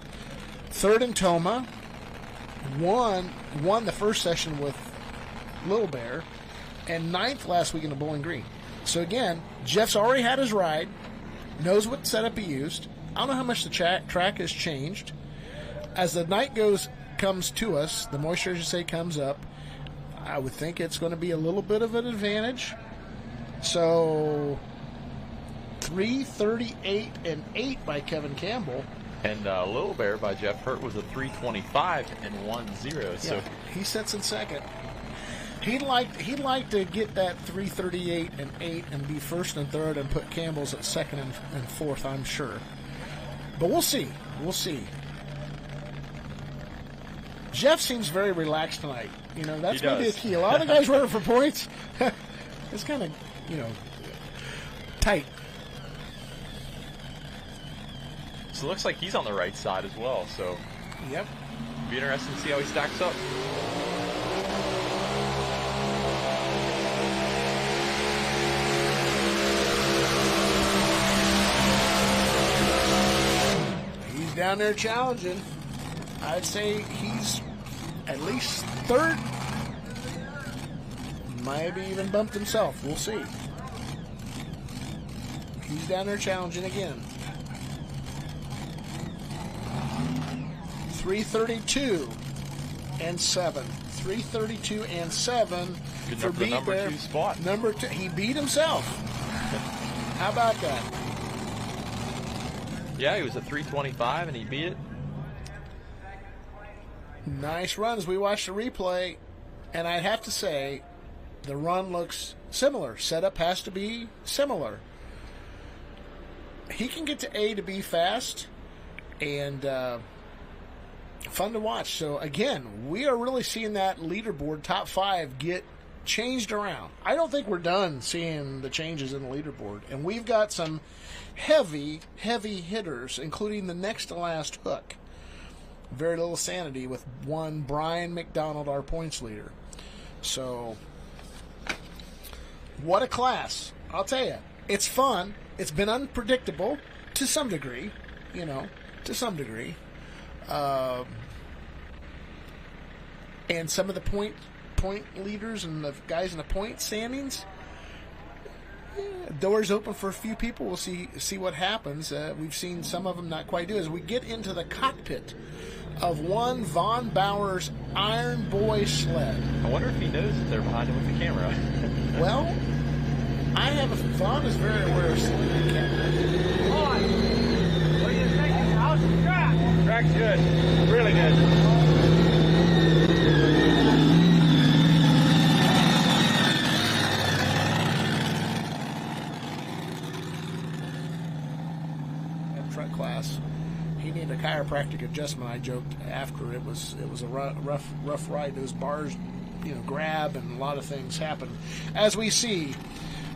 Third in Toma. Won the first session with Little Bear. And ninth last week in the Bowling Green. So again, Jeff's already had his ride, knows what setup he used. I don't know how much the track has changed. As the night comes to us, the moisture, as you say, comes up. I would think it's going to be a little bit of an advantage. So 338-8 by Kevin Campbell. And Little Bear by Jeff Hurt was a 325-10. So he sits in second. He'd like to get that 338-8 and be first and third and put Campbell's at second and fourth, I'm sure. But we'll see. We'll see. Jeff seems very relaxed tonight. That's maybe a key. A lot of the guys running for points, it's kind of, tight. So it looks like he's on the right side as well. So yep. Be interesting to see how he stacks up. Down there challenging. I'd say he's at least third. Maybe even bumped himself. We'll see. He's down there challenging again. 332-7. 332-7 Good for for the number 2 spot. Number 2. He beat himself. How about that? Yeah, he was at 325 and he beat it. Nice runs. We watched the replay, and I'd have to say the run looks similar. Setup has to be similar. He can get to A to B fast, and fun to watch. So, again, we are really seeing that leaderboard top 5 get changed around. I don't think we're done seeing the changes in the leaderboard, and we've got some heavy hitters, including the next to last hook. Very little sanity with one Brian McDonald, our points leader. So, what a class. I'll tell you, it's fun. It's been unpredictable to some degree, to some degree. And some of the point leaders and the guys in the point standings, doors open for a few people. We'll see what happens. We've seen some of them not quite do. As we get into the cockpit of one Von Bauer's Iron Boy sled. I wonder if he knows that they're behind him with the camera. Well, I have Von is very aware of slinging cameras. What do you think? How's the track? Track's good. Really good. Class. He needed a chiropractic adjustment. I joked after it was a rough ride. Those bars, grab, and a lot of things happen. As we see,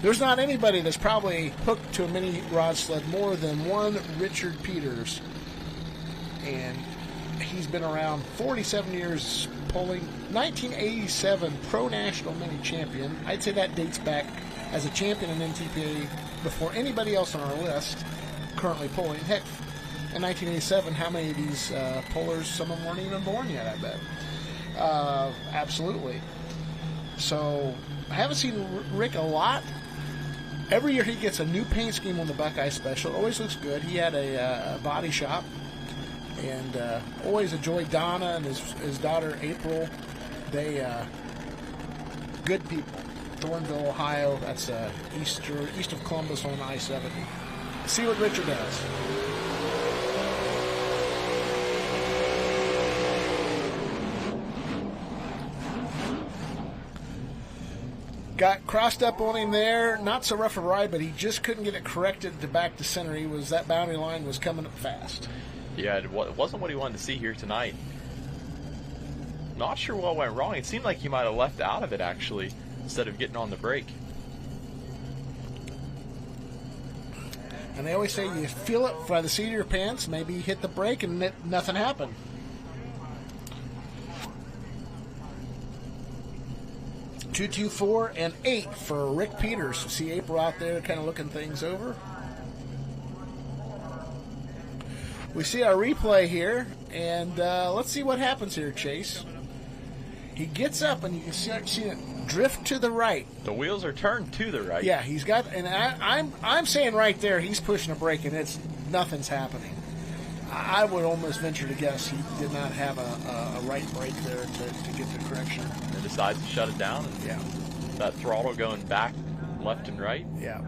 there's not anybody that's probably hooked to a mini rod sled more than one Richard Peters. And he's been around 47 years pulling. 1987 Pro National Mini Champion. I'd say that dates back as a champion in NTPA before anybody else on our list currently pulling. Heck, in 1987, how many of these pullers, some of them weren't even born yet, I bet. Absolutely. So, I haven't seen Rick a lot. Every year he gets a new paint scheme on the Buckeye Special. Always looks good. He had a body shop. And always enjoyed Donna and his daughter April. They good people. Thornville, Ohio. That's east of Columbus on I-70. See what Richard does. Got crossed up on him there. Not so rough a ride, but he just couldn't get it corrected to back to center. That boundary line was coming up fast. Yeah, it wasn't what he wanted to see here tonight. Not sure what went wrong. It seemed like he might have left out of it, actually, instead of getting on the brake. And they always say you feel it by the seat of your pants, maybe you hit the brake and nothing happened. Two, 2, 4, and 8 for Rick Peters. See April out there kind of looking things over. We see our replay here, and let's see what happens here, Chase. He gets up, and you can see it drift to the right. The wheels are turned to the right. Yeah, he's got, and I'm saying right there, he's pushing a brake, and nothing's happening. I would almost venture to guess he did not have a right brake there to get the correction. And decides to shut it down. And yeah, that throttle going back, left and right. Yeah.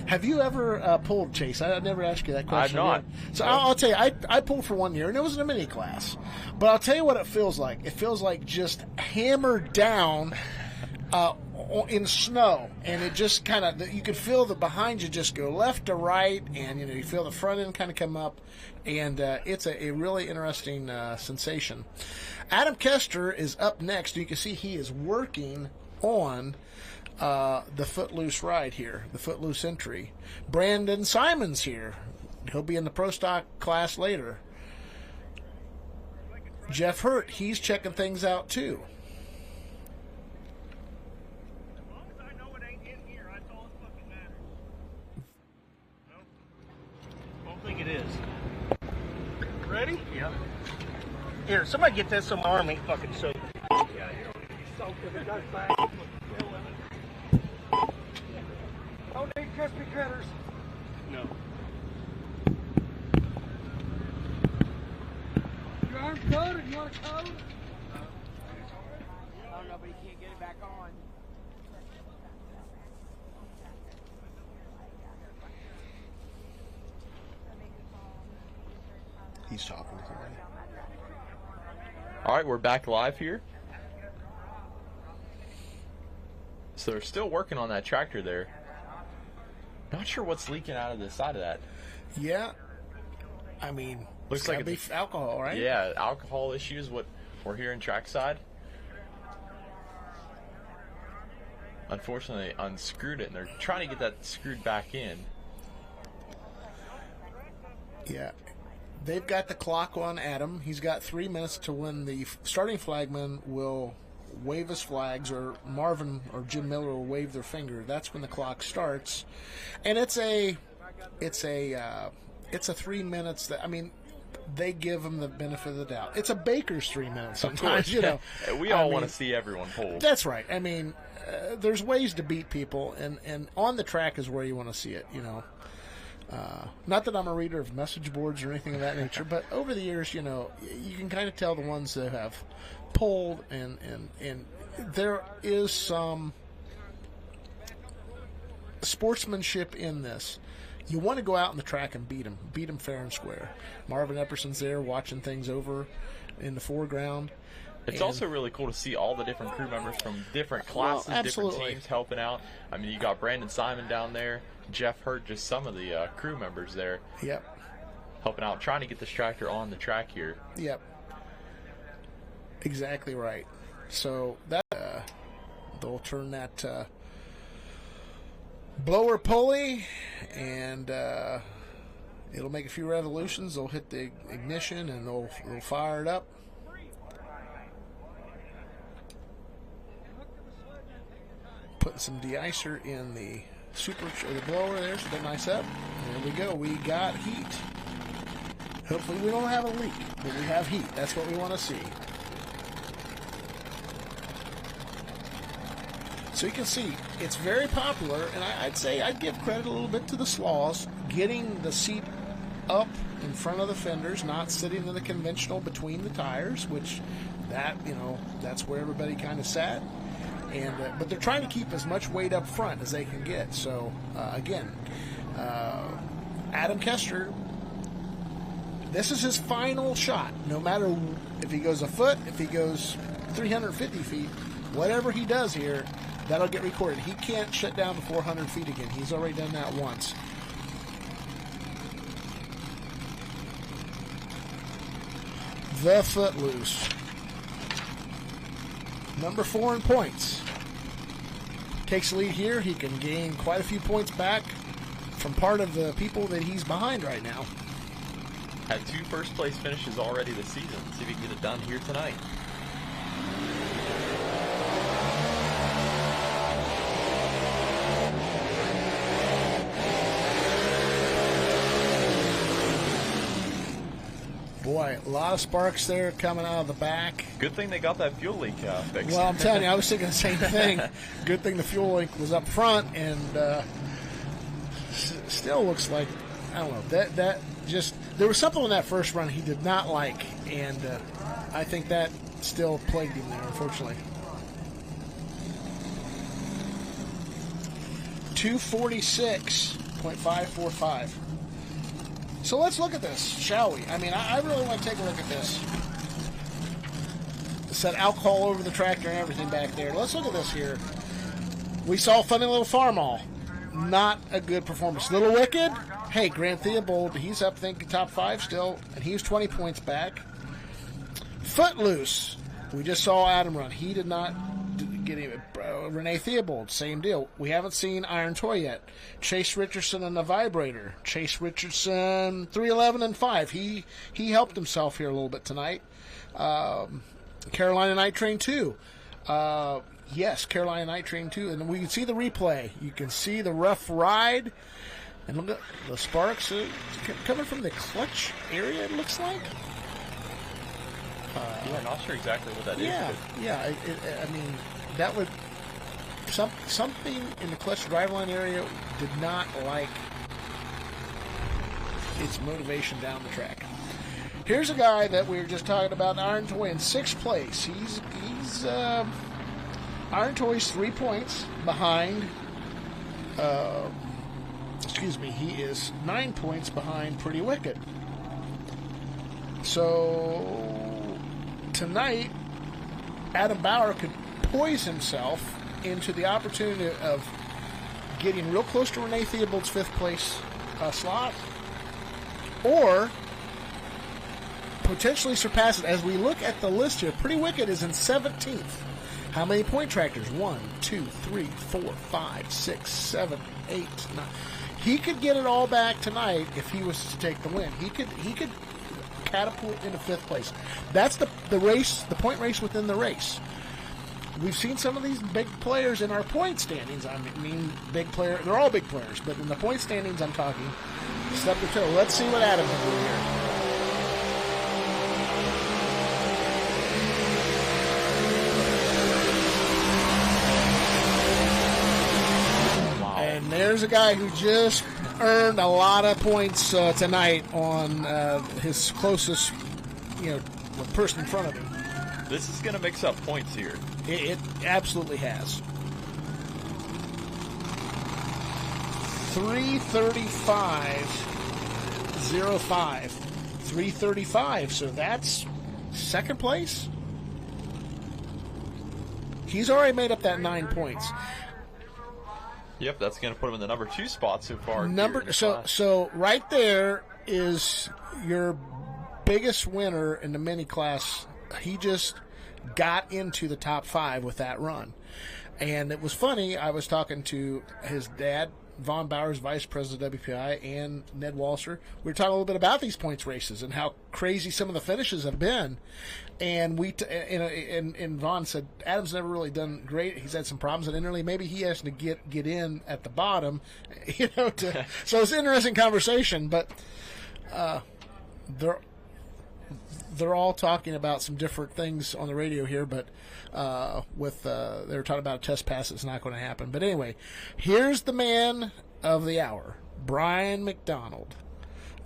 Have you ever pulled, Chase? I never asked you that question. I've not. So I'll tell you, I pulled for 1 year, and it was in a mini class. But I'll tell you what it feels like. It feels like just hammered down in snow, and it just kind of, you could feel the behind you just go left to right, and you feel the front end kind of come up, and it's a really interesting sensation. Adam Kester is up next. You can see he is working on the Footloose ride here, the Footloose entry. Brandon Simon's here. He'll be in the Pro Stock class later. Jeff Hurt, he's checking things out too. I think it is. Ready? Yeah. Here, somebody get this so my arm ain't fucking soaked. Yeah, you don't need soaked if it does bang. Don't need crispy critters. No. Your arm's coated. You want a coat? I don't know, but you can't get it back on. He's talking to somebody. All right, we're back live here. So they're still working on that tractor there. Not sure what's leaking out of the side of that. Yeah. I mean, looks like it's alcohol, right? Yeah, alcohol issues, what we're hearing trackside. Unfortunately, they unscrewed it, and they're trying to get that screwed back in. Yeah. They've got the clock on Adam. He's got 3 minutes to when the starting flagman will wave his flags, or Marvin or Jim Miller will wave their finger. That's when the clock starts, and it's a 3 minutes. That, I mean, they give them the benefit of the doubt. It's a baker's 3 minutes sometimes. We all want to see everyone pull. That's right. I mean, there's ways to beat people, and on the track is where you want to see it. Not that I'm a reader of message boards or anything of that nature, but over the years, you can kind of tell the ones that have pulled, and there is some sportsmanship in this. You want to go out on the track and beat them fair and square. Marvin Epperson's there watching things over in the foreground. It's also really cool to see all the different crew members from different classes, different teams helping out. I mean, you got Brandon Simon down there, Jeff Hurt, just some of the crew members there. Yep. Helping out, trying to get this tractor on the track here. Yep. Exactly right. So that's They'll turn that blower pulley, and it'll make a few revolutions. They'll hit the ignition, and they'll fire it up. Putting some de-icer in the the blower there, so they're nice up. There we go. We got heat. Hopefully we don't have a leak, but we have heat. That's what we want to see. So you can see it's very popular, and I'd say I'd give credit a little bit to the Slaws, getting the seat up in front of the fenders, not sitting in the conventional between the tires, which that's where everybody kind of sat. And but they're trying to keep as much weight up front as they can get. So again, Adam Kester, this is his final shot. No matter if he goes a foot, if he goes 350 feet, whatever he does here, that'll get recorded. He can't shut down to 400 feet again. He's already done that once. The Footloose. Number 4 in points. Takes the lead here. He can gain quite a few points back from part of the people that he's behind right now. Had 2 first-place finishes already this season. See if he can get it done here tonight. Boy, a lot of sparks there coming out of the back. Good thing they got that fuel leak fixed. Well, I'm telling you, I was thinking the same thing. Good thing the fuel leak was up front, and still looks like, I don't know, that just, there was something on that first run he did not like, and I think that still plagued him there, unfortunately. 246.545. So let's look at this, shall we? I mean, I really want to take a look at this. Set alcohol over the tractor and everything back there. Let's look at this here. We saw Funny Little Farmall. Not a good performance. Little Wicked, hey, Grant Theobald, he's up, I think, top 5 still, and he was 20 points back. Footloose, we just saw Adam run. He did not get him. Renee Theobald, same deal. We haven't seen Iron Toy yet. Chase Richardson and the Vibrator. Chase Richardson, 311 and 5. He helped himself here a little bit tonight. Carolina Night Train 2. Yes, Carolina Night Train 2. And we can see the replay. You can see the rough ride. And look at the sparks coming from the clutch area, it looks like. I'm not sure exactly what that is. Yeah. I mean, that would... Something in the clutch driveline area did not like its motivation down the track. Here's a guy that we were just talking about, Iron Toy, in 6th place. He's Iron Toy's 3 points behind. He is 9 points behind Pretty Wicked. So tonight, Adam Bauer could poise himself into the opportunity of getting real close to Renee Theobald's 5th place slot, or potentially surpass it. As we look at the list here, Pretty Wicked is in 17th. How many point tractors? 1, 2, 3, 4, 5, 6, 7, 8, 9. He could get it all back tonight if he was to take the win. He could catapult into 5th place. That's the race, the point race within the race. We've seen some of these big players in our point standings. I mean, big player. They're all big players, but in the point standings, I'm talking step to toe. Let's see what Adam can do here. Wow. And there's a guy who just earned a lot of points tonight on his closest, person in front of him. This is going to mix up points here. It absolutely has. 335.05. 335. So that's 2nd place. He's already made up that 9 points. Yep, that's going to put him in the number 2 spot so far. So right there is your biggest winner in the mini class. He just got into the top 5 with that run. And it was funny. I was talking to his dad, Von Bowers, vice president of WPI, and Ned Walser. We were talking a little bit about these points races and how crazy some of the finishes have been. And and Von said Adam's never really done great. He's had some problems at Interley. Maybe he has to get in at the bottom, so it's an interesting conversation. But they're all talking about some different things on the radio here, but they were talking about a test pass that's not going to happen. But anyway, here's the man of the hour, Brian McDonald.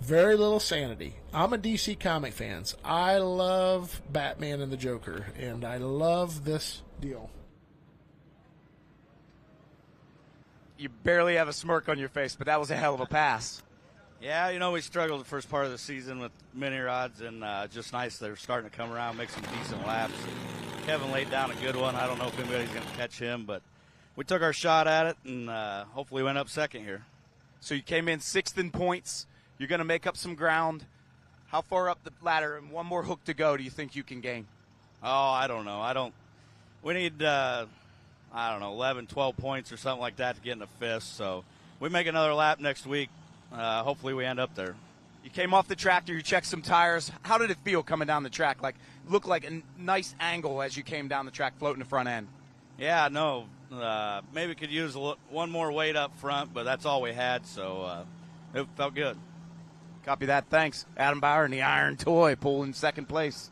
Very little sanity. I'm a DC comic fan. I love Batman and the Joker, and I love this deal. You barely have a smirk on your face, but that was a hell of a pass. Yeah, we struggled the first part of the season with mini rods, and just nice they're starting to come around, make some decent laps. Kevin laid down a good one. I don't know if anybody's going to catch him, but we took our shot at it, and hopefully went up second here. So you came in 6th in points. You're going to make up some ground. How far up the ladder and one more hook to go do you think you can gain? Oh, I don't know. We need, 11, 12 points or something like that to get in the 5th. So we make another lap next week. Hopefully we end up there. You came off the tractor. You checked some tires. How did it feel coming down the track? Looked like a nice angle as you came down the track, floating the front end. Yeah, no. Maybe could use one more weight up front, but that's all we had. So it felt good. Copy that. Thanks. Adam Bauer and the Iron Toy pulling 2nd place.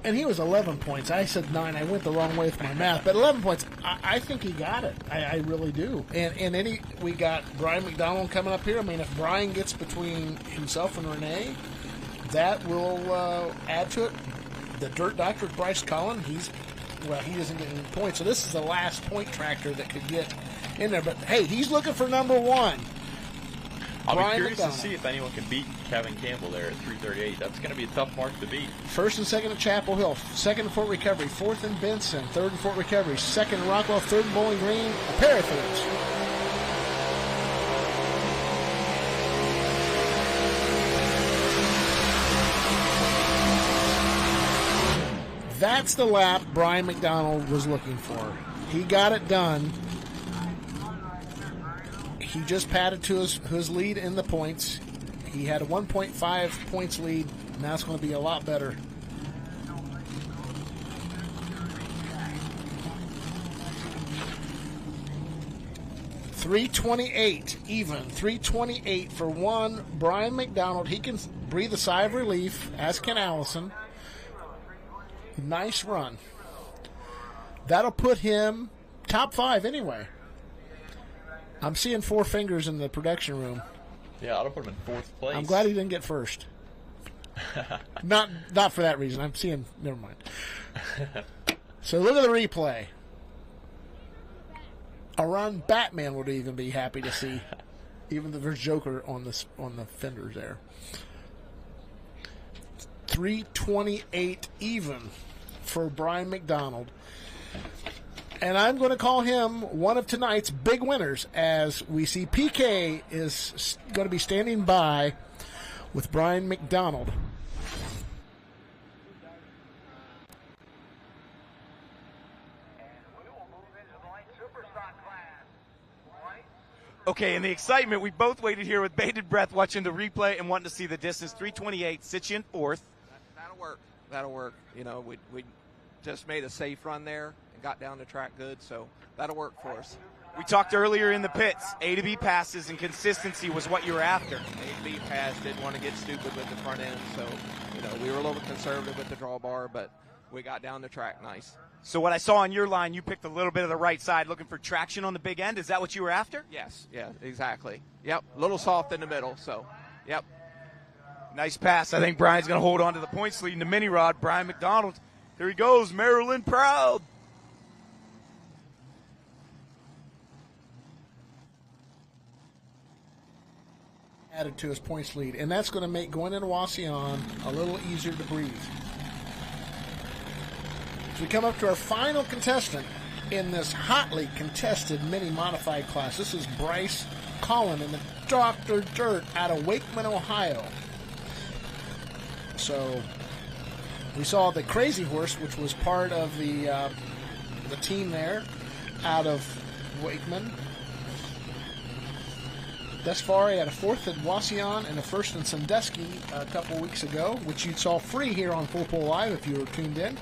And he was 11 points. I said 9. I went the wrong way with my math. But 11 points, I think he got it. I really do. And then we got Brian McDonald coming up here. I mean, if Brian gets between himself and Renee, that will add to it. The Dirt Doctor, Bryce Cullen, he doesn't get any points. So this is the last point tractor that could get in there. But, hey, he's looking for number 1. I'll Brian be curious McDonald. to see if anyone can beat Kevin Campbell there at 3:38. That's going to be a tough mark to beat. 1st and 2nd at Chapel Hill, 2nd in Fort Recovery, 4th in Benson, 3rd in Fort Recovery, 2nd in Rockwell, 3rd in Bowling Green, a pair of 3rds. That's the lap Brian McDonald was looking for. He got it done. He just padded to his lead in the points. He had a 1.5 points lead. Now it's going to be a lot better. $328 even. $328 for one Brian McDonald. He can breathe a sigh of relief, as can Allison. Nice run. That'll put him top 5 anyway. I'm seeing 4 fingers in the production room. Yeah, I'll put him in 4th place. I'm glad he didn't get first. Not for that reason. I'm seeing. Never mind. So look at the replay. A run Batman would even be happy to see, even though there's Joker on the fenders there. 328 even for Brian McDonald. And I'm going to call him one of tonight's big winners, as we see PK is going to be standing by with Brian McDonald. Okay, in the excitement, we both waited here with bated breath watching the replay and wanting to see the distance. 328, sits you in 4th. That'll work. That'll work. You know, we just made a safe run there and got down the track good, so that'll work for us. We talked earlier in the pits. A to B passes and consistency was what you were after. A to B pass, didn't want to get stupid with the front end, so, you know, we were a little bit conservative with the drawbar, but we got down the track nice. So what I saw on your line, you picked a little bit of the right side, looking for traction on the big end. Is that what you were after? Yes, yeah, exactly. Yep, a little soft in the middle, so, yep. Nice pass. I think Brian's going to hold on to the points lead in the mini rod. Brian McDonald. Here he goes, Maryland proud. Added to his points lead, and that's going to make going into Wasion a little easier to breathe. As we come up to our final contestant in this hotly contested mini modified class, this is Bryce Cullen in the Dr. Dirt out of Wakeman, Ohio. So We saw the Crazy Horse, which was part of the team there, out of Wakeman. Thus far, he had a fourth at Wasion and a first in Sandusky a couple weeks ago, which you saw free here on FullPull Live if you were tuned in.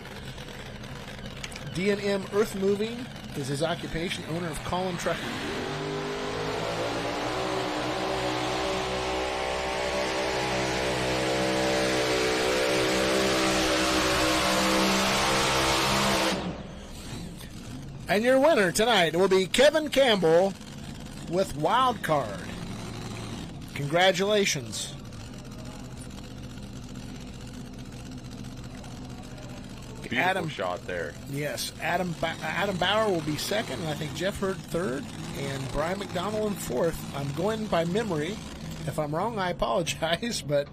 D&M Earth Moving is his occupation, owner of Colin Trucking. And your winner tonight will be Kevin Campbell with Wild Card. Congratulations. Beautiful shot there. Yes, Adam Bauer will be second, and I think Jeff Hurd third, and Brian McDonald in fourth. I'm going by memory. If I'm wrong, I apologize, but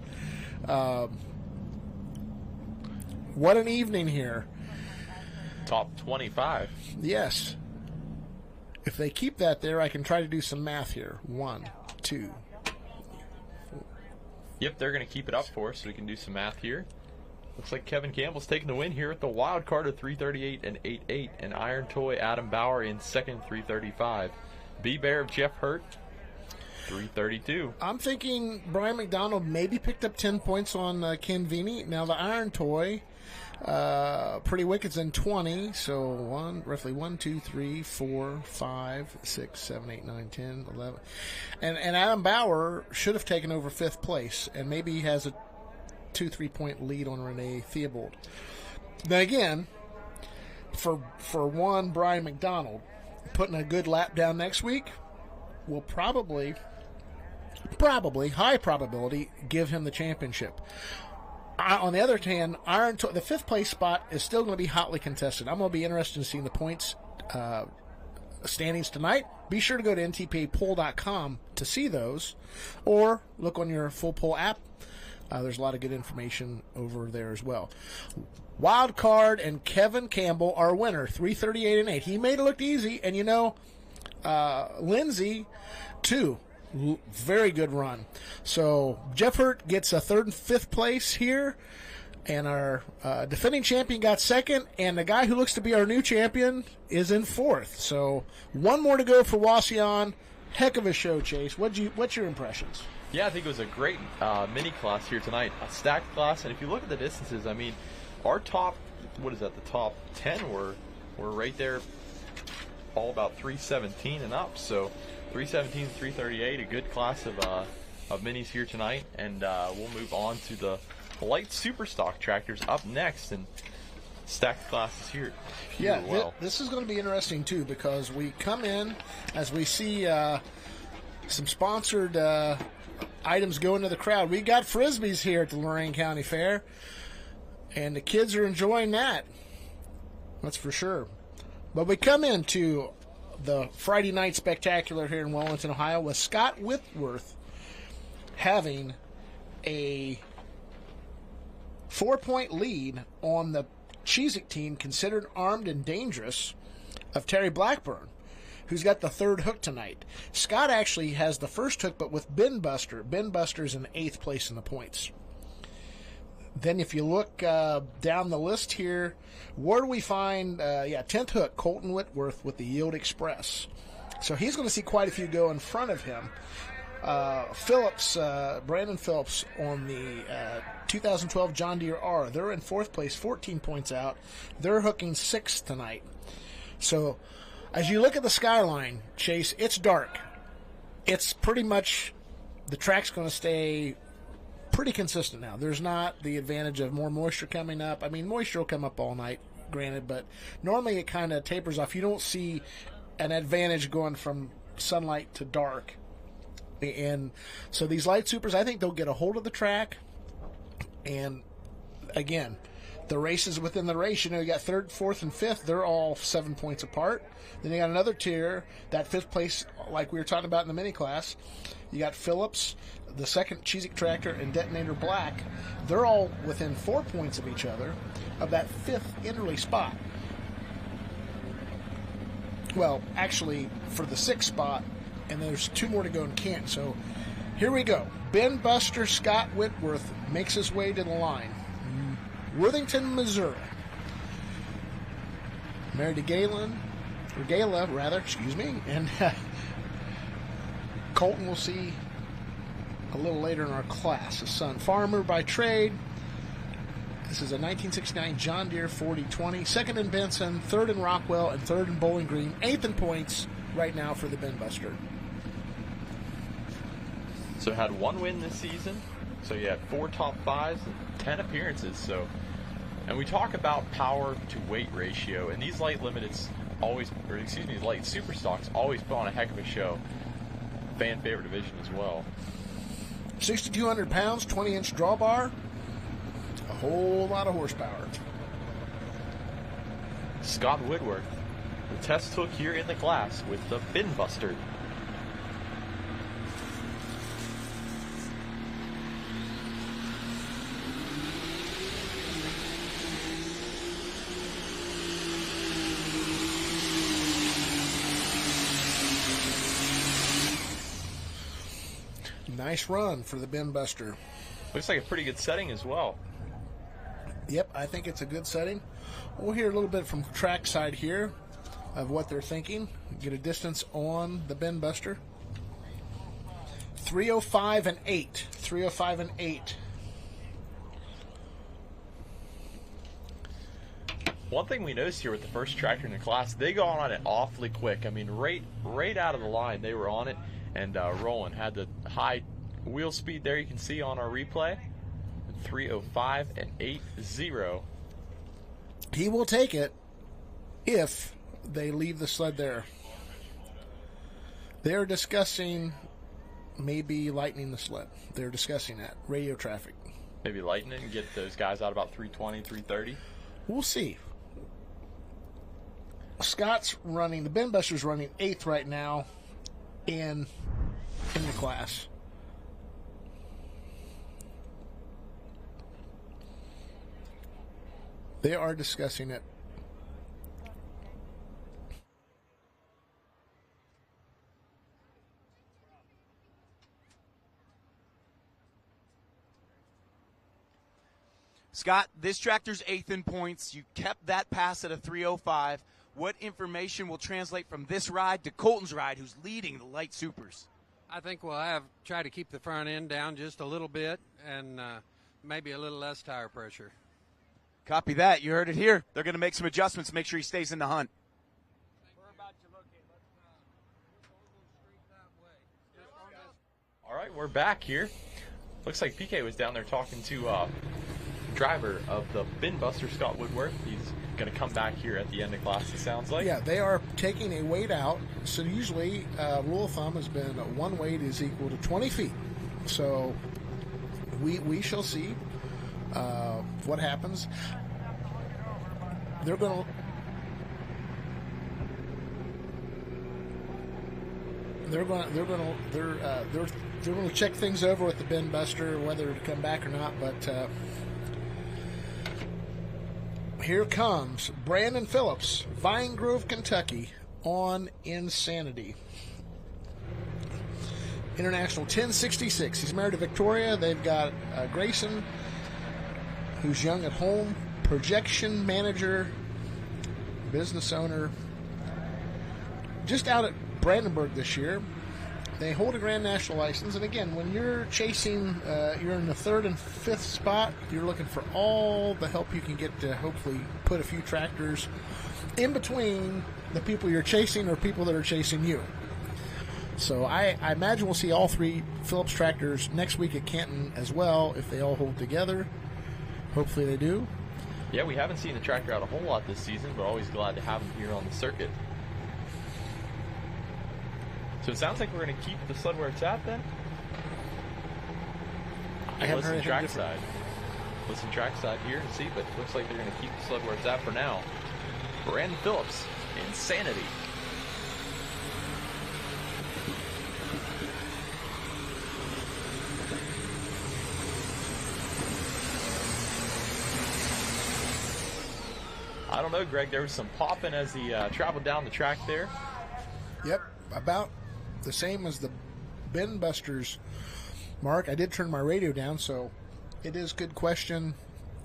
what an evening here. Top 25. Yes. If they keep that there, I can try to do some math here. 1, 2. Yep, they're going to keep it up for us so we can do some math here. Looks like Kevin Campbell's taking the win here at the wild card of 338 and 88, and Iron Toy Adam Bauer in second, 335. B-Bear of Jeff Hurt, 332. I'm thinking Brian McDonald maybe picked up 10 points on Ken Vini. Now the Iron Toy, Pretty Wicked's in 20, so roughly 1, 2, 3, 4, 5, 6, 7, 8, 9, 10, 11. And Adam Bauer should have taken over 5th place, and maybe he has a 2-3 point lead on Renee Theobald. Now again, for one, Brian McDonald putting a good lap down next week will probably high probability give him the championship. On the other hand, the 5th place spot is still going to be hotly contested. I'm going to be interested in seeing the points standings tonight. Be sure to go to ntpapoll.com to see those, or look on your FullPull app. There's a lot of good information over there as well. Wild Card and Kevin Campbell, our winner, 338 and 8. He made it look easy, and Lindsay, too. Very good run. So Jeff Hurt gets a 3rd and 5th place here, and our defending champion got 2nd, and the guy who looks to be our new champion is in 4th. So one more to go for Wasion. Heck of a show, Chase. What's your impressions? Yeah, I think it was a great mini class here tonight, a stacked class, and if you look at the distances, I mean, our top, the top 10 were right there, all about 317 and up, so 317 to 338, a good class of minis here tonight, and we'll move on to the light super stock tractors up next, and stacked classes here. This is going to be interesting too, because we come in as we see some sponsored items go into the crowd. We got Frisbees here at the Lorain County Fair, and the kids are enjoying that. That's for sure. But we come into the Friday night spectacular here in Wellington, Ohio, with Scott Whitworth having a 4-point lead on the Cheezick team, considered armed and dangerous, of Terry Blackburn, who's got the 3rd hook tonight. Scott actually has the 1st hook, but with Ben Buster. Ben Buster's in 8th place in the points. Then if you look down the list here, where do we find, 10th hook, Colton Whitworth with the Yield Express. So he's going to see quite a few go in front of him. Brandon Phillips on the 2012 John Deere R. They're in 4th place, 14 points out. They're hooking 6th tonight. So as you look at the skyline, Chase, it's dark. It's pretty much, the track's going to stay pretty consistent now. There's not the advantage of more moisture coming up. I mean, moisture will come up all night, granted, but normally it kind of tapers off. You don't see an advantage going from sunlight to dark. And so these light supers, I think they'll get a hold of the track. And again, the races within the race, you got 3rd, 4th, and 5th. They're all 7 points apart. Then you got another tier, that 5th place, like we were talking about in the mini class. You got Phillips, the 2nd Cheezick tractor, and Detonator Black. They're all within 4 points of each other of that 5th Interley spot. Well, actually, for the 6th spot, and there's 2 more to go in Canton. So here we go. Ben Buster Scott Whitworth makes his way to the line. Worthington, Missouri. Married to Gayla, and Colton will see a little later in our class. His son, farmer by trade. This is a 1969 John Deere 4020. Second in Benson, third in Rockwell, and third in Bowling Green. Eighth in points right now for the Benbuster. So had 1 win this season. So you had 4 top 5s and 10 appearances. And we talk about power to weight ratio, and these light limiteds these light super stocks always put on a heck of a show. Fan favorite division as well. 6,200 pounds, 20-inch drawbar. A whole lot of horsepower. Scott Woodworth, the test took here in the class with the Benbuster. Nice run for the Benbuster. Looks like a pretty good setting as well. Yep, I think it's a good setting. We'll hear a little bit from track side here of what they're thinking. Get a distance on the Benbuster. 3:05 and 8. 3:05 and 8. One thing we noticed here with the first tractor in the class, they got on it awfully quick. I mean, right out of the line, they were on it and rolling. Had the high wheel speed there you can see on our replay. 3:05 and 8.0. He will take it if they leave the sled there. They're discussing maybe lightening the sled. They're discussing that. Radio traffic. Maybe lighten it and get those guys out about 3:20, 3:30. We'll see. Scott's running, the Benbuster's running 8th right now in the class. They are discussing it. Scott, this tractor's 8th in points. You kept that pass at a 3:05. What information will translate from this ride to Colton's ride, who's leading the light supers? I think we'll try to keep the front end down just a little bit and maybe a little less tire pressure. Copy that. You heard it here. They're going to make some adjustments to make sure he stays in the hunt. All right, we're back here. Looks like PK was down there talking to driver of the Benbuster, Scott Woodworth. He's going to come back here at the end of class, it sounds like. Yeah, they are taking a weight out. So usually, rule of thumb has been one weight is equal to 20 feet. So we shall see what happens. They're going to check things over with the Benbuster, whether to come back or not. But here comes Brandon Phillips, Vine Grove, Kentucky, on Insanity. International 1066. He's married to Victoria. They've got Grayson, who's young at home, projection manager, business owner, just out at Brandenburg this year. They hold a Grand National license, and again, when you're chasing, you're in the 3rd and 5th spot, you're looking for all the help you can get to hopefully put a few tractors in between the people you're chasing or people that are chasing you. So I imagine we'll see all 3 Phillips tractors next week at Canton as well, if they all hold together. Hopefully they do. Yeah, we haven't seen the tractor out a whole lot this season, but always glad to have him here on the circuit. So it sounds like we're going to keep the sled where it's at then? I haven't heard anything different. Trackside. Listen trackside here to see, but it looks like they're going to keep the sled where it's at for now. Brandon Phillips, Insanity. I don't know, Greg. There was some popping as he traveled down the track there. Yep, about the same as the Benbuster's mark. I did turn my radio down, so it is good question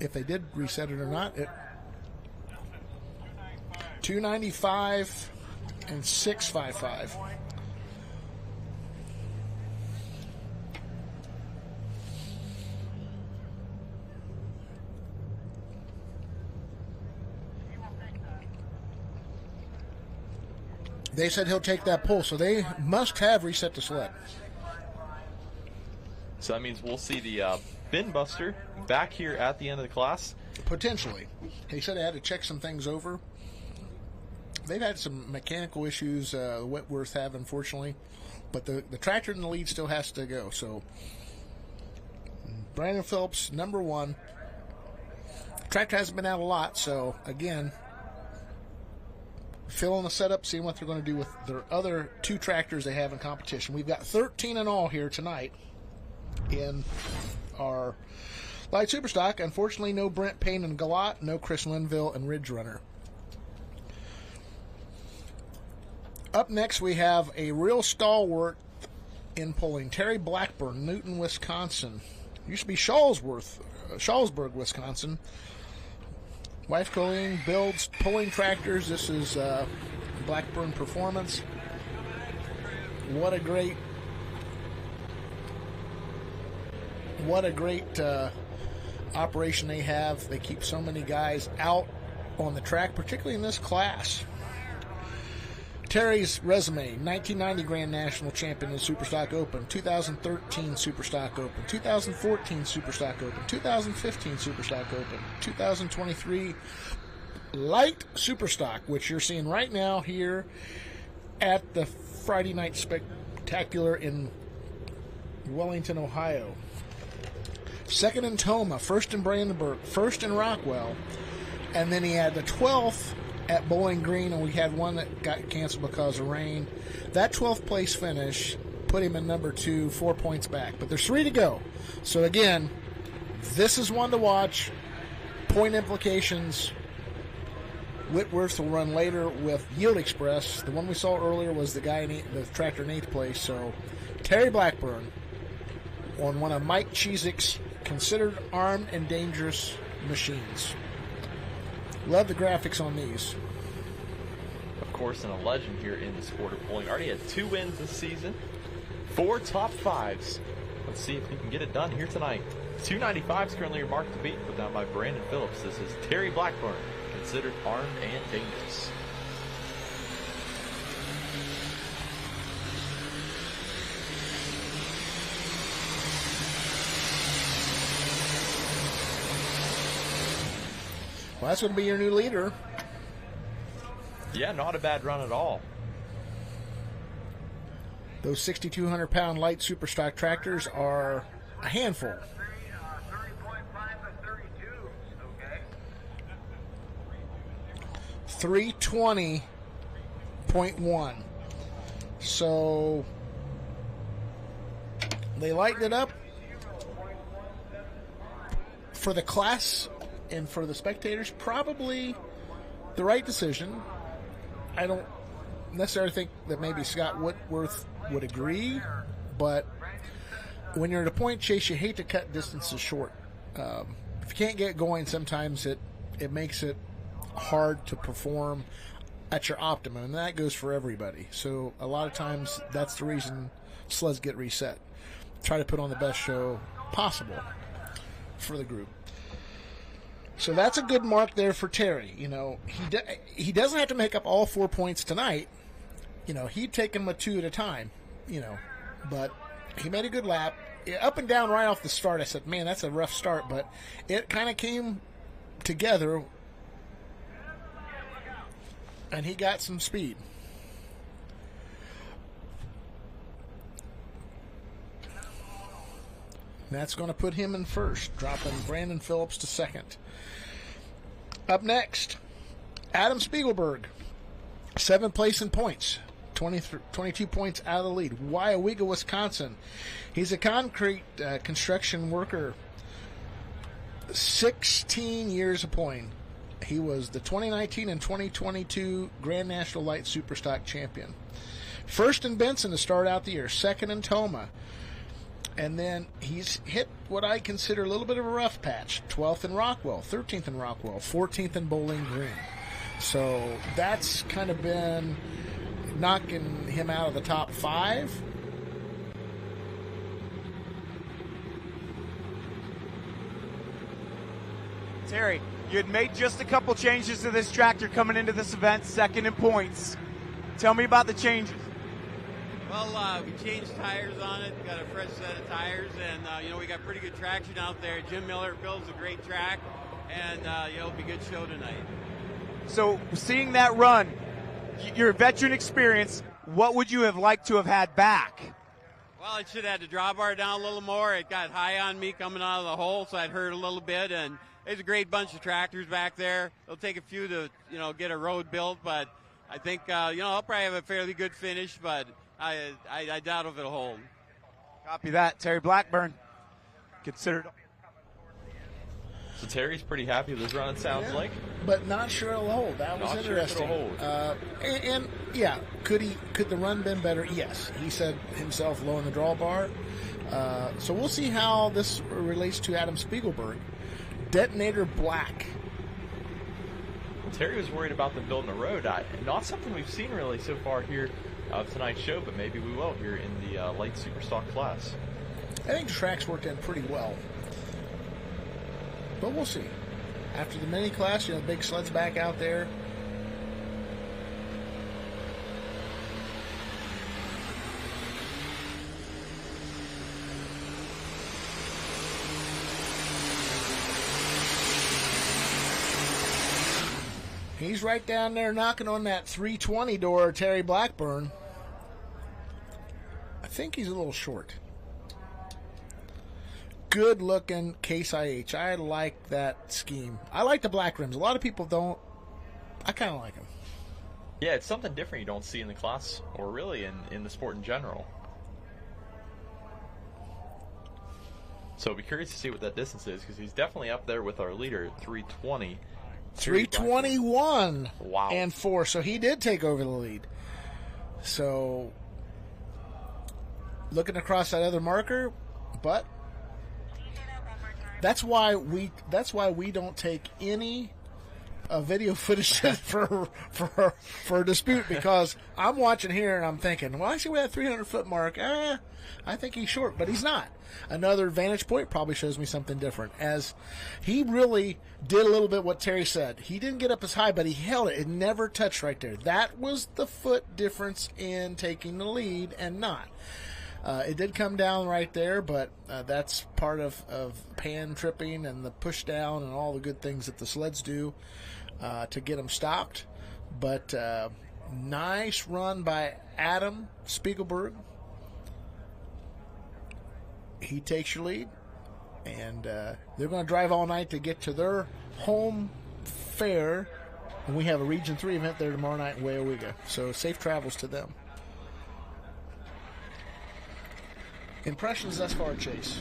if they did reset it or not. 295 and 655. They said he'll take that pull, so they must have reset the sled. So that means we'll see the bin buster back here at the end of the class. Potentially. He said I had to check some things over. They've had some mechanical issues, Whitworth have, unfortunately. But the tractor in the lead still has to go. So Brandon Phillips, number 1. Tractor hasn't been out a lot, so again, filling the setup, seeing what they're going to do with their other 2 tractors they have in competition. We've got 13 in all here tonight in our light superstock. Unfortunately, no Brent Payne and Galat, no Chris Linville and Ridge Runner. Up next, we have a real stalwart in pulling, Terry Blackburn, Newton, Wisconsin. Used to be Shawsburg, Wisconsin. Wife Colleen builds pulling tractors. This is Blackburn Performance. What a great operation they have. They keep so many guys out on the track, particularly in this class. Terry's resume: 1990 Grand National Champion in Superstock Open, 2013 Superstock Open, 2014 Superstock Open, 2015 Superstock Open, 2023 Light Superstock, which you're seeing right now here at the Friday Night Spectacular in Wellington, Ohio. Second in Toma, first in Brandenburg, first in Rockwell, and then he had the 12th at Bowling Green, and we had one that got canceled because of rain. That 12th place finish put him in number 2, 4 points back. But there's 3 to go. So again, this is one to watch. Point implications. Whitworth will run later with Yield Express. The one we saw earlier was the guy the tractor in 8th place. So Terry Blackburn on one of Mike Chizik's considered armed and dangerous machines. Love the graphics on these. Of course, and a legend here in the sport of pulling. Already had 2 wins this season, 4 top 5s. Let's see if he can get it done here tonight. 295 is currently your mark to beat, put down by Brandon Phillips. This is Terry Blackburn, considered armed and dangerous. Well, that's going to be your new leader. Yeah, not a bad run at all. Those 6,200-pound light superstock tractors are a handful. 320.1. So they lightened it up for the class. And for the spectators, probably the right decision. I don't necessarily think that maybe Scott Whitworth would agree, but when you're at a point chase, you hate to cut distances short. If you can't get going, sometimes it makes it hard to perform at your optimum, and that goes for everybody. So a lot of times that's the reason sleds get reset. Try to put on the best show possible for the group. So that's a good mark there for Terry. You know, he doesn't have to make up all 4 points tonight. You know, he'd take them 2 at a time, you know. But he made a good lap. Up and down right off the start, I said, man, that's a rough start. But it kind of came together, and he got some speed. That's going to put him in first, dropping Brandon Phillips to second. Up next, Adam Spiegelberg, 7th place in points, 22 points out of the lead. Wyowega, Wisconsin. He's a concrete construction worker, 16 years of pulling. He was the 2019 and 2022 Grand National Light Superstock champion. First in Benson to start out the year, second in Toma. And then he's hit what I consider a little bit of a rough patch. 12th in Rockwell, 13th in Rockwell, 14th in Bowling Green. So that's kind of been knocking him out of the top 5. Terry, you had made just a couple changes to this tractor coming into this event, second in points. Tell me about the changes. Well, we changed tires on it, got a fresh set of tires, and, we got pretty good traction out there. Jim Miller builds a great track, and, it'll be a good show tonight. So, seeing that run, your veteran experience, what would you have liked to have had back? Well, I should have had the drawbar down a little more. It got high on me coming out of the hole, so I'd hurt a little bit, and there's a great bunch of tractors back there. It'll take a few to, get a road built, but I think, I'll probably have a fairly good finish, but I doubt if it'll hold. Copy that. Terry Blackburn, considered. So Terry's pretty happy with his run, it sounds like. But not sure it'll hold. That was interesting. Sure it'll hold. Yeah, could the run been better? Yes. He said himself low in the drawbar. So we'll see how this relates to Adam Spiegelberg. Detonator Black. Terry was worried about them building a road. Not something we've seen really so far here of tonight's show, but maybe we will here in the light superstock class. I think the tracks worked in pretty well. But we'll see. After the mini class, the big sleds back out there. He's right down there knocking on that 320 door, Terry Blackburn. I think he's a little short. Good looking Case IH. I like that scheme. I like the black rims. A lot of people don't. I kind of like them. Yeah, it's something different you don't see in the class or really in the sport in general. So I'll be curious to see what that distance is because he's definitely up there with our leader at 320. 321 wow. and 4. So he did take over the lead. So looking across that other marker, but that's why we don't take any video footage for a dispute, because I'm watching here and I'm thinking, well, I see where that 300-foot mark. I think he's short, but he's not. Another vantage point probably shows me something different, as he really did a little bit what Terry said. He didn't get up as high, but he held it. It never touched right there. That was the foot difference in taking the lead and not. It did come down right there, but that's part of pan tripping and the push down and all the good things that the sleds do to get them stopped. But nice run by Adam Spiegelberg. He takes your lead, and they're going to drive all night to get to their home fair. And we have a Region 3 event there tomorrow night in Weyowega. So safe travels to them. Impressions thus far, Chase?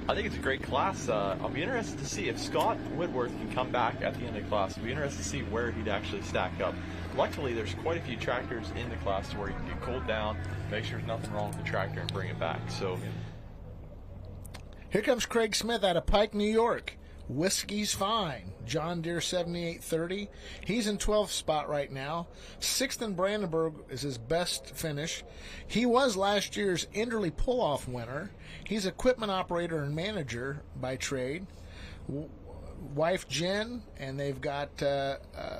I think it's a great class. I'll be interested to see if Scott Whitworth can come back at the end of the class. I'll be interested to see where he'd actually stack up. Luckily, there's quite a few tractors in the class where you can get cooled down, make sure there's nothing wrong with the tractor, and bring it back. So here comes Craig Smith out of Pike, New York. Whiskey's Fine, John Deere 7830. He's in 12th spot right now. 6th in Brandenburg is his best finish. He was last year's Enderley pull-off winner. He's equipment operator and manager by trade. Wife Jen, and they've got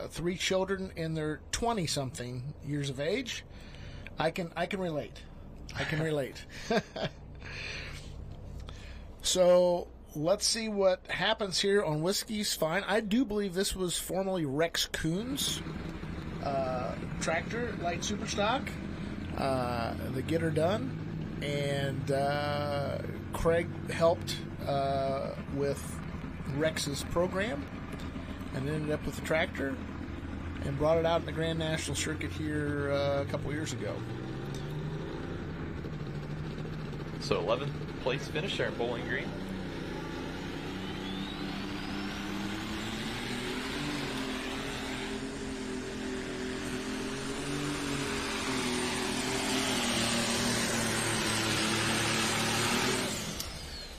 3 children in their 20-something years of age. I can relate. I can relate. So let's see what happens here on Whiskey's Fine. I do believe this was formerly Rex Coon's tractor, light superstock, the Get Her Done. And Craig helped with Rex's program and ended up with the tractor and brought it out in the Grand National Circuit here a couple years ago. So 11th place finish there in Bowling Green.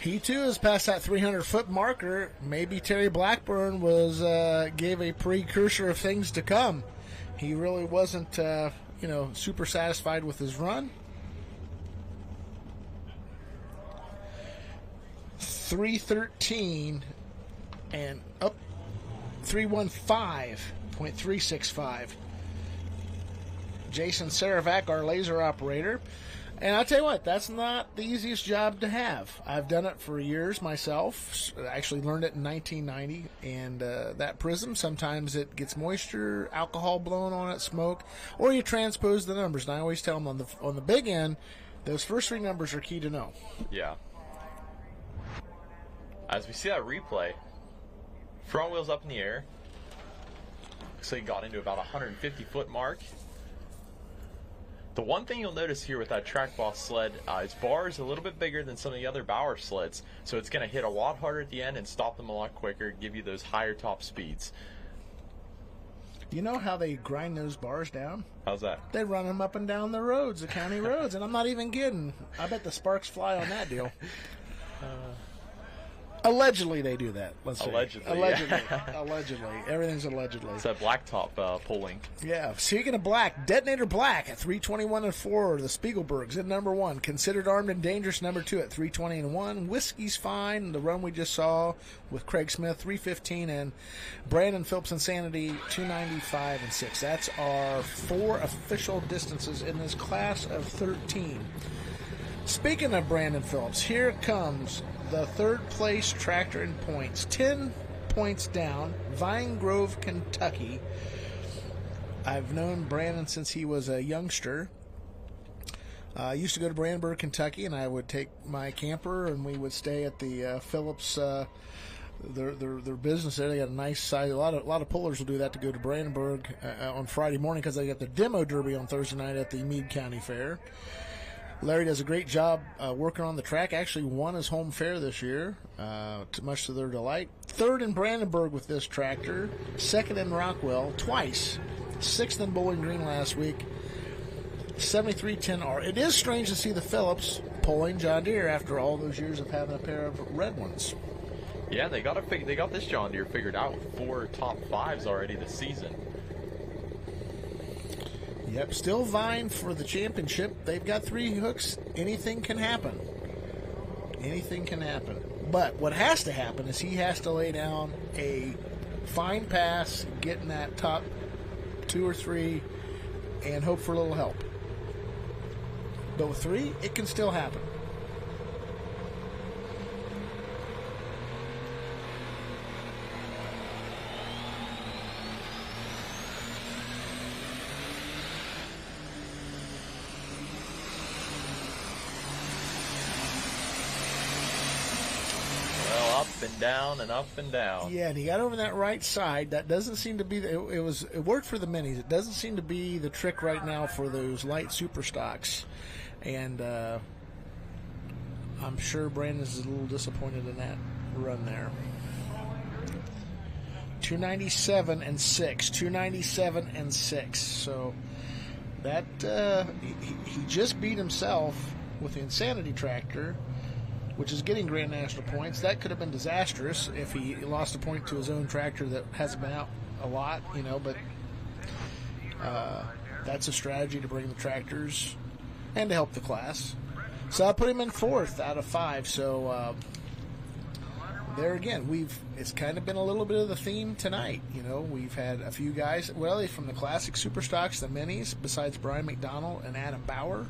He too is past that 300-foot marker. Maybe Terry Blackburn gave a precursor of things to come. He really wasn't, super satisfied with his run. 3:13 and up 3:15.365. Jason Saravac, our laser operator. And I'll tell you what, that's not the easiest job to have. I've done it for years myself. I actually learned it in 1990. And that prism, sometimes it gets moisture, alcohol blown on it, smoke, or you transpose the numbers. And I always tell them on the big end, those first three numbers are key to know. Yeah. As we see that replay, front wheel's up in the air. Looks like he got into about 150-foot mark. The one thing you'll notice here with that Track Boss sled, its bar is a little bit bigger than some of the other Bauer sleds, so it's going to hit a lot harder at the end and stop them a lot quicker, give you those higher top speeds. You know how they grind those bars down? How's that? They run them up and down the roads, the county roads, and I'm not even kidding. I bet the sparks fly on that deal. Allegedly, they do that. Let's say. Allegedly. Allegedly. Everything's allegedly. It's that blacktop pulling. Yeah. Speaking of black, Detonator Black at 3:21.4. The Spiegelbergs at number 1. Considered Armed and Dangerous number 2 at 3:20.1. Whiskey's Fine, the run we just saw with Craig Smith, 3:15, and Brandon Phillips Insanity 2:95.6. That's our 4 official distances in this class of 13. Speaking of Brandon Phillips, here comes the third place tractor in points. 10 points down, Vine Grove, Kentucky. I've known Brandon since he was a youngster. I used to go to Brandenburg, Kentucky, and I would take my camper, and we would stay at the Phillips, their business there. They got a nice size. A lot of pullers will do that to go to Brandenburg on Friday morning because they got the demo derby on Thursday night at the Meade County Fair. Larry does a great job working on the track. Actually won his home fair this year, much to their delight. Third in Brandenburg with this tractor. Second in Rockwell twice. Sixth in Bowling Green last week. 7310R. It is strange to see the Phillips pulling John Deere after all those years of having a pair of red ones. Yeah, they got this John Deere figured out with 4 top 5s already this season. Yep, still vying for the championship. They've got 3 hooks. Anything can happen. Anything can happen. But what has to happen is he has to lay down a fine pass, get in that top 2 or 3, and hope for a little help. But with 3, it can still happen. And down and up and down. Yeah, and he got over that right side. That doesn't seem to be it worked for the minis. It doesn't seem to be the trick right now for those light super stocks. And I'm sure Brandon's a little disappointed in that run there. 297 and 6. 297 and 6. So that he just beat himself with the Insanity tractor, which is getting Grand National points. That could have been disastrous if he lost a point to his own tractor that hasn't been out a lot, but that's a strategy to bring the tractors and to help the class. So I put him in 4th out of 5. So there again, it's kind of been a little bit of the theme tonight. We've had a few guys, from the classic super stocks, the minis, besides Brian McDonald and Adam Bauer.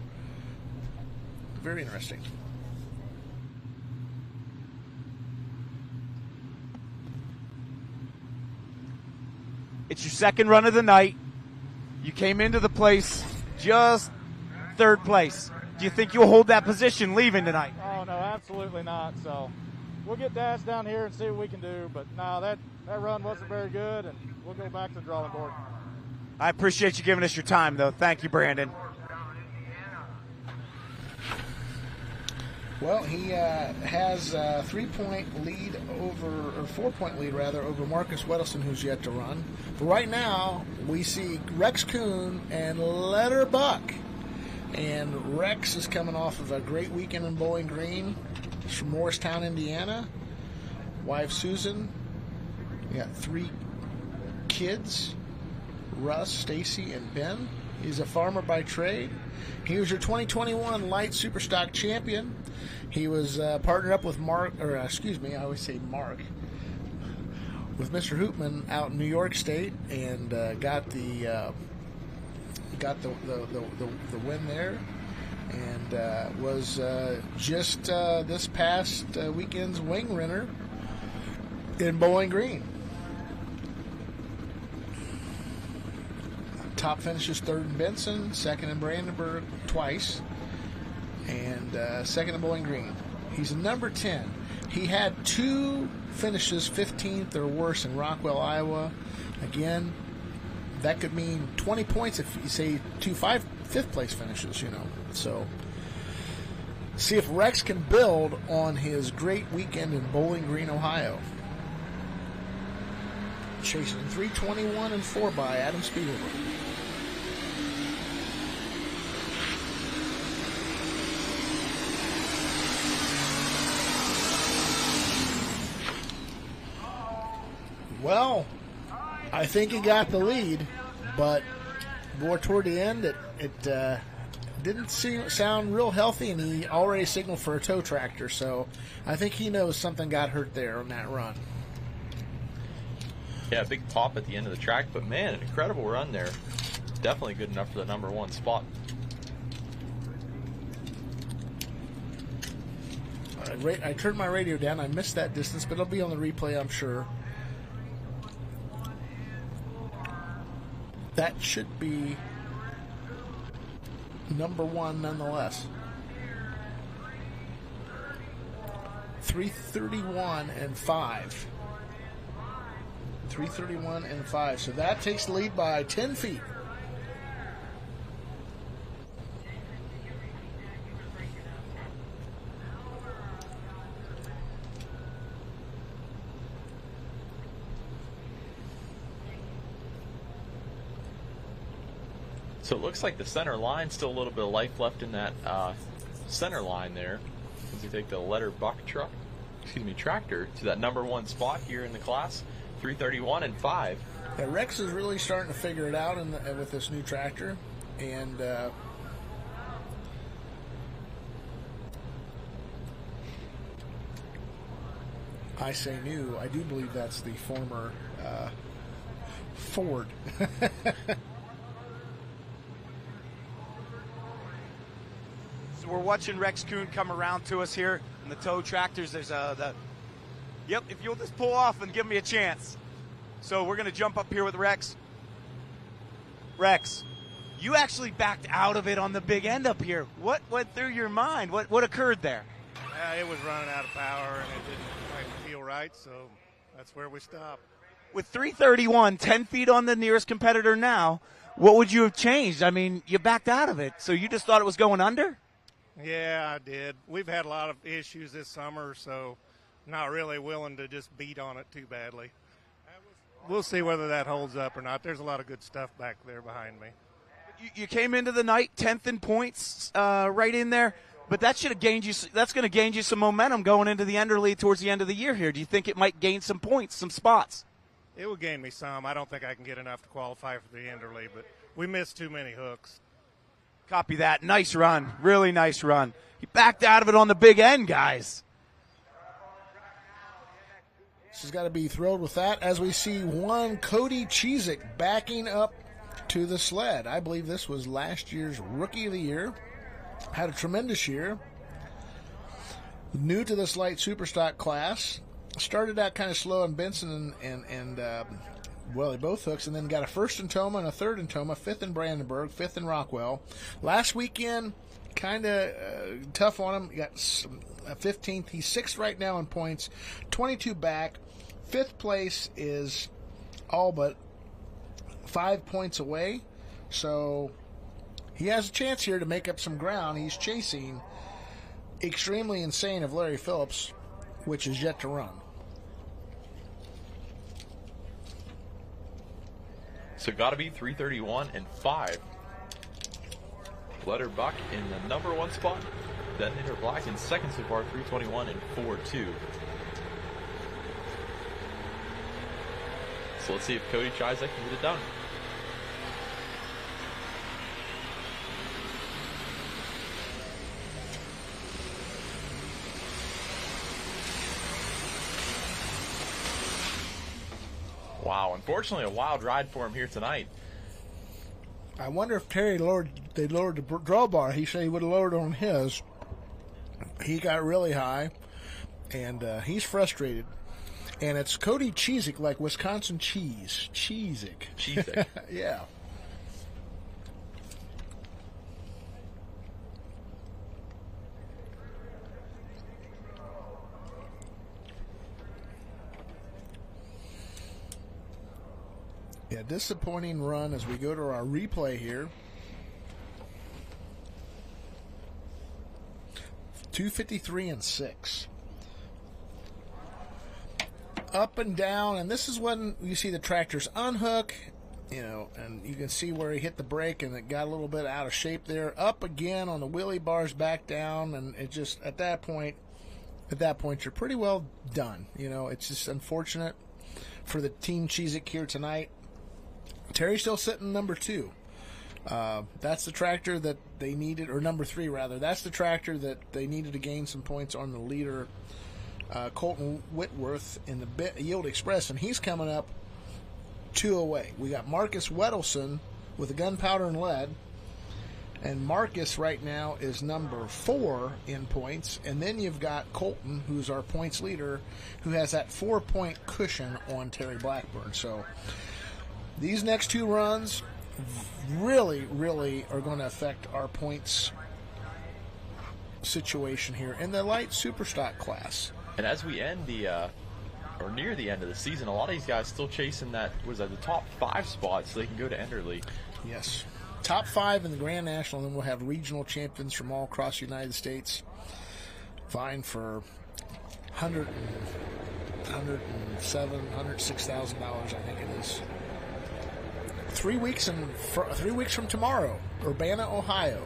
Very interesting. It's your second run of the night. You came into the place just 3rd place. Do you think you'll hold that position leaving tonight? Oh, no, absolutely not. So we'll get Daz down here and see what we can do. But, no, that run wasn't very good, and we'll go back to the drawing board. I appreciate you giving us your time, though. Thank you, Brandon. Well, he has a 3-point lead or 4-point lead over Marcus Weddleson, who's yet to run. But right now, we see Rex Kuhn and Letter Buck. And Rex is coming off of a great weekend in Bowling Green. He's from Morristown, Indiana. Wife Susan. He got 3 kids, Russ, Stacy, and Ben. He's a farmer by trade. He was your 2021 Light Superstock champion. He was partnered up with Mark, I always say Mark, with Mr. Hoopman out in New York State, and got the win there, and was just this past weekend's wing winner in Bowling Green. Top finishes 3rd in Benson, 2nd in Brandenburg twice, and 2nd in Bowling Green. He's a number 10. He had 2 finishes 15th or worse in Rockwell, Iowa. Again, that could mean 20 points if you say 2 5th place finishes, So, see if Rex can build on his great weekend in Bowling Green, Ohio. Chasing 3:21 and 4 by Adam Spielberg. Well, I think he got the lead, but more toward the end, it didn't sound real healthy, and he already signaled for a tow tractor, so I think he knows something got hurt there on that run. Yeah, big pop at the end of the track, but man, an incredible run there. Definitely good enough for the number 1 spot. I turned my radio down. I missed that distance, but it'll be on the replay, I'm sure. That should be number 1 nonetheless. 3:31 and 5. 3:31 and 5. So that takes the lead by 10 feet. So it looks like the center line, still a little bit of life left in that center line there. As you take the letter buck tractor to that number 1 spot here in the class, 3:31 and 5. Yeah, Rex is really starting to figure it out with this new tractor, and I say new. I do believe that's the former Ford. So we're watching Rex Kuhn come around to us here in the tow tractors. There's yep, if you'll just pull off and give me a chance. So we're going to jump up here with Rex. Rex, you actually backed out of it on the big end up here. What went through your mind? What occurred there? It was running out of power, and it didn't quite feel right, so that's where we stopped. With 3:31, 10 feet on the nearest competitor now, what would you have changed? I mean, you backed out of it, so you just thought it was going under? Yeah, I did. We've had a lot of issues this summer, so not really willing to just beat on it too badly. We'll see whether that holds up or not. There's a lot of good stuff back there behind me. You came into the night 10th in points, right in there, but that should have gained you. That's going to gain you some momentum going into the Enderly towards the end of the year here. Do you think it might gain some points, some spots? It will gain me some. I don't think I can get enough to qualify for the Enderly, but we missed too many hooks. Copy that. Nice run. Really nice run. He backed out of it on the big end, guys. She's got to be thrilled with that as we see one Cody Cheezick backing up to the sled. I believe this was last year's Rookie of the Year. Had a tremendous year. New to this light superstock class. Started out kind of slow in Benson and they both hooks, and then got a 1st in Toma and a 3rd in Toma, 5th in Brandenburg, 5th in Rockwell. Last weekend, kind of tough on him. He got 15th. He's 6th right now in points, 22 back. 5th place is all but 5 points away. So he has a chance here to make up some ground. He's chasing Extremely Insane of Larry Phillips, which is yet to run. So got to be 3:31 and 5. Letter Buck in the number 1 spot. Detonator Black in second so far, 321 and 4.2. So let's see if Cody Chizek can get it done. Wow, unfortunately a wild ride for him here tonight. I wonder if Terry lowered the draw bar. He said he would have lowered on his. He got really high, and he's frustrated. And it's Cody Chizek, like Wisconsin cheese. Chizek. Chizek. Yeah. Yeah, disappointing run as we go to our replay here. 253 and 6. Up and down, and this is when you see the tractors unhook, and you can see where he hit the brake and it got a little bit out of shape there. Up again on the wheelie bars, back down, and it just at that point you're pretty well done. It's just unfortunate for the Team Chizek here tonight. Terry's still sitting number 2. That's the tractor that they needed, or number 3 rather. That's the tractor that they needed to gain some points on the leader, Colton Whitworth in the Yield Express, and he's coming up 2 away. We got Marcus Weddleson with the gunpowder and lead, and Marcus right now is number 4 in points, and then you've got Colton, who's our points leader, who has that 4-point cushion on Terry Blackburn. So these next 2 runs really, really are going to affect our points situation here in the light superstock class. And as we end or near the end of the season, a lot of these guys still chasing the top 5 spots so they can go to Enderley. Yes. Top 5 in the Grand National, and then we'll have regional champions from all across the United States vying for $106,000, I think it is. 3 weeks from tomorrow, Urbana, Ohio.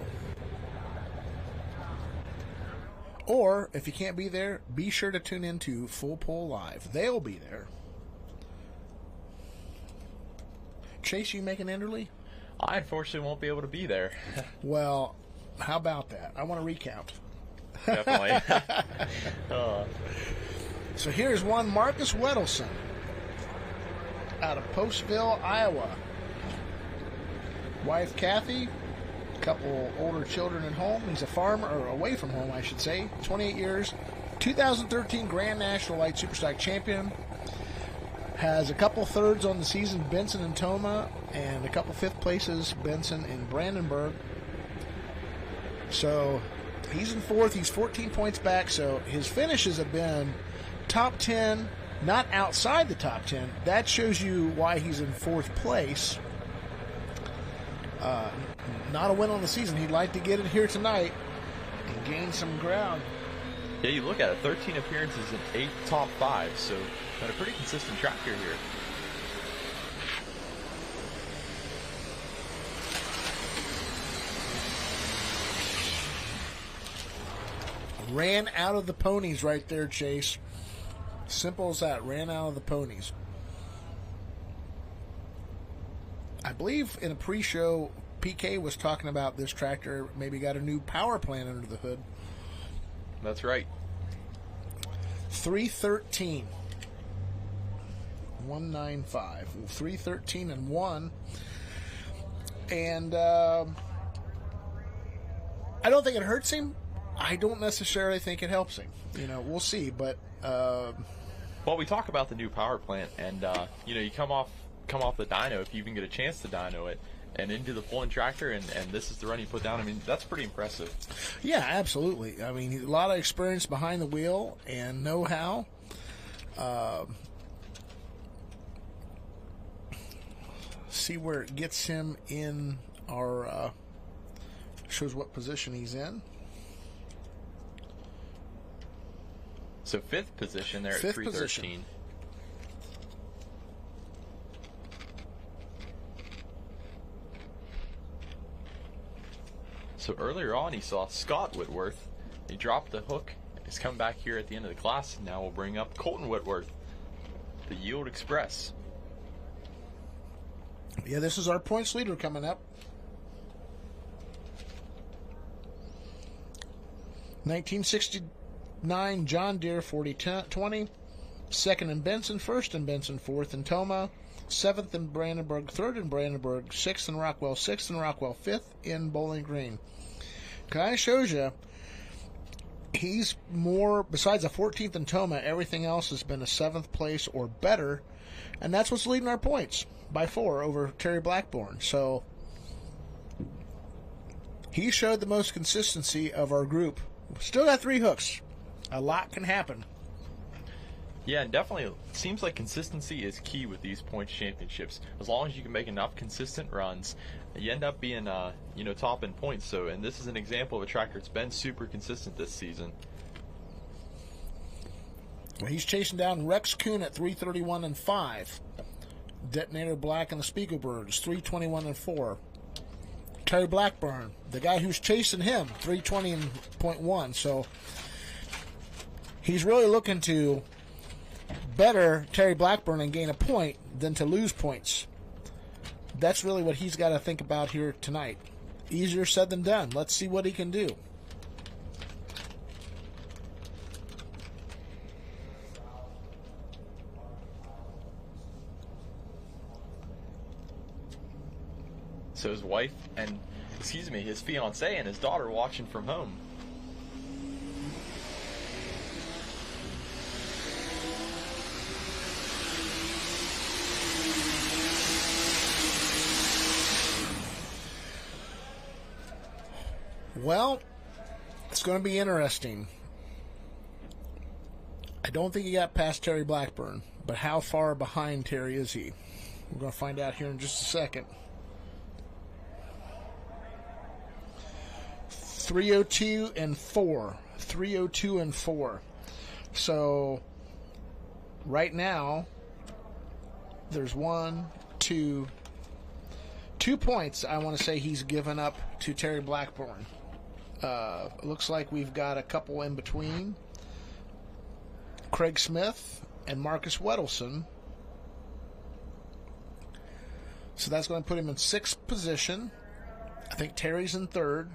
Or, if you can't be there, be sure to tune into FullPull Live. They'll be there. Chase, you make an Enderley? I unfortunately won't be able to be there. Well, how about that? I want to recount. Definitely. So here's one Marcus Weddleson out of Postville, Iowa. Wife Kathy, a couple older children at home. He's a farmer, or away from home, I should say. 28 years, 2013 Grand National Light Superstock champion. Has a couple thirds on the season, Benson and Toma, and a couple 5th places, Benson and Brandenburg. So he's in 4th. He's 14 points back. So his finishes have been top 10, not outside the top 10. That shows you why he's in 4th place. Not a win on the season. He'd like to get it here tonight and gain some ground. Yeah, you look at it, 13 appearances and 8 top 5, so got a pretty consistent tractor here. Ran out of the ponies right there, Chase. Simple as that. Ran out of the ponies. I believe in a pre-show, PK was talking about this tractor maybe got a new power plant under the hood. That's right. 313. 195. 313 and 1. And I don't think it hurts him. I don't necessarily think it helps him. We'll see. But well, we talk about the new power plant, and you come off the dyno, if you even get a chance to dyno it, and into the pulling tractor, and this is the run you put down. I mean, that's pretty impressive. Yeah, absolutely. I mean, a lot of experience behind the wheel and know-how. See where it gets him in our shows what position he's in. So 5th position there at 313. So earlier on, he saw Scott Whitworth He dropped the hook. He's coming back here at the end of the class. Now we'll bring up Colton Whitworth, the Yield Express. Yeah, this is our points leader coming up. 1969 John Deere 4020. Second in Benson, first in Benson, fourth in Toma, seventh in Brandenburg, third in Brandenburg, sixth in Rockwell, fifth in Bowling Green. Kind of shows you he's more, besides a 14th in Toma, everything else has been a 7th place or better, and that's what's leading our points by 4 over Terry Blackburn. So he showed the most consistency of our group. Still got 3 hooks. A lot can happen. Yeah, and definitely it seems like consistency is key with these points championships. As long as you can make enough consistent runs, you end up being top in points. So, and this is an example of a tractor that's been super consistent this season. Well, he's chasing down Rex Kuhn at 331 and 5. Detonator Black and the Spiegelbergs 321 and 4. Terry Blackburn, the guy who's chasing him, 320.1. So he's really looking to better Terry Blackburn and gain a point than to lose points. That's really what he's got to think about here tonight. Easier said than done. Let's see what he can do. So his wife and, his fiance and his daughter watching from home. Well, it's going to be interesting. I don't think he got past Terry Blackburn, but how far behind Terry is he? We're going to find out here in just a second. 302 and 4. 302 and 4. So right now there's 2 points I want to say he's given up to Terry Blackburn. Looks like we've got a couple in between. Craig Smith and Marcus Wedelson. So that's going to put him in 6th position. I think Terry's in 3rd.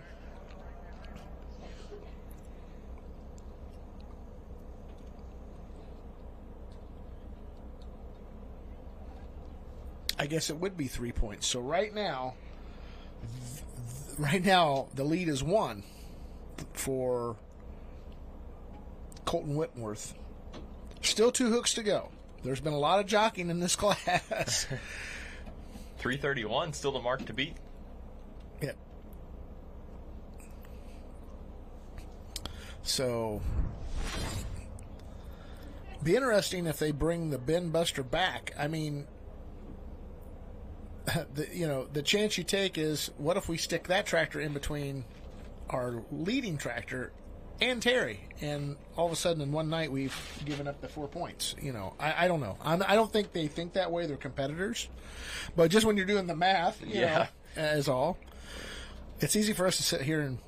I guess it would be 3 points. So right now the lead is 1 for Colton Whitworth. Still 2 hooks to go. There's been a lot of jockeying in this class. 331, still the mark to beat. Yep. So, be interesting if they bring the bin buster back. I mean, the chance you take is, what if we stick that tractor in between our leading tractor and Terry, and all of a sudden in one night we've given up the 4 points. I don't know. I don't think they think that way. They're competitors, but just when you're doing the math, you know, is all. It's easy for us to sit here and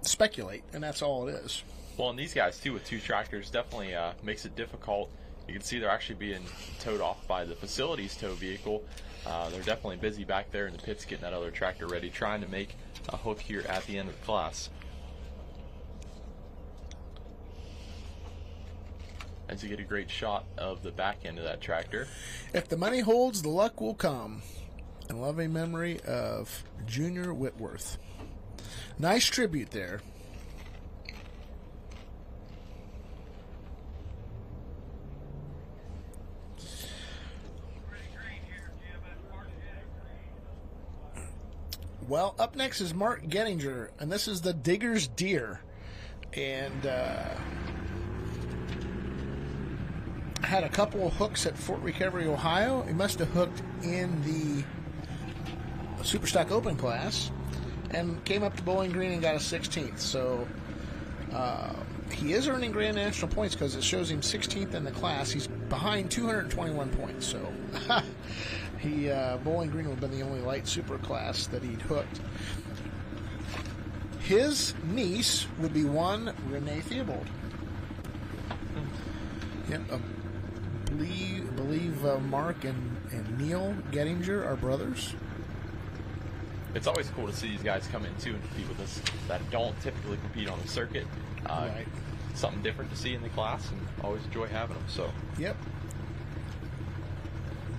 speculate, and that's all it is. Well, and these guys too with 2 tractors definitely makes it difficult. You can see they're actually being towed off by the facilities tow vehicle. They're definitely busy back there in the pits getting that other tractor ready, trying to make a hook here at the end of the class. As you get a great shot of the back end of that tractor. If the money holds, the luck will come. In loving memory of Junior Whitworth. Nice tribute there. Well, up next is Mark Gettinger, and this is the Digger's Deer. And had a couple of hooks at Fort Recovery, Ohio. He must have hooked in the Superstock Open class and came up to Bowling Green and got a 16th. So he is earning Grand National points because it shows him 16th in the class. He's behind 221 points. So Bowling Green would have been the only light super class that he'd hooked. His niece would be one Renee Theobald. Yep, I believe Mark and Neil Gettinger are brothers. It's always cool to see these guys come in too and compete with us that don't typically compete on the circuit. Right. Something different to see in the class, and always enjoy having them. So. Yep.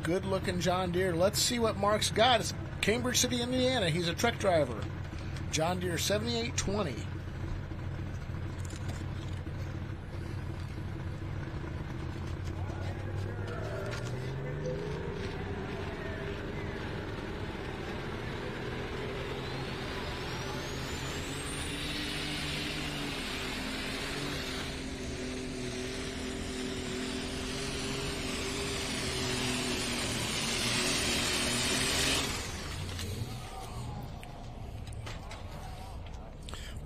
Good looking John Deere. Let's see what Mark's got. It's Cambridge City, Indiana. He's a truck driver. John Deere 7820.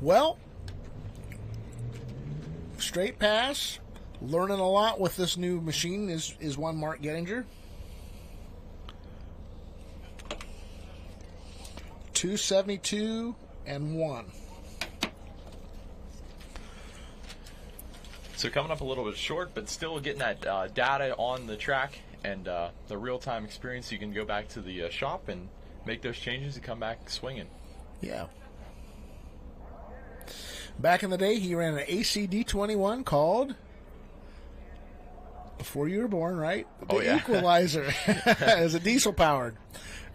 Well, straight pass. Learning a lot with this new machine is one Mark Gettinger. 272 and 1. So coming up a little bit short, but still getting that data on the track and the real-time experience. You can go back to the shop and make those changes and come back swinging. Yeah. Back in the day, he ran an ACD21 called, before you were born, right? The Equalizer. It was a diesel-powered.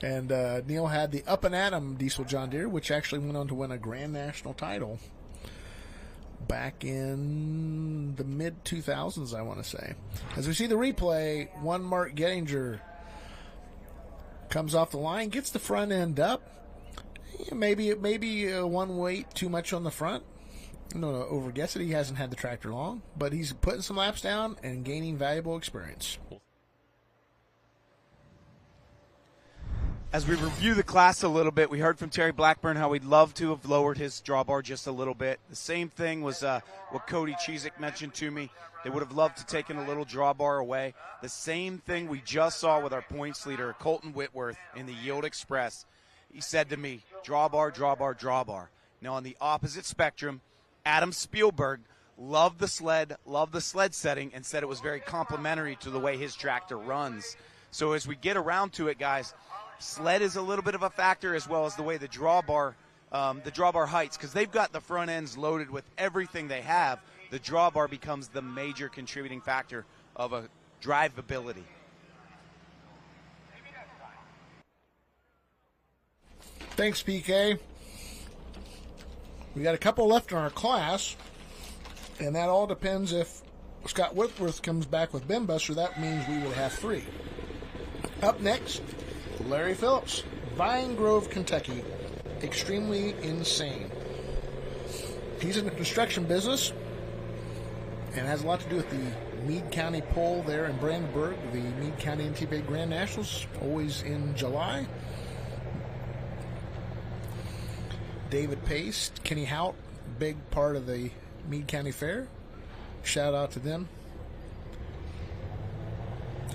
And Neil had the Up and Atom diesel John Deere, which actually went on to win a Grand National title back in the mid-2000s, I want to say. As we see the replay, one Mark Gettinger comes off the line, gets the front end up. Maybe one weight too much on the front. No, overguess it. He hasn't had the tractor long, but he's putting some laps down and gaining valuable experience. As we review the class a little bit, we heard from Terry Blackburn how he'd love to have lowered his drawbar just a little bit. The same thing was what Cody Cheezick mentioned to me. They would have loved to taken a little drawbar away. The same thing we just saw with our points leader, Colton Whitworth, in the Yield Express. He said to me, drawbar, drawbar, drawbar. Now on the opposite spectrum, Adam Spielberg loved the sled setting, and said it was very complimentary to the way his tractor runs. So as we get around to it, guys, sled is a little bit of a factor, as well as the way the drawbar heights, because they've got the front ends loaded with everything they have. The drawbar becomes the major contributing factor of a drivability. Thanks, PK. We got a couple left in our class, and that all depends if Scott Whitworth comes back with bin buster. That means we would have 3. Up next, Larry Phillips, Vine Grove, Kentucky. Extremely insane. He's in the construction business and has a lot to do with the Meade County Poll there in Brandenburg. The Meade County NTPA Grand Nationals, always in July. David Pace, Kenny Hout, big part of the Meade County Fair. Shout out to them.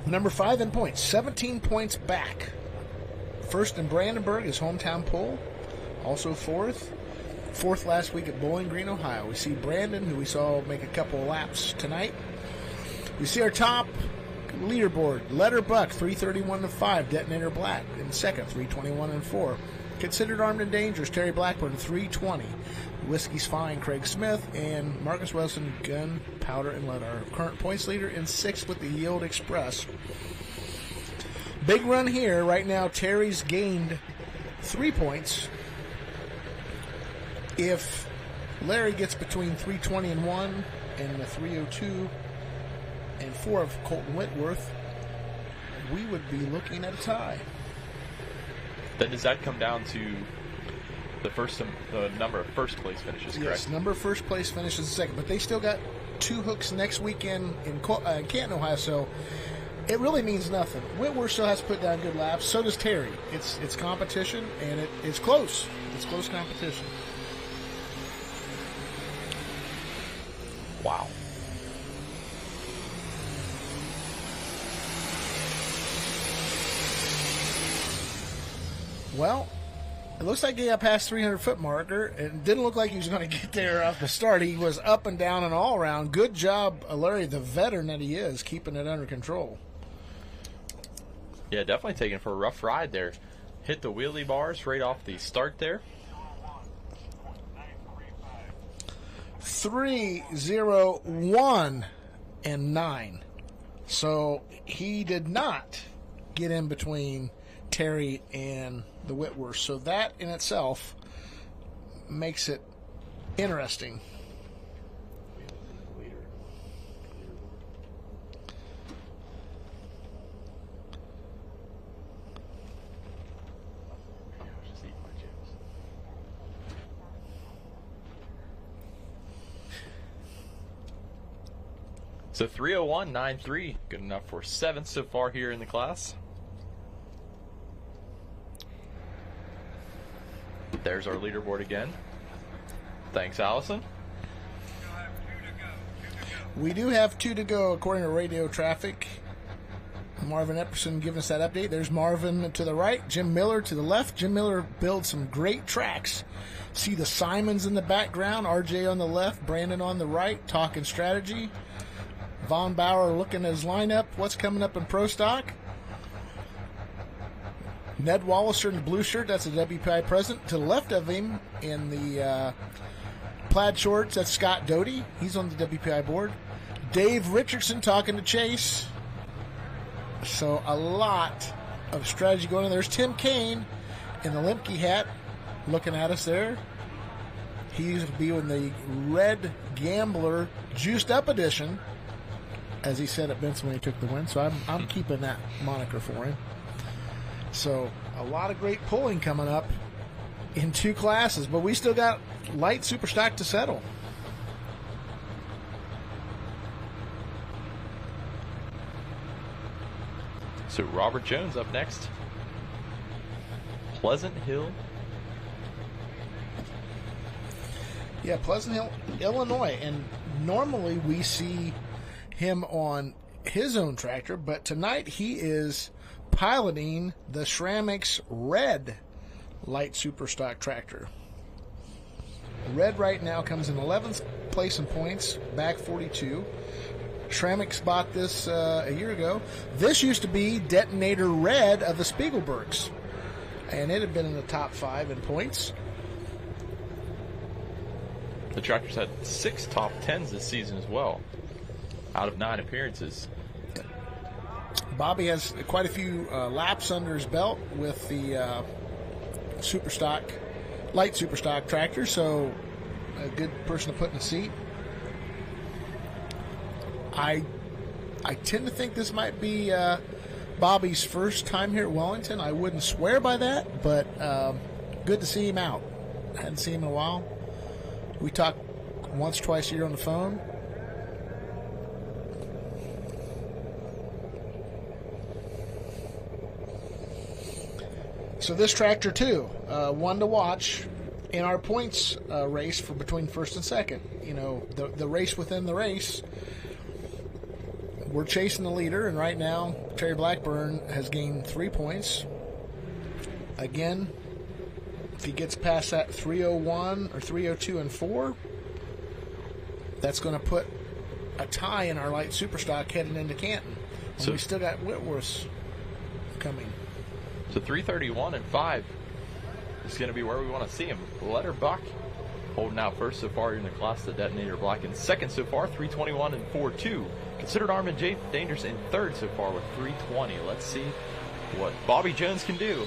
Number 5 in points, 17 points back. First in Brandenburg, his hometown poll. Also fourth last week at Bowling Green, Ohio. We see Brandon, who we saw make a couple of laps tonight. We see our top leaderboard. Letter Buck, 331-5. Detonator Black in second, 321-4. Considered Armed and Dangerous, Terry Blackburn, 320. Whiskey's Fine, Craig Smith, and Marcus Wilson, Gun, Powder, and Lead. Our current points leader in 6th with the Yield Express. Big run here. Right now, Terry's gained 3 points. If Larry gets between 320 and 1 and the 302 and 4 of Colton Whitworth, we would be looking at a tie. Then does that come down to the number of first place finishes, correct? Yes, number of first place finishes second, but they still got 2 hooks next weekend in Canton, Ohio, so it really means nothing. Whitworth still has to put down good laps. So does Terry. It's competition, and it's close. It's close competition. Wow. Well, It looks like he got past 300-foot marker, and it didn't look like he was going to get there off the start. He was up and down and all around. Good job, Larry, the veteran that he is, keeping it under control. Yeah, definitely taking it for a rough ride there. Hit the wheelie bars right off the start there. 3-0-1 and 9. So he did not get in between Terry and the Whitworth. So that in itself makes it interesting. So 3:01.93, good enough for 7th so far here in the class. There's our leaderboard again. Thanks, Allison. We do have 2 to go according to radio traffic. Marvin Epperson giving us that update. There's Marvin to the right, Jim Miller to the left. Jim Miller builds some great tracks. See the Simons in the background, RJ on the left, Brandon on the right, talking strategy. Von Bauer looking at his lineup. What's coming up in Pro Stock? Ned Walliser in the blue shirt. That's a WPI president. To the left of him in the plaid shorts, that's Scott Doty. He's on the WPI board. Dave Richardson talking to Chase. So a lot of strategy going on. There's Tim Kane in the Lemke hat looking at us there. He's be in the Red Gambler Juiced Up edition, as he said at Benson when he took the win. So I'm keeping that moniker for him. So a lot of great pulling coming up in 2 classes, but we still got light super stock to settle. So Robert Jones up next. Pleasant Hill. Yeah, Pleasant Hill, Illinois. And normally we see him on his own tractor, but tonight he is piloting the Schramix Red light super stock tractor. Red right now comes in 11th place in points, back 42. Schramix bought this a year ago. This used to be Detonator Red of the Spiegelbergs, and it had been in the top 5 in points. The tractor's had 6 top 10s this season as well, out of 9 appearances. Bobby has quite a few laps under his belt with the light super stock tractor, so a good person to put in the seat. I tend to think this might be Bobby's first time here at Wellington. I wouldn't swear by that, but good to see him out. I hadn't seen him in a while. We talk once, twice a year on the phone. So this tractor too, one to watch in our points race for between first and second. You know, the race within the race. We're chasing the leader, and right now Terry Blackburn has gained 3 points. Again, if he gets past that 301 or 302 and 4, that's going to put a tie in our light superstock heading into Canton. And so we still got Whitworth coming. So 331 and 5 is going to be where we want to see him. Letter Buck holding out first so far in the class. The Detonator Black in second so far, 321 and 4-2. Considered Armin J. Dangerous in third so far with 320. Let's see what Bobby Jones can do.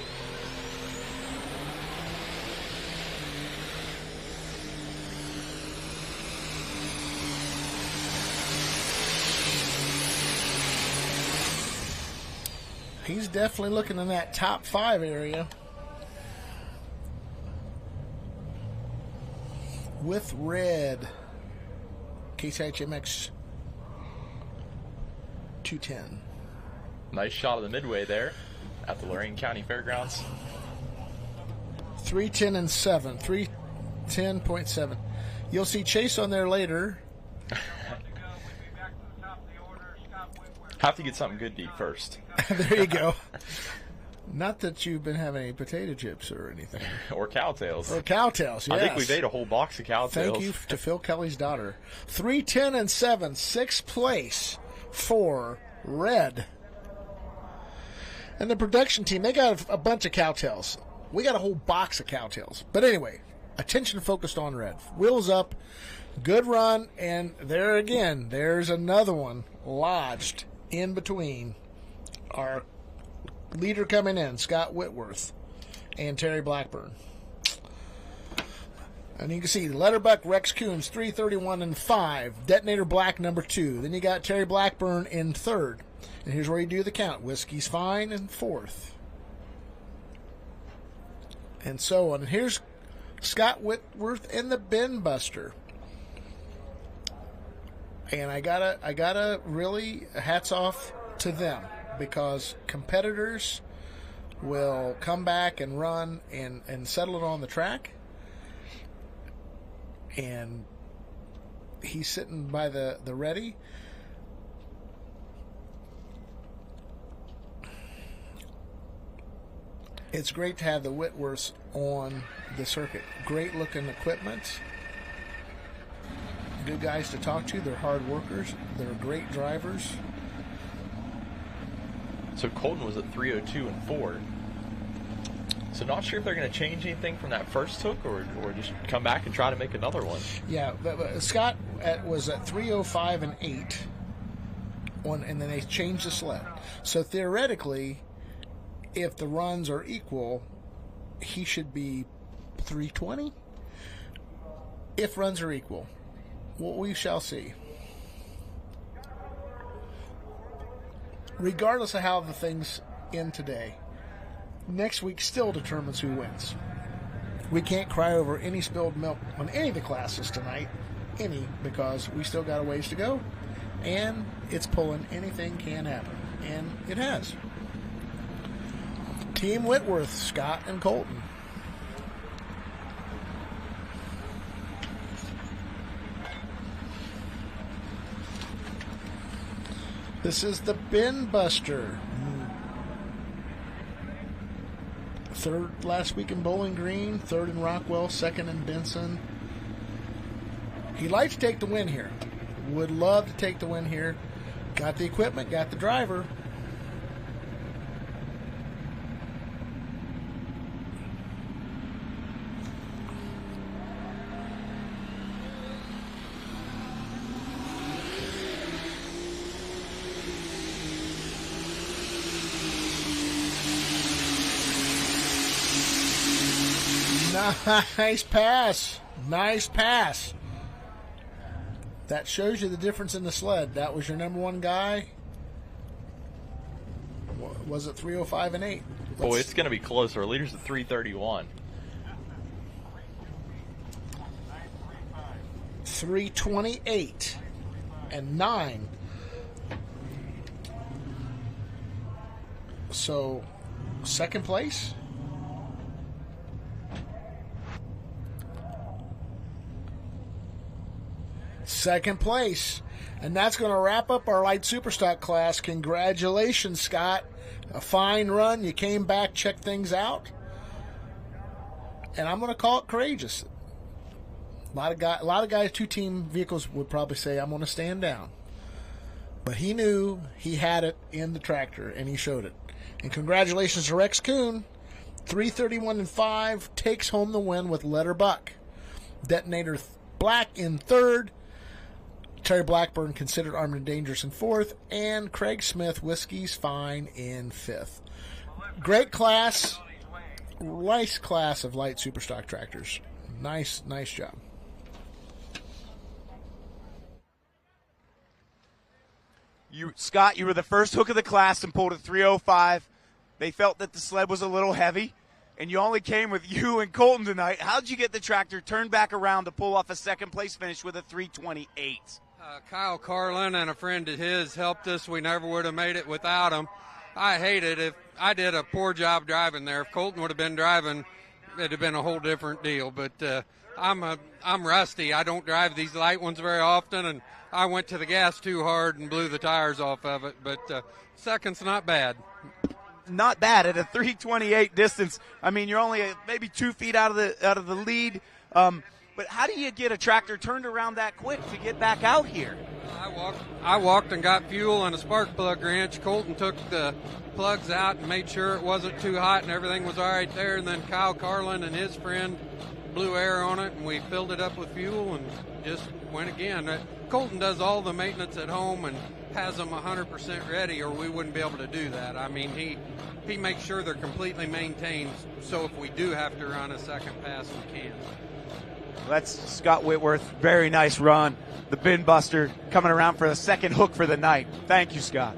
He's definitely looking in that top 5 area. With red. KCHMX 210. Nice shot of the midway there at the Lorain County Fairgrounds. 310 and 7. 310.7. You'll see Chase on there later. Have to get something good to eat first. There you go. Not that you've been having any potato chips or anything. Or cowtails. Or cowtails, yes. I think we've ate a whole box of cowtails. Thank you to Phil Kelly's daughter. 3-10-7, 6th place for Red. And the production team, they got a bunch of cowtails. We got a whole box of cowtails. But anyway, attention focused on Red. Wheels up, good run, and there again, there's another one lodged in between our leader coming in, Scott Whitworth, and Terry Blackburn. And you can see Letterbuck, Rex Coons, 3:31 and 5. Detonator Black, number 2. Then you got Terry Blackburn in 3rd. And here's where you do the count. Whiskey's Fine in 4th. And so on. And here's Scott Whitworth and the Bin Buster. And I gotta really hats off to them, because competitors will come back and run and settle it on the track. And he's sitting by the ready. It's great to have the Whitworths on the circuit. Great looking equipment. Good guys to talk to. They're hard workers. They're great drivers. So Colton was at 3:02 and 4. So not sure if they're going to change anything from that first hook, or just come back and try to make another one. Yeah, but Scott was at 3:05 and 8, and then they changed the sled. So theoretically, if the runs are equal, he should be 3:20. If runs are equal, well, we shall see. Regardless of how the things end today, next week still determines who wins. We can't cry over any spilled milk on any of the classes tonight, because we still got a ways to go, and it's pulling. Anything can happen, and it has. Team Whitworth, Scott and Colton. This is the Bin Buster. 3rd last week in Bowling Green, 3rd in Rockwell, 2nd in Benson. He'd like to take the win here. Would love to take the win here. Got the equipment, got the driver. Nice pass. Nice pass. That shows you the difference in the sled. That was your number one guy. Was it 3:05 and 8? Boy, it's going to be close. Our leader's at 3:31. 3:28 and 9. So, second place. Second place. And that's going to wrap up our light superstock class. Congratulations, Scott. A fine run. You came back, checked things out. And I'm going to call it courageous. A lot of guys, 2-team vehicles would probably say, I'm going to stand down. But he knew he had it in the tractor, and he showed it. And congratulations to Rex Coon. 3:31 and 5 takes home the win with Letterbuck. Detonator Black in 3rd. Terry Blackburn, considered armed and dangerous, in 4th. And Craig Smith, Whiskey's Fine, in 5th. Great class. Nice class of light superstock tractors. Nice job. Scott, you were the first hook of the class and pulled a 3:05. They felt that the sled was a little heavy, and you only came with you and Colton tonight. How'd you get the tractor turned back around to pull off a second-place finish with a 3:28? Kyle Carlin and a friend of his helped us. We never would have made it without them. I hate it. If I did a poor job driving there, if Colton would have been driving, it'd have been a whole different deal. But I'm rusty. I don't drive these light ones very often, and I went to the gas too hard and blew the tires off of it. But second's not bad. not bad at a 3:28 distance. I mean, you're only maybe 2 feet out of the lead. But how do you get a tractor turned around that quick to get back out here? I walked and got fuel and a spark plug wrench. Colton took the plugs out and made sure it wasn't too hot and everything was all right there. And then Kyle Carlin and his friend blew air on it, and we filled it up with fuel and just went again. Colton does all the maintenance at home and has them 100% ready, or we wouldn't be able to do that. I mean, he makes sure they're completely maintained, so if we do have to run a second pass, we can. That's Scott Whitworth. Very nice run. The bin buster coming around for the second hook for the night. Thank you, Scott.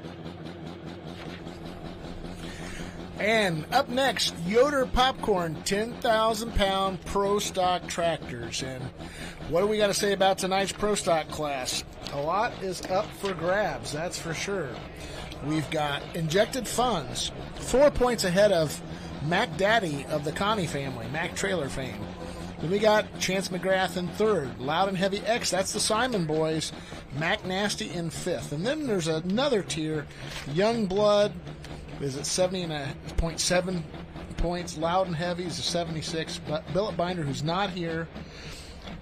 And up next, Yoder Popcorn 10,000-pound Pro Stock tractors. And what do we got to say about tonight's Pro Stock class? A lot is up for grabs, that's for sure. We've got Injected Funds, 4 points ahead of Mac Daddy of the Connie family, Mac Trailer fame. Then we got Chance McGrath in third, Loud and Heavy X, that's the Simon boys, Mac Nasty in fifth. And then there's another tier, Young Blood is at 70.7 points, Loud and Heavy is a 76, but Billet Binder, who's not here,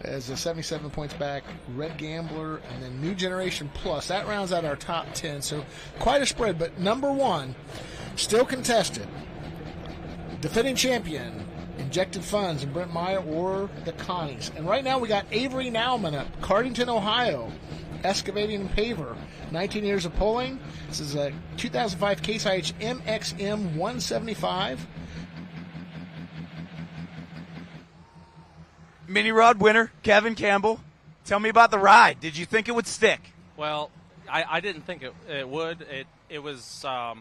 is a 77 points back, Red Gambler, and then New Generation Plus. That rounds out our top 10, so quite a spread. But number one, still contested, defending champion, Injected Funds, and Brent Meyer or the Connies. And right now we got Avery Nauman at Cardington, Ohio, excavating and paver. 19 years of pulling. This is a 2005 Case IH MXM 175. Mini rod winner, Kevin Campbell. Tell me about the ride. Did you think it would stick? Well, I didn't think it would. It was a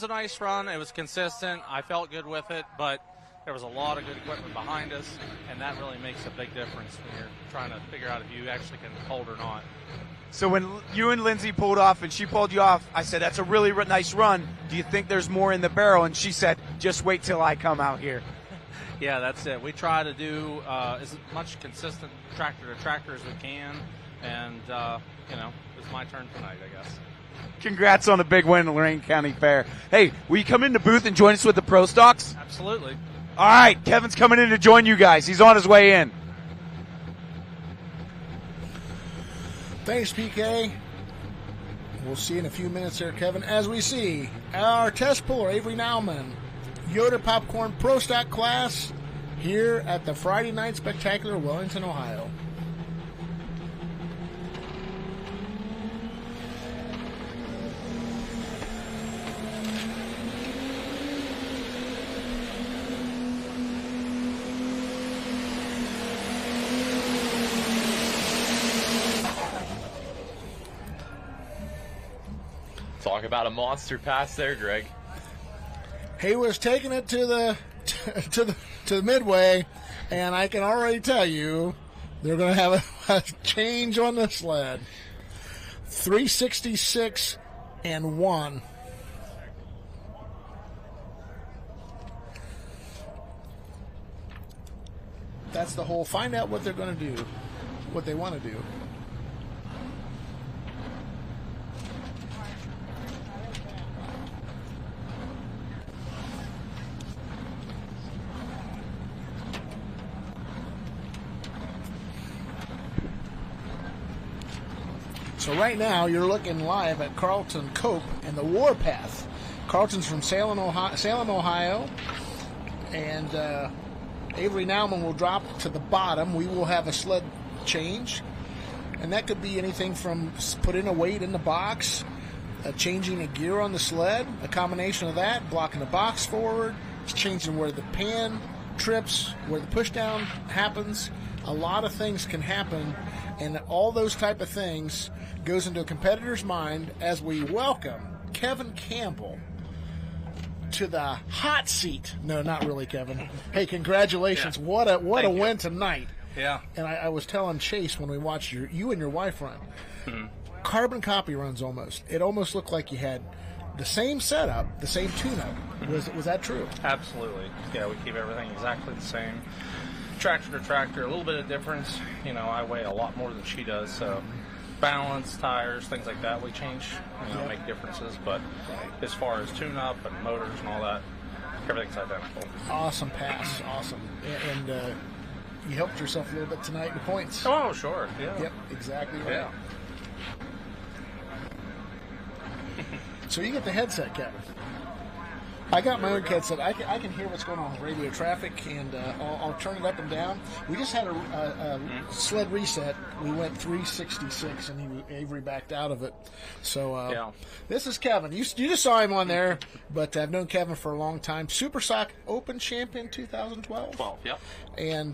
nice run. It was consistent. I felt good with it, but there was a lot of good equipment behind us, and that really makes a big difference when you're trying to figure out if you actually can hold or not. So when you and Lindsay pulled off and she pulled you off, I said, that's a really nice run. Do you think there's more in the barrel? And she said, just wait till I come out here. Yeah, that's it. We try to do as much consistent tractor to tractor as we can, and it's my turn tonight, I guess. Congrats on the big win at Lorain County Fair. Hey, will you come in the booth and join us with the Pro Stocks? Absolutely. All right, Kevin's coming in to join you guys. He's on his way in. Thanks, PK. We'll see you in a few minutes here, Kevin, as we see our test puller, Avery Nauman, Yoder Popcorn Pro Stock class here at the Friday Night Spectacular, Wellington, Ohio. Talk about a monster pass there, Greg. He was taking it to the to the midway, and I can already tell you they're going to have a change on the sled. 366 and 1. That's the whole. Find out what they're going to do, what they want to do. So right now you're looking live at Carlton Cope and the Warpath. Carlton's from Salem, Ohio, and Avery Nauman will drop to the bottom. We will have a sled change, and that could be anything from putting a weight in the box, changing a gear on the sled, a combination of that, blocking the box forward, changing where the pan trips, where the pushdown happens. A lot of things can happen, and all those type of things goes into a competitor's mind as we welcome Kevin Campbell to the hot seat. No, not really, Kevin. Hey, congratulations. Yeah. What a win tonight. Yeah. And I was telling Chase when we watched you and your wife run, carbon copy runs almost. It almost looked like you had the same setup, the same tune-up. Was that true? Absolutely. Yeah, we keep everything exactly the same. Tractor to tractor, a little bit of difference. I weigh a lot more than she does, so balance, tires, things like that, we change, make differences. But as far as tune-up and motors and all that, everything's identical. Awesome pass, awesome. And you helped yourself a little bit tonight in the points. Oh, sure, yeah. Yep, exactly right. Yeah. So you get the headset, Kevin. I got my own headset. I can hear what's going on with radio traffic, and I'll turn it up and down. We just had a sled reset. We went 366, and Avery backed out of it. So this is Kevin. You just saw him on there, but I've known Kevin for a long time. Super Sock Open Champion 2012. Yep. And,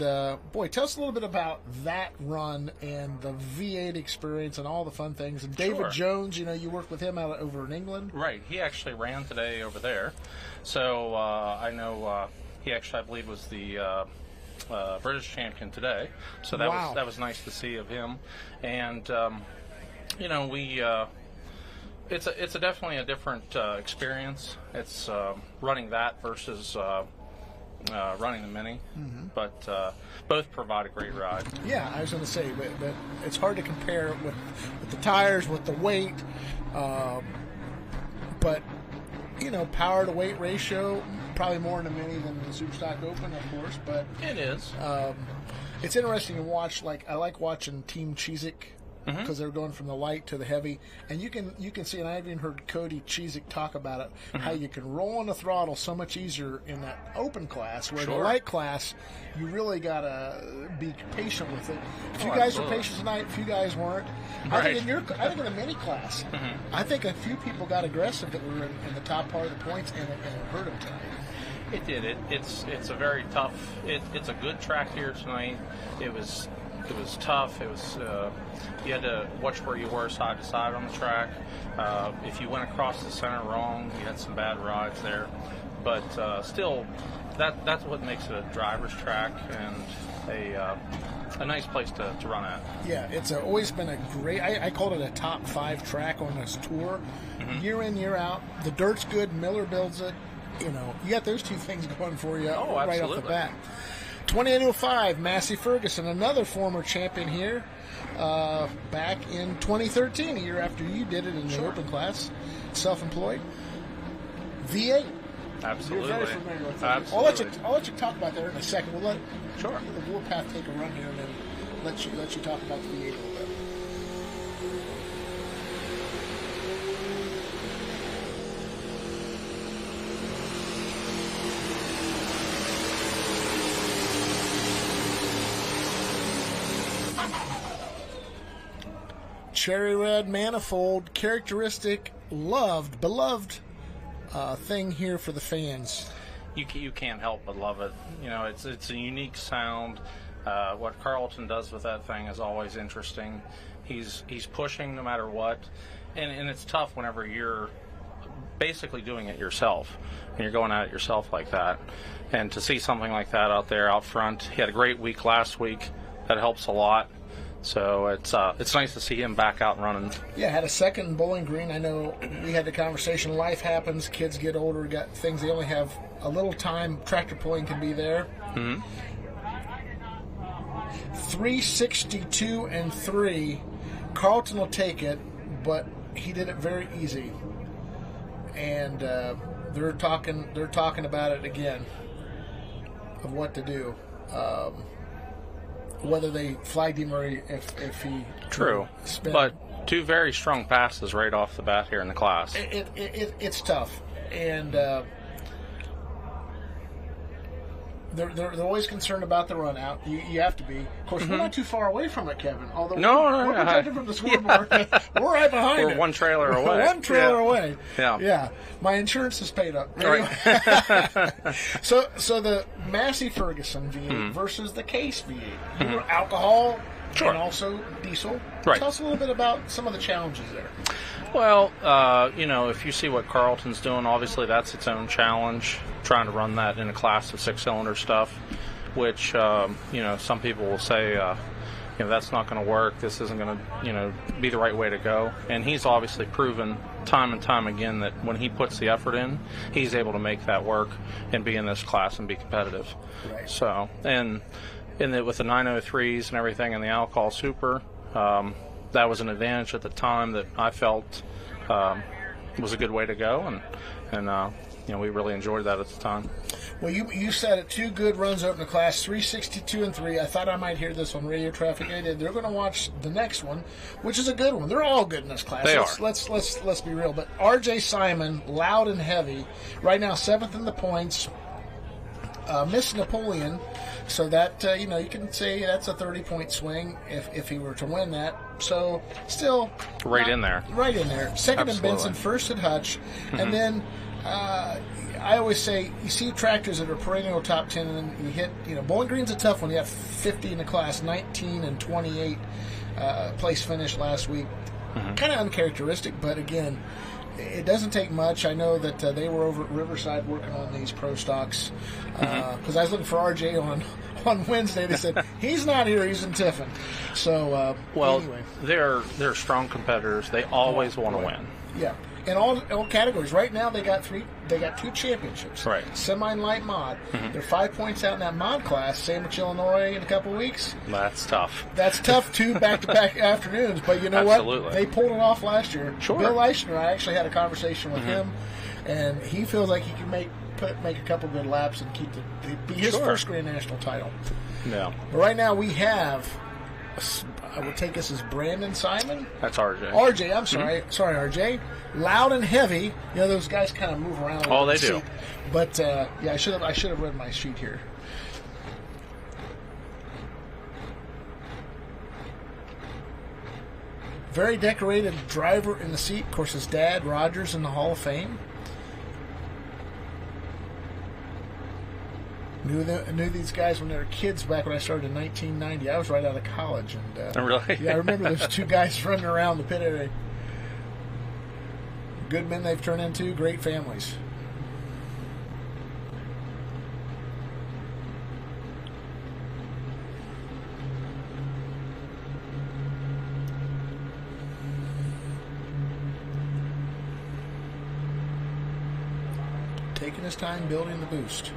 boy, tell us a little bit about that run and the V8 experience and all the fun things. And David Jones, you worked with him out over in England. Right. He actually ran today over there. So I know he actually, I believe, was the British champion today. So that was nice to see of him. And, we... It's definitely a different experience. It's running that versus... running the Mini, but both provide a great ride. Yeah, I was going to say, but it's hard to compare with the tires, with the weight, but power to weight ratio probably more in the Mini than the Superstock Open, of course. But it is. It's interesting to watch. I like watching Team Cheezick. Because they're going from the light to the heavy, and you can see, and I even heard Cody Cheezick talk about it, how you can roll on the throttle so much easier in that open class, where the light class, you really gotta be patient with it. A few guys were patient tonight, a few guys weren't. I think in the mini class, I think a few people got aggressive that were in the top part of the points, and it hurt them tonight. It did. It's a very tough. It's a good track here tonight. It was tough. It was you had to watch where you were side to side on the track. If you went across the center wrong, you had some bad rides there. But still, that's what makes it a driver's track and a nice place to run at. Yeah, it's always been a great. I called it a top 5 track on this tour, year in, year out. The dirt's good. Miller builds it. You got those two things going for you right off the bat. 2805, Massey Ferguson, another former champion here, back in 2013, a year after you did it in the open class, self-employed. V8. Absolutely. You're very familiar with that. Absolutely. I'll let you talk about that in a second. We'll let Warpath take a run here and then let you talk about the V8 a little bit. Cherry red manifold, characteristic, beloved thing here for the fans. You can't help but love it. It's a unique sound. What Carlton does with that thing is always interesting. He's pushing no matter what, and it's tough whenever you're basically doing it yourself and you're going at it yourself like that. And to see something like that out there out front, he had a great week last week. That helps a lot. So it's nice to see him back out and running. Yeah, had a second in Bowling Green. I know we had the conversation. Life happens. Kids get older. Got things. They only have a little time. Tractor pulling can be there. 362 and 3. Carlton will take it, but he did it very easy. And they're talking about it again of what to do. Whether they flagged him or if he spin. But 2 very strong passes right off the bat here in the class. It's tough, and they're always concerned about the run out. You have to be. Of course, we're not too far away from it, Kevin. Although we're protected from the scoreboard. We're right behind We're it. one trailer away. One trailer away. Yeah. My insurance is paid up. Right. So the Massey Ferguson V8 versus the Case V8. Alcohol and also diesel. Right. Tell us a little bit about some of the challenges there. Well, if you see what Carlton's doing, obviously that's its own challenge, trying to run that in a class of 6-cylinder stuff, which, some people will say, that's not going to work. This isn't going to, be the right way to go. And he's obviously proven time and time again that when he puts the effort in, he's able to make that work and be in this class and be competitive. Right. So, with the 903s and everything and the Alcohol Super, that was an advantage at the time that I felt was a good way to go, and we really enjoyed that at the time. Well, you said it. 2 good runs open the class, 362-3. I thought I might hear this on Radio Traffic. I did. They're going to watch the next one, which is a good one. They're all good in this class. They are. Let's be real. But R.J. Simon, loud and heavy, right now 7th in the points. Miss Napoleon, so that you can say that's a 30-point swing if he were to win that. So still right in there. Second Absolutely. in Benson, first at Hutch, and then I always say you see tractors that are perennial top 10, and then you hit. Bowling Green's a tough one. You have 50 in the class, 19 and 28 place finish last week. Kind of uncharacteristic, but again. It doesn't take much. I know that they were over at Riverside working on these pro stocks because I was looking for RJ on Wednesday. They said he's not here; he's in Tiffin. So anyway, they're strong competitors. They always want to win. Yeah, in all categories. Right now, they got 2 championships. Right. Semi and light mod. They're 5 points out in that mod class. Sandwich, Illinois, in a couple of weeks. That's tough. That's tough. 2 back-to-back afternoons. But you know what? They pulled it off last year. Sure. Bill Eichner, I actually had a conversation with him, and he feels like he can make a couple good laps and keep be his first Grand National title. Yeah. But right now we have. I would take us as Brandon Simon. That's RJ. RJ, I'm sorry. Sorry, RJ. Loud and heavy. Those guys kind of move around. Oh, they do. But I should have read my sheet here. Very decorated driver in the seat. Of course, his dad, Rogers, in the Hall of Fame. Knew these guys when they were kids back when I started in 1990. I was right out of college. And really? Yeah, I remember those 2 guys running around the pit area. Good men they've turned into, great families. Taking his time building the boost.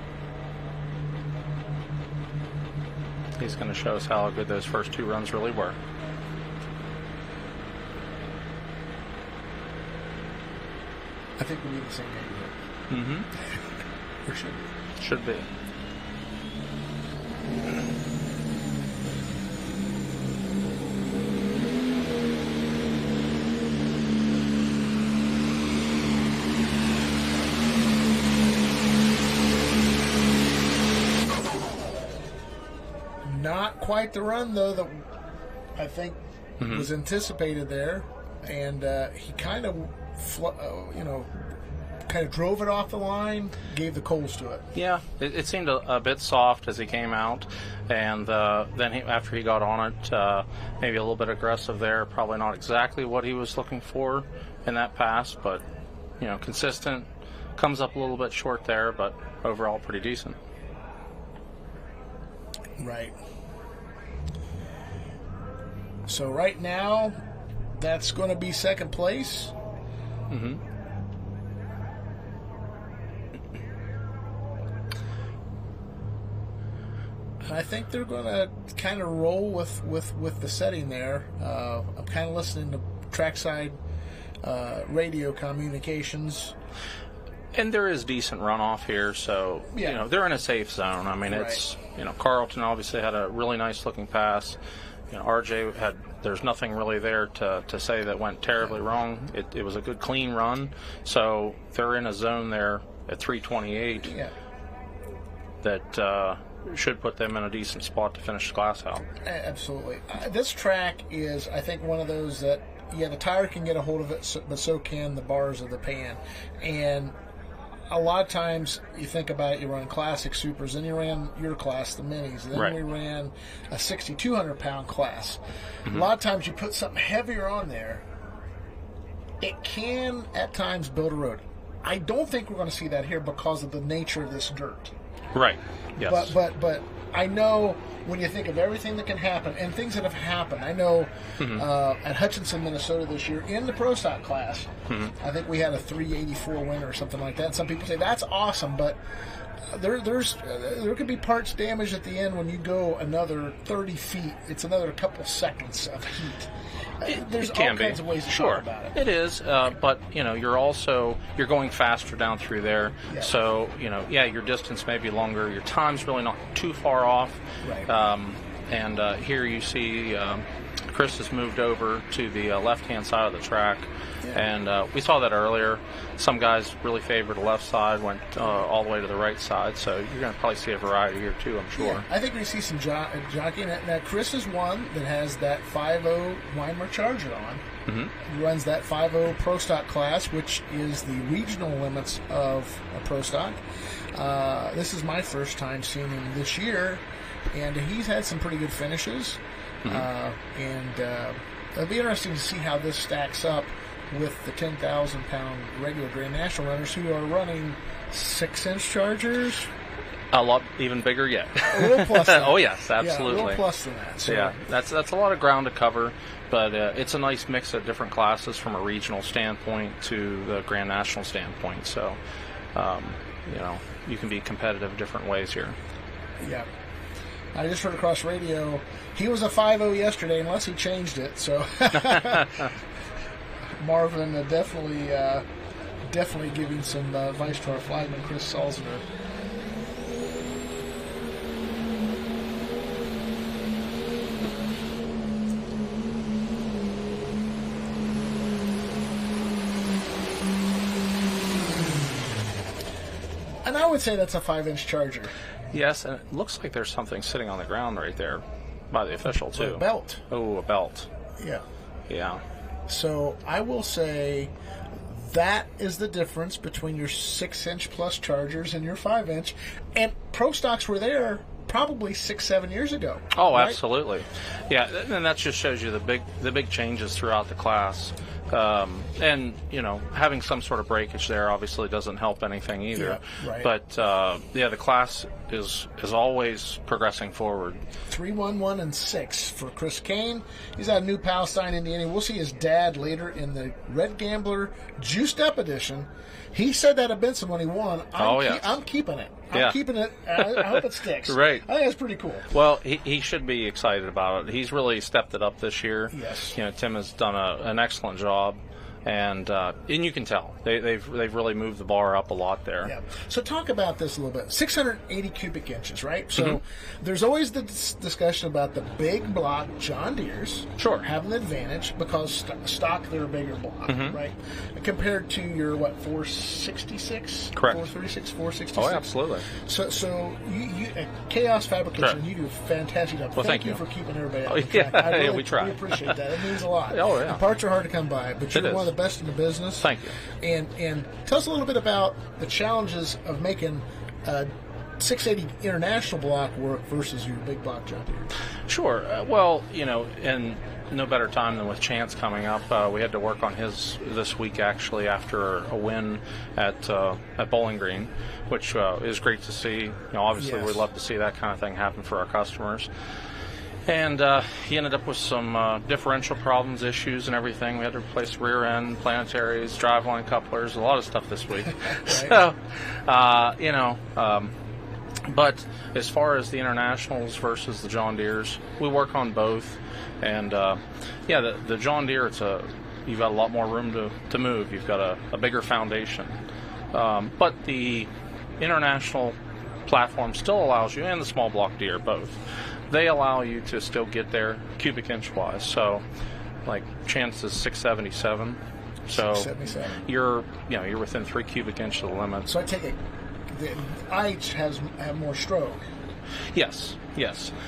He's going to show us how good those first 2 runs really were. I think we need the same neighborhood. Or should be. Should be. Not quite the run, though, that I think was anticipated there. And he kind of, drove it off the line, gave the coals to it. Yeah, it seemed a bit soft as he came out. And then after he got on it, maybe a little bit aggressive there. Probably not exactly what he was looking for in that pass, but, consistent. Comes up a little bit short there, but overall pretty decent. Right. So right now, that's going to be second place. And I think they're going to kind of roll with the setting there. I'm kind of listening to trackside radio communications. And there is decent runoff here, so they're in a safe zone. I mean, it's Carlton obviously had a really nice looking pass. RJ had. There's nothing really there to say that went terribly wrong. It was a good clean run, so they're in a zone there at 328 that should put them in a decent spot to finish the class out. Absolutely. This track is, I think, one of those that the tire can get a hold of it, but so can the bars of the pan, and a lot of times you think about it, you run classic supers, then you ran your class, the minis, then we ran a 6,200-pound class. A lot of times you put something heavier on there, it can at times build a road. I don't think we're going to see that here because of the nature of this dirt. Right. Yes. But I know when you think of everything that can happen and things that have happened. I know at Hutchinson, Minnesota this year in the Pro Stock class, I think we had a 384 winner or something like that. Some people say that's awesome, but there could be parts damaged at the end when you go another 30 feet. It's another couple seconds of heat. There's it can all kinds of ways to sure. talk about it. It is, but you're going faster down through there. Yeah. So your distance may be longer. Your time's really not too far off. Right. Here you see Chris has moved over to the left-hand side of the track, and we saw that earlier. Some guys really favored the left side, went all the way to the right side, so you're going to probably see a variety here too, I'm sure. Yeah, I think we see some jockeying. Now, Chris is one that has that 5.0 Weimer Charger on. Mm-hmm. He runs that 5.0 Pro Stock class, which is the regional limits of a Pro Stock. This is my first time seeing him this year, and he's had some pretty good finishes. It'll be interesting to see how this stacks up with the 10,000-pound regular Grand National runners who are running 6-inch Chargers. A lot even bigger yet. A little plus than that. Oh, yes, absolutely. Yeah, a little plus than that. So. Yeah, that's a lot of ground to cover, but it's a nice mix of different classes from a regional standpoint to the Grand National standpoint. So, you can be competitive different ways here. Yeah. I just heard across radio, he was a 5.0 yesterday, unless he changed it. So Marvin definitely giving some advice to our flagman, Chris Salzner. And I would say that's a 5-inch Charger. Yes, and it looks like there's something sitting on the ground right there by the official, too. A belt. Oh, a belt. Yeah. Yeah. So I will say that is the difference between your 6-inch plus Chargers and your 5-inch. And Pro Stocks were there probably 6-7 years ago. Oh, right? Absolutely. Yeah, and that just shows you the big changes throughout the class. And having some sort of breakage there obviously doesn't help anything either. Yeah, right. But the class is always progressing forward. 3-1-1 and 6 for Chris Kane. He's out of New Palestine, Indiana. We'll see his dad later in the Red Gambler Juiced Up edition. He said that at Benson when he won. I'm keeping it. I'm keeping it. I hope it sticks. Right. I think that's pretty cool. Well, he should be excited about it. He's really stepped it up this year. Yes. Tim has done an excellent job, and you can tell they've really moved the bar up a lot there. Yeah. So talk about this a little bit. 680 cubic inches, right? So there's always the discussion about the big block John Deeres have an advantage because stock they're a bigger block, right? Compared to your 466, correct? 436, 466. Oh, absolutely. So you Chaos Fabrication, you do a fantastic job. Well, thank you for keeping everybody up. We try. We appreciate that. It means a lot. Oh yeah. The parts are hard to come by, but you're one of the best in the business. Thank you. And tell us a little bit about the challenges of making 680 international block work versus your big block John Deere. Sure. And no better time than with Chance coming up. We had to work on his this week actually after a win at Bowling Green, which is great to see. Obviously we'd love to see that kind of thing happen for our customers. And he ended up with some differential problems, issues, and everything. We had to replace rear end, planetaries, driveline couplers, a lot of stuff this week. So, but as far as the internationals versus the John Deeres, we work on both. And the John Deere, you've got a lot more room to move. You've got a bigger foundation. But the international platform still allows you, and the small block Deere both, they allow you to still get there cubic inch wise. So, like Chance is 677. So 677. You're within 3 cubic inches of the limit. So I take it the IH have more stroke. Yes.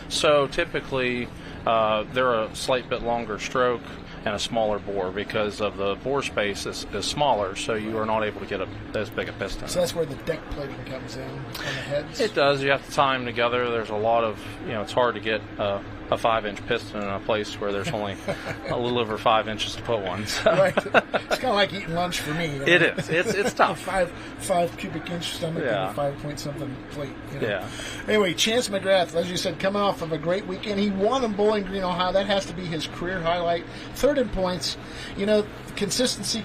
So typically they're a slight bit longer stroke and a smaller bore because of the bore space is smaller, so you are not able to get as big a piston. So that's where the deck plating comes in on the heads? It does. You have to tie them together. There's a lot of, it's hard to get a 5-inch piston in a place where there's only a little over 5 inches to put one. So. Right. It's kind of like eating lunch for me. It is. It's tough. A 5 cubic inch stomach and a 5 point something plate. Yeah. Anyway, Chance McGrath, as you said, coming off of a great weekend. He won in Bowling Green, Ohio. That has to be his career highlight. Third in points. Consistency.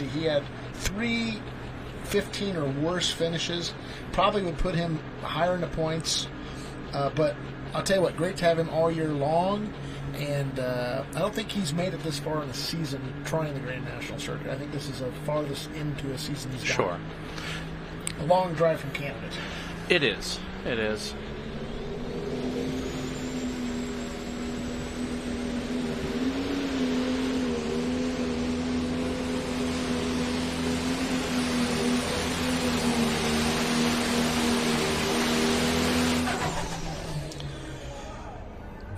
He had 3 15 or worse finishes. Probably would put him higher in the points. But I'll tell you what, great to have him all year long. And I don't think he's made it this far in the season trying the Grand National Circuit. I think this is the farthest into a season he's gotten. Sure. A long drive from Canada. It is. It is.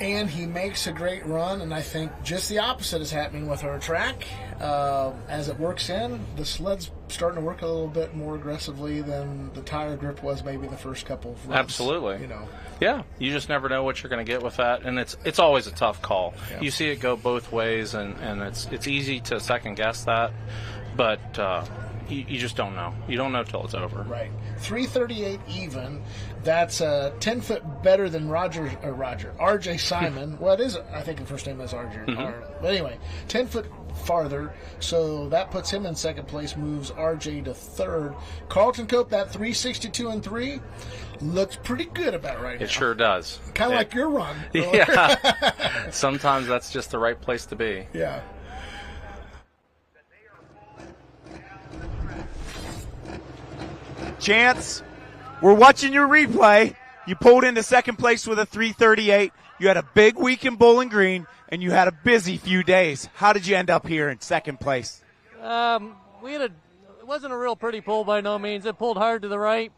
And he makes a great run, and I think just the opposite is happening with our track. As it works in, the sled's starting to work a little bit more aggressively than the tire grip was maybe the first couple of runs. Absolutely. You know. Yeah, you just never know what you're going to get with that, and it's always a tough call. Yeah. You see it go both ways, and it's easy to second guess that, but you just don't know. You don't know till it's over. Right. 338 even. That's 10 foot better than RJ Simon. Well, it is, I think the first name is RJ. Mhm. But anyway, 10 foot farther. So that puts him in second place, moves RJ to third. Carlton Cope, that 362 and 3, looks pretty good about right now. It sure does. Kind of like your run. Yeah. Sometimes that's just the right place to be. Yeah. Chance, we're watching your replay. You pulled into second place with a 338. You had a big week in Bowling Green, and you had a busy few days. How did you end up here in second place? It wasn't a real pretty pull by no means. It pulled hard to the right.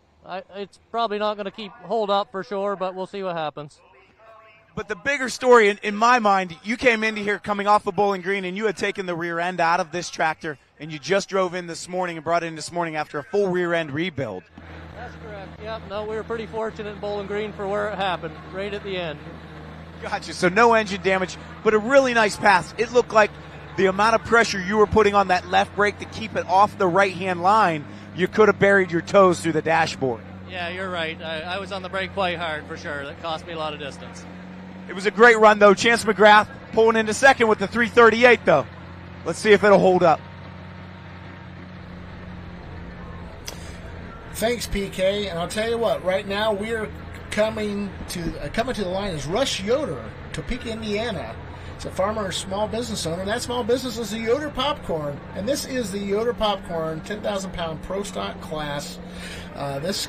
It's probably not going to hold up for sure, but we'll see what happens. But the bigger story, in my mind, you came into here coming off of Bowling Green, and you had taken the rear end out of this tractor, and you just drove in this morning and brought it in this morning after a full rear end rebuild. That's correct. Yep. No, we were pretty fortunate in Bowling Green for where it happened, right at the end. Gotcha. So no engine damage, but a really nice pass. It looked like the amount of pressure you were putting on that left brake to keep it off the right-hand line, you could have buried your toes through the dashboard. Yeah, you're right. I was on the brake quite hard for sure. That cost me a lot of distance. It was a great run, though. Chance McGrath pulling into second with the 338, though. Let's see if it'll hold up. Thanks, PK. And I'll tell you what, right now we're coming to the line is Russ Yoder, Topeka, Indiana. It's a farmer or small business owner. That small business is the Yoder Popcorn. And this is the Yoder Popcorn 10,000-pound Pro Stock class. This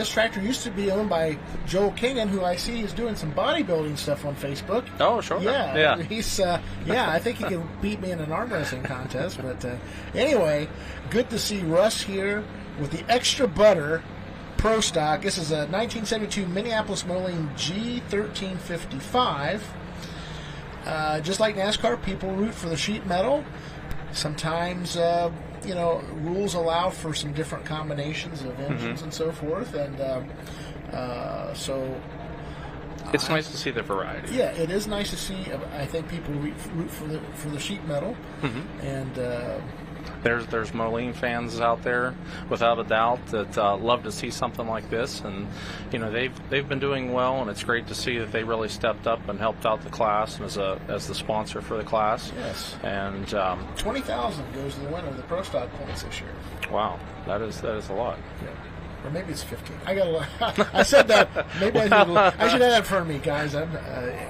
tractor used to be owned by Joel Kingan, who I see is doing some bodybuilding stuff on Facebook. Oh, sure. Yeah. He's I think he can beat me in an arm wrestling contest. But anyway, good to see Russ here with the extra butter Pro Stock. This is a 1972 Minneapolis Moline G1355. Just like NASCAR, people root for the sheet metal. Sometimes, rules allow for some different combinations of engines and so forth, and so it's nice to see the variety. Yeah, it is nice to see. I think people root for the sheet metal, and there's Moline fans out there, without a doubt, that love to see something like this, and they've been doing well, and it's great to see that they really stepped up and helped out the class as the sponsor for the class. Yes. And $20,000 goes to the winner of the Pro Stock points this year. Wow, that is a lot. Yeah. Or maybe it's 15. I said that. Maybe I should have that in front of me, guys.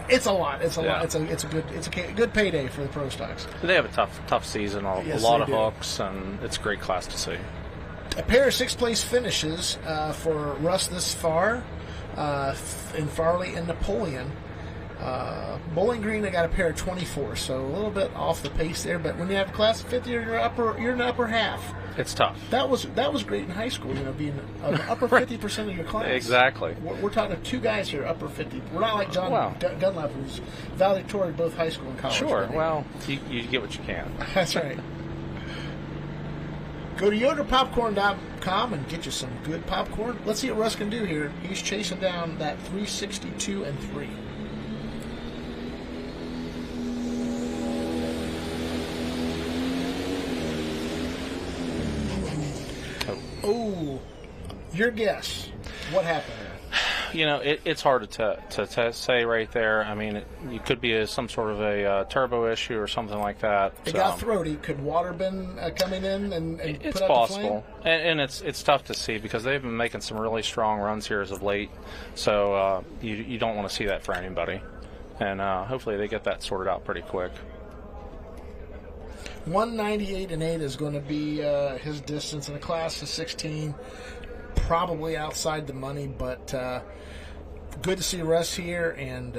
It's a lot. It's a lot. It's a good payday for the Pro Stocks. They have a tough season. A lot of hooks, and it's a great class to see. A pair of sixth-place finishes for Russ this far in Farley and Napoleon. Bowling Green, they got a pair of 24, so a little bit off the pace there. But when you have a class of 50, you're in the upper half. It's tough. That was great in high school, being an upper 50% of your class. Exactly. We're talking two guys here, upper 50. We're not like John Dunlap, who's valedictorian both high school and college. Sure. Well, you get what you can. That's right. Go to yoderpopcorn.com and get you some good popcorn. Let's see what Russ can do here. He's chasing down that 362 and 3. Oh, your guess. What happened there? It's hard to say right there. I mean, it could be some sort of a turbo issue or something like that. It got throaty. Could water been coming in and it's put out possible, and it's tough to see because they've been making some really strong runs here as of late. So you don't want to see that for anybody, and hopefully they get that sorted out pretty quick. 198.8 is going to be his distance in a class of 16. Probably outside the money, but good to see Russ here. And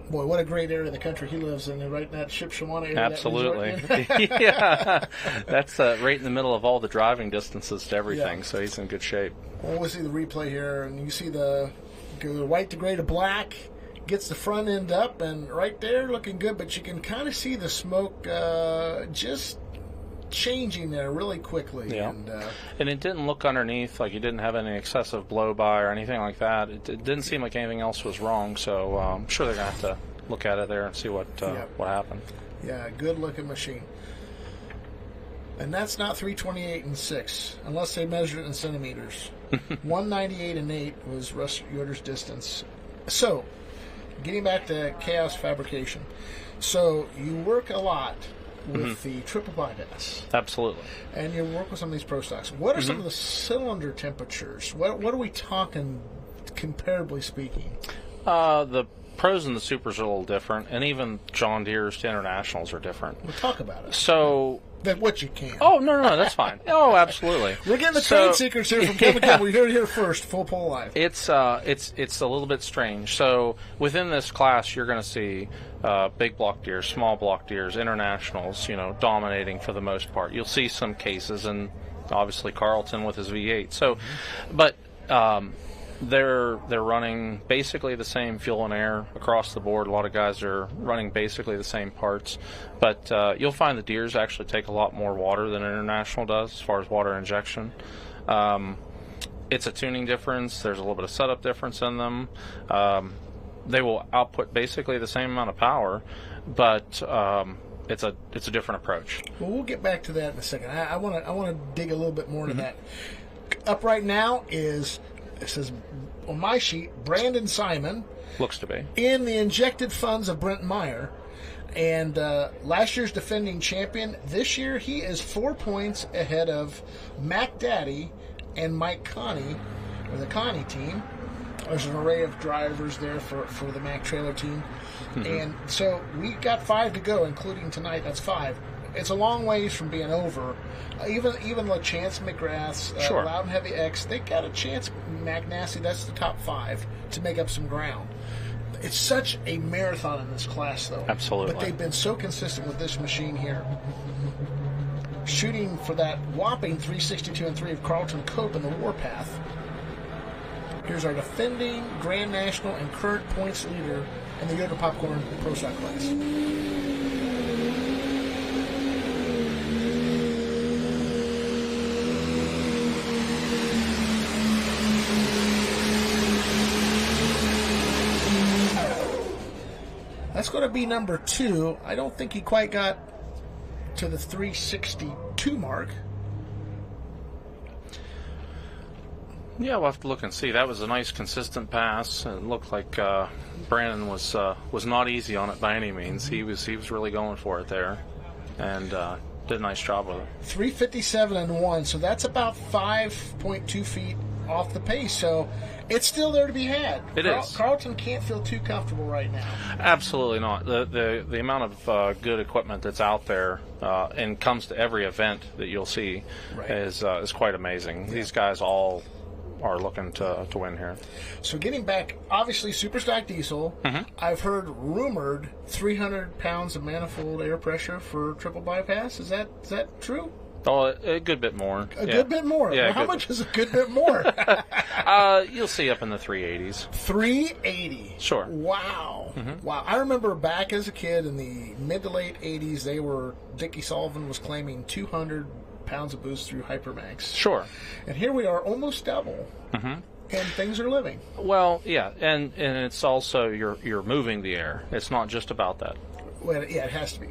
boy, what a great area of the country he lives in, right in that Shipshewana area. Absolutely. Yeah, that's right in the middle of all the driving distances to everything, so he's in good shape. Well, we'll see the replay here, and you see the white to gray to black. Gets the front end up, and right there looking good, but you can kind of see the smoke just changing there really quickly. Yeah. And it didn't look underneath like you didn't have any excessive blow by or anything like that. It didn't seem like anything else was wrong, so I'm sure they're going to have to look at it there and see what happened. Yeah, good looking machine. And that's not 328.6 unless they measure it in centimeters. 198.8 was Russ Yoder's distance. So, getting back to Chaos Fabrication. So, you work a lot with the triple bypass. Absolutely. And you work with some of these pro stocks. What are some of the cylinder temperatures? What are we talking, comparably speaking? The pros and the supers are a little different, and even John Deere's to internationals are different. We'll talk about it. So... what you can. Oh, no, that's fine. Oh, absolutely. We're getting the trade secrets here from Kevin Campbell. We heard it here first, FullPull Live. It's a little bit strange. So within this class, you're going to see big block deers, small block deers, internationals, dominating for the most part. You'll see some cases, and obviously Carlton with his V8. So, but they're running basically the same fuel and air across the board. A lot of guys are running basically the same parts, but you'll find the Deers actually take a lot more water than International does as far as water injection. It's a tuning difference. There's a little bit of setup difference in them. They will output basically the same amount of power, but it's a different approach. Well, we'll get back to that in a second. I want to dig a little bit more into that. Up right now is, it says on my sheet, Brandon Simon. Looks to be. In the injected funds of Brent Meyer. And last year's defending champion. This year he is 4 points ahead of Mac Daddy and Mike Connie, or the Connie team. There's an array of drivers there for the Mac trailer team. And so we got 5 to go, including tonight. That's 5. It's a long ways from being over. Even LaChance McGrath's Loud and Heavy X, they got a chance. McNasty, that's the top 5 to make up some ground. It's such a marathon in this class, though. Absolutely. But they've been so consistent with this machine here. Shooting for that whopping 362-3 of Carlton Cope in the Warpath. Here's our defending Grand National and current points leader in the Yoder Popcorn Pro Stock class. That's going to be number 2. I don't think he quite got to the 362 mark. Yeah, we'll have to look and see. That was a nice, consistent pass. It looked like Brandon was not easy on it by any means. He was really going for it there, and did a nice job with it. 357-1, so that's about 5.2 feet off the pace. So it's still there to be had. It is. Carlton can't feel too comfortable right now. Absolutely not. The amount of good equipment that's out there and comes to every event that you'll see is quite amazing. Yeah. These guys all are looking to win here. So getting back, obviously Superstock diesel. I've heard rumored 300 pounds of manifold air pressure for triple bypass. Is that true? Oh, a good bit more. A good bit more? Yeah, well, how much is a good bit more? You'll see up in the 380s. 380? Sure. Wow. Wow. I remember back as a kid in the mid to late 80s, Dickie Sullivan was claiming 200 pounds of boost through Hypermax. Sure. And here we are, almost double. And things are living. Well, yeah, and it's also you're moving the air. It's not just about that. Well, yeah, it has to be.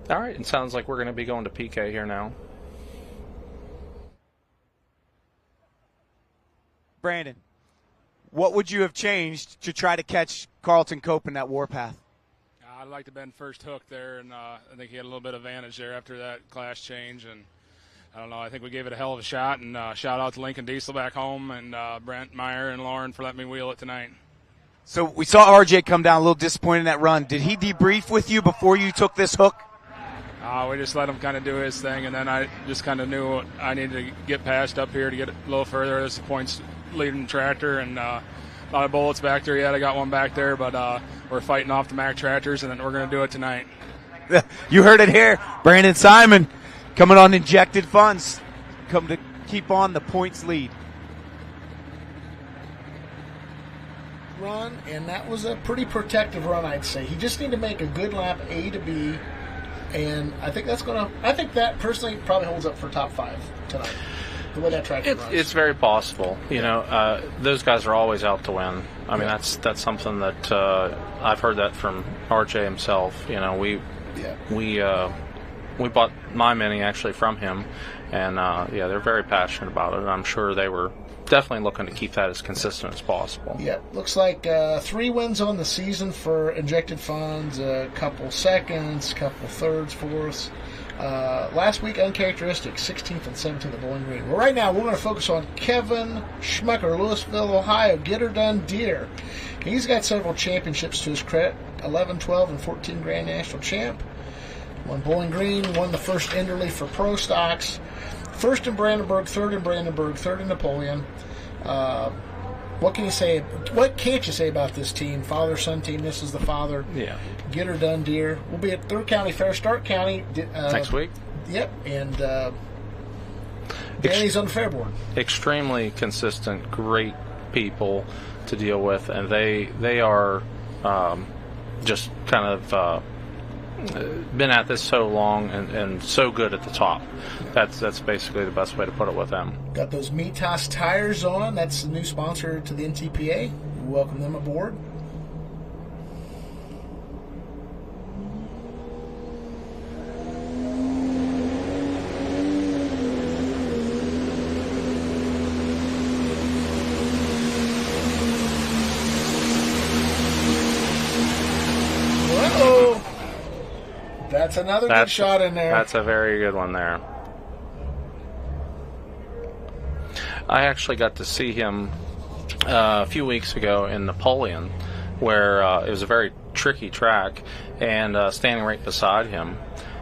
All right, it sounds like we're going to be going to PK here now. Brandon, what would you have changed to try to catch Carlton Cope in that warpath? I'd like to bend first hook there, and I think he had a little bit of advantage there after that class change. And I don't know, I think we gave it a hell of a shot. And shout out to Lincoln Diesel back home and Brent Meyer and Lauren for letting me wheel it tonight. So we saw RJ come down a little disappointed in that run. Did he debrief with you before you took this hook? We just let him kind of do his thing, and then I just kind of knew I needed to get past up here to get a little further. There's the points leading the tractor, and a lot of bullets back there yet. I got one back there, but we're fighting off the Mack tractors, and then we're going to do it tonight. You heard it here. Brandon Simon coming on injected funds. Come to keep on the points lead. Run, and that was a pretty protective run, I'd say. He just need to make a good lap A to B, and I think that personally probably holds up for top 5 tonight. The way that track runs. It's very possible. You know, those guys are always out to win. I mean, that's something that I've heard that from RJ himself. You know, we bought my Mini actually from him, and they're very passionate about it. And I'm sure they were definitely looking to keep that as consistent as possible. Yeah, looks like 3 wins on the season for injected funds, a couple seconds, couple thirds, fourths. Last week, uncharacteristic, 16th and 17th at Bowling Green. Well, right now, we're going to focus on Kevin Schmucker, Louisville, Ohio, Get Her Done Deer. He's got several championships to his credit, 11, 12, and 14 Grand National Champ. Won Bowling Green, won the first Enderley for Pro Stocks. First in Brandenburg, third in Brandenburg, third in Napoleon. What can you say? What can't you say about this team? Father-son team. This is the father. Yeah. Get Her Done Deer. We'll be at Third County Fair, Stark County next week. Yep, and Danny's on the fair board. Extremely consistent, great people to deal with, and they are just kind of been at this so long and so good at the top. That's basically the best way to put it with them. Got those Mitas tires on. That's the new sponsor to the NTPA. We welcome them aboard. That's another good shot in there. That's a very good one there. I actually got to see him a few weeks ago in Napoleon, where it was a very tricky track, and standing right beside him,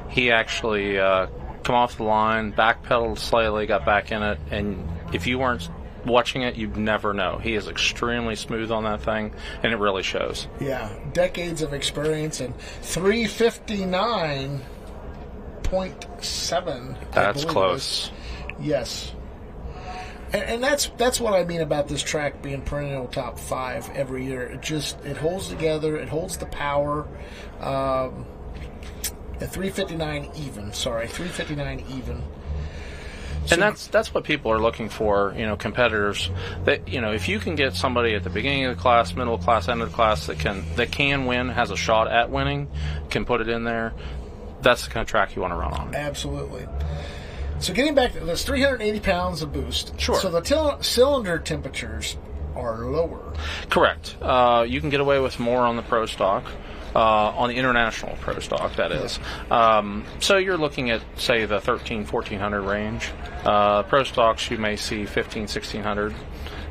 he actually come off the line, backpedaled slightly, got back in it, and if you weren't watching it, you'd never know. He is extremely smooth on that thing, and it really shows. Yeah, decades of experience, and 359.7. That's close. Yes. And that's what I mean about this track being perennial top 5 every year. It holds together. It holds the power. At 359 even. Sorry, 359 even. And that's what people are looking for, competitors. That if you can get somebody at the beginning of the class, middle of the class, end of the class that can win, has a shot at winning, can put it in there. That's the kind of track you want to run on. Absolutely. So getting back to this, 380 pounds of boost. Sure. So the cylinder temperatures are lower. Correct. You can get away with more on the Pro Stock. On the international Pro Stock, that is. So you're looking at, say, the 1,1400 range. Pro Stocks, you may see 1,500, 1,600,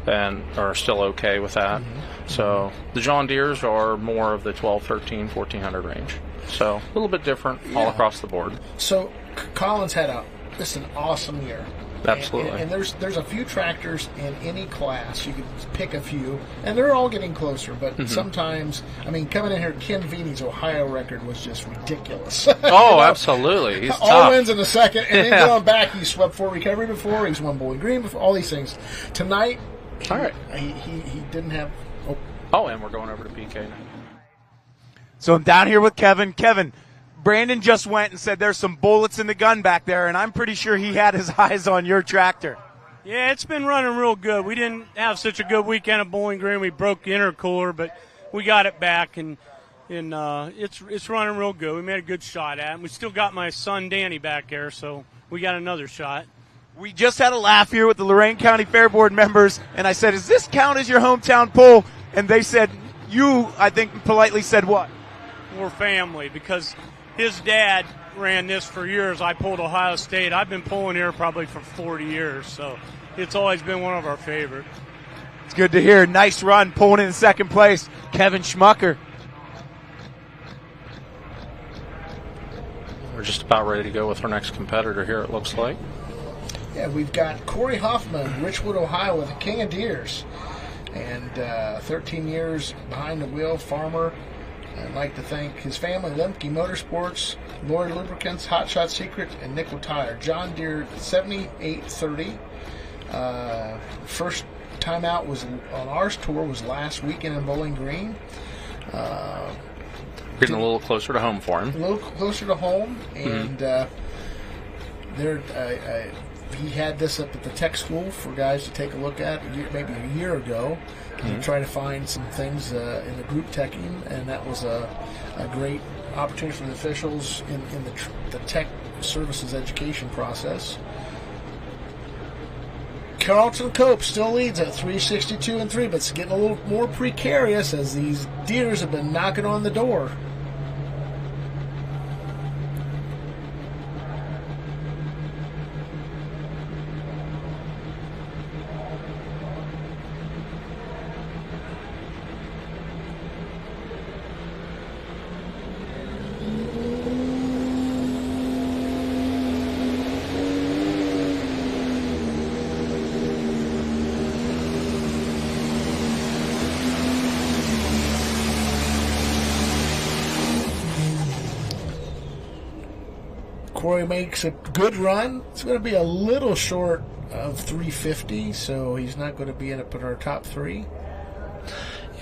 and are still okay with that. Mm-hmm. So the John Deeres are more of the 12, 13, 1,400 range. So a little bit different all across the board. So Collins had just an awesome year. Absolutely. And there's a few tractors in any class. You can pick a few, and they're all getting closer. But sometimes, coming in here, Ken Veeney's Ohio record was just ridiculous. Oh, absolutely. He's all tough. wins in the second, and then going back, he swept 4 recovery before. He's won Bowling Green before. All these things. Tonight, he didn't have. Oh, and we're going over to PK now. So I'm down here with Kevin. Kevin, Brandon just went and said there's some bullets in the gun back there, and I'm pretty sure he had his eyes on your tractor. Yeah, it's been running real good. We didn't have such a good weekend at Bowling Green. We broke the intercooler, but we got it back, and it's running real good. We made a good shot at it. We still got my son Danny back there, so we got another shot. We just had a laugh here with the Lorain County Fair Board members, and I said, does this count as your hometown pull? And they said, I think, politely said what? We're family because his dad ran this for years. I pulled Ohio State. I've been pulling here probably for 40 years, so it's always been one of our favorites. It's good to hear. Nice run, pulling in second place, Kevin Schmucker. We're just about ready to go with our next competitor here, it looks like. Yeah, we've got Corey Hoffman, Richwood, Ohio, with the King of Deers. And 13 years behind the wheel, farmer. I'd like to thank his family, Lemke Motorsports, Lori Lubricants, Hot Shot Secret, and Nickel Tire. John Deere 7830. First time out was on our tour was last weekend in Bowling Green. Getting a little closer to home for him. A little closer to home, and he had this up at the tech school for guys to take a look at maybe a year ago to try to find some things in the group teching, and that was a great opportunity for the officials in the tech services education process. Carlton Cope still leads at 362-3, but it's getting a little more precarious as these deers have been knocking on the door. Corey makes a good run. It's going to be a little short of 350, so he's not going to be in our top three.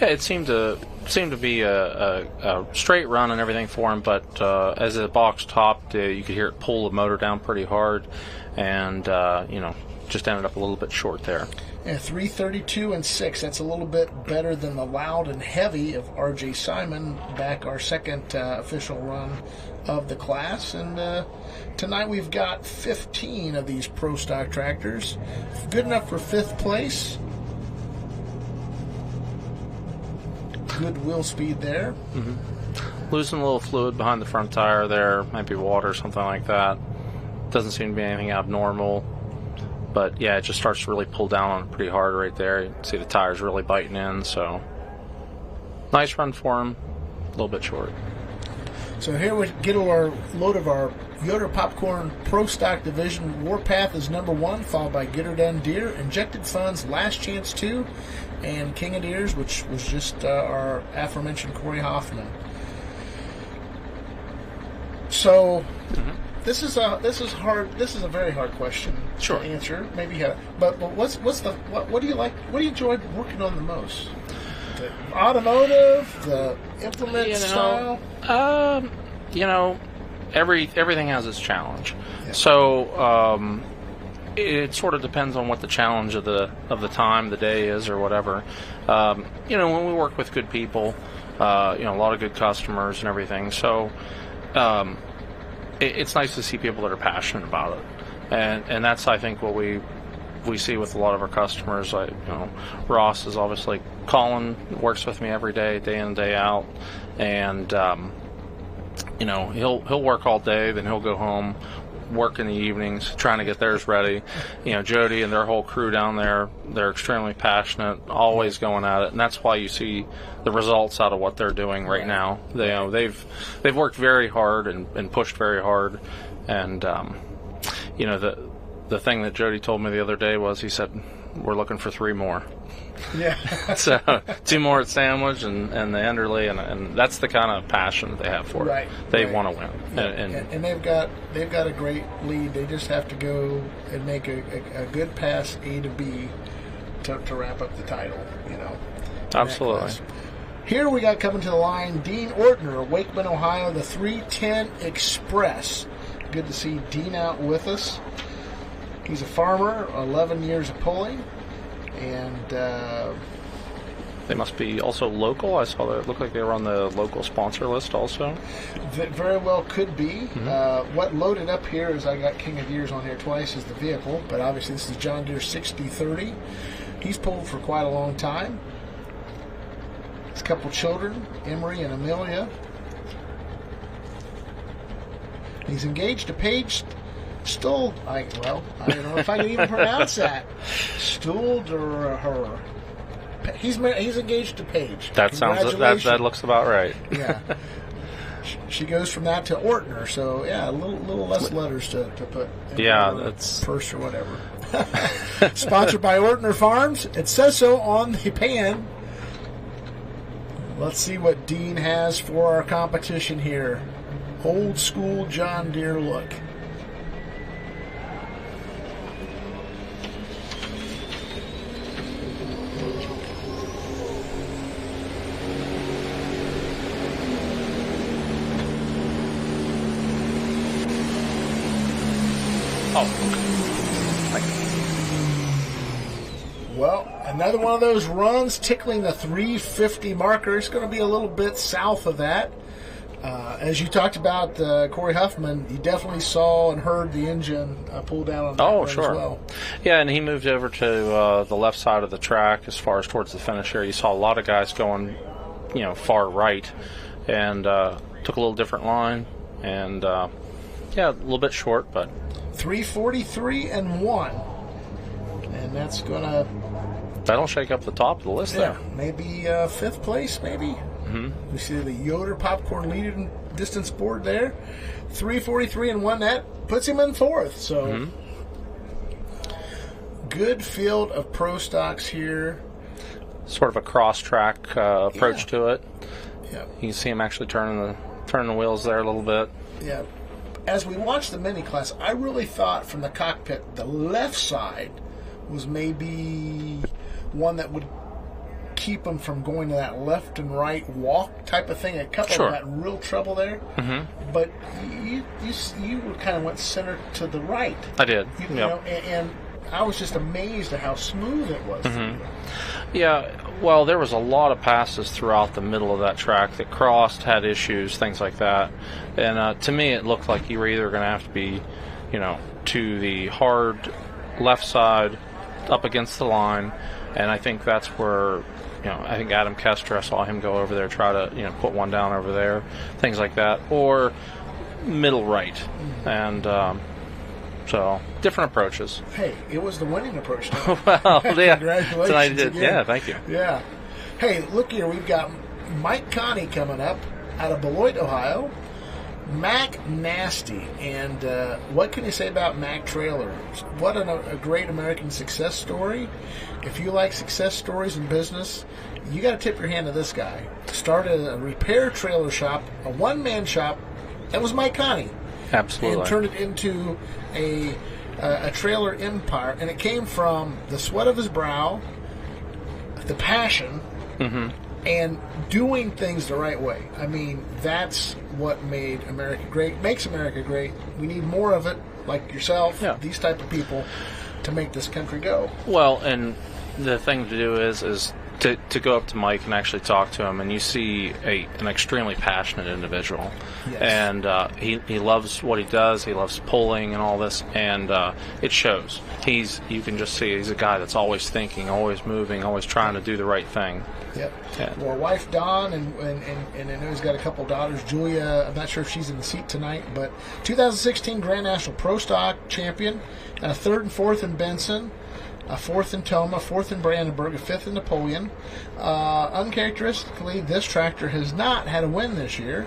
Yeah, it seemed to be a straight run and everything for him, but as the box topped, you could hear it pull the motor down pretty hard, and just ended up a little bit short there. Yeah, 332-6. That's a little bit better than the loud and heavy of R.J. Simon back our second official run of the class. And tonight we've got 15 of these Pro Stock tractors. Good enough for 5th place. Good wheel speed there. Losing a little fluid behind the front tire there. Might be water or something like that. Doesn't seem to be anything abnormal. But yeah, it just starts to really pull down on it pretty hard right there. You can see the tires really biting in, so nice run for him. A little bit short. So here we get our load of our Yoder Popcorn Pro Stock Division. Warpath is number 1, followed by Gitterdun Deer, Injected Funds, Last Chance 2, and King of Deers, which was just our aforementioned Corey Hoffman. So this is hard. This is a very hard question to answer. Maybe, but what do you like? What do you enjoy working on the most? The automotive, the implement style. Everything has its challenge. Yeah. So it sort of depends on what the challenge of the time, the day is, or whatever. When we work with good people, a lot of good customers and everything. So it's nice to see people that are passionate about it, and that's, I think, what we see with a lot of our customers. Ross is obviously works with me every day, day in and day out, and he'll work all day, then he'll go home, work in the evenings, trying to get theirs ready. Jody and their whole crew down there, they're extremely passionate, always going at it, and that's why you see the results out of what they're doing right now. They've worked very hard and pushed very hard, and the thing that Jody told me the other day was, he said, we're looking for 3 more. Yeah. So 2 more at Sandwich and the Enderley, and that's the kind of passion that they have for it. They want to win. Yeah. And they've got a great lead. They just have to go and make a good pass A to B to wrap up the title. Absolutely. Here we got coming to the line Dean Ortner, Wakeman, Ohio, the 310 Express. Good to see Dean out with us. He's a farmer, 11 years of pulling, and They must be also local. I saw that it looked like they were on the local sponsor list also. That very well could be. What loaded up here is I got King of Years on here twice as the vehicle, but obviously this is John Deere 6030. He's pulled for quite a long time. His couple children, Emery and Amelia. He's engaged to Paige Stoll. I don't know if I can even pronounce that. Stolderher. He's engaged to Paige. That sounds that looks about right. Yeah. She goes from that to Ortner, so yeah, a little less letters to put. That's purse or whatever. Sponsored by Ortner Farms. It says so on the pan. Let's see what Dean has for our competition here. Old school John Deere look. Well, another one of those runs tickling the 350 marker. It's going to be a little bit south of that. As you talked about Corey Huffman, you definitely saw and heard the engine pull down on that run sure. as well. Yeah, and he moved over to the left side of the track as far as towards the finish here. You saw a lot of guys going, far right, and took a little different line, and a little bit short, but 343 and 1, and that's gonna. That'll shake up the top of the list there. Maybe fifth place, maybe. Mm-hmm. We see the Yoder Popcorn leading distance board there. 343 and 1, that puts him in fourth. So good field of pro stocks here. Sort of a cross-track approach to it. Yeah. You can see him actually turning the wheels there a little bit. Yeah. As we watched the mini class, I really thought from the cockpit the left side was maybe one that would keep him from going to that left and right walk type of thing. A couple of them got real trouble there. Mm-hmm. But you kind of went center to the right. I did. You know, and I was just amazed at how smooth it was. Mm-hmm. Yeah, well, there was a lot of passes throughout the middle of that track that crossed, had issues, things like that. And to me, it looked like you were either going to have to be, to the hard left side up against the line. And I think that's where, I think Adam Kester, I saw him go over there, try to, put one down over there, things like that. Or middle right. And so, different approaches. Hey, it was the winning approach. Well, yeah. Congratulations. Tonight did. Again. Yeah, thank you. Yeah. Hey, look here. We've got Mike Connie coming up out of Beloit, Ohio. Mac Nasty. And what can you say about Mac Trailers? What a great American success story. If you like success stories in business, you got to tip your hand to this guy. Started a repair trailer shop, a one-man shop. That was Mike Connie. Absolutely. And turned it into a trailer empire. And it came from the sweat of his brow, the passion, and doing things the right way. I mean, that's what made America great, makes America great. We need more of it, like yourself, these type of people, to make this country go. Well, and the thing to do is to go up to Mike and actually talk to him, and you see an extremely passionate individual. Yes. And he loves what he does. He loves pulling and all this, and it shows. You can just see he's a guy that's always thinking, always moving, always trying to do the right thing. Yep. Yeah. Well, wife Dawn, and I know he's got a couple daughters. Julia, I'm not sure if she's in the seat tonight, but 2016 Grand National Pro Stock champion, and a third and fourth in Benson, a fourth in Toma, fourth in Brandenburg, a fifth in Napoleon. Uncharacteristically, this tractor has not had a win this year.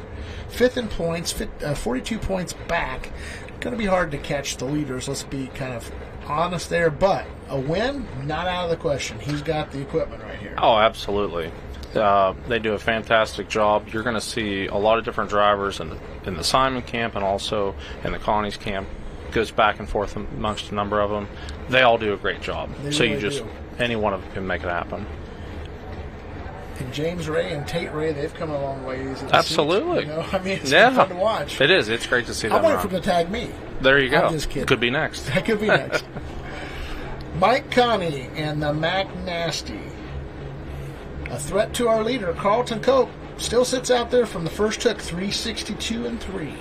Fifth in points, 42 points back. Going to be hard to catch the leaders, let's be kind of honest there, but a win, not out of the question. He's got the equipment right here. Oh, absolutely. They do a fantastic job. You're going to see a lot of different drivers in the Simon camp and also in the Connie's camp. Goes back and forth amongst a number of them. They all do a great job. They really do. Any one of them can make it happen. And James Ray and Tate Ray, they've come a long ways. Absolutely. I mean, it's been fun to watch. It is. It's great to see them. I want them to tag me. There you go. I'm just kidding. Could be next. That could be next. Mike Connie and the Mac Nasty. A threat to our leader, Carlton Cope, still sits out there from the first hook, 362 and 3.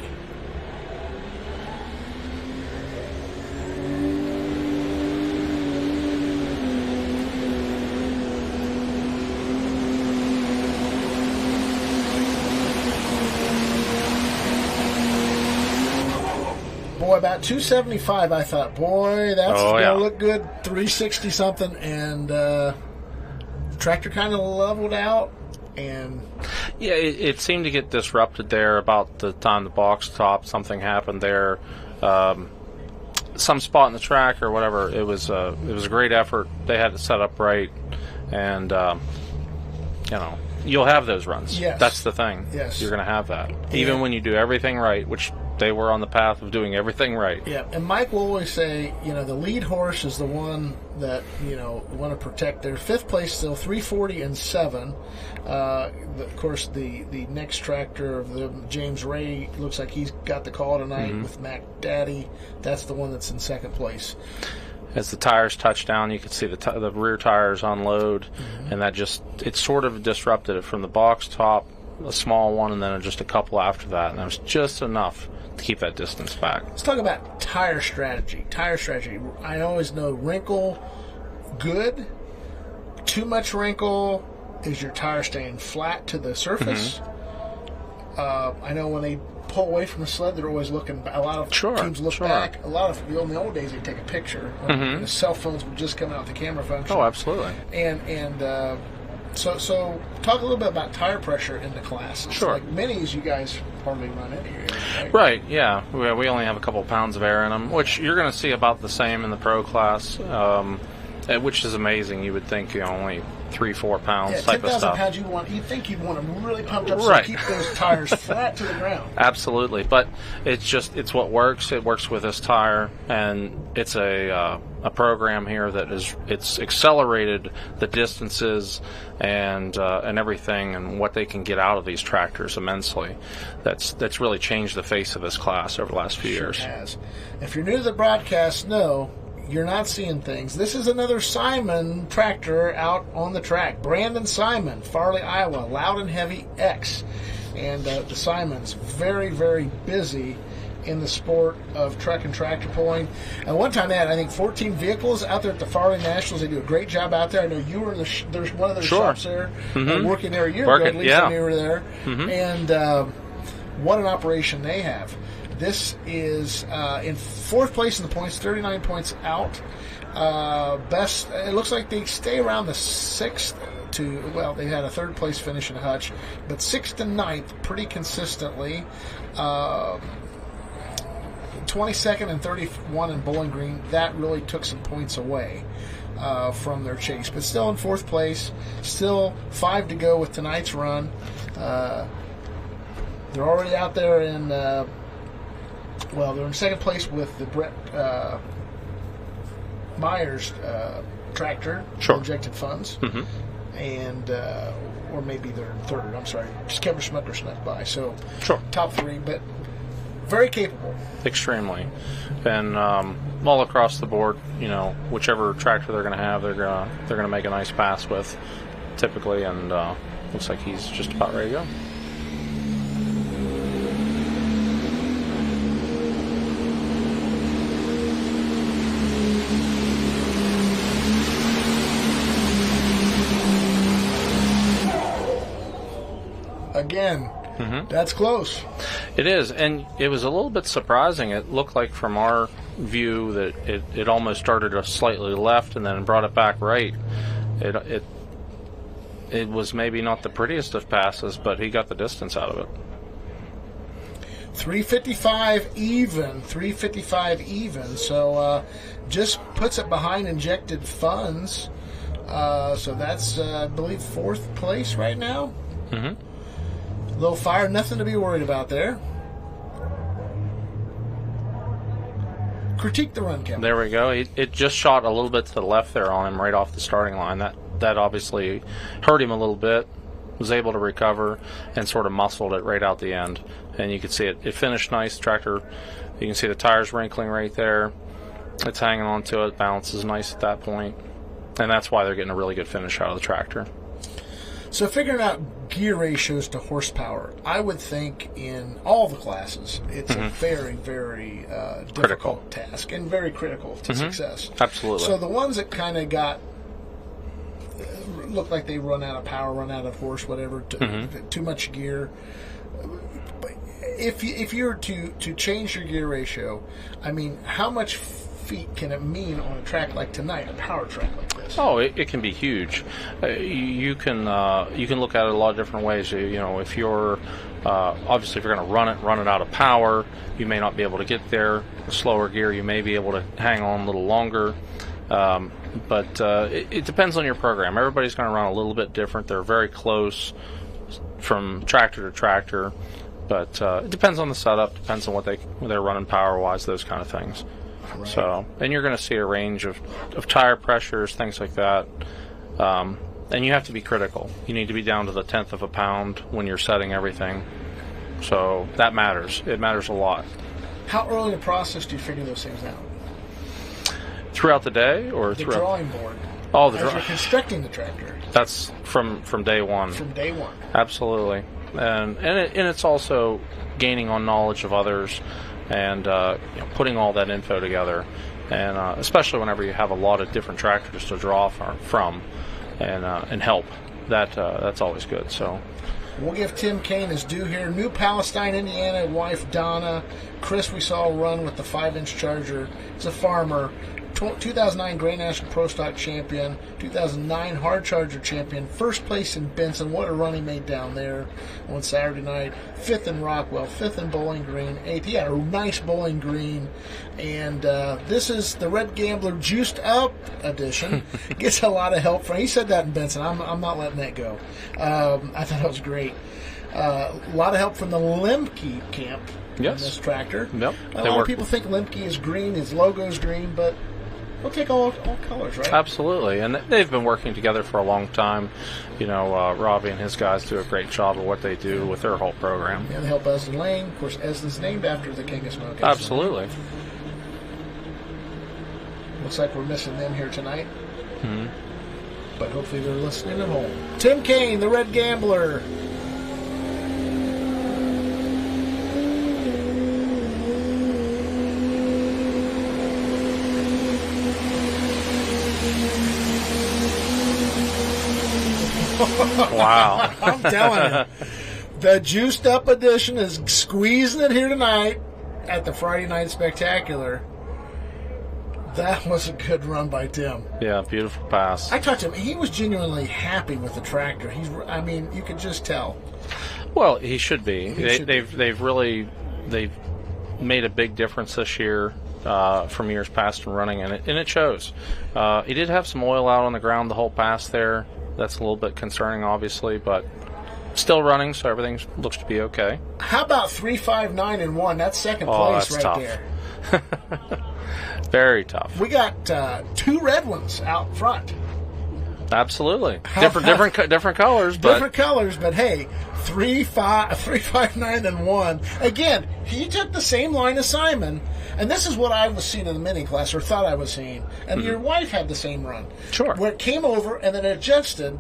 Boy, about 275, I thought, boy, that's going to look good. 360 something, and tractor kind of leveled out. And yeah, it seemed to get disrupted there about the time the box top. Something happened there, some spot in the track or whatever. It was a great effort. They had it set up right, and you'll have those runs. Yes. That's the thing. Yes. You're going to have that, even when you do everything right, which they were on the path of doing everything right. Yeah, and Mike will always say, the lead horse is the one that, want to protect. Their fifth place still 340 and 7. Of course, the next tractor of the James Ray looks like he's got the call tonight with Mac Daddy. That's the one that's in second place. As the tires touch down, you can see the rear tires unload, and that it sort of disrupted it from the box top, a small one, and then just a couple after that, and that was just enough to keep that distance back. Let's talk about tire strategy. I always know wrinkle, good. Too much wrinkle, is your tire staying flat to the surface? I know when they pull away from the sled, they're always looking. A lot of teams look back. A lot of in the old days, they take a picture. When the cell phones would just come out with the camera function. Oh, absolutely. So talk a little bit about tire pressure in the class. Sure. Like minis, you guys hardly run into here. Right, yeah. We only have a couple pounds of air in them, which you're going to see about the same in the pro class, which is amazing. You would think only 3-4 pounds type of stuff. 10,000 pounds, you'd think you'd want them really pumped up so keep those tires flat to the ground. Absolutely, but it's what works. It works with this tire, and it's a program here that it's accelerated the distances and everything, and what they can get out of these tractors immensely. That's really changed the face of this class over the last few years. Has. If you're new to the broadcast, no, you're not seeing things. This is another Simon tractor out on the track. Brandon Simon, Farley, Iowa, Loud and Heavy X. And the Simons, very, very busy in the sport of truck and tractor pulling. And one time they had, I think, 14 vehicles out there at the Farley Nationals. They do a great job out there. I know you were in there's one of their shops there, working there a year ago, at least when you were there. And what an operation they have. This is in fourth place in the points, 39 points out. Best. It looks like they stay around the sixth they had a third place finish in Hutch, but 6th and 9th pretty consistently. 22nd and 31 in Bowling Green. That really took some points away from their chase, but still in fourth place. Still 5 to go with tonight's run. They're already out there in. They're in second place with the Brett Myers tractor, injected funds, and or maybe they're in third. I'm sorry, just Kevin Schmucker snuck by. So top 3, but very capable, extremely, and all across the board. Whichever tractor they're going to have, they're going to make a nice pass with, typically, and looks like he's just about ready to go. Again, that's close. It is, and it was a little bit surprising. It looked like from our view that it almost started a slightly left and then brought it back right. It was maybe not the prettiest of passes, but he got the distance out of it. 355 even. So just puts it behind injected funds. So that's, I believe, fourth place right now. Low fire, nothing to be worried about there. Critique the run count. There we go. It just shot a little bit to the left there on him right off the starting line. That obviously hurt him a little bit. Was able to recover and sort of muscled it right out the end. And you can see it finished nice. Tractor, you can see the tires wrinkling right there. It's hanging on to it. Balance is nice at that point. And that's why they're getting a really good finish out of the tractor. So figuring out gear ratios to horsepower, I would think in all the classes, it's a very, very difficult task and very critical to success. Absolutely. So the ones that kind of look like they run out of power, run out of horse, whatever, too much gear. If you were to change your gear ratio, I mean, how much feet can it mean on a track like tonight, a power track like this? Oh, it can be huge. You can look at it a lot of different ways. If you're obviously if you're going to run it out of power, you may not be able to get there. The slower gear, you may be able to hang on a little longer. But it depends on your program. Everybody's going to run a little bit different. They're very close from tractor to tractor, but it depends on the setup. Depends on what they're running power-wise, those kind of things. Right. So, and you're going to see a range of tire pressures, things like that. And you have to be critical. You need to be down to the 1/10 of a pound when you're setting everything. So that matters. It matters a lot. How early in the process do you figure those things out? Throughout the day, or the throughout drawing board? Oh, as you're constructing the tractor. That's from day one. From day one. Absolutely, and it's also gaining on knowledge of others, and putting all that info together, and especially whenever you have a lot of different tractors to draw from, and help. That's always good. So. We'll give Tim Kane his due here. New Palestine, Indiana, wife Donna. Chris we saw run with the 5-inch Charger. He's a farmer. 2009 Grand National Pro Stock champion. 2009 Hard Charger champion. First place in Benson. What a run he made down there on Saturday night. 5th in Rockwell. 5th in Bowling Green. 8th. He had a nice Bowling Green. And this is the Red Gambler Juiced Up edition. Gets a lot of help from. He said that in Benson. I'm not letting that go. I thought that was great. A lot of help from the Lemke camp in this tractor. Yep. A lot of people think Lemke is green, his logo's green, but we'll take all colors, right? Absolutely, and they've been working together for a long time. Robbie and his guys do a great job of what they do with their whole program. Yeah, they help Esden Lane. Of course, Esden's named after the King of Smoke. Absolutely. Looks like we're missing them here tonight. But hopefully they're listening at home. Tim Kane, the Red Gambler. Wow. I'm telling you. The Juiced Up edition is squeezing it here tonight at the Friday Night Spectacular. That was a good run by Tim. Yeah, beautiful pass. I talked to him. He was genuinely happy with the tractor. You could just tell. Well, he should be. They've made a big difference this year from years past in running, and it shows. He did have some oil out on the ground the whole pass there. That's a little bit concerning, obviously, but still running, so everything looks to be okay. How about 359 and 1? That's second place that's right tough. there. Very tough. We got 2 red ones out front. Absolutely. Different colors, but different colors, but hey, 359 and 1. Again, he took the same line as Simon, and this is what I was seeing in the mini class, or thought I was seeing. And your wife had the same run. Sure. Where it came over and then it adjusted,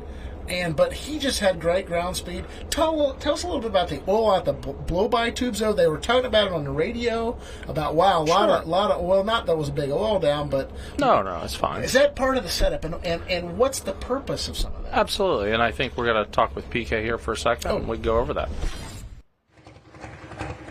but he just had great ground speed. Tell us a little bit about the oil out the blow-by tubes, though. They were talking about it on the radio, about, wow, a lot of oil. Not that was a big oil down, but... No, it's fine. Is that part of the setup, and what's the purpose of some of that? Absolutely, and I think we're going to talk with PK here for a second, and we can go over that.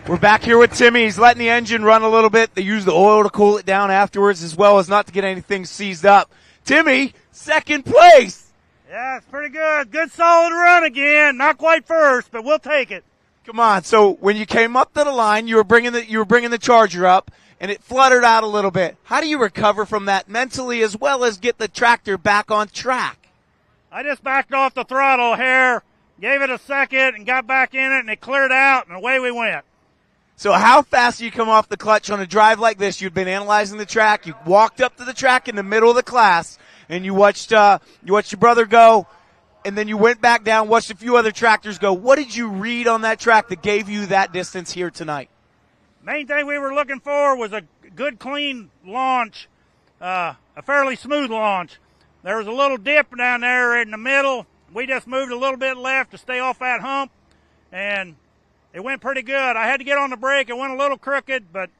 We're back here with Timmy. He's letting the engine run a little bit. They use the oil to cool it down afterwards, as well as not to get anything seized up. Timmy, second place. Yeah, it's pretty good. Good solid run again. Not quite first, but we'll take it. Come on. So when you came up to the line, you were bringing the Charger up, and it fluttered out a little bit. How do you recover from that mentally, as well as get the tractor back on track? I just backed off the throttle here, gave it a second, and got back in it, and it cleared out, and away we went. So how fast do you come off the clutch on a drive like this? You've been analyzing the track. You walked up to the track in the middle of the class, and you watched your brother go, and then you went back down, watched a few other tractors go. What did you read on that track that gave you that distance here tonight? Main thing we were looking for was a good, clean launch, a fairly smooth launch. There was a little dip down there in the middle. we just moved a little bit left to stay off that hump, and it went pretty good. I had to get on the brake. It went a little crooked, but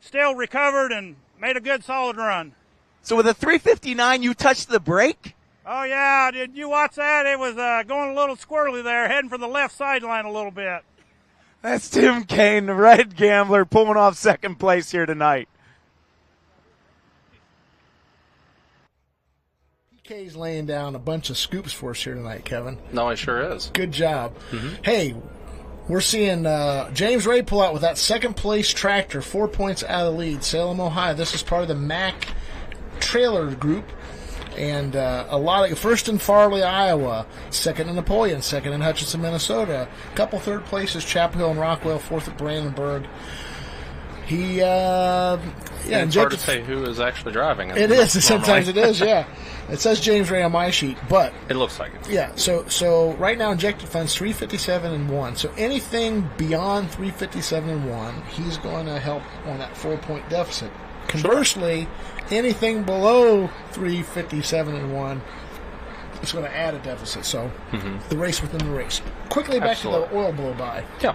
still recovered and made a good solid run. So with a 359, you touched the brake? Oh, yeah. Did you watch that? It was going a little squirrely there, heading for the left sideline a little bit. That's Tim Kane, the Red Gambler, pulling off second place here tonight. PK's laying down a bunch of scoops for us here tonight, Kevin. No, he sure is. Good job. Mm-hmm. Hey, we're seeing James Ray pull out with that second-place tractor, 4 points out of the lead. Salem, Ohio. This is part of the Mack trailer group. And a lot of first in Farley, Iowa, second in Napoleon, second in Hutchinson, Minnesota. A couple third places, Chapel Hill and Rockwell, fourth at Brandenburg. He, it's hard to say who is actually driving it. It is. Sometimes it is, yeah. It says James Ray on my sheet, but it looks like it. Yeah. So right now injected funds 357 and 1. So anything beyond 357 and 1, he's going to help on that 4-point deficit. Conversely, anything below 357 and 1, it's going to add a deficit. So the race within the race. Quickly back to the oil blow by. Yeah.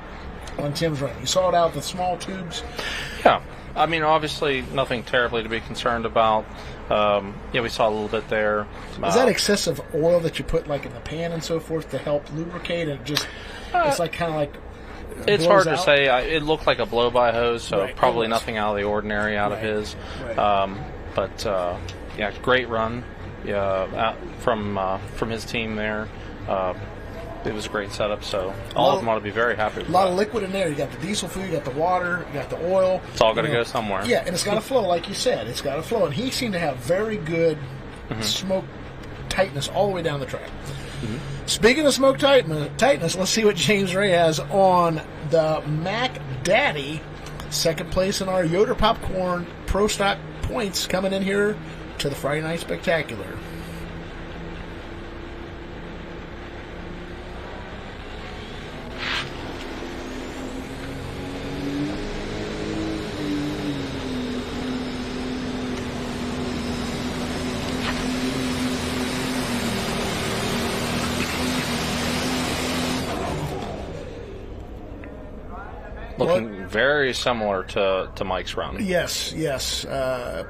On Tim's run, you saw it out with small tubes. Yeah. I mean, obviously, nothing terribly to be concerned about. We saw a little bit there. Is that excessive oil that you put like in the pan and so forth to help lubricate? And just it's like kind of like. It's hard to say. It looked like a blow-by hose, so right, probably nothing out of the ordinary out of his. Right. Great run. From his team there. It was a great setup, so all of them ought to be very happy with that. A lot of liquid in there. You got the diesel fuel, you got the water, you got the oil. It's all got to go somewhere. Yeah, and it's got to flow, like you said. It's got to flow. And he seemed to have very good smoke tightness all the way down the track. Mm-hmm. Speaking of smoke tightness, let's see what James Ray has on the Mac Daddy. Second place in our Yoder Popcorn Pro Stock points coming in here to the Friday Night Spectacular. Looking very similar to Mike's run. Yes.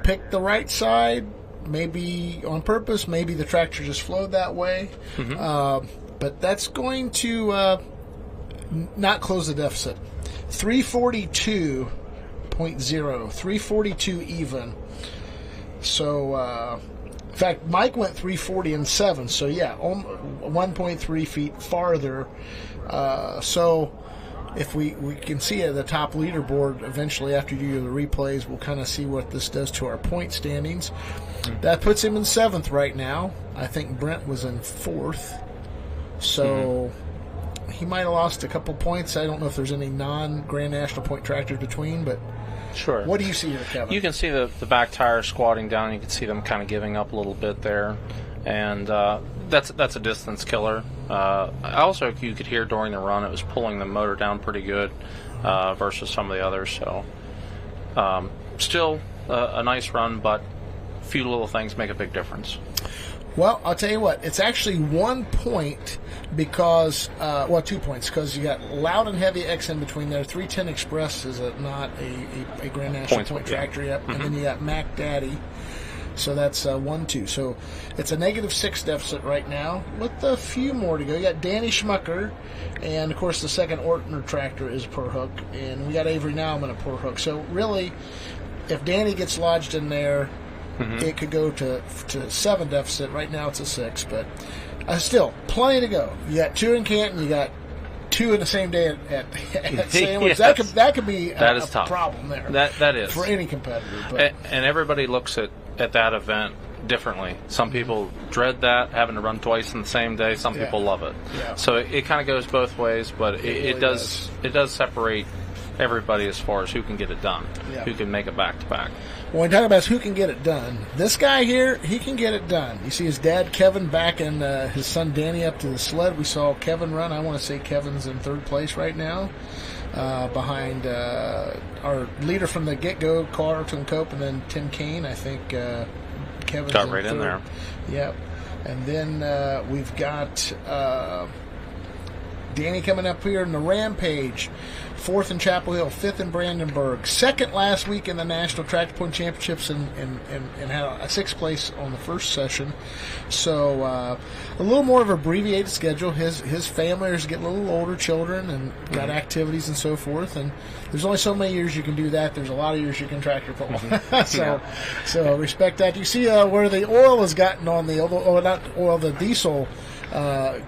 Picked the right side, maybe on purpose, maybe the tractor just flowed that way. Mm-hmm. But that's going to not close the deficit. 342.0, 342 even. So, in fact, Mike went 340 and 7, so yeah, 1.3 feet farther. So if we can see at the top leaderboard eventually after you do the replays, we'll kind of see what this does to our point standings. That puts him in 7th right now. I think Brent was in 4th. So he might have lost a couple points. I don't know if there's any non-Grand National point tractors between, but sure. What do you see here, Kevin? You can see the back tires squatting down. You can see them kind of giving up a little bit there. And that's a distance killer. Also, you could hear during the run it was pulling the motor down pretty good versus some of the others. So still a nice run, but a few little things make a big difference. Well, I'll tell you what. It's actually 1 point because, 2 points, because you got Loud and Heavy X in between there. 310 Express is not a Grand National point tractor yet. And then you got Mac Daddy. So that's 1-2. So it's a -6 deficit right now with a few more to go. You got Danny Schmucker, and of course the second Ortner tractor is per hook, and we got Avery Nauman a per hook. So really, if Danny gets lodged in there, it could go to 7 deficit. Right now it's a 6, but still plenty to go. You got 2 in Canton, you got 2 in the same day at Sandwich. Yes. That could be a problem there. That is for any competitor. But. And everybody looks at that event differently. Some people dread that, having to run twice in the same day. Some people love it. Yeah. So it kind of goes both ways, but it does separate everybody as far as who can get it done, who can make it back to back. When we talk about who can get it done, this guy here, he can get it done. You see his dad, Kevin, backing his son, Danny, up to the sled. We saw Kevin run. I want to say Kevin's in 3rd place right now, behind our leader from the get-go, Carlton Cope, and then Tim Kane. I think Kevin's got right in there. Yep. And then we've got Danny coming up here in the Rampage. 4th in Chapel Hill, 5th in Brandenburg, 2nd last week in the National Tractor Point Championships, and had a 6th place on the first session. So a little more of an abbreviated schedule. His family is getting a little older, children, and got activities and so forth. And there's only so many years you can do that. There's a lot of years you can tractor pull. So respect that. You see where the oil has gotten on the diesel.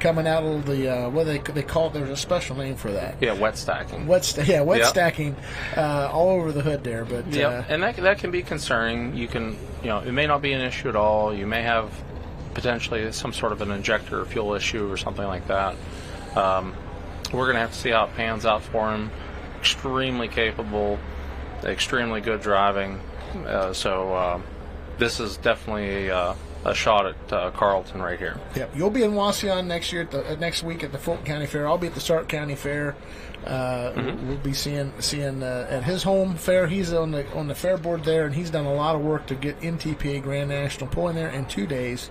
Coming out of the what they call it, there's a special name for that. Yeah, wet stacking. Stacking all over the hood there. But and that can be concerning. You can, it may not be an issue at all. You may have potentially some sort of an injector fuel issue or something like that. We're going to have to see how it pans out for him. Extremely capable, extremely good driving. So this is definitely a shot at Carlton right here. Yep, you'll be in Wauseon next week at the Fulton County Fair. I'll be at the Stark County Fair. We'll be seeing at his home fair. He's on the fair board there, and he's done a lot of work to get NTPA Grand National pulling there in 2 days.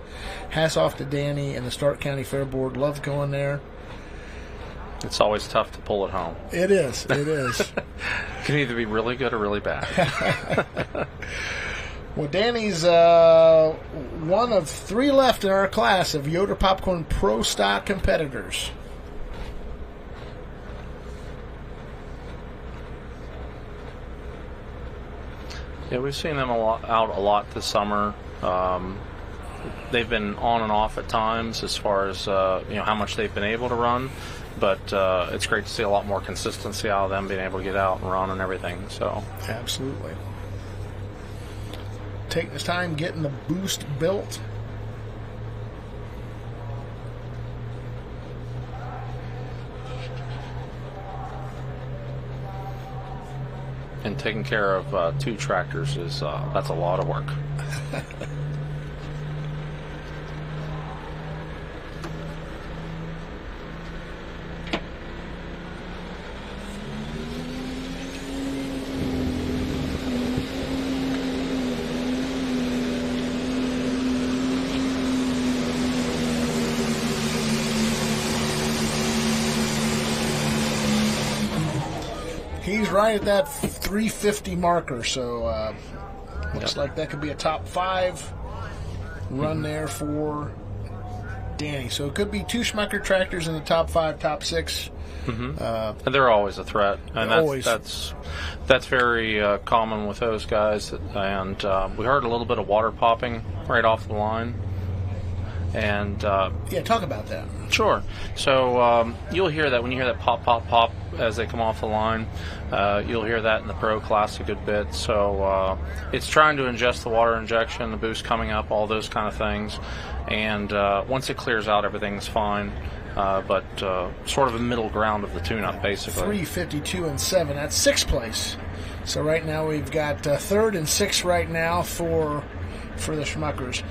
Hats off to Danny and the Stark County Fair board. Love going there. It's always tough to pull at home. It is. It can either be really good or really bad. Well, Danny's one of 3 left in our class of Yoder Popcorn Pro Stock competitors. Yeah, we've seen them out a lot this summer. They've been on and off at times as far as how much they've been able to run, but it's great to see a lot more consistency out of them being able to get out and run and everything. So absolutely. Taking his time getting the boost built. And taking care of 2 tractors is that's a lot of work. He's right at that 350 marker, so looks like that could be a top 5 run there for Danny. So it could be 2 Schmucker tractors in the top 5, top 6. And they're always a threat, and that's very common with those guys. And we heard a little bit of water popping right off the line. And talk about that. Sure. So you'll hear that when you hear that pop, pop, pop as they come off the line. You'll hear that in the pro class a good bit. So it's trying to ingest the water injection, the boost coming up, all those kind of things. And once it clears out, everything's fine. But sort of a middle ground of the tune-up, basically. 352 and 7. That's 6th place. So right now we've got 3rd and 6th right now for the Schmuckers.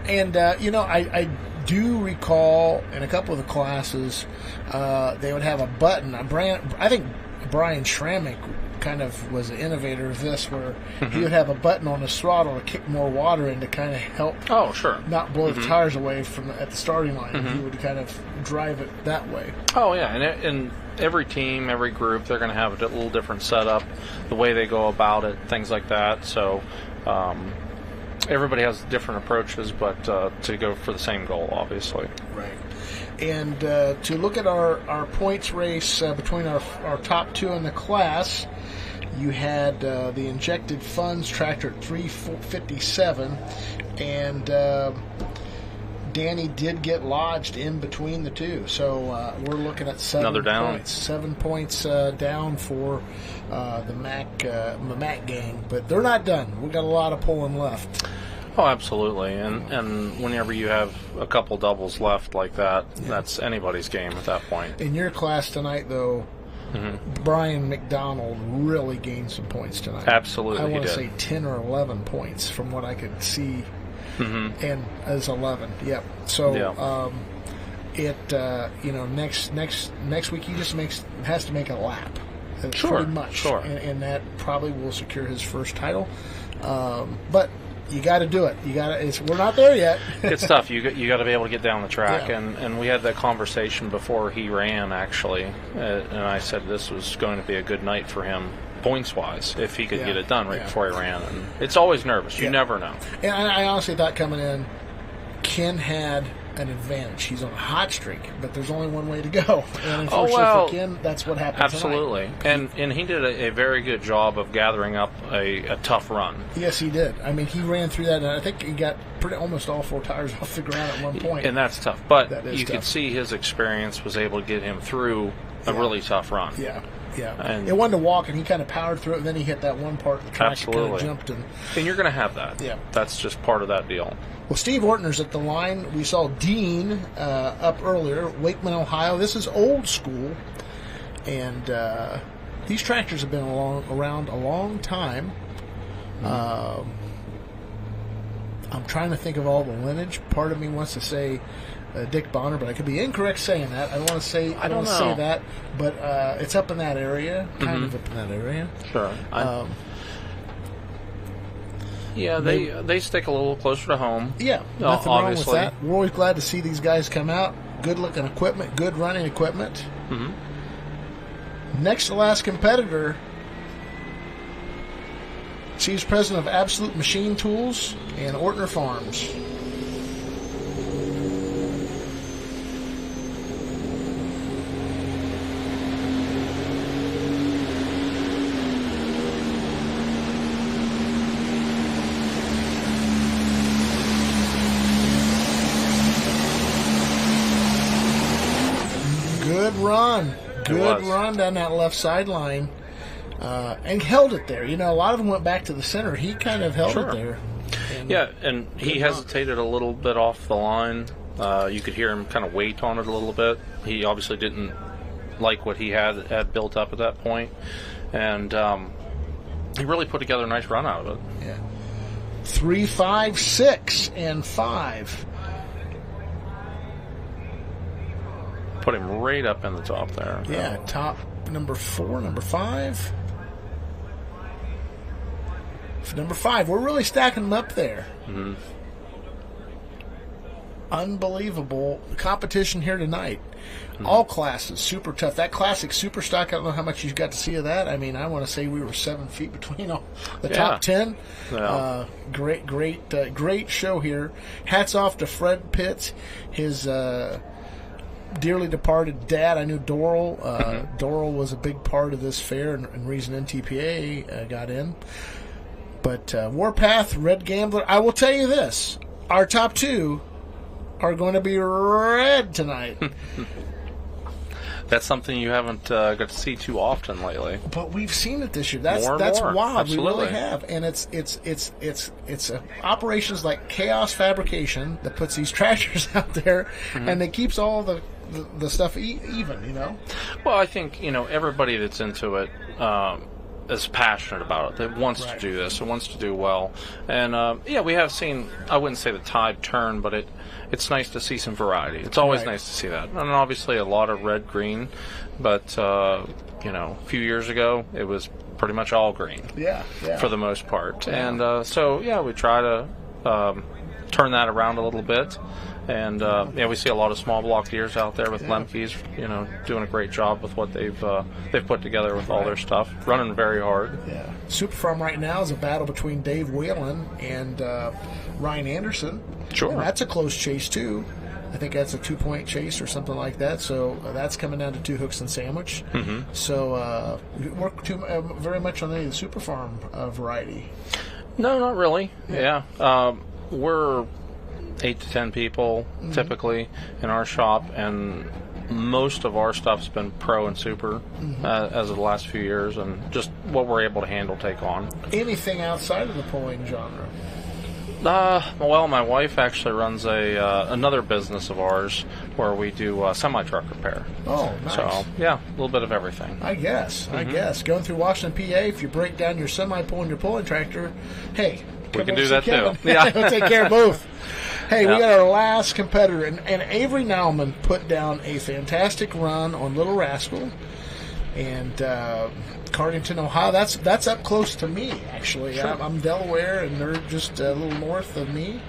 And, I do recall in a couple of the classes they would have a button. I think Brian Schrammick kind of was the innovator of this, where he would have a button on his throttle to kick more water in to kind of help not blow the tires away at the starting line. He would kind of drive it that way. Oh, yeah, and every team, every group, they're going to have a little different setup, the way they go about it, things like that. So everybody has different approaches, but to go for the same goal, obviously. Right. And to look at our points race between our top 2 in the class, you had the injected funds tractor at 357, and Danny did get lodged in between the 2. So we're looking at 7 Another down. points. 7 points down for the Mac gang, but they're not done. We've got a lot of pulling left. Oh, absolutely. And whenever you have a couple doubles left like that, that's anybody's game at that point. In your class tonight, though, Brian McDonald really gained some points tonight. Absolutely, I want to he say did. 10 or 11 points from what I could see, and as 11. Yep. So next week he just has to make a lap. Sure, pretty much. sure. And that probably will secure his first title. But You got to do it. We're not there yet. It's tough. You got to be able to get down the track, Yeah. and we had that conversation before he ran actually, and I said this was going to be a good night for him points wise if he could get it done right before he ran. And it's always nervous. You never know. And I honestly thought coming in, Ken had an advantage. He's on a hot streak, but there's only one way to go. And unfortunately for Ken, that's what happened. Absolutely. Tonight. And he did a very good job of gathering up a tough run. Yes, he did. I mean, he ran through that, and I think he got almost all 4 tires off the ground at one point. And that's tough. But you tough. could see his experience was able to get him through a really tough run. Yeah. Yeah, and it wanted to walk, and he kind of powered through it, and then he hit that one part of the track absolutely. and kind of jumped. And you're going to have that. Yeah. That's just part of that deal. Well, Steve Ortner's at the line. We saw Dean up earlier, Wakeman, Ohio. This is old school, and these tractors have been around a long time. I'm trying to think of all the lineage. Part of me wants to say Dick Bonner, but I could be incorrect saying that. I don't want to say that, but it's up in that area, kind of up in that area. Sure. Yeah, they stick a little closer to home. Yeah, nothing wrong with that. We're always glad to see these guys come out. Good looking equipment, good running equipment. Next to last competitor, she's president of Absolute Machine Tools and Ortner Farms. Good run down that left sideline, and held it there. You know, a lot of them went back to the center. He kind of held it there. And he hesitated a little bit off the line. You could hear him kind of wait on it a little bit. He obviously didn't like what he had built up at that point, and he really put together a nice run out of it. Yeah, 3, 5, 6, and 5. Put him right up in the top there. Yeah, top number 4, number 5. For number 5, we're really stacking them up there. Unbelievable competition here tonight. All classes, super tough. That classic super stock, I don't know how much you got to see of that. I mean, I want to say we were 7 feet between the top 10. Yeah. Great show here. Hats off to Fred Pitts, his dearly departed dad. I knew Doral. Doral was a big part of this fair and reason NTPA got in. But Warpath, Red Gambler, I will tell you this. Our top 2 are going to be red tonight. That's something you haven't got to see too often lately. But we've seen it this year. That's more. wild. Absolutely. We really have, and it's operations like Chaos Fabrication that puts these tractors out there, and it keeps all the stuff even. You know. Well, I think everybody that's into it is passionate about it. That wants to do this. It wants to do well, and we have seen. I wouldn't say the tide turn, but it's nice to see some variety. It's always nice to see that. And obviously a lot of red-green, but, a few years ago, it was pretty much all green. Yeah. For the most part. Yeah. And we try to turn that around a little bit. And, we see a lot of small block deers out there with Lemke's, doing a great job with what they've put together with all their stuff, running very hard. Yeah. Super Farm right now is a battle between Dave Whalen and Ryan Anderson. Sure. And that's a close chase, too. I think that's a 2-point chase or something like that. So that's coming down to 2 hooks and sandwich. So we work very much on the Super Farm variety. No, not really. Yeah. We're 8 to 10 people typically in our shop, and most of our stuff's been pro and super as of the last few years, and just what we're able to take on. Anything outside of the pulling genre? Well, my wife actually runs another business of ours where we do semi-truck repair. Oh, nice. So, a little bit of everything. I guess. Going through Washington, PA, if you break down your semi-pull and your pulling tractor, hey, we can do that Kevin. too. Yeah. We'll take care of both. Hey, we got our last competitor, and Avery Nauman put down a fantastic run on Little Rascal. and Cardington, Ohio. That's up close to me, actually. Sure. I'm Delaware, and they're just a little north of me.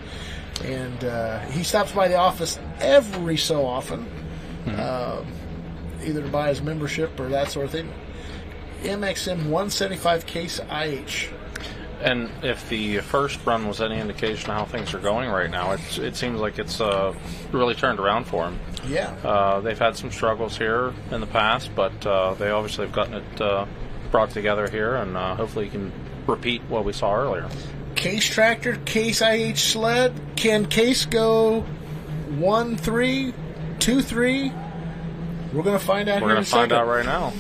And he stops by the office every so often, either to buy his membership or that sort of thing. MXM 175 case IH. And if the first run was any indication of how things are going right now, it seems like it's really turned around for him. Yeah. They've had some struggles here in the past, but they obviously have gotten it brought together here, and hopefully he can repeat what we saw earlier. Case tractor, Case IH sled. Can Case go 1-3, 2-3? We're going to find out here in a second. We're going to find out right now.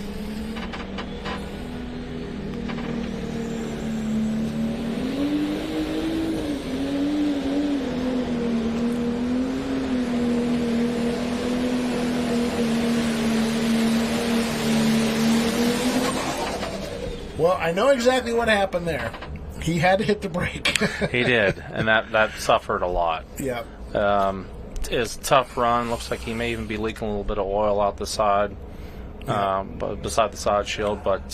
Well, I know exactly what happened there. He had to hit the brake. He did, and that suffered a lot. Yeah. It's a tough run. Looks like he may even be leaking a little bit of oil out the side, but beside the side shield. But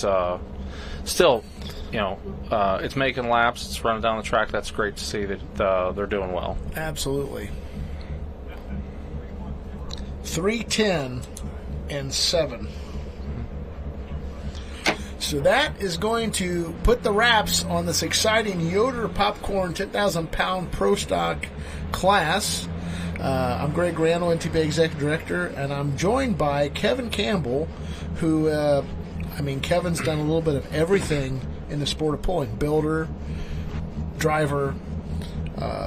still, it's making laps. It's running down the track. That's great to see that they're doing well. Absolutely. 3:10 and 7. So that is going to put the wraps on this exciting Yoder Popcorn 10,000-pound Pro Stock class. I'm Greg Randall, NTPA Executive Director, and I'm joined by Kevin Campbell, who, Kevin's done a little bit of everything in the sport of pulling. Builder, driver,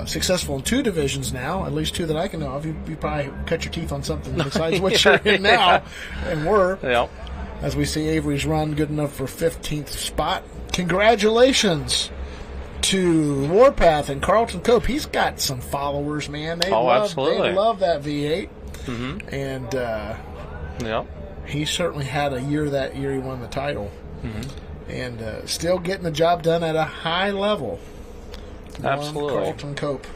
successful in 2 divisions now, at least 2 that I can know of. You probably cut your teeth on something besides what you're in now, and were. Yep. As we see Avery's run good enough for 15th spot. Congratulations to Warpath and Carlton Cope. He's got some followers, man. Absolutely. They love that V8. Mm-hmm. And he certainly had a year that year he won the title. Mm-hmm. And still getting the job done at a high level. Absolutely. Carlton Cope.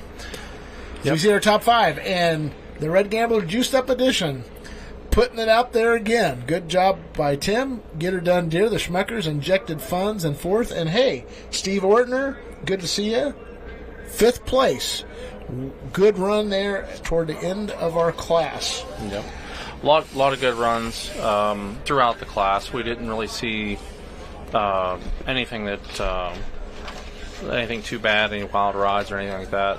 So we see our top 5. And the Red Gambler Juiced Up Edition, putting it out there again. Good job by Tim. Get her done, dear. The Schmuckers injected funds in 4th. And hey, Steve Ortner, good to see you. 5th place. Good run there toward the end of our class. Yep. A lot of good runs throughout the class. We didn't really see anything too bad, any wild rides or anything like that.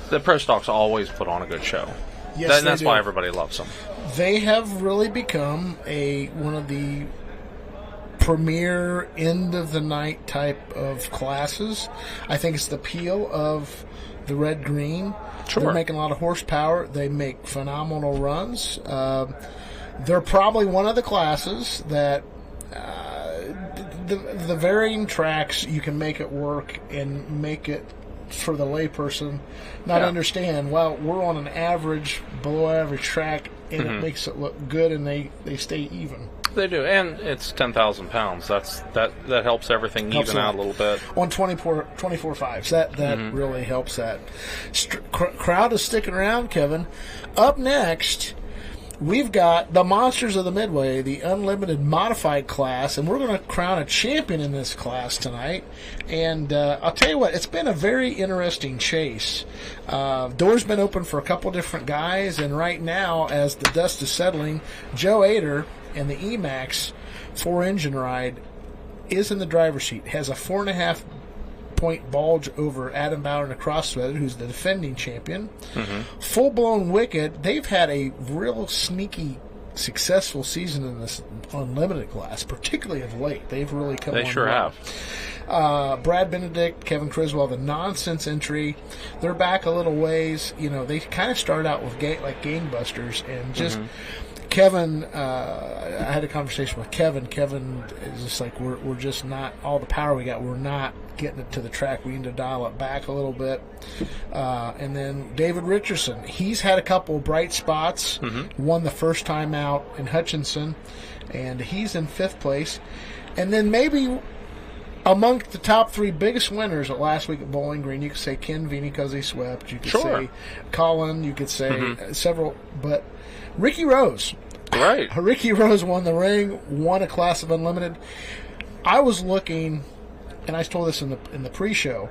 The Pro Stocks always put on a good show. Yes, and that's why everybody loves them. They have really become one of the premier end-of-the-night type of classes. I think it's the appeal of the red-green. Sure. They're making a lot of horsepower. They make phenomenal runs. They're probably one of the classes that the varying tracks, you can make it work and make it for the layperson not understand, well, we're on an average, below average track, and it makes it look good, and they stay even. They do, and it's 10,000 pounds. That helps everything even out a little bit. On 24.5s, that really helps that. Crowd is sticking around, Kevin. Up next, we've got the Monsters of the Midway, the Unlimited Modified class, and we're going to crown a champion in this class tonight. And I'll tell you what, it's been a very interesting chase. Doors been open for a couple different guys, and right now, as the dust is settling, Joe Ader and the Emax 4-engine ride is in the driver's seat. Has a 4.5-point bulge over Adam Bauer and the Cross-Threaded, who's the defending champion. Full-Blown Wicked, they've had a real sneaky, successful season in this Unlimited class, particularly of late. They've really come on. They sure have. Brad Benedict, Kevin Criswell, the Nonsense entry, they're back a little ways. They kind of started out with like gangbusters, and just Kevin, I had a conversation with Kevin. Kevin is just like, we're just not, all the power we got, we're not getting it to the track. We need to dial it back a little bit. And then David Richardson, he's had a couple of bright spots. Won the first time out in Hutchinson, and he's in 5th place. And then maybe among the top 3 biggest winners at last week at Bowling Green, you could say Ken Vini because he swept. You could say Colin. You could say several. But Ricky Rose, Right. Ricky Rose won the ring, won a class of unlimited. I was looking, and I told this in the pre-show.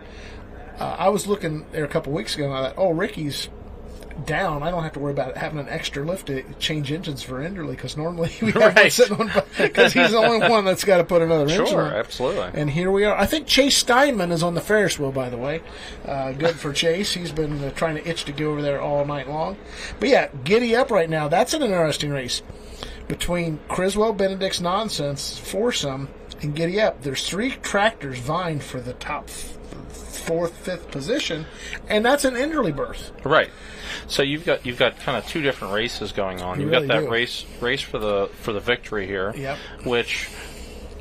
I was looking there a couple weeks ago, and I thought, oh, Ricky's down. I don't have to worry about having an extra lift to change engines for Enderley, because normally we have one sitting on, because he's the only one that's got to put another engine on. Sure, absolutely. And here we are. I think Chase Steinman is on the Ferris wheel, by the way. Good for Chase. He's been trying to itch to go over there all night long. But yeah, Giddy Up right now. That's an interesting race between Criswell Benedict's Nonsense foursome and Giddy Up. There's 3 tractors vying for the top 4th, 5th position, and that's an Enderley berth. Right. So you've got kind of 2 different races going on. You've really got that do. race for the victory here, Yep. which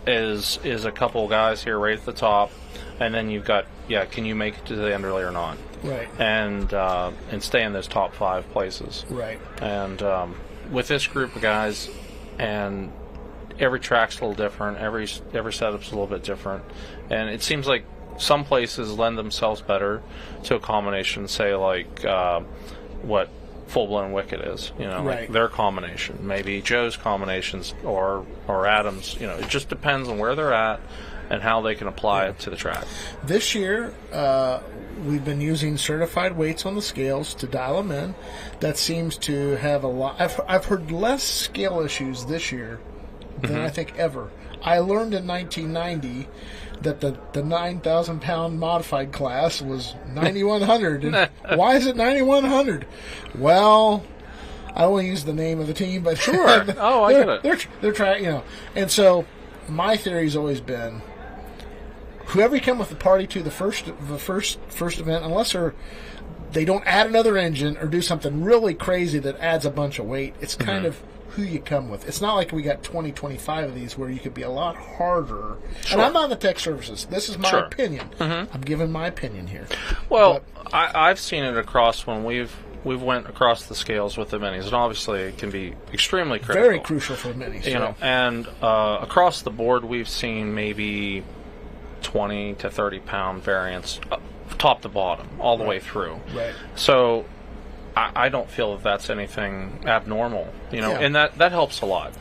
is a couple of guys here right at the top, and then you've got can you make it to the Enderley or not? Right. And stay in those top 5 places. Right. And with this group of guys, and every track's a little different, every setup's a little bit different, and it seems like some places lend themselves better to a combination, say like what Full-Blown Wicked is, Right. like their combination, maybe Joe's combinations or Adams. It just depends on where they're at and how they can apply it to the track. This year, we've been using certified weights on the scales to dial them in. That seems to have a lot. I've heard less scale issues this year than I think ever. I learned in 1990 that the 9,000-pound modified class was 9,100. And why is it 9,100? Well, I don't want to use the name of the team, but sure. Oh, I get it. They're trying, And so my theory's always been, whoever you come with the party to the first event, unless they don't add another engine or do something really crazy that adds a bunch of weight, it's kind of who you come with. It's not like we got 20, 25 of these where you could be a lot harder. Sure. And I'm not in the tech services. This is my Sure. opinion. I'm giving my opinion here. Well, I've seen it across when we've went across the scales with the minis, and obviously it can be extremely critical. Very crucial for minis. And across the board we've seen maybe 20 to 30 pound variants, top to bottom, all the way through. Right. So I don't feel that that's anything abnormal, and that helps a lot.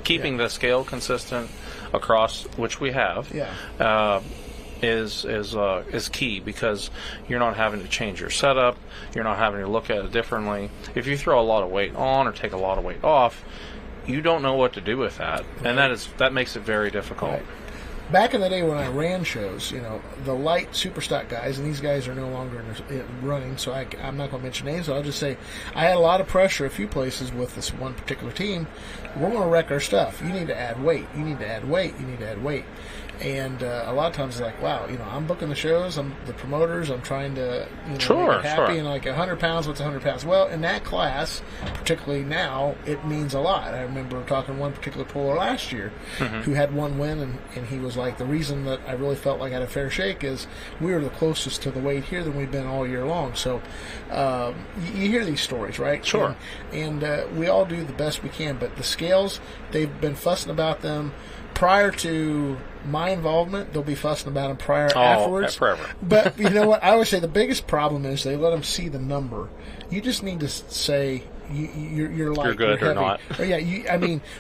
Keeping the scale consistent across, which we have, is key, because you're not having to change your setup, you're not having to look at it differently. If you throw a lot of weight on or take a lot of weight off, you don't know what to do with that, and that makes it very difficult. Right. Back in the day when I ran shows, the light super stock guys, and these guys are no longer running, so I'm not going to mention names, so I'll just say I had a lot of pressure a few places with this one particular team. We're going to wreck our stuff. You need to add weight. You need to add weight. You need to add weight. And a lot of times it's like, wow, I'm booking the shows, I'm the promoters, I'm trying to make it happy, and like 100 pounds, what's 100 pounds? Well, in that class, particularly now, it means a lot. I remember talking to one particular puller last year who had one win, and he was like, the reason that I really felt like I had a fair shake is we were the closest to the weight here than we've been all year long. So you hear these stories, right? Sure. And we all do the best we can, but the scales, they've been fussing about them prior to my involvement. They'll be fussing about them afterwards. Forever. But you know what? I always say the biggest problem is they let them see the number. You just need to say you're light, you're good you're or not.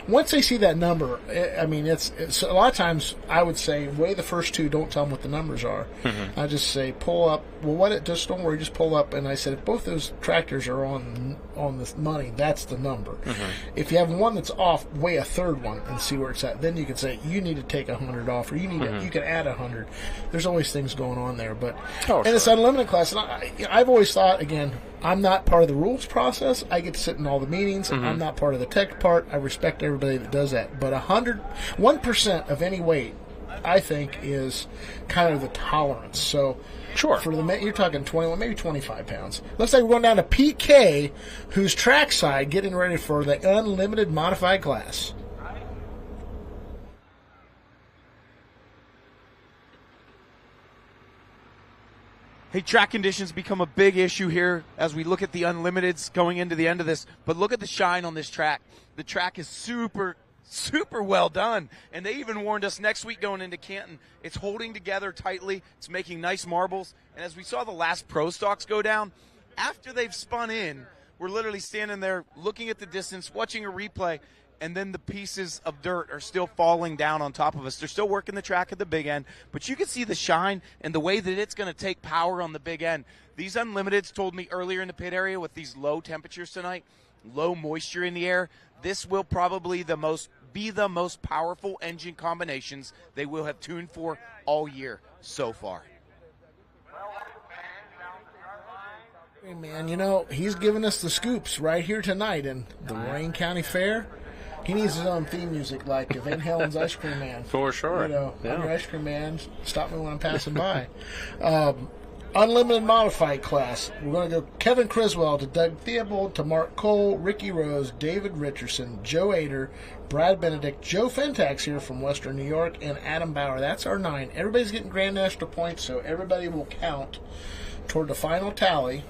Once they see that number, it's a lot of times I would say weigh the first 2. Don't tell them what the numbers are. I just say pull up. Well, just don't worry. Just pull up. And I said if both those tractors are on this money, that's the number. If you have one that's off, weigh a third one and see where it's at. Then you can say you need to take 100 off, or you need you can add 100. There's always things going on there, but it's unlimited class. And I've always thought, again, I'm not part of the rules process. I get to sit in all the meetings. I'm not part of the tech part. I respect everybody that does that. But 1% of any weight, I think, is kind of the tolerance. So for the men, you're talking 21, maybe 25 pounds. Let's say we're going down to PK, who's trackside, getting ready for the unlimited modified class. Hey, track conditions become a big issue here as we look at the unlimiteds going into the end of this. But look at the shine on this track. The track is super, super well done. And they even warned us next week going into Canton, it's holding together tightly. It's making nice marbles. And as we saw the last Pro Stocks go down, after they've spun in, we're literally standing there looking at the distance, watching a replay, and then the pieces of dirt are still falling down on top of us. They're still working the track at the big end, but you can see the shine and the way that it's going to take power on the big end. These Unlimiteds told me earlier in the pit area with these low temperatures tonight, low moisture in the air, this will probably be the most powerful engine combinations they will have tuned for all year so far. Hey man, he's giving us the scoops right here tonight in the Lorain County Fair. He needs his own theme music, like Van Halen's Ice Cream Man. For sure. I'm your ice cream man. Stop me when I'm passing by. Unlimited modified class. We're going to go Kevin Criswell to Doug Theobald to Mark Cole, Ricky Rose, David Richardson, Joe Ader, Brad Benedict, Joe Fentax here from Western New York, and Adam Bauer. That's our 9. Everybody's getting Grand National points, so everybody will count toward the final tally.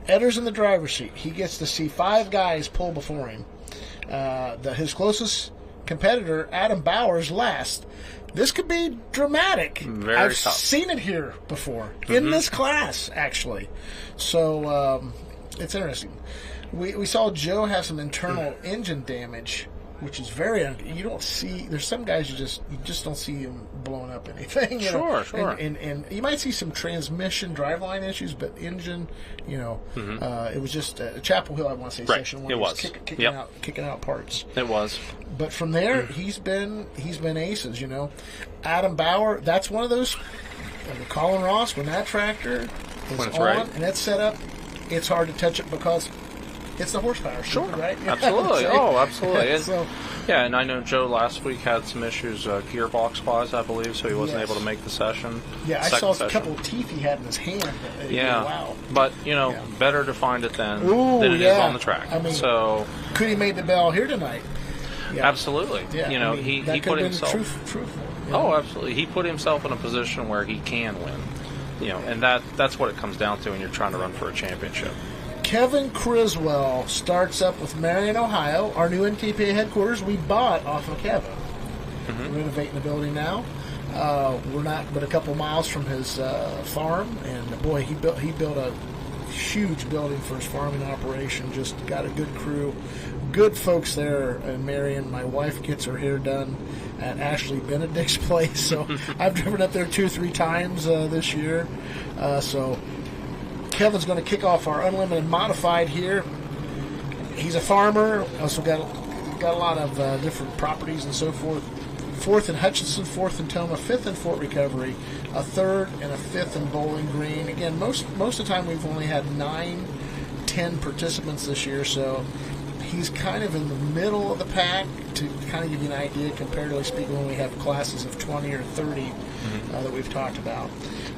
Eder's in the driver's seat. He gets to see 5 guys pull before him. His closest competitor, Adam Bauer, is last. This could be dramatic. I've seen it here before in this class, actually. So it's interesting. We saw Joe have some internal engine damage, which is you don't see. There's some guys you just don't see him blowing up anything. Sure. And you might see some transmission, driveline issues, but engine, it was just Chapel Hill, I want to say, session one. It was kicking out parts. It was. But from there, he's been aces. Adam Bauer, that's one of those. Colin Ross, when that tractor is on and it's set up, it's hard to touch it because it's the horsepower. Sure, right? Absolutely. Absolutely. So, and I know Joe last week had some issues gearbox-wise, I believe, so he wasn't able to make the session. Yeah, I saw a couple of teeth he had in his hand. Wow. But, better to find it than it is on the track. I mean, so could he make the bell here tonight? Yeah. Absolutely. Yeah, he put himself. Truthful. Yeah. Oh, absolutely. He put himself in a position where he can win. And that's what it comes down to when you're trying to run for a championship. Kevin Criswell starts up with Marion, Ohio, our new NTPA headquarters we bought off of Kevin. We're renovating the building now. We're not but a couple miles from his farm, and boy, he built a huge building for his farming operation. Just got a good crew, good folks there in Marion. My wife gets her hair done at Ashley Benedict's place, so I've driven up there 2 or 3 times this year. So Kevin's going to kick off our Unlimited Modified here. He's a farmer, also got a lot of different properties and so forth. 4th in Hutchinson, 4th in Toma, 5th in Fort Recovery, a 3rd and a 5th in Bowling Green. Again, most of the time we've only had 9-10 participants this year, so he's kind of in the middle of the pack to kind of give you an idea, comparatively speaking, when we have classes of 20 or 30 that we've talked about.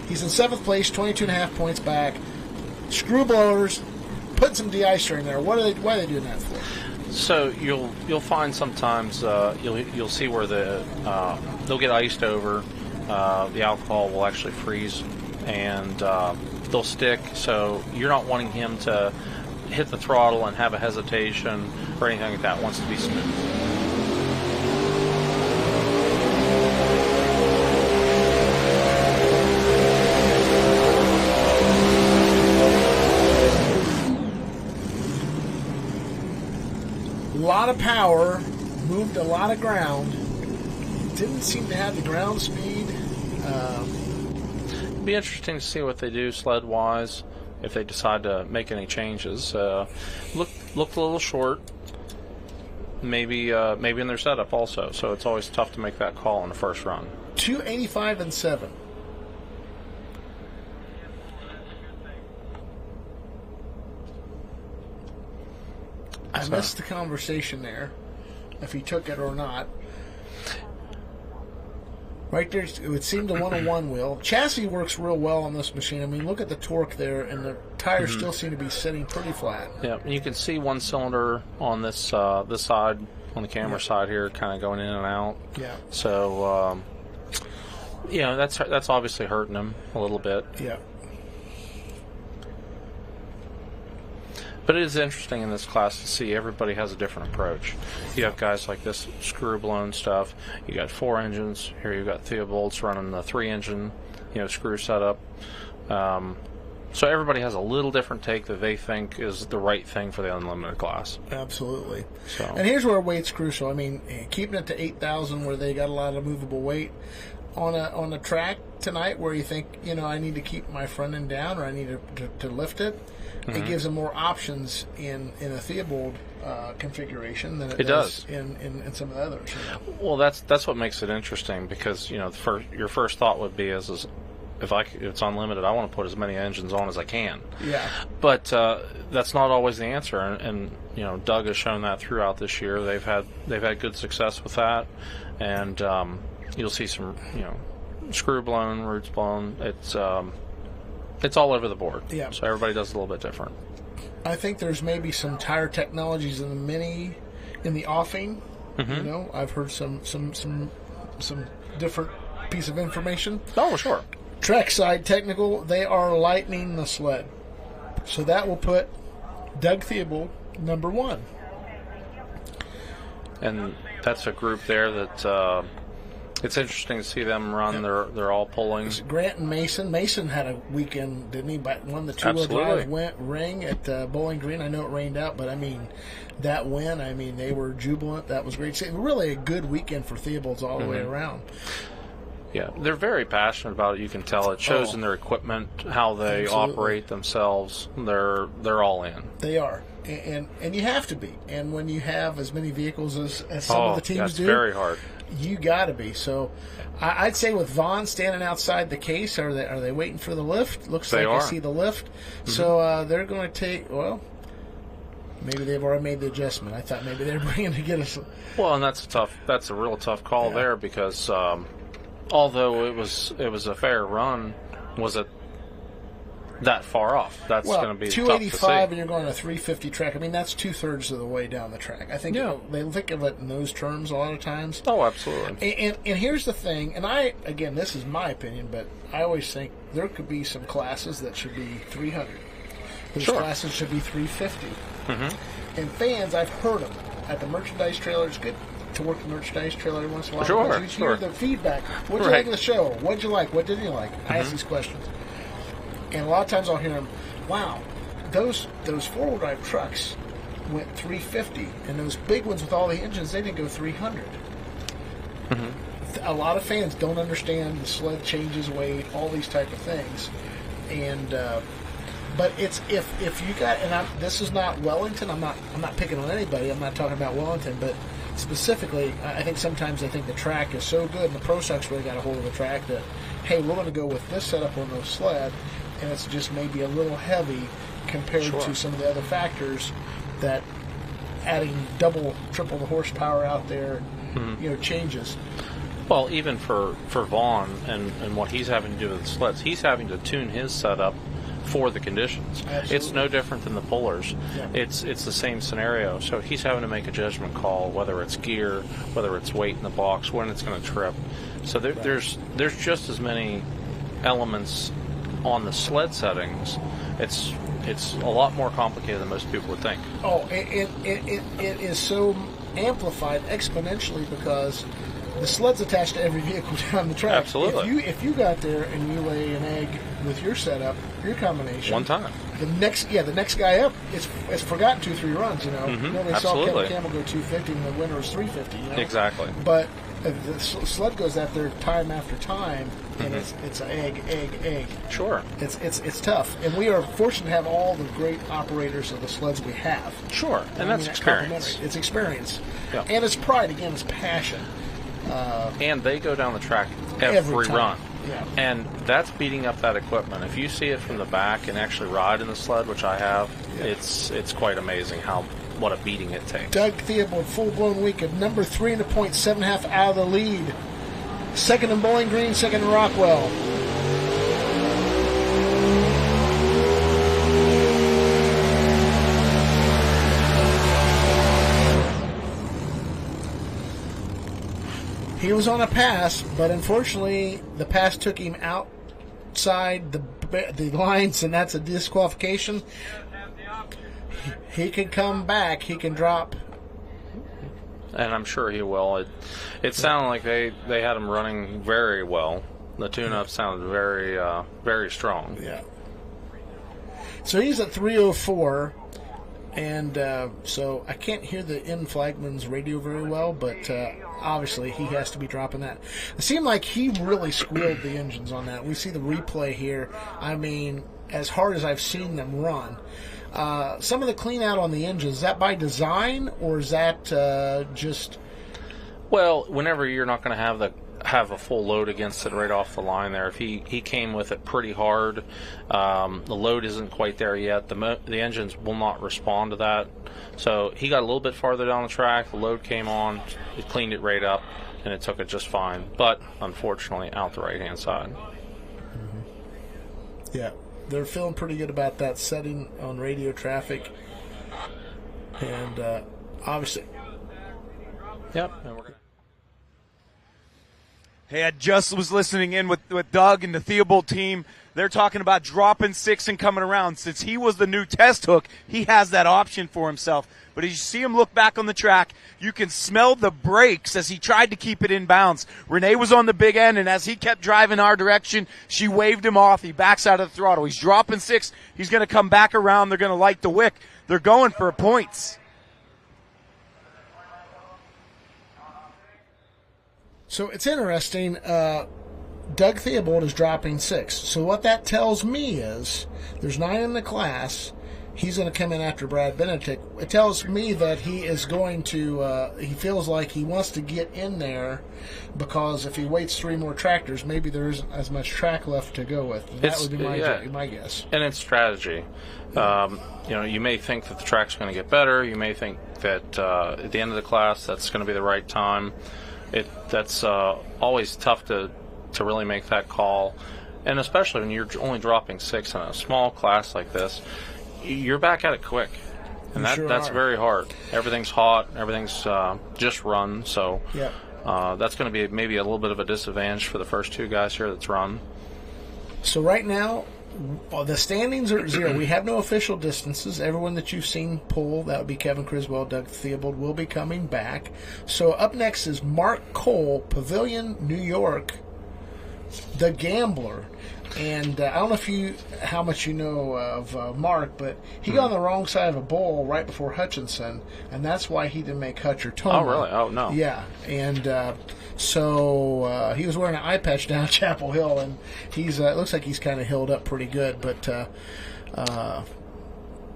He's in 7th place, 22.5 points back. Screw blowers, put some de-icer in there. Why are they doing that for? So you'll find sometimes you'll see where they'll get iced over. The alcohol will actually freeze, and they'll stick. So you're not wanting him to hit the throttle and have a hesitation or anything like that. It wants to be smooth. A lot of power, moved a lot of ground. Didn't seem to have the ground speed. It'd be interesting to see what they do sled-wise if they decide to make any changes. Looked a little short. Maybe in their setup also. So it's always tough to make that call in the first run. 285 and 7. I missed the conversation there, if he took it or not. Right there, it would seem the 101 wheel. Chassis works real well on this machine. I mean, look at the torque there, and the tires still seem to be sitting pretty flat. Yeah, and you can see one cylinder on this side, on the camera side here, kind of going in and out. Yeah. So, that's obviously hurting him a little bit. Yeah. But it is interesting in this class to see everybody has a different approach. You have guys like this screw-blown stuff. You got 4 engines. Here you've got Theobald's running the 3-engine, screw setup. So everybody has a little different take that they think is the right thing for the unlimited class. Absolutely. So. And here's where weight's crucial. I mean, keeping it to 8,000 where they got a lot of movable weight on a track tonight where you think, I need to keep my front end down or I need to lift it. Mm-hmm. It gives them more options in a Theobald configuration than it does in some of the others. Well, that's what makes it interesting because your first thought would be is if it's unlimited, I want to put as many engines on as I can. Yeah. But that's not always the answer, and Doug has shown that throughout this year. They've had good success with that, and you'll see some screw blown, roots blown. It's all over the board. Yeah. So everybody does a little bit different. I think there's maybe some tire technologies in the Mini, in the offing. Mm-hmm. I've heard some different piece of information. Oh, sure. Trackside technical, they are lightening the sled. So that will put Doug Theobald number 1. And that's a group there that it's interesting to see them run. Yeah. They're all pulling. Grant and Mason. Mason had a weekend, didn't he? Won the two-wheel drive ring at Bowling Green. I know it rained out, but that win, they were jubilant. That was great. Really a good weekend for Theobalds all the way around. Yeah, they're very passionate about it. You can tell it shows in their equipment, how they operate themselves. They're all in. They are, and you have to be. And when you have as many vehicles as some of the teams do, it's very hard. You got to be. So, I'd say with Vaughn standing outside the case, are they waiting for the lift? Looks like I see the lift. Mm-hmm. So they're going to take. Well, maybe they've already made the adjustment. I thought maybe they're bringing to get us. Well, and that's a real tough call there because. Although it was a fair run, was it that far off? That's going to be 285 tough to see. and you're going a 350 track. That's 2/3 of the way down the track. I think they think of it in those terms a lot of times. Oh, absolutely. And here's the thing, and this is my opinion, but I always think there could be some classes that should be 300. Those classes should be 350. Mm-hmm. And fans, I've heard them at the merchandise trailer. It's good to work the merchandise trailer every once in a while. Sure, you hear the feedback. What did you like of the show? What did you like? What didn't you like? I ask these questions. And a lot of times I'll hear them, wow, those four-wheel drive trucks went 350, and those big ones with all the engines, they didn't go 300. A lot of fans don't understand the sled changes weight, all these type of things. And but it's if you got, and this is not Wellington. I'm not picking on anybody. I'm not talking about Wellington, but specifically, I think sometimes the track is so good, and the Pro Stock's really got a hold of the track that, hey, we're going to go with this setup on the sled, and it's just maybe a little heavy compared to some of the other factors that adding double, triple the horsepower out there, changes. Well, even for Vaughn and what he's having to do with the sleds, he's having to tune his setup for the conditions. Absolutely. It's no different than the pullers. Yeah. It's the same scenario. So he's having to make a judgment call, whether it's gear, whether it's weight in the box, when it's going to trip. So there's just as many elements on the sled settings. It's a lot more complicated than most people would think. Oh, it is so amplified exponentially because the sled's attached to every vehicle down the track. Absolutely. If you got there and you lay an egg with your setup, your combination, one time, the next guy up, it's forgotten 2-3 runs. Nobody saw Kevin Campbell go 250 and the winner was 350. Exactly. But the sled goes out there time after time, and it's an egg. Sure. It's tough, and we are fortunate to have all the great operators of the sleds we have. Sure, and that's experience. It's experience, yeah. And it's pride. Again, it's passion. And they go down the track every run. Yeah. And that's beating up that equipment. If you see it from the back and actually ride in the sled, which I have, it's quite amazing what a beating it takes. Doug Theobald, full-blown weekend, number 3 in the points, 7.5 out of the lead. Second in Bowling Green, second in Rockwell. He was on a pass, but unfortunately, the pass took him outside the lines, and that's a disqualification. He can come back. He can drop. And I'm sure he will. It sounded like they had him running very well. The tune-up sounded very, very strong. Yeah. So he's at 304, and so I can't hear the in-flagman's radio very well, but obviously he has to be dropping that. It seemed like he really squealed the engines on that. We see the replay here. I mean, as hard as I've seen them run. Some of the clean out on the engines, is that by design, or is that just... Well, whenever you're not going to have a full load against it right off the line there. If he came with it pretty hard, the load isn't quite there yet. The engines will not respond to that. So he got a little bit farther down the track. The load came on, it cleaned it right up, and it took it just fine. But unfortunately, out the right-hand side. Mm-hmm. Yeah, they're feeling pretty good about that setting on radio traffic, and obviously. Yep. Hey, I just was listening in with Doug and the Theobald team. They're talking about dropping 6 and coming around. Since he was the new test hook, he has that option for himself. But as you see him look back on the track, you can smell the brakes as he tried to keep it in bounds. Renee was on the big end, and as he kept driving our direction, she waved him off. He backs out of the throttle. He's dropping 6. He's going to come back around. They're going to light the wick. They're going for points. So it's interesting. Doug Theobald is dropping 6. So what that tells me is there's 9 in the class. He's going to come in after Brad Benedict. It tells me that he is going to, he feels like he wants to get in there because if he waits 3 more tractors, maybe there isn't as much track left to go with. That would be my guess. And it's strategy. You may think that the track's going to get better. You may think that at the end of the class that's going to be the right time. That's always tough to really make that call, and especially when you're only dropping 6 in a small class like this, you're back at it quick, and that's very hard. Everything's hot, everything's just run, so that's going to be maybe a little bit of a disadvantage for the first 2 guys here that's run. So right now, the standings are at 0. We have no official distances. Everyone that you've seen pull, that would be Kevin Criswell, Doug Theobald, will be coming back. So up next is Mark Cole, Pavilion, New York, the Gambler. And I don't know how much you know of Mark, but he got on the wrong side of a bull right before Hutchinson, and that's why he didn't make Hutch or Toma. Oh, really? Oh, no. Yeah, and so he was wearing an eye patch down Chapel Hill, and he's it looks like he's kind of healed up pretty good, but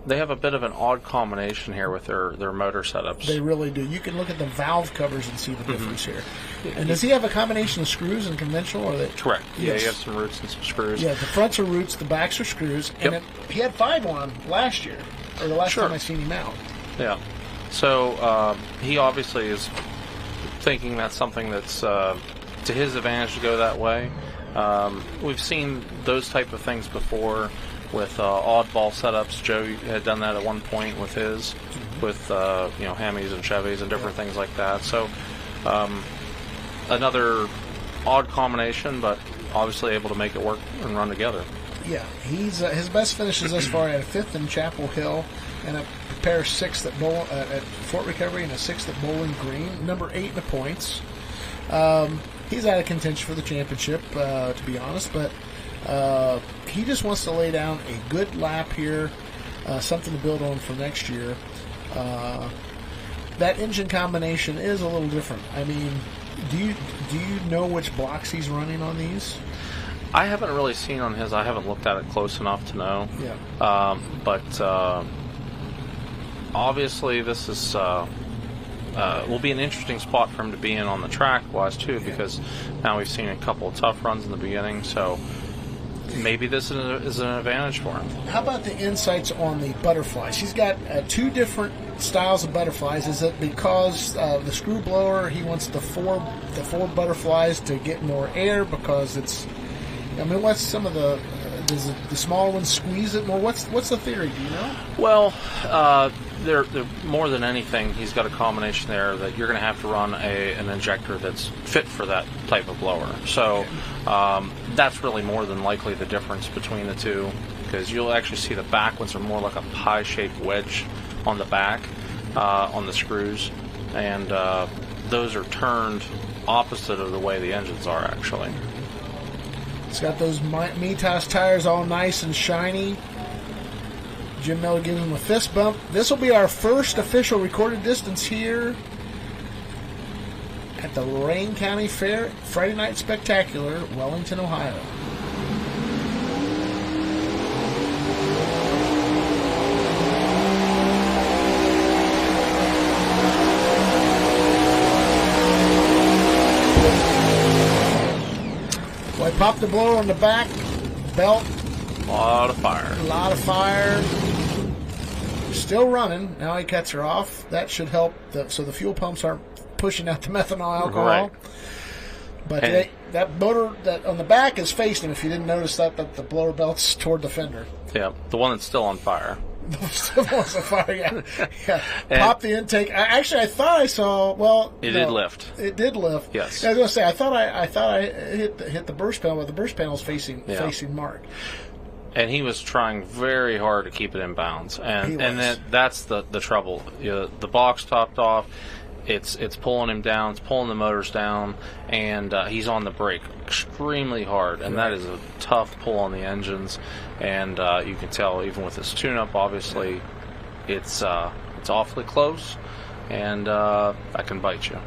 they have a bit of an odd combination here with their motor setups. They really do. You can look at the valve covers and see the difference here. And does he have a combination of screws and conventional? Or are they? Correct. Yeah, you have some roots and some screws. Yeah, the fronts are roots, the backs are screws. And he had 5 on last year, or the last time I seen him out. Yeah. So he obviously is thinking that's something that's to his advantage to go that way. We've seen those type of things before with oddball setups. Joe had done that at one point with his, with Hemis and Chevys and different things like that. So another odd combination, but obviously able to make it work and run together. Yeah, he's his best finishes thus far at a 5th in Chapel Hill, and a pair 6th at Fort Recovery, and a 6th at Bowling Green. Number 8 in the points. He's out of contention for the championship, to be honest, but he just wants to lay down a good lap here, something to build on for next year. That engine combination is a little different. I mean, do you know which blocks he's running on these? I haven't really seen on his. I haven't looked at it close enough to know. Yeah. But obviously, this is will be an interesting spot for him to be in on the track-wise too, because now we've seen a couple of tough runs in the beginning. So maybe this is an advantage for him. How about the insights on the butterflies? He's got 2 different styles of butterflies. Is it because the screw blower, he wants the four butterflies to get more air because it's... I mean, what's some of the... does the smaller ones squeeze it more? What's the theory? Do you know? Well, they're more than anything, he's got a combination there that you're going to have to run an injector that's fit for that type of blower. So that's really more than likely the difference between the two, because you'll actually see the back ones are more like a pie-shaped wedge on the back on the screws, and those are turned opposite of the way the engines are actually. It's got those Mitas tires all nice and shiny. Jim Miller gives him a fist bump. This will be our first official recorded distance here at the Lorain County Fair Friday Night Spectacular, Wellington, Ohio. Well, I popped the blower on the back belt. A lot of fire. A lot of fire. Still running. Now he cuts her off. That should help so the fuel pumps aren't pushing out the methanol alcohol. Right. But that motor that on the back is facing him. If you didn't notice that the blower belt's toward the fender. Yeah, the one that's still on fire. Still on fire, yeah. Pop the intake. I thought I saw. Well, it did lift. It did lift. Yes. I was going to say. I thought I hit the burst panel, but the burst panel's facing Mark. And he was trying very hard to keep it in bounds, and that's the trouble. The box topped off. It's pulling him down. It's pulling the motors down, and he's on the brake extremely hard, and that is a tough pull on the engines. And you can tell even with his tune-up, obviously, it's awfully close, and that can bite you.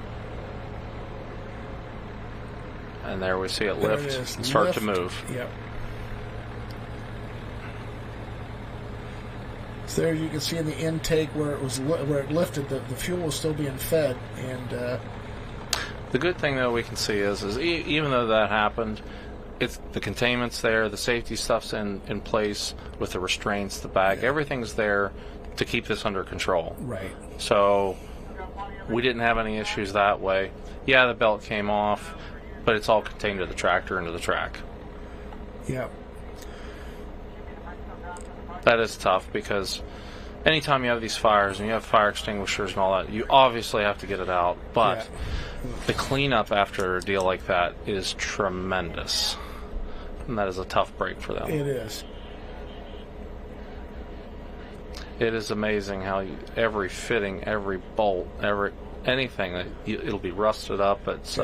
And there we see it lift and start to move. Yep. So there you can see in the intake where it lifted, the fuel was still being fed, and the good thing that we can see is even though that happened, it's the containment's there, the safety stuff's in place with the restraints, the bag, everything's there to keep this under control. Right. So we didn't have any issues that way. Yeah, the belt came off, but it's all contained to the tractor and to the track. Yeah. That is tough because anytime you have these fires and you have fire extinguishers and all that, you obviously have to get it out. But the cleanup after a deal like that is tremendous. And that is a tough break for them. It is. It is amazing how every fitting, every bolt, anything, it'll be rusted up. It's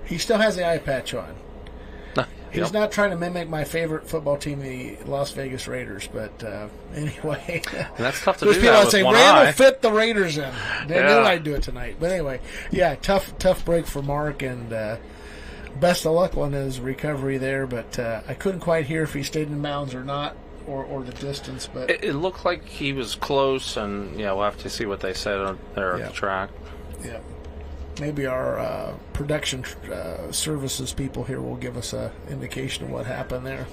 he still has the eye patch on. He's not trying to mimic my favorite football team, the Las Vegas Raiders, but anyway. And that's tough to do. do. People That say, with Randall fit the Raiders in. They knew I'd do it tonight. But anyway, tough break for Mark, and best of luck on his recovery there. But I couldn't quite hear if he stayed in bounds or not, or the distance. But it looked like he was close, and we'll have to see what they said there at the track. Yeah. Maybe our production services people here will give us an indication of what happened there.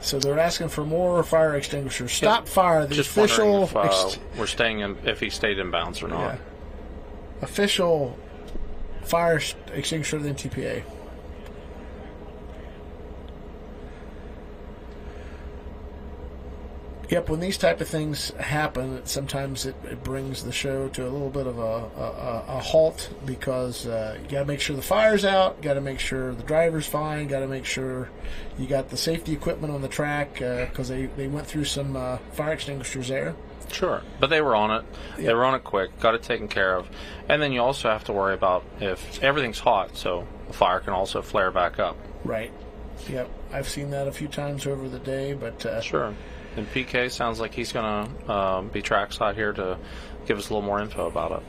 So they're asking for more fire extinguishers. Stop fire. The Just official. We're staying in, if he stayed in bounds or not. Yeah. Official fire extinguisher of the NTPA. Yep, when these type of things happen, sometimes it brings the show to a little bit of a halt because you got to make sure the fire's out, got to make sure the driver's fine, got to make sure you got the safety equipment on the track because they went through some fire extinguishers there. Sure, but they were on it. Yep. They were on it quick, got it taken care of. And then you also have to worry about if everything's hot, so the fire can also flare back up. Right. Yep, I've seen that a few times over the day, but... Sure. And PK sounds like he's going to be trackside here to give us a little more info about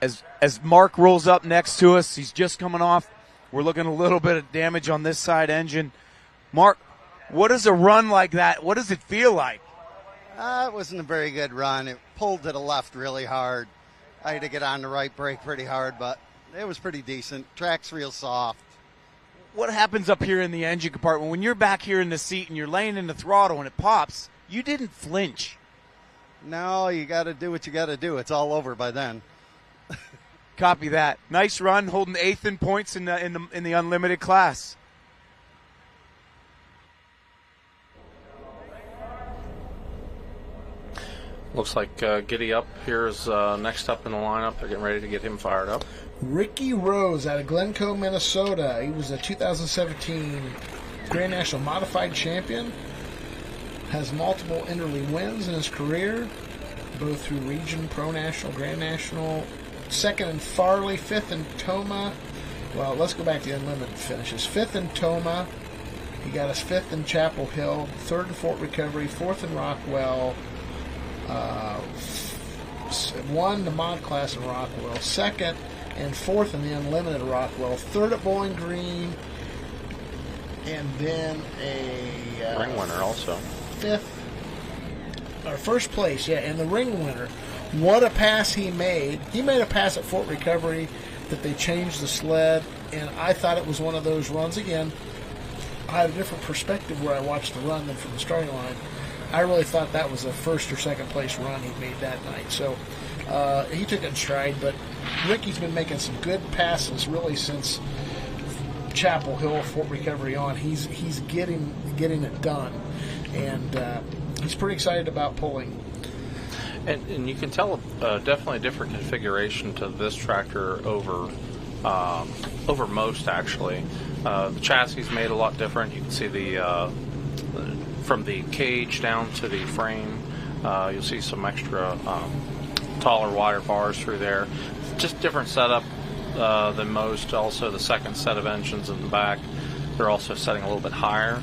it. As Mark rolls up next to us, he's just coming off. We're looking a little bit of damage on this side engine. Mark, what is a run like that? What does it feel like? It wasn't a very good run. It pulled to the left really hard. I had to get on the right brake pretty hard, but it was pretty decent. Track's real soft. What happens up here in the engine compartment when you're back here in the seat and you're laying in the throttle and it pops? You didn't flinch. No, you got to do what you got to do. It's all over by then. Copy that. Nice run, holding 8th in points in the unlimited class. Looks like Giddy Up here is next up in the lineup. They're getting ready to get him fired up. Ricky Rose out of Glencoe, Minnesota. He was a 2017 Grand National Modified Champion. has multiple interleague wins in his career, both through region, pro national, grand national. Second in Farley, fifth in Toma. Well, let's go back to the unlimited finishes. Fifth in Toma. He got us fifth in Chapel Hill, third in Fort Recovery, fourth in Rockwell, won the mod class in Rockwell, second and fourth in the unlimited Rockwell, third at Bowling Green, and then a ring winner also. Fifth, or first place, yeah, and the ring winner. What a pass he made. He made a pass at Fort Recovery that they changed the sled, and I thought it was one of those runs again. I had a different perspective where I watched the run than from the starting line. I really thought that was a first or second place run he made that night. So he took it in stride, but Ricky's been making some good passes really since Chapel Hill, Fort Recovery on. He's getting it done, and he's pretty excited about pulling. And you can tell definitely a different configuration to this tractor over most, actually. The chassis is made a lot different. You can see the from the cage down to the frame. You'll see some extra taller, wider bars through there. Just different setup than most. Also, the second set of engines in the back, they're also setting a little bit higher.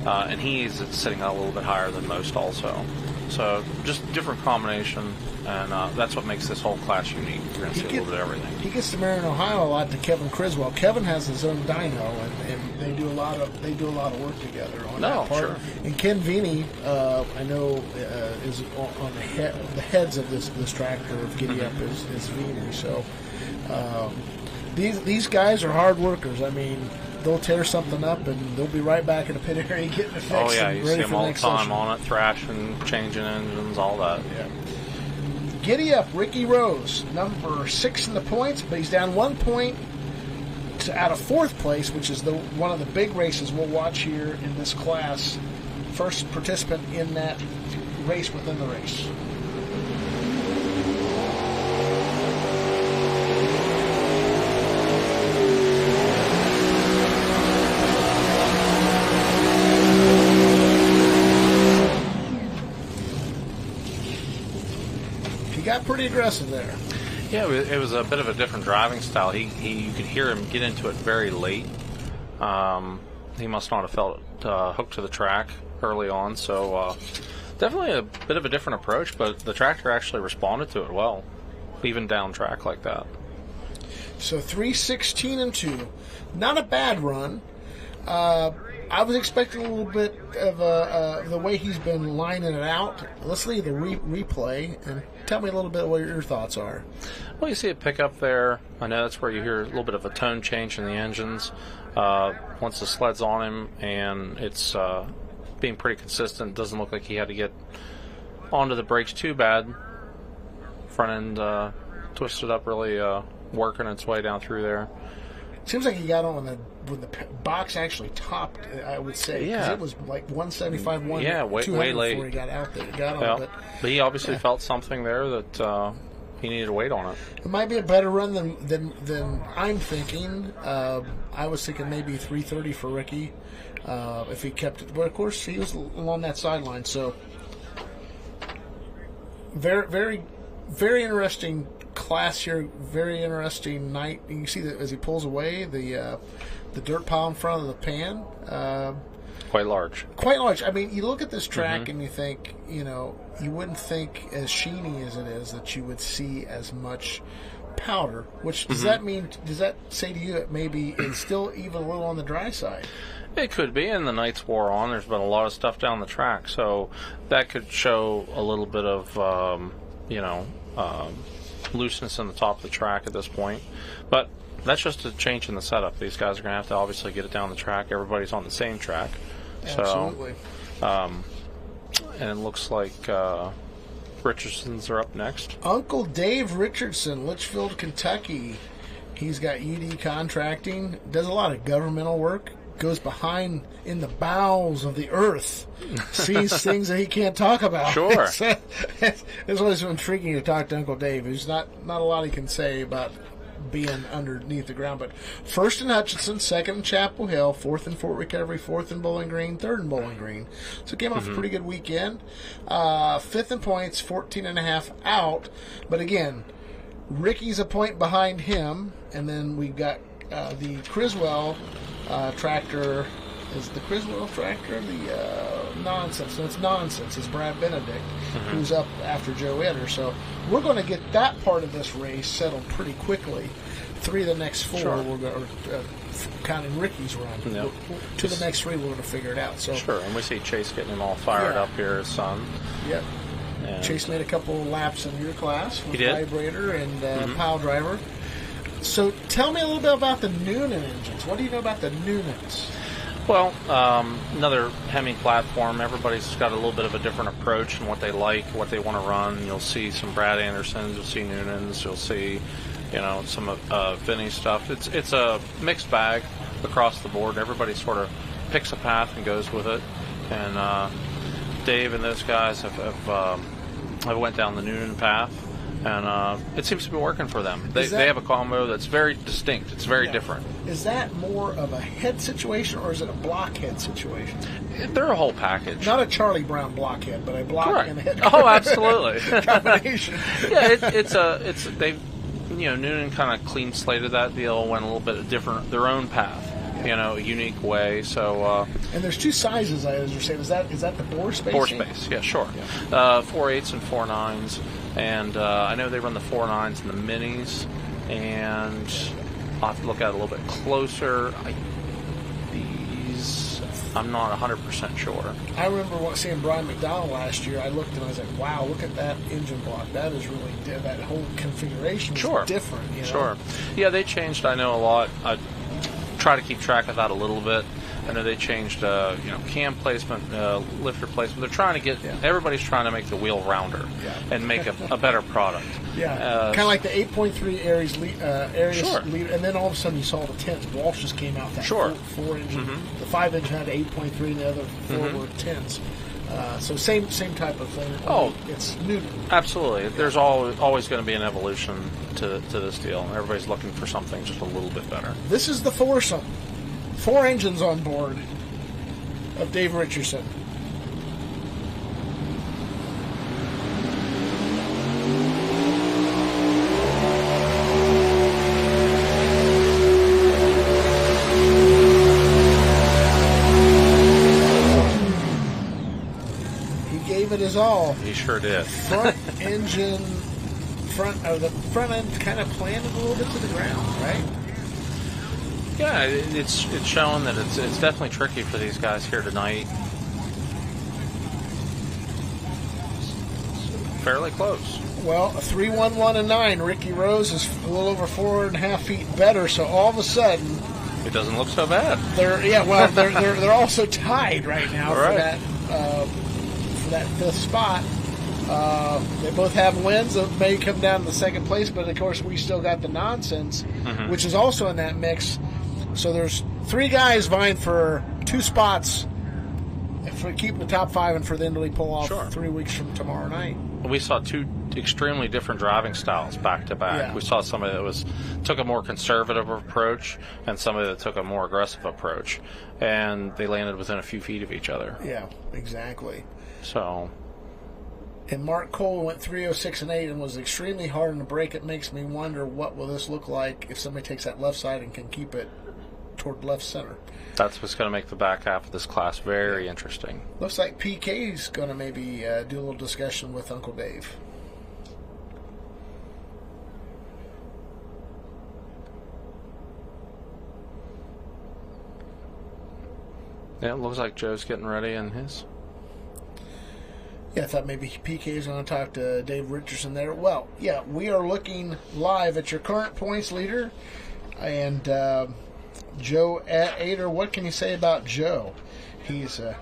And he's sitting a little bit higher than most also. So just different combination, and that's what makes this whole class unique. You're going to see a little bit of everything. He gets to Marion, Ohio a lot to Kevin Criswell. Kevin has his own dyno, and they do a lot of work together on that part. Sure. And Ken Vini, I know, is on the heads of this tractor of Giddy Up is Vini. So these guys are hard workers. I mean, they'll tear something up and they'll be right back in the pit area getting it fixed. Oh yeah, you see them all the time session. on it, thrashing, changing engines, all that. Yeah. Giddy Up, Ricky Rose, number 6 in the points, but he's down 1 point out of fourth place, which is one of the big races we'll watch here in this class. First participant in that race within the race. Got pretty aggressive there. Yeah, it was a bit of a different driving style. You could hear him get into it very late. He must not have felt hooked to the track early on, so definitely a bit of a different approach, but the tractor actually responded to it well, even down track like that. So 3:16 and 2. Not a bad run. I was expecting a little bit of the way he's been lining it out. Let's leave the replay and tell me a little bit what your thoughts are. Well, you see a pickup there. I know that's where you hear a little bit of a tone change in the engines. Once the sled's on him and it's being pretty consistent, doesn't look like he had to get onto the brakes too bad. Front end twisted up, really working its way down through there. Seems like he got on when the box actually topped, I would say. Yeah. It was like 175, 200 way late before he got out there. Got on, yeah. But he obviously felt something there that he needed to wait on it. It might be a better run than I'm thinking. I was thinking maybe 330 for Ricky if he kept it. But, of course, he was along that sideline. So, very, very, very interesting class here. Very interesting night. You can see that as he pulls away, the dirt pile in front of the pan. Quite large. Quite large. I mean, you look at this track and you think, you wouldn't think as sheeny as it is that you would see as much powder. Which does that mean? Does that say to you that maybe it's still even a little on the dry side? It could be, and the nights wore on. There's been a lot of stuff down the track, so that could show a little bit of, looseness in the top of the track at this point. But that's just a change in the setup. These guys are going to have to obviously get it down the track. Everybody's on the same track. Absolutely. So, and it looks like Richardson's are up next. Uncle Dave Richardson, Litchfield, Kentucky. He's got UD Contracting, does a lot of governmental work, goes behind in the bowels of the earth, sees things that he can't talk about. Sure. It's always intriguing to talk to Uncle Dave. There's not a lot he can say about being underneath the ground. But first in Hutchinson, second in Chapel Hill, fourth in Fort Recovery, fourth in Bowling Green, third in Bowling Green. So it came off a pretty good weekend. Fifth in points, 14.5 out. But again, Ricky's a point behind him, and then we've got the Criswell tractor. Is the Criswell tractor the nonsense? No, it's nonsense. It's Brad Benedict, who's up after Joe Etter. So we're going to get that part of this race settled pretty quickly. 3 of the next 4, we're going to, counting Ricky's run. Yep. 2 of the next 3, we're going to figure it out. So sure, and we see Chase getting him all fired up here, his son. Yep. And Chase made a couple of laps in your class with He did. vibrator and pile driver. So tell me a little bit about the Noonan engines. What do you know about the Noonans? Well, another Hemi platform. Everybody's got a little bit of a different approach in what they like, what they want to run. You'll see some Brad Andersons, you'll see Noonans, you'll see, some of Vinny's stuff. It's a mixed bag across the board. Everybody sort of picks a path and goes with it. And Dave and those guys have went down the Noonan path. And it seems to be working for them. They have a combo that's very distinct. It's very different. Is that more of a head situation, or is it a blockhead situation? They're a whole package. Not a Charlie Brown blockhead, but a block and head. Oh, absolutely. Combination. They, Noonan kind of clean slated that deal, went a little bit different, their own path. A unique way. So and there's 2 sizes, as you're saying. Is that the bore space? Bore space, yeah, sure. 4.8s and 4.9s, and I know they run the 4.9s and the minis, and I'll have to look at it a little bit closer. I'm not 100% sure. I remember seeing Brian McDonald last year. I looked and I was like, wow, look at that engine block. That is really that whole configuration is different. Sure. Yeah, they changed, I know, a lot. I try to keep track of that a little bit. I know they changed, cam placement, lifter placement. They're trying to get everybody's trying to make the wheel rounder and make a better product. Yeah, kind of like the 8.3 Aries leader, and then all of a sudden you saw the 10s. Walsh just came out that 4 engine. The 5 engine had 8.3, and the other 4 were 10s. So same type of thing. Oh, it's new. Absolutely. There's always going to be an evolution to this deal, and everybody's looking for something just a little bit better. This is the foursome. 4 engines on board of Dave Richardson. He gave it his all. He sure did. Front engine, the front end kind of planted a little bit to the ground, right? Yeah, it's showing that it's definitely tricky for these guys here tonight. Fairly close. Well, a 3-1-1-9. Ricky Rose is a little over 4.5 feet better. So all of a sudden, it doesn't look so bad. They're also tied right now for that 5th spot. They both have wins that may come down to the 2nd place, but of course we still got the nonsense, which is also in that mix. So there's 3 guys vying for 2 spots for keeping the top 5 and for them to pull off 3 weeks from tomorrow night. We saw 2 extremely different driving styles back to back. Yeah. We saw somebody that took a more conservative approach and somebody that took a more aggressive approach, and they landed within a few feet of each other. Yeah, exactly. So. And Mark Cole went 306 and 8 and was extremely hard on the brake. It makes me wonder what will this look like if somebody takes that left side and can keep it toward left center. That's what's going to make the back half of this class very interesting. Looks like PK's going to maybe do a little discussion with Uncle Dave. Yeah, it looks like Joe's getting ready in his. Yeah, I thought maybe PK is going to talk to Dave Richardson there. Well, yeah, we are looking live at your current points leader. And Joe Ader, what can you say about Joe? He's a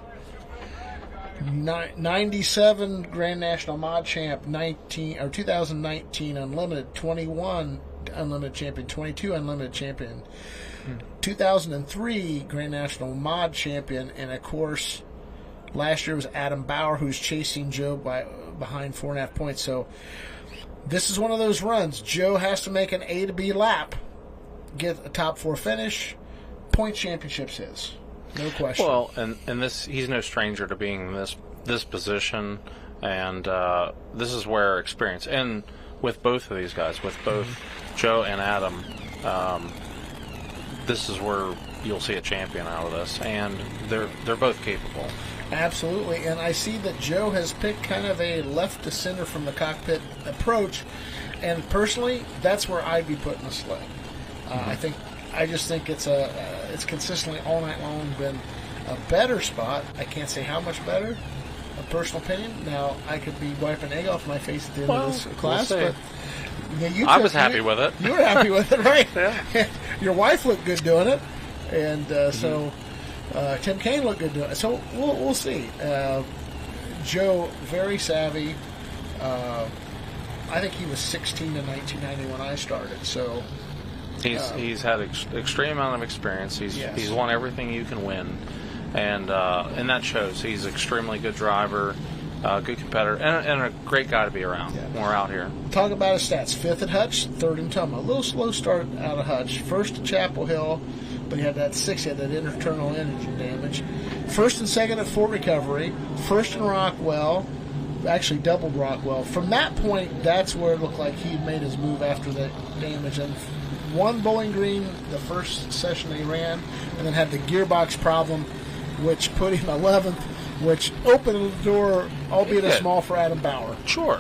97 Grand National Mod Champ, 2019 Unlimited, 21 Unlimited Champion, 22 Unlimited Champion, 2003 Grand National Mod Champion, and of course, last year was Adam Bauer, who's chasing Joe behind 4.5 points. So This is one of those runs. Joe has to make an A to B lap, get a top 4 finish. Point championships his. No question. Well, and he's no stranger to being in this position, and this is where experience, and with both of these guys, with both Joe and Adam, this is where you'll see a champion out of this, and they're both capable. Absolutely, and I see that Joe has picked kind of a left to center from the cockpit approach, and personally, that's where I'd be putting the sled. I just think it's consistently all night long been a better spot. I can't say how much better, a personal opinion. Now, I could be wiping egg off my face at the end of this class, we'll but I was happy with it. You were happy with it, right? Yeah. Your wife looked good doing it, and so Tim Kaine looked good doing it. So we'll see. Joe, very savvy. I think he was 16 in 1990 when I started. So he's had extreme amount of experience. He's won everything you can win, and that shows. He's an extremely good driver. Good competitor, and a great guy to be around when we're out here. Talk about his stats. 5th at Hutch, 3rd in Toma. A little slow start out of Hutch. 1st at Chapel Hill, but he had that 6th, he had that internal engine damage. 1st and 2nd at Fort Recovery. 1st in Rockwell, actually doubled Rockwell. From that point, that's where it looked like he made his move after that damage. And won Bowling Green the first session he ran, and then had the gearbox problem, which put him 11th. Which opened the door, albeit a small, for Adam Bauer. Sure.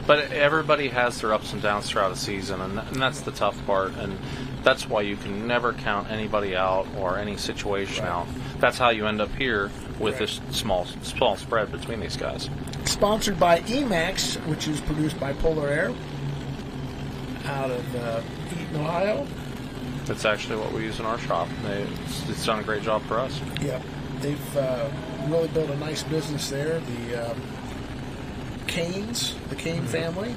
But everybody has their ups and downs throughout a season, and that's the tough part. And that's why you can never count anybody out or any situation out. That's how you end up here with this small spread between these guys. Sponsored by Emax, which is produced by Polar Air out of Eaton, Ohio. That's actually what we use in our shop. It's done a great job for us. Yeah. They've really built a nice business there. The Canes, the Kane family.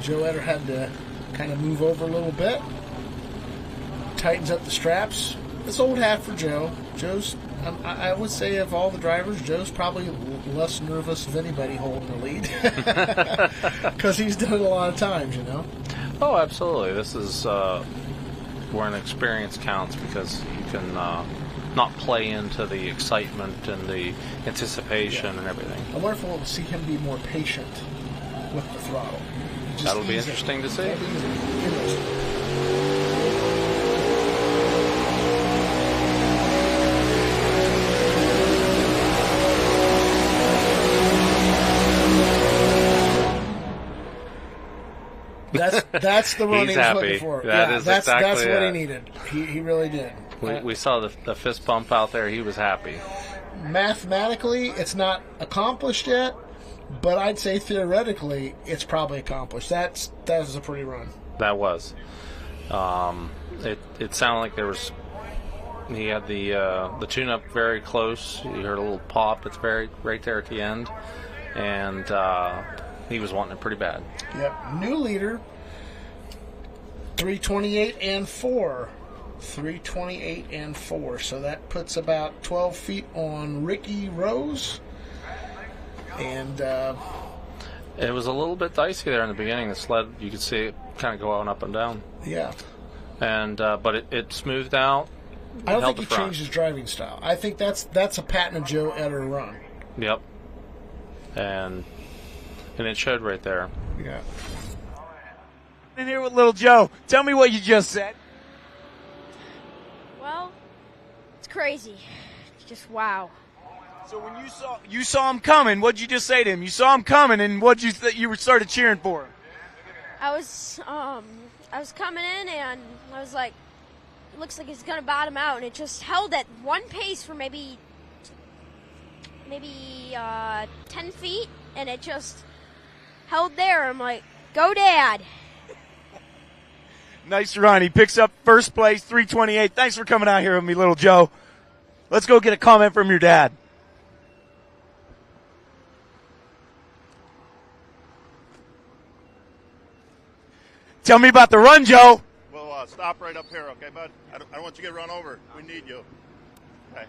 Joe Etter had to kind of move over a little bit. Tightens up the straps. It's old hat for Joe. Joe's, I would say, of all the drivers, Joe's probably less nervous of anybody holding the lead. Because he's done it a lot of times, you know. Oh, absolutely. This is where an experience counts, because you can not play into the excitement and the anticipation and everything. I wonder if we'll see him be more patient with the throttle. That'll be interesting to see. That's the run he's he was happy. looking for. That's what he needed. He really did. We saw the fist bump out there. He was happy. Mathematically, it's not accomplished yet, but I'd say theoretically, it's probably accomplished. That was a pretty run. That was. It sounded like there was. He had the tune-up very close. You heard a little pop. It's right there at the end, and he was wanting it pretty bad. Yep. New leader. 328 and 4. 328 and 4. So that puts about 12 feet on Ricky Rose. And it was a little bit dicey there in the beginning. The sled, you could see it kind of going up and down. Yeah. And but it smoothed out. I don't think he changed his driving style. I think that's a patent of Joe Etter run. Yep. And it showed right there. Yeah. In here with little Joe. Tell me what you just said. Well, it's crazy. It's just wow. So when you saw him coming, what'd you just say to him? You saw him coming, and what'd you started cheering for him? I was coming in, and I was like, it looks like it's gonna bottom out, and it just held at one pace for maybe 10 feet, and it just held there. I'm like, go, Dad. Nice run. He picks up first place, 328. Thanks for coming out here with me, little Joe. Let's go get a comment from your dad. Tell me about the run, Joe. Well, stop right up here, okay, bud? I don't want you to get run over. We need you. Okay.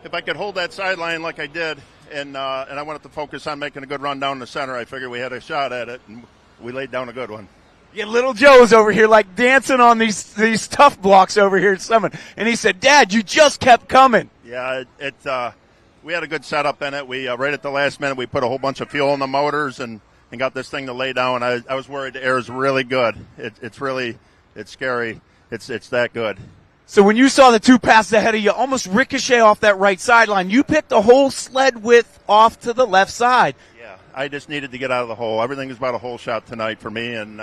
if I could hold that sideline like I did, and I wanted to focus on making a good run down the center, I figured we had a shot at it, and we laid down a good one. Yeah, little Joe's over here like dancing on these tough blocks over here at Summit. And he said, Dad, you just kept coming. Yeah, we had a good setup in it. We right at the last minute, we put a whole bunch of fuel in the motors and got this thing to lay down. I was worried the air is really good. It's scary. It's that good. So when you saw the two passes ahead of you almost ricochet off that right sideline, you picked the whole sled width off to the left side. Yeah, I just needed to get out of the hole. Everything is about a hole shot tonight for me, and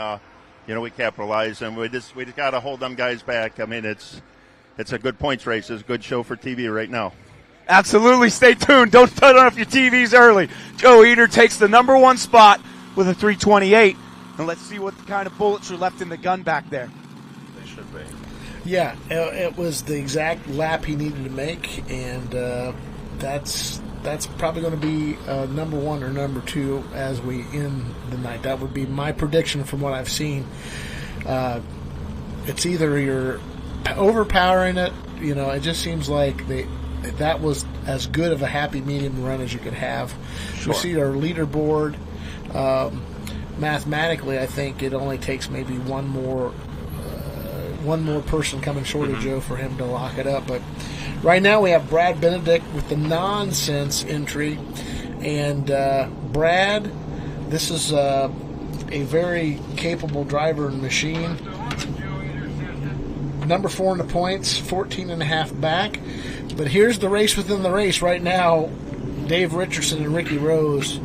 we capitalized, and we just got to hold them guys back. I mean, it's a good points race. It's a good show for TV right now. Absolutely. Stay tuned. Don't turn off your TVs early. Joe Eder takes the number 1 spot with a 328, and let's see what kind of bullets are left in the gun back there. They should be. Yeah, it was the exact lap he needed to make, and that's probably going to be number 1 or number 2 as we end the night. That would be my prediction from what I've seen. It's either you're overpowering it, it just seems like that was as good of a happy medium run as you could have. Sure. We see our leaderboard. Mathematically, I think it only takes maybe one more person coming short of Joe for him to lock it up. But right now we have Brad Benedict with the nonsense entry. And Brad, this is a very capable driver and machine. Number 4 in the points, 14.5 back. But here's the race within the race right now. Dave Richardson and Ricky Rose.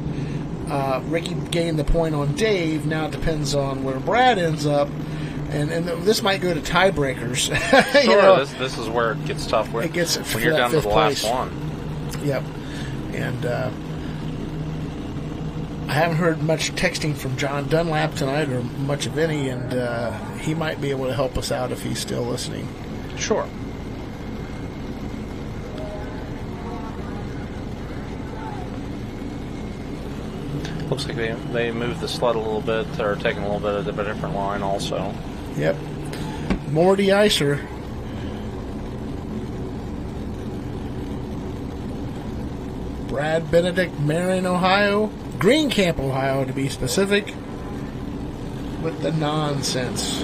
Ricky gained the point on Dave. Now it depends on where Brad ends up. And this might go to tiebreakers. Sure, this is where it gets tough. When you're down to the last one. Yep. And I haven't heard much texting from John Dunlap tonight, or much of any, and he might be able to help us out if he's still listening. Sure. Looks like they moved the sled a little bit. They're taking a little bit of a different line also. Yep. More de-icer. Brad Benedict, Marion, Ohio. Greencamp, Ohio, to be specific. With the nonsense.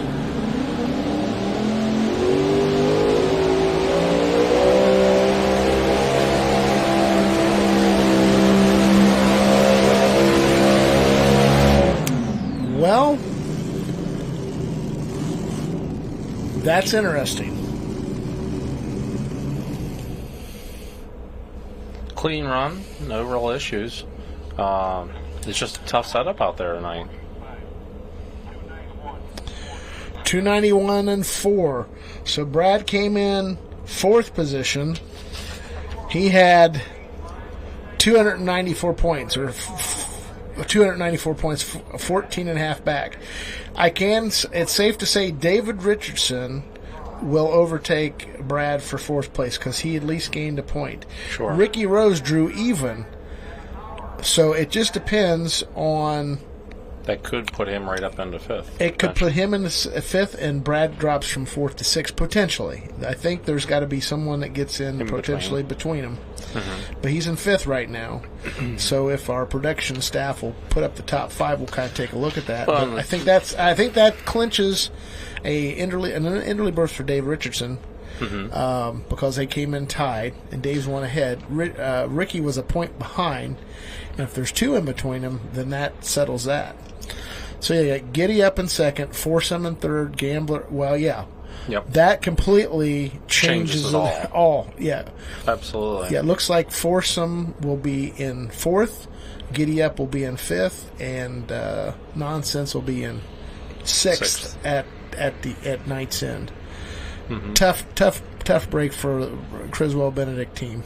Well, that's interesting. Clean run, no real issues. It's just a tough setup out there tonight. 291 and 4. So Brad came in 4th position. He had 294 points, or 294 points, 14.5 back. It's safe to say David Richardson will overtake Brad for 4th place because he at least gained a point. Sure. Ricky Rose drew even. So it just depends on... That could put him right up into 5th. It could put him in 5th, and Brad drops from 4th to 6th, potentially. I think there's got to be someone that gets in potentially between them. Mm-hmm. But he's in 5th right now. So if our production staff will put up the top 5, we'll kind of take a look at that. But I think that clinches an Enderley berth for Dave Richardson. Mm-hmm. Because they came in tied, and Dave's one ahead. Ricky was a point behind, and if there's 2 in between them, then that settles that. So you got Giddy up in 2nd, Foursome in 3rd, Gambler. Well, yeah. Yep. That completely changes it all. Yeah. Absolutely. Yeah, it looks like Foursome will be in 4th, Giddy Up will be in 5th, and Nonsense will be in 6th at night's end. Mm-hmm. Tough break for Criswell Benedict team.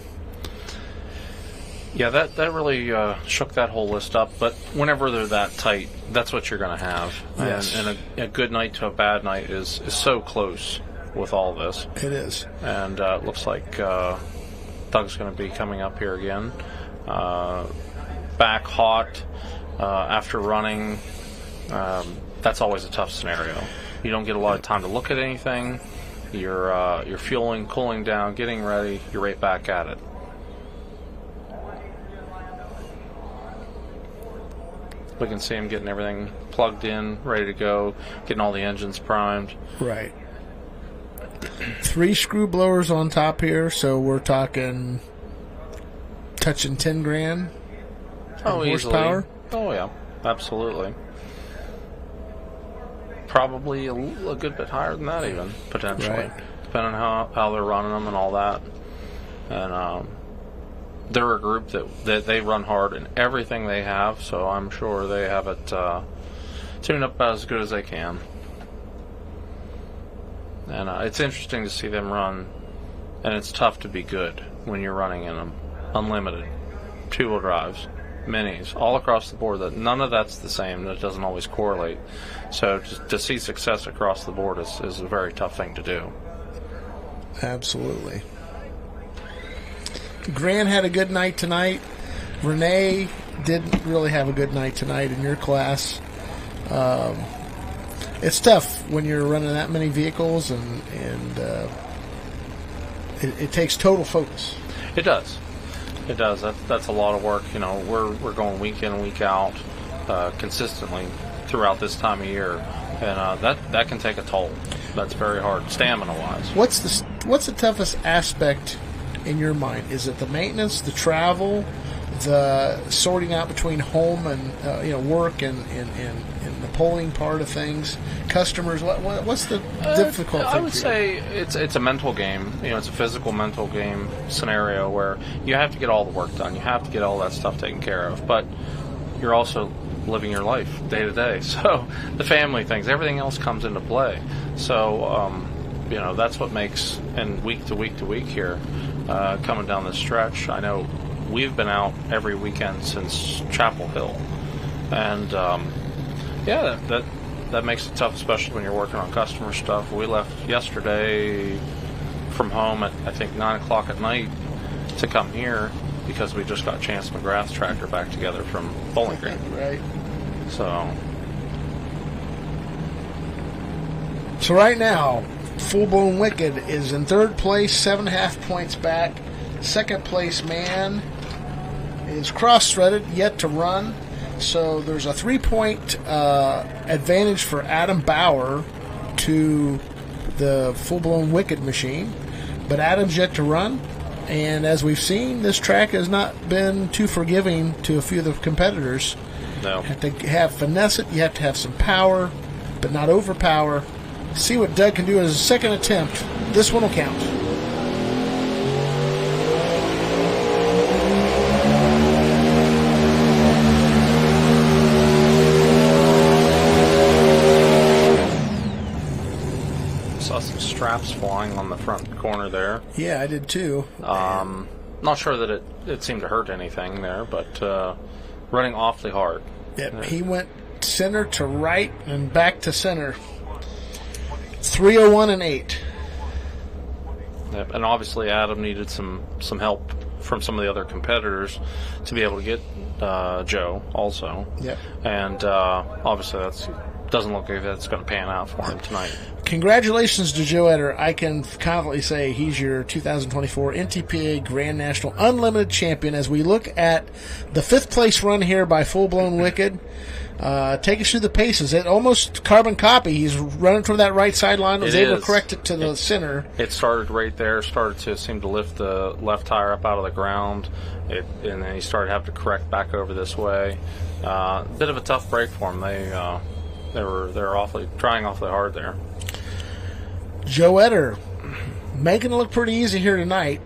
Yeah, that really shook that whole list up. But whenever they're that tight, that's what you're going to have. Yes. And a good night to a bad night is so close with all this. It is. And it looks like Doug's going to be coming up here again. Back hot after running. That's always a tough scenario. You don't get a lot of time to look at anything. You're fueling, cooling down, getting ready. You're right back at it. We can see them getting everything plugged in, ready to go, getting all the engines primed. Right. 3 screw blowers on top here, so we're talking touching 10 grand horsepower. Easily. Oh, yeah, absolutely. Probably a good bit higher than that even, potentially, Right. depending on how they're running them and all that. And they're a group that they run hard in everything they have, so I'm sure they have it tuned up about as good as they can. And it's interesting to see them run, and it's tough to be good when you're running in them. Unlimited, 2-wheel drives, minis, all across the board. That none of that's the same. That doesn't always correlate. So to see success across the board is a very tough thing to do. Absolutely. Grant had a good night tonight. Renee didn't really have a good night tonight in your class. It's tough when you're running that many vehicles, and it takes total focus. It does. It does. That's a lot of work. You know, we're going week in and week out consistently throughout this time of year, and that can take a toll. That's very hard, stamina-wise. What's the toughest aspect in your mind? Is it the maintenance, the travel, the sorting out between home and work and the polling part of things, customers? What's the difficult thing? I would say it's a mental game. You know, it's a physical mental game scenario where you have to get all the work done. You have to get all that stuff taken care of, but you're also living your life day to day. So the family things, everything else comes into play. So that's what makes, and week to week to week here, coming down this stretch. I know we've been out every weekend since Chapel Hill, and that makes it tough, especially when you're working on customer stuff. We left yesterday from home at I think 9 o'clock at night to come here because we just got Chance McGrath's tractor back together from Bowling Green. Right. So right now, Full Blown Wicked is in 3rd place, 7.5 points back. 2nd place man is cross-threaded, yet to run. So there's a 3-point advantage for Adam Bauer to the Full Blown Wicked machine. But Adam's yet to run. And as we've seen, this track has not been too forgiving to a few of the competitors. No. You have to have finesse it. You have to have some power, but not overpower. See what Doug can do as a second attempt. This one will count. Saw some straps flying on the front corner there. Yeah, I did too. Not sure that it seemed to hurt anything there, but running awfully hard. Yep, he went center to right and back to center. 301 and 8. Yep, and obviously Adam needed some help from some of the other competitors to be able to get Joe also. Yep. And obviously that doesn't look like that's going to pan out for him tonight. Congratulations to Joe Etter. I can confidently say he's your 2024 NTPA Grand National Unlimited Champion. As we look at the 5th place run here by Full Blown Wicked, take us through the paces. It almost carbon copy. He's running toward that right sideline. Was able to correct it to the center. It started right there. Started to seem to lift the left tire up out of the ground. And then he started having to correct back over this way. Bit of a tough break for him. They were trying awfully hard there. Joe Etter making it look pretty easy here tonight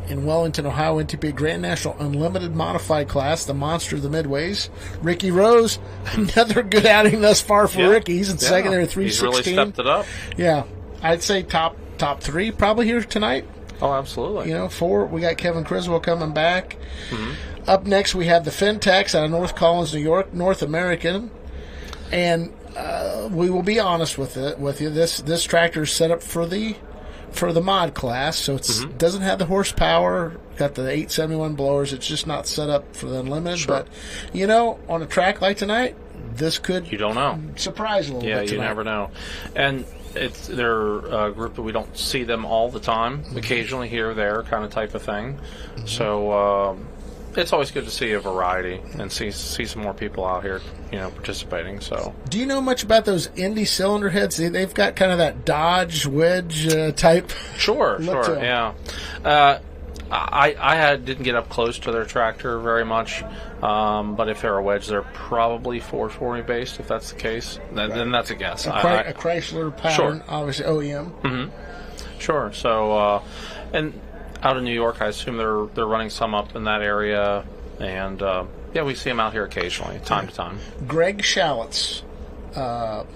in Wellington, Ohio, NTPA Grand National Unlimited Modified Class, the monster of the midways. Ricky Rose, another good outing thus far for Ricky. He's in second there, 316. He's really stepped it up. Yeah, I'd say top 3 probably here tonight. Oh, absolutely. 4. We got Kevin Criswell coming back. Mm-hmm. Up next, we have the Fintex out of North Collins, New York, North American. And we will be honest with you. This tractor is set up for the mod class, so it doesn't have the horsepower. Got the 871 blowers. It's just not set up for the unlimited. Sure. But on a track like tonight, this could surprise a little bit. Yeah, tonight. You never know. And they're a group that we don't see them all the time. Occasionally here or there, kind of type of thing. So it's always good to see a variety and see some more people out here, participating. So, do you know much about those Indy cylinder heads? They've got kind of that Dodge wedge type. Sure, yeah. I didn't get up close to their tractor very much, but if they're a wedge, they're probably 440 based. If that's the case, then that's a guess. A Chrysler pattern, sure. Obviously OEM. Mm-hmm. Sure. So, and out in New York, I assume they're running some up in that area, and we see them out here occasionally, time to time. Greg Schalitz, out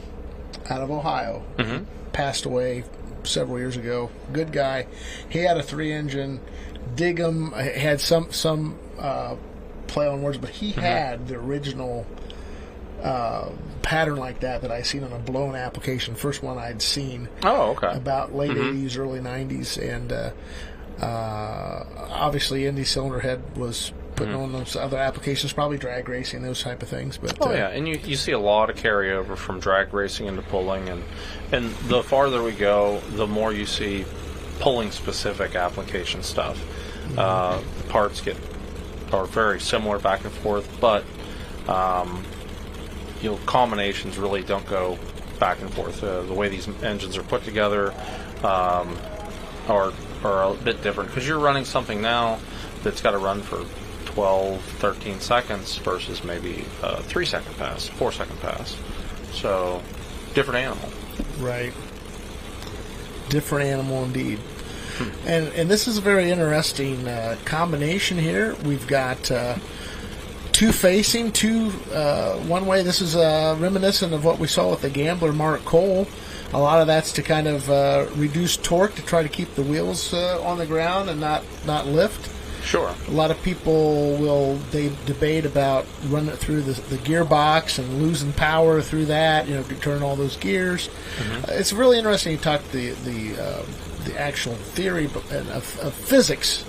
of Ohio, passed away several years ago. Good guy. He had a 3-engine. Dig 'em. Had some play on words, but he had the original pattern like that I seen on a blown application. First one I'd seen. Oh, okay. About late 80s, early 90s, and obviously Indy cylinder head was putting on those other applications, probably drag racing, those type of things. But and you see a lot of carryover from drag racing into pulling, and the farther we go, the more you see pulling specific application stuff. Parts are very similar back and forth, but combinations really don't go back and forth. The way these engines are put together are a bit different, because you're running something now that's got to run for 12, 13 seconds versus maybe a 3-second pass, 4-second pass. So, different animal. Right. Different animal indeed. And this is a very interesting combination here. We've got two facing, one way. This is reminiscent of what we saw with the Gambler Mark Cole. A lot of that's to kind of reduce torque to try to keep the wheels on the ground and not lift. Sure. A lot of people they debate about running it through the gearbox and losing power through that, to turn all those gears. It's really interesting to talk the actual theory of physics.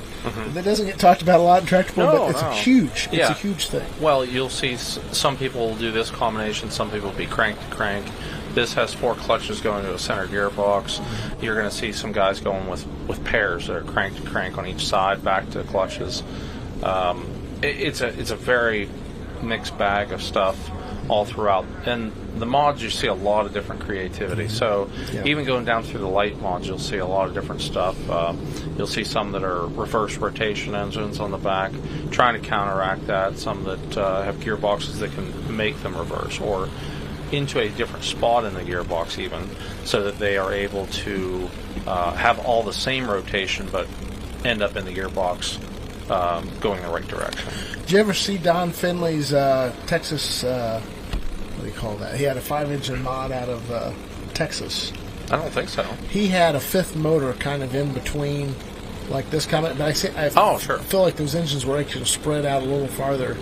That doesn't get talked about a lot in tractor pull, but it's huge. It's a huge thing. Well, you'll see some people will do this combination. Some people will be crank to crank. This has 4 clutches going to a center gearbox. You're going to see some guys going with pairs that are crank to crank on each side, back to clutches. It's a very mixed bag of stuff all throughout. And the mods, you see a lot of different creativity. So even going down through the light mods, you'll see a lot of different stuff. You'll see some that are reverse rotation engines on the back, trying to counteract that. Some that have gearboxes that can make them reverse, or into a different spot in the gearbox even, so that they are able to have all the same rotation but end up in the gearbox going the right direction. Did you ever see Don Finley's Texas, what do you call that? He had a 5-engine mod out of Texas. I don't think so. He had a 5th motor kind of in between, like this kind of, but I feel like those engines were actually spread out a little farther.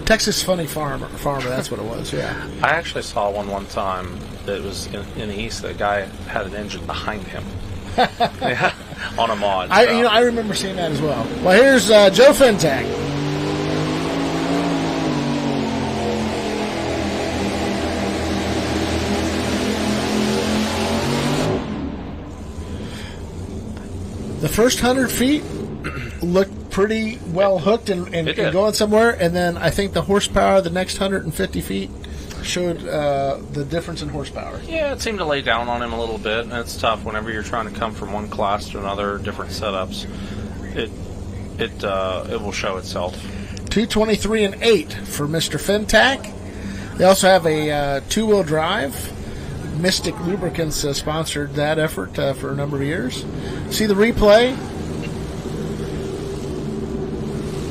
Texas Funny Farmer, that's what it was, yeah. I actually saw one time that was in the east. The guy had an engine behind him. On a mod. I remember seeing that as well. Well, here's Joe Fentag. The first 100 feet looked pretty well hooked and going somewhere, and then I think the horsepower the next 150 feet showed the difference in horsepower. Yeah, it seemed to lay down on him a little bit, and it's tough whenever you're trying to come from one class to another, different setups. It will show itself. 223 and 8 for Mr. Fentac. They also have a 2-wheel drive. Mystic Lubricants sponsored that effort for a number of years. See the replay?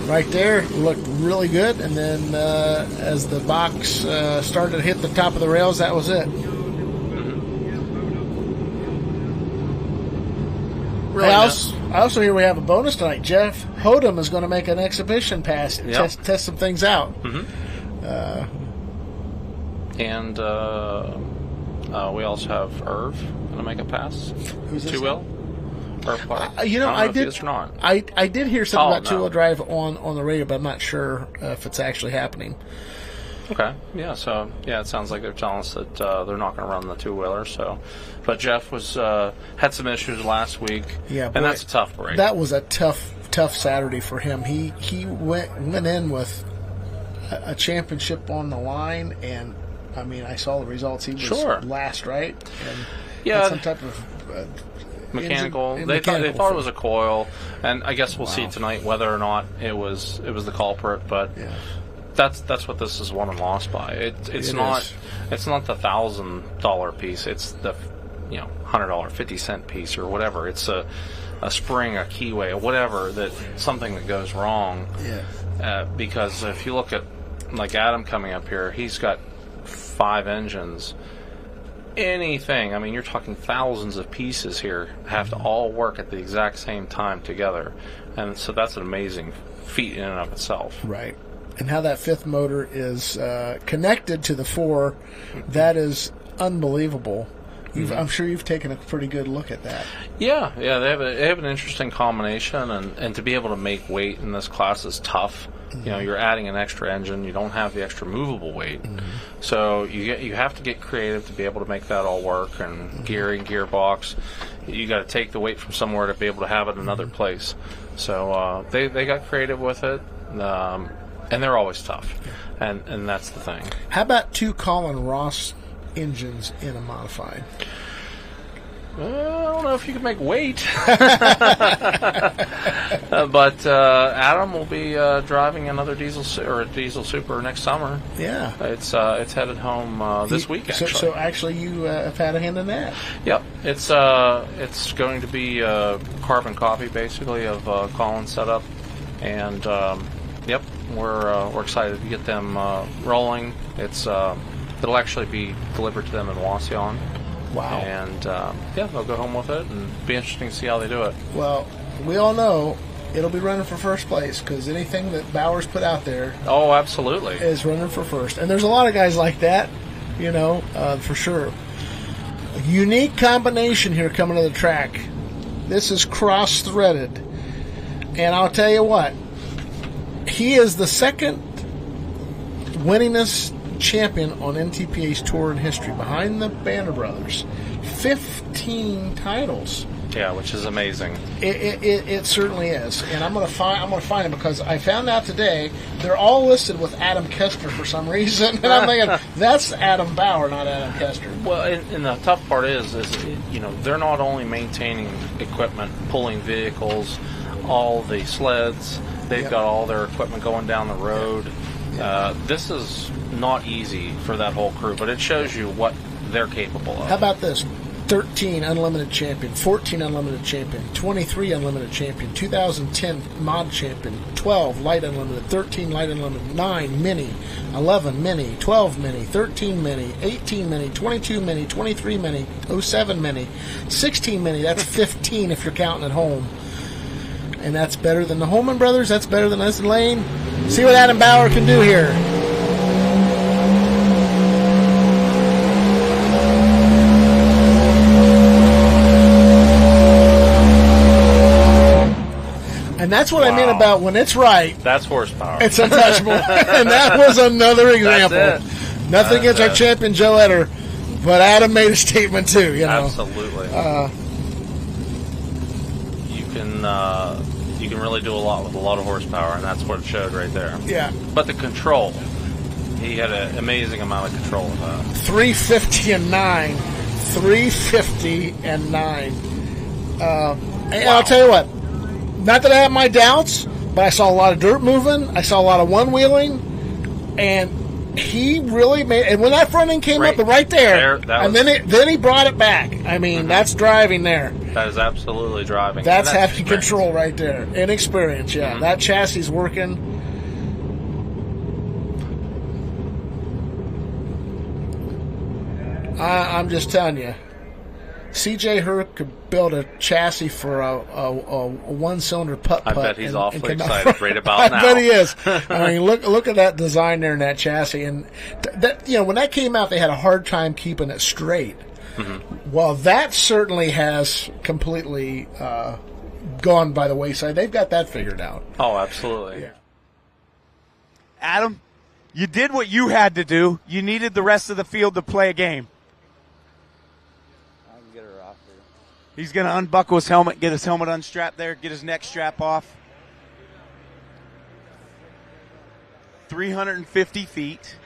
Right there, looked really good, and then as the box started to hit the top of the rails, that was it. Really I also hear we have a bonus tonight. Jeff Hodem is going to make an exhibition pass, test some things out. And we also have Irv going to make a pass. Who's this? 2-wheel. I did. Or not. I did hear something about 2-wheel drive on the radio, but I'm not sure if it's actually happening. Okay. Yeah. So it sounds like they're telling us that they're not going to run the 2-wheeler. So, but Jeff had some issues last week. Yeah. And that's a tough break. That was a tough tough Saturday for him. He went in with a championship on the line, and I mean, I saw the results. He was last, right? And had some type of mechanical. They thought it was a coil, and I guess we'll see tonight whether or not it was the culprit. But that's what this is won and lost by. It's not the $1,000 piece. It's the $100 50-cent piece or whatever. It's a spring, a keyway, or whatever, something that goes wrong. Because if you look at like Adam coming up here, he's got 5 engines. Anything, I mean, you're talking thousands of pieces here have to all work at the exact same time together, and so that's an amazing feat in and of itself. Right. And how that 5th motor is connected to the 4, that is unbelievable. I'm sure you've taken a pretty good look at that. Yeah, they have an interesting combination, and to be able to make weight in this class is tough. You're adding an extra engine. You don't have the extra movable weight, so you have to get creative to be able to make that all work. And gearing, gearbox, you got to take the weight from somewhere to be able to have it another place. So they got creative with it, and they're always tough, and that's the thing. How about 2 Colin Ross engines in a modified? I don't know if you can make weight, but Adam will be driving another diesel super next summer. Yeah, it's headed home this week. Actually, so actually, you have had a hand in that. Yep, it's going to be a carbon copy basically of Colin's setup, and we're excited to get them rolling. It'll actually be delivered to them in Wasion. Wow. And, they'll go home with it, and it'll be interesting to see how they do it. Well, we all know it'll be running for first place, because anything that Bauer's put out there... Oh, absolutely. ...is running for first. And there's a lot of guys like that, for sure. A unique combination here coming to the track. This is cross-threaded. And I'll tell you what, he is the second winningest champion on NTPA's tour in history, behind the Banner brothers. 15 titles. Yeah, which is amazing. It certainly is, and I'm gonna find them, because I found out today they're all listed with Adam Kester for some reason, and I'm thinking that's Adam Bauer, not Adam Kester. Well, and the tough part is they're not only maintaining equipment, pulling vehicles, all the sleds. They've got all their equipment going down the road. This is not easy for that whole crew, but it shows you what they're capable of. How about this? 13 Unlimited Champion, 14 Unlimited Champion, 23 Unlimited Champion, 2010 Mod Champion, 12 Light Unlimited, 13 Light Unlimited, 9 Mini, 11 Mini, 12 Mini, 13 Mini, 18 Mini, 22 Mini, 23 Mini, 07 Mini, 16 Mini, that's 15 if you're counting at home. And that's better than the Holman brothers, that's better than us and Lane. See what Adam Bauer can do here. And that's what I mean about when it's right. That's horsepower. It's untouchable. And that was another example. Nothing against our champion Joe Etter, but Adam made a statement too. Absolutely. You can really do a lot with a lot of horsepower, and that's what it showed right there. Yeah. But the control, he had an amazing amount of control of that. 350 and 9. 350 and 9. And I'll tell you what. Not that I have my doubts, but I saw a lot of dirt moving. I saw a lot of one-wheeling, and he really made. And when that front end came up right there, and then he brought it back. I mean, that's driving there. That is absolutely driving. That's having control right there. And experience, yeah. That chassis is working. I'm just telling you. C.J. Herc could build a chassis for a one-cylinder putt-putt. I bet he's awfully excited right about now. I bet he is. I mean, look at that design there in that chassis. And that when that came out, they had a hard time keeping it straight. Mm-hmm. Well, that certainly has completely gone by the wayside. They've got that figured out. Oh, absolutely. Yeah. Adam, you did what you had to do. You needed the rest of the field to play a game. I can get her off here. He's going to unbuckle his helmet, get his helmet unstrapped there, get his neck strap off. 350 feet.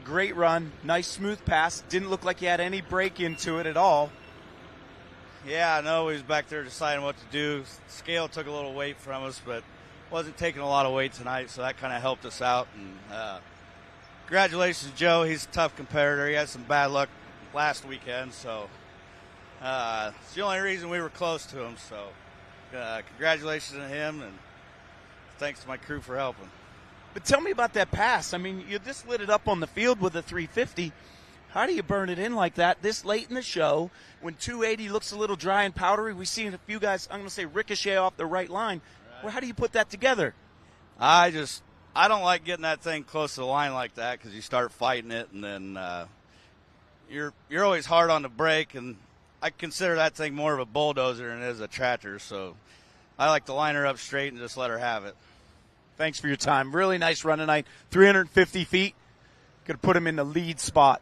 Great run, nice smooth pass. Didn't look like he had any break into it at all. Yeah, I know he was back there deciding what to do. Scale took a little weight from us, but wasn't taking a lot of weight tonight, so that kind of helped us out. And congratulations, Joe. He's a tough competitor. He had some bad luck last weekend, so it's the only reason we were close to him. So congratulations to him, and thanks to my crew for helping. But tell me about that pass. I mean, you just lit it up on the field with a 350. How do you burn it in like that this late in the show when 280 looks a little dry and powdery? We've seen a few guys, I'm going to say, ricochet off the right line. Right. Well, how do you put that together? I don't like getting that thing close to the line like that because you start fighting it, and then you're always hard on the brake, and I consider that thing more of a bulldozer than it is a tractor, so I like to line her up straight and just let her have it. Thanks for your time. Really nice run tonight. 350 feet. Could put him in the lead spot.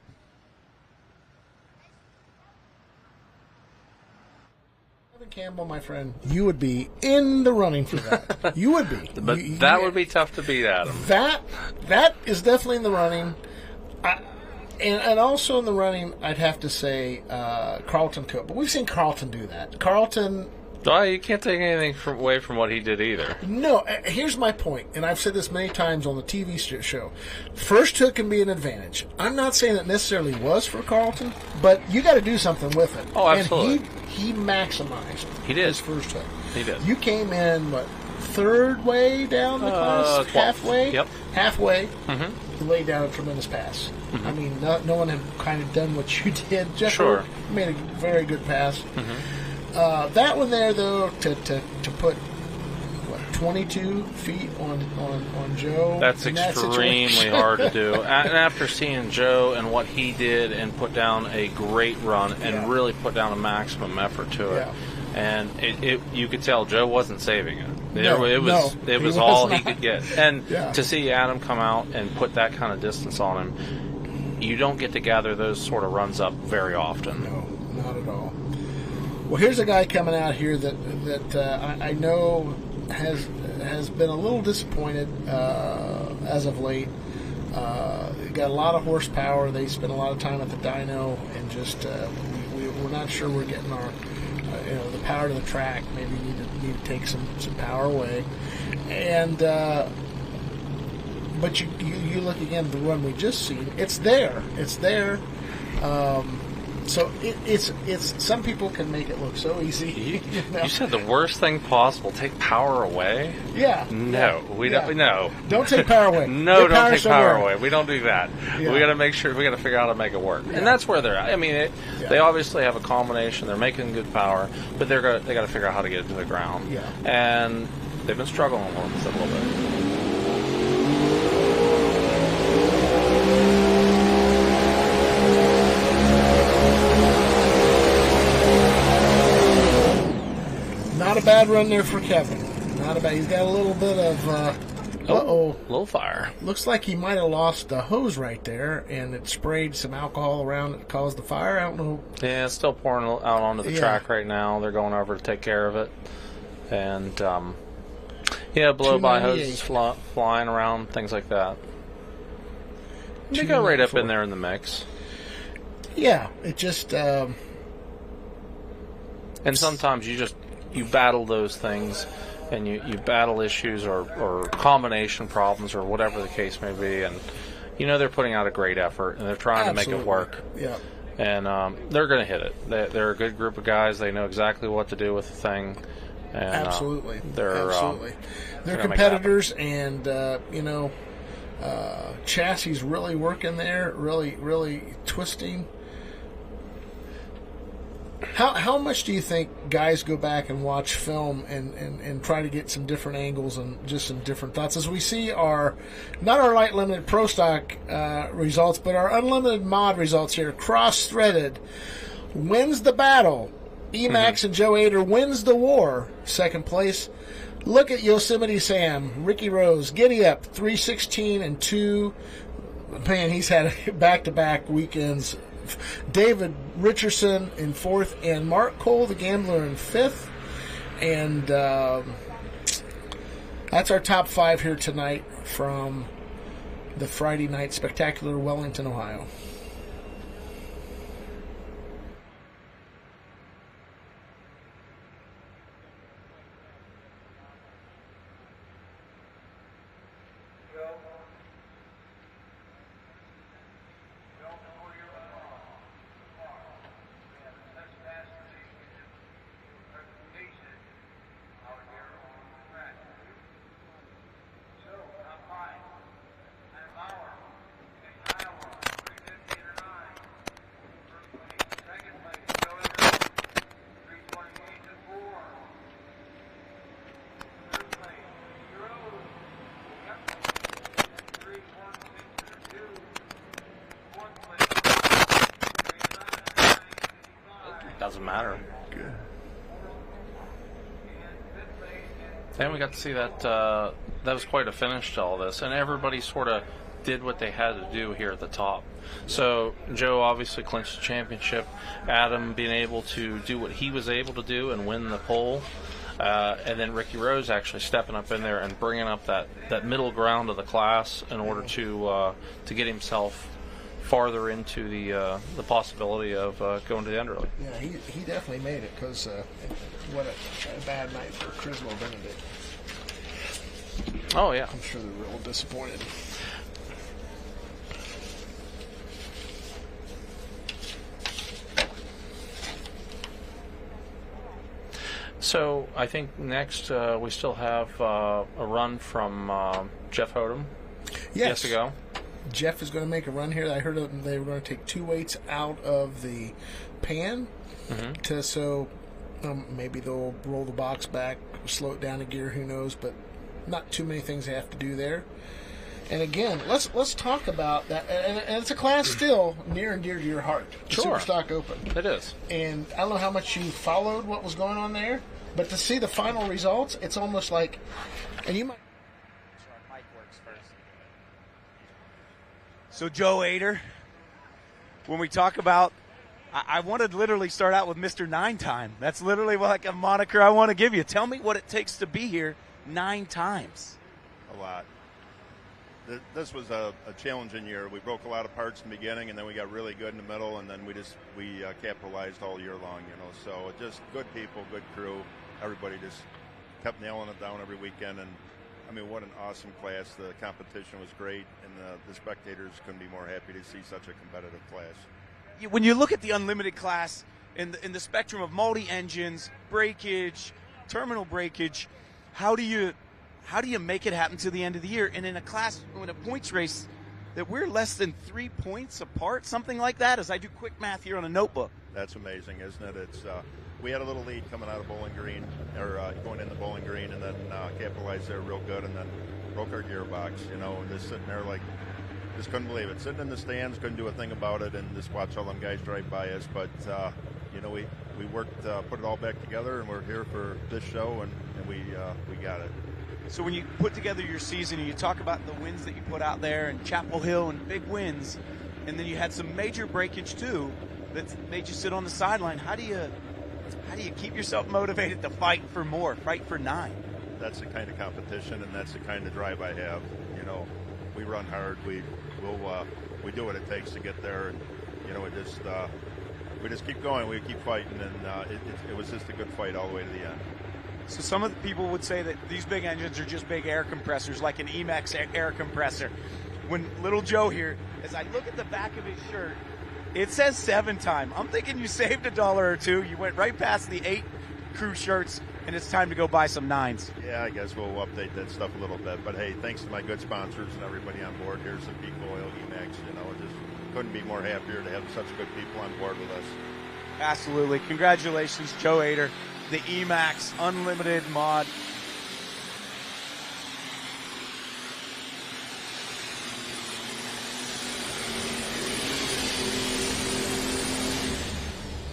Evan Campbell, my friend, you would be in the running for that. You would be. But that would be tough to beat, Adam. That is definitely in the running. And also in the running, I'd have to say Carlton could. But we've seen Carlton do that. Carlton... Oh, you can't take anything away from what he did either. No, here's my point, and I've said this many times on the TV show. First hook can be an advantage. I'm not saying it necessarily was for Carlton, but you got to do something with it. Oh, absolutely. And he maximized his first hook. He did. You came in, third way down the class? Halfway? Yep. Halfway. Mm-hmm. You laid down a tremendous pass. Mm-hmm. I mean, no one had kind of done what you did. Jeff made a very good pass. Mm-hmm. That one there, though, to put 22 feet on Joe. That's extremely hard to do. And after seeing Joe and what he did and put down a great run and really put down a maximum effort to it, and it you could tell Joe wasn't saving it. It was all he could get. And to see Adam come out and put that kind of distance on him, you don't get to gather those sort of runs up very often. No, not at all. Well, here's a guy coming out here that I know has been a little disappointed as of late. Got a lot of horsepower. They spent a lot of time at the dyno, and just we're not sure we're getting our the power to the track. Maybe need to take some power away. And but you look again at the run we just seen. It's there. It's there. So it's some people can make it look so easy. You said the worst thing possible. Take power away? Yeah. No, we don't. No. Don't take power away. No, don't take power away. We don't do that. Yeah. We got to make sure. We got to figure out how to make it work. Yeah. And that's where they're at. I mean, they obviously have a combination. They're making good power, but they got to figure out how to get it to the ground. Yeah. And they've been struggling with it a little bit. Not a bad run there for Kevin. Not a bad. He's got a little bit of. Low fire. Looks like he might have lost the hose right there, and it sprayed some alcohol around it, caused the fire. I don't know. Yeah, it's still pouring out onto the track right now. They're going over to take care of it, and blow by hoses flying around, things like that. They got right up in there in the mix. Yeah, it just. And sometimes you battle those things, and you battle issues or combination problems or whatever the case may be, and they're putting out a great effort and they're trying to make it work. Yeah. And they're going to hit it. They're a good group of guys. They know exactly what to do with the thing. And, absolutely. They're competitors, and chassis really working there, really twisting. How much do you think guys go back and watch film and try to get some different angles and just some different thoughts as we see not our light limited pro stock results, but our unlimited mod results here? Cross-threaded wins the battle. Emax and Joe Ader wins the war. Second place. Look at Yosemite Sam, Ricky Rose, giddy up, 3:16 and 2. Man, he's had back-to-back weekends. David Richardson in 4th, and Mark Cole, the gambler, in 5th. And that's our top 5 here tonight from the Friday Night Spectacular, Wellington, Ohio. Doesn't matter. Good. And we got to see that that was quite a finish to all this, and everybody sort of did what they had to do here at the top. So Joe obviously clinched the championship. Adam being able to do what he was able to do and win the pole, and then Ricky Rose actually stepping up in there and bringing up that middle ground of the class in order to get himself farther into the possibility of going to the Underley. Yeah, he definitely made it, because what a bad night for Criswell Benedict. Oh, yeah. I'm sure they're real disappointed. So I think next we still have a run from Jeff Hodem. Yes. To go. Jeff is going to make a run here. I heard they were going to take 2 weights out of the pan, so maybe they'll roll the box back, slow it down a gear, who knows, but not too many things they have to do there. And again, let's talk about that. And it's a class still near and dear to your heart. Sure. Superstock Open. It is. And I don't know how much you followed what was going on there, but to see the final results, it's almost like, and you might. So Joe Ader, when we talk about, I want to literally start out with Mr. 9 Time. That's literally like a moniker I want to give you. Tell me what it takes to be here 9 times. A lot. This was a challenging year. We broke a lot of parts in the beginning, and then we got really good in the middle, and then we capitalized all year long. So just good people, good crew. Everybody just kept nailing it down every weekend, and I mean, what an awesome class. The competition was great, and the spectators couldn't be more happy to see such a competitive class. When you look at the unlimited class in the spectrum of multi-engines, breakage, terminal breakage, how do you make it happen to the end of the year? And in a class, in a points race, that we're less than 3 points apart, something like that, as I do quick math here on a notebook. That's amazing, isn't it? It's we had a little lead coming out of Bowling Green, or going into Bowling Green, and then capitalized there real good, and then broke our gearbox, and just sitting there like, just couldn't believe it. Sitting in the stands, couldn't do a thing about it, and just watch all them guys drive by us. But, we worked, put it all back together, and we're here for this show, and we got it. So when you put together your season and you talk about the wins that you put out there and Chapel Hill and big wins, and then you had some major breakage too that made you sit on the sideline, how do you keep yourself motivated to fight for more, fight for 9? That's the kind of competition, and that's the kind of drive I have. We run hard. We do what it takes to get there, and we just keep going. We keep fighting, and it was just a good fight all the way to the end. So some of the people would say that these big engines are just big air compressors, like an Emax air compressor. When little Joe here, as I look at the back of his shirt, it says 7 time. I'm thinking you saved $1 or $2. You went right past the 8 crew shirts, and it's time to go buy some 9s. Yeah, I guess we'll update that stuff a little bit. But hey, thanks to my good sponsors and everybody on board. Here's the Peak Oil, Emax. Just couldn't be more happier to have such good people on board with us. Absolutely. Congratulations, Joe Ader, the Emax Unlimited mod.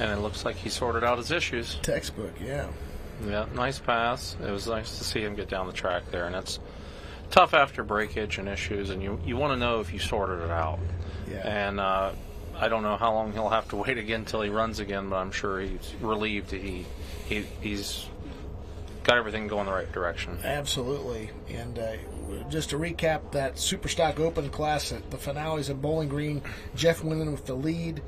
And it looks like he sorted out his issues. Textbook, yeah. Yeah, nice pass. It was nice to see him get down the track there, and it's tough after breakage and issues, and you want to know if you sorted it out. Yeah. And I don't know how long he'll have to wait again until he runs again, but I'm sure he's relieved he's got everything going the right direction. Absolutely. And just to recap that Superstock Open class at the finales in Bowling Green, Jeff went in with the lead.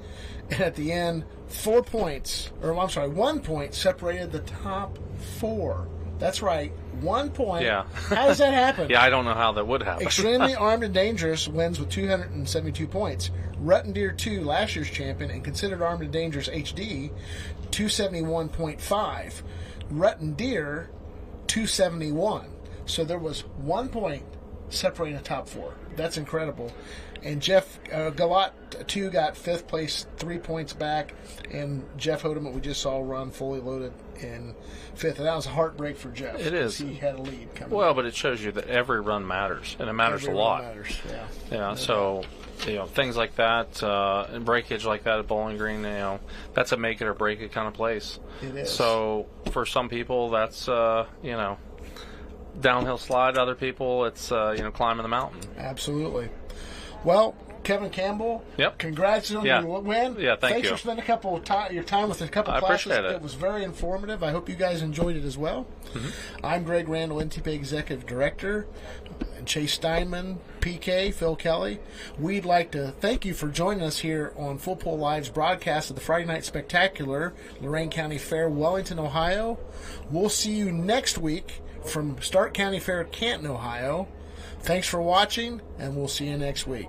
And at the end, 1 point separated the top 4. That's right, 1 point. Yeah. How does that happen? Yeah, I don't know how that would happen. Extremely Armed and Dangerous wins with 272 points. Rutten Deer 2, last year's champion, and Considered Armed and Dangerous HD, 271.5. Rutten Deer, 271. So there was 1 point separating the top 4. That's incredible. And Jeff Galat 2 got 5th place, 3 points back. And Jeff Hodeman, we just saw run fully loaded in 5th. And that was a heartbreak for Jeff. It is. He had a lead coming. Well, but it shows you that every run matters, and it matters Every a lot. run matters, yeah. Yeah, so things like that, and breakage like that at Bowling Green, that's a make it or break it kind of place. It is. So for some people, that's downhill slide. Other people, it's climbing the mountain. Absolutely. Well, Kevin Campbell, yep. Congrats on your win. Yeah, Thanks you. for spending your time with a couple I classes. appreciate it. It was very informative. I hope you guys enjoyed it as well. Mm-hmm. I'm Greg Randall, NTPA Executive Director, and Chase Steinman, PK, Phil Kelly. We'd like to thank you for joining us here on FullPull Live's broadcast of the Friday Night Spectacular, Lorain County Fair, Wellington, Ohio. We'll see you next week from Stark County Fair, Canton, Ohio. Thanks for watching, and we'll see you next week.